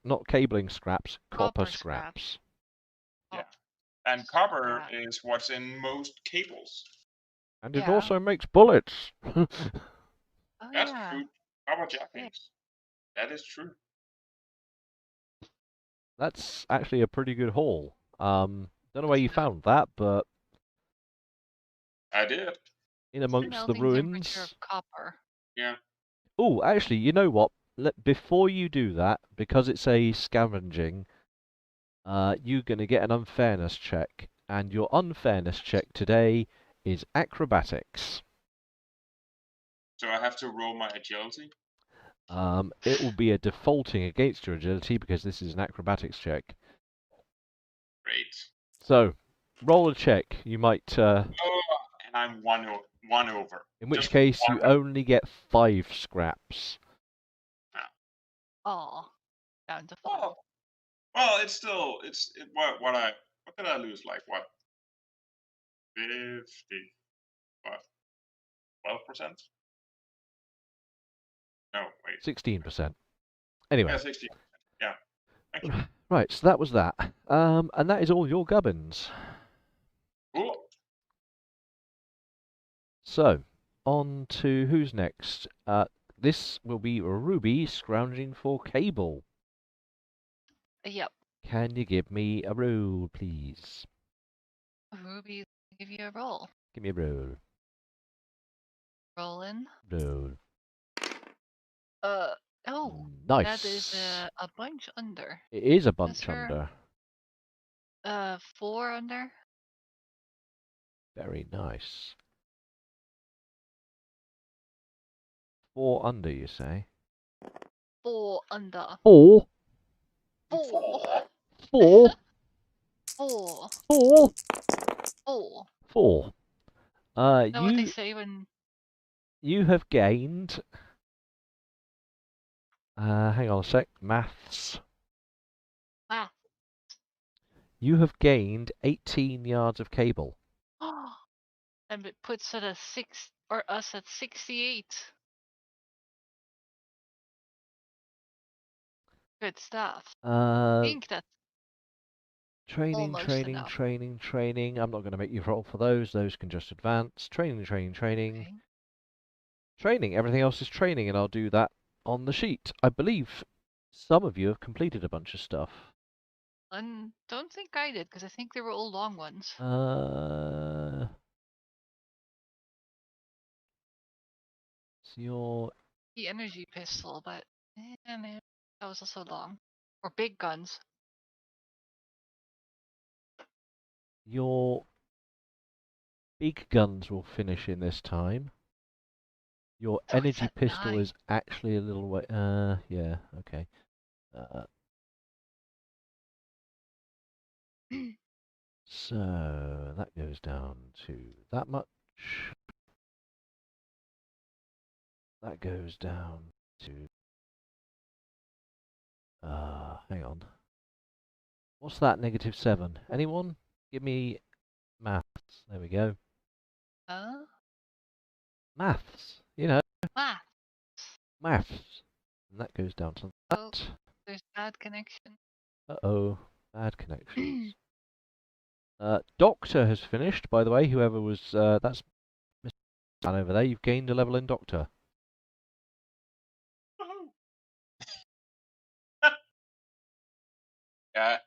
not cabling scraps, copper scraps. Yeah. And copper is what's in most cables. And it Yeah. also makes bullets. Oh, That's yeah. true. Copper jackets. That is true. That's actually a pretty good haul. Don't know where you found that, but I did. in amongst the Melting temperature ruins. of copper. Yeah. Oh, actually, you know what? Before you do that, because it's a scavenging, you're going to get an unfairness check, and your unfairness check today is acrobatics. So I have to roll my agility? It will be a defaulting against your agility because this is an acrobatics check. Great. So, roll a check. You might. Oh, and I'm one over. In which Just case, one you only get 5 scraps. Oh, down to 5. Well, it's still what did I lose? Like what? 50, what? 12%? No, wait. 16%. Anyway. Yeah, 16%. Yeah. Thank you. Right, so that was that. And that is all your gubbins. Cool. So, on to who's next? This will be Ruby scrounging for cable. Yep. Can you give me a roll, please? Ruby, give you a roll. Give me a roll. Roll in. Roll. Oh, Nice. that is a bunch under. It is a bunch That's under. 4 under. Very nice. 4 under, you say? 4 under. 4? 4. 4? 4. 4? 4. 4. Know what they You say when you have gained. Hang on a sec. Maths. You have gained 18 yards of cable. and it puts it at us at 68. Good stuff. I think that's Training, almost training, enough. training. I'm not going to make you roll for those. Those can just advance. Training. Okay. Training. Everything else is training, and I'll do that on the sheet. I believe some of you have completed a bunch of stuff. Don't think I did, because I think they were all long ones. So your The energy pistol, but no, that was also long. Or big guns. your big guns will finish in this time. Your So it's energy at pistol 9. is actually a little way. Yeah, okay. So that goes down to that much. That goes down to. Hang on. What's that? -7. Anyone? Give me maths. There we go. Maths. You know, Math. maths. And that goes down to Oh, that. there's bad connection. Uh-oh. Bad connections. Doctor has finished, by the way. Whoever was, that's Mr. Man over there. You've gained a level in Doctor. Yeah,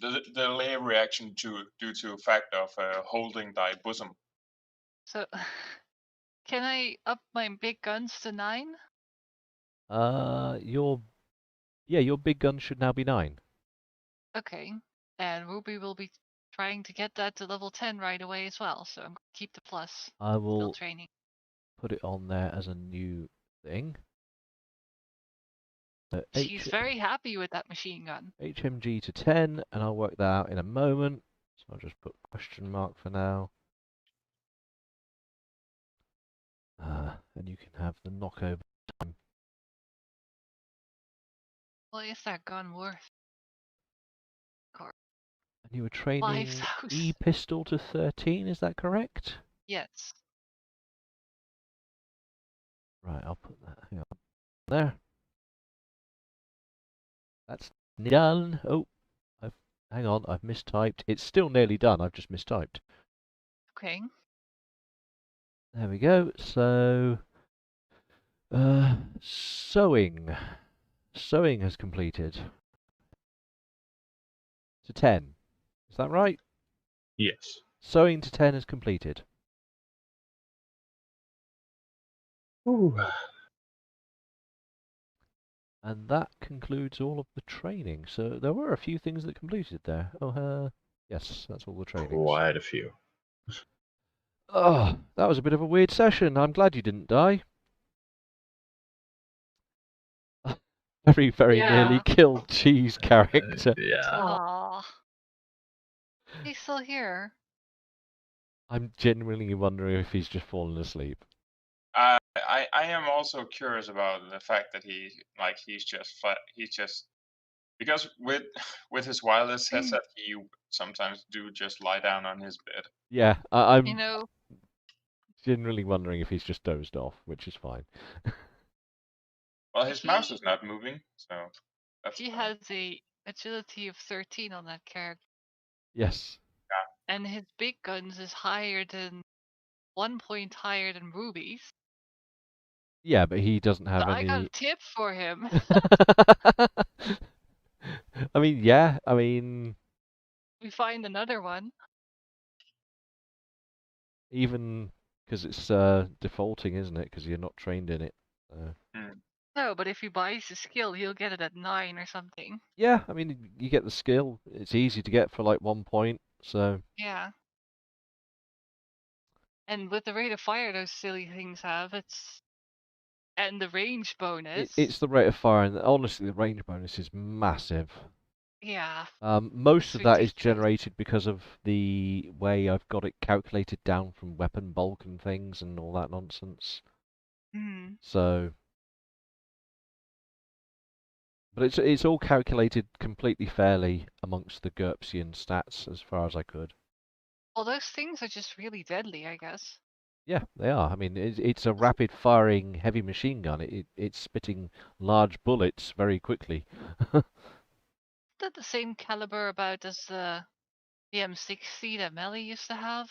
the delay reaction due to fact of holding thy bosom. So, can I up my big guns to 9? Your big gun should now be 9. Okay. And Ruby will be trying to get that to level 10 right away as well, so I'm going to keep the plus. I Still will training. put it on there as a new thing. So She's very happy with that machine gun. HMG to 10, and I'll work that out in a moment. So I'll just put question mark for now. And you can have the knockover time. What is that gun worth? And you were training 5,000. E-pistol to 13, is that correct? Yes. Right, I'll put that, hang on, there. That's done. Oh, hang on, I've mistyped. It's still nearly done, I've just mistyped. Okay. There we go. So, sewing. Sewing has completed. To 10. Is that right? Yes. Sewing to 10 is completed. Ooh. And that concludes all of the training. So there were a few things that completed there. Oh, yes, that's all the trainings. Quite a few. Oh, that was a bit of a weird session. I'm glad you didn't die. Very, very nearly killed Cheese character. Yeah. Aww. He's still here. I'm genuinely wondering if he's just fallen asleep. I am also curious about the fact that he's just because with his wireless headset he sometimes do just lie down on his bed. Yeah, I'm You know, genuinely wondering if he's just dozed off, which is fine. Well, his mouse is not moving, so that's he fine. has a agility of 13 on that character. Yes. And his big guns is higher than 1 point higher than Ruby's. Yeah, but he doesn't have So any. I got a tip for him. I mean, yeah, I mean, We find another one. even because it's defaulting, isn't it? Because you're not trained in it. No, but if he buys the skill, he'll get it at 9 or something. Yeah, I mean, you get the skill. It's easy to get for like 1 point, so. Yeah. And with the rate of fire those silly things have, and the range bonus. It's the rate of fire, and honestly, the range bonus is massive. Yeah. Most It's of that is ridiculous. generated because of the way I've got it calculated down from weapon bulk and things and all that nonsense. Hmm. So, but it's all calculated completely fairly amongst the GURPSian stats as far as I could. Well, those things are just really deadly, I guess. Yeah, they are. I mean, it's a rapid-firing heavy machine gun. It's spitting large bullets very quickly. Is that the same caliber about as the M60 that Melly used to have?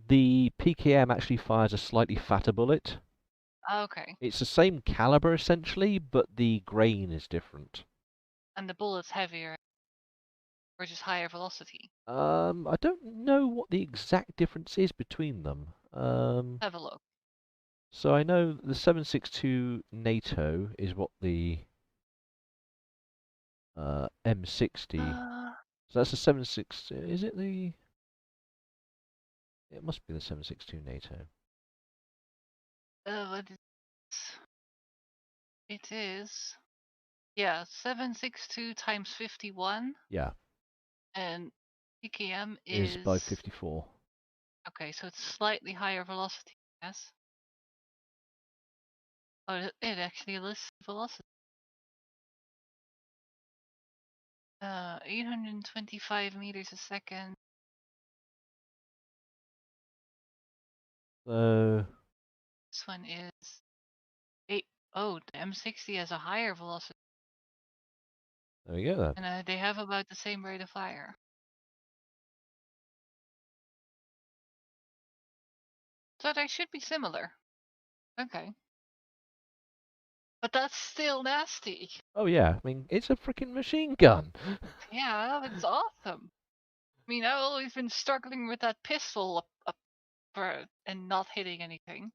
The PKM actually fires a slightly fatter bullet. Okay. It's the same caliber essentially, but the grain is different. And the bullet's heavier, or just higher velocity. I don't know what the exact difference is between them. Have a look. So I know the 7.62 NATO is what the M60. So that's the 7.6. Is it the? It must be the 7.62 NATO. What is it? Is yeah, 762 times 51, Yeah, and PKM is by is 54. okay. So it's slightly higher velocity. Yes. Oh, it actually lists velocity. 825 meters a second. So This one is 8. Oh, the M60 has a higher velocity, there we go then. and they have about the same rate of fire. So they should be similar. Okay. But that's still nasty. Oh yeah, I mean it's a freaking machine gun. Yeah, it's awesome. I mean, I've always been struggling with that pistol up for and not hitting anything.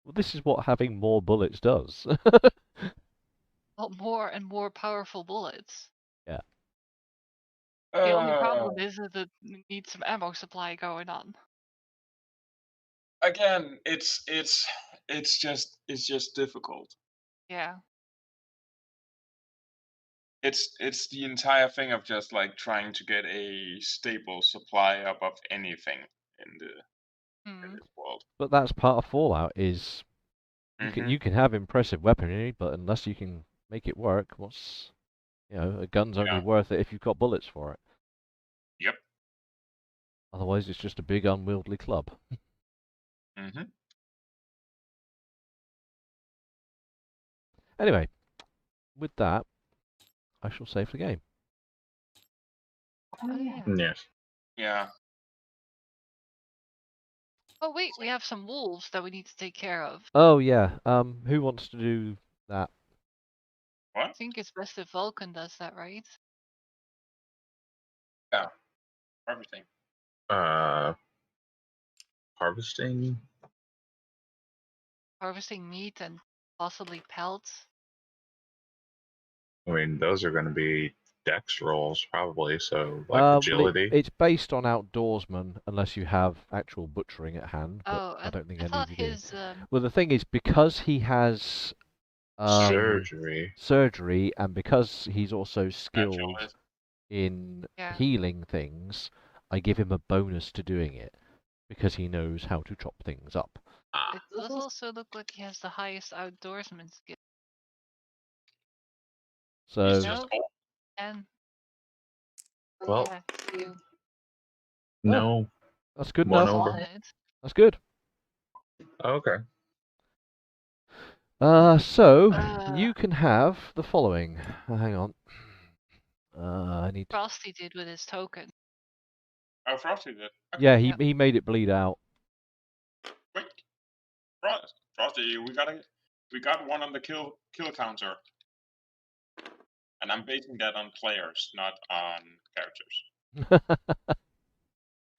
Well, this is what having more bullets does. Well, more and more powerful bullets. Yeah. The only problem is that it needs some ammo supply going on. Again, it's just difficult. Yeah. It's the entire thing of just like trying to get a stable supply up of anything in Hmm. this world. But that's part of Fallout is Mhm. you can have impressive weaponry, but unless you can make it work, what's a gun's only Yeah. worth it if you've got bullets for it. Yep. Otherwise, it's just a big unwieldy club. Mhm. Anyway, with that, I shall save the game. Oh yeah. Yes. Yeah. Oh wait, we have some wolves that we need to take care of. Oh yeah. Who wants to do that? I What? think it's best if Vulcan does that, right? Yeah. Everything. Harvesting. Harvesting meat and possibly pelts. I mean, those are going to be dex rolls probably. So like Well, agility. it's based on outdoorsman, unless you have actual butchering at hand. But Oh, I don't think I any of thought you do. his Well, the thing is, because he has Surgery. surgery, and because he's also skilled Naturalist. in yeah. healing things, I give him a bonus to doing it because he knows how to chop things up. Ah. It does also look like he has the highest outdoorsman skill. So He's just old. And Well, yeah, you no. that's good One enough. over. on it. That's good. Okay. So Uh, you can have the following. Hang on. I need. Frosty did with his token. Oh, Frosty did. Okay. Yeah, Yep. he made it bleed out. Wait. Frosty, we got one on the kill counter. And I'm basing that on players, not on characters.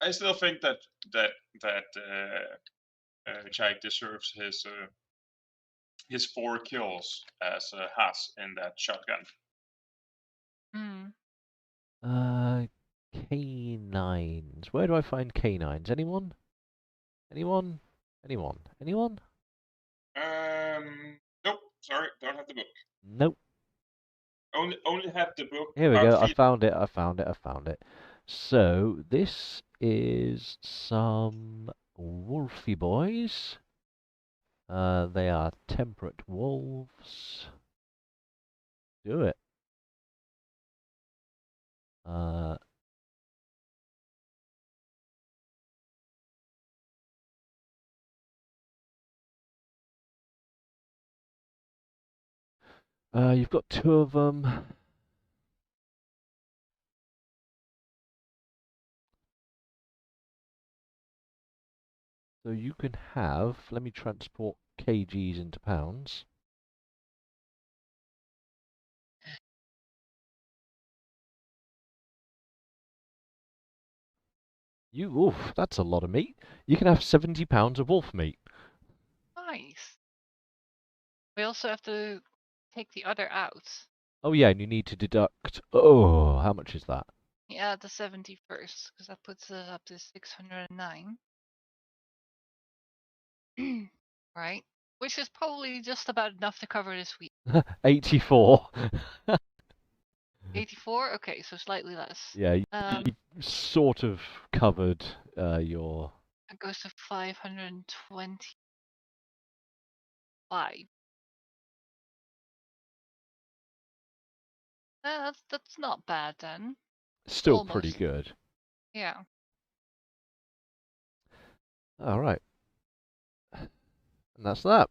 I still think that Chike deserves his 4 kills as Haas in that shotgun. Hmm. Canines. Where do I find canines? Anyone? Anyone? Anyone? Anyone? Nope. Sorry, don't have the book. Nope. only have the book Here we about go. I feet. found it. I found it. I found it. So this is some wolfy boys. They are temperate wolves. Do it. You've got 2 of them. So you can have, let me transport kgs into pounds. Oof, that's a lot of meat. You can have 70 pounds of wolf meat. Nice. We also have to take the other out. Oh yeah, and you need to deduct, oh, how much is that? Yeah, the 71st, because that puts us up to 609. Right? Which is probably just about enough to cover this week. 84. 84? Okay, so slightly less. Yeah, you sort of covered your... It goes to 525. That's not bad then. Still pretty Almost. good. Yeah. All right. And that's that.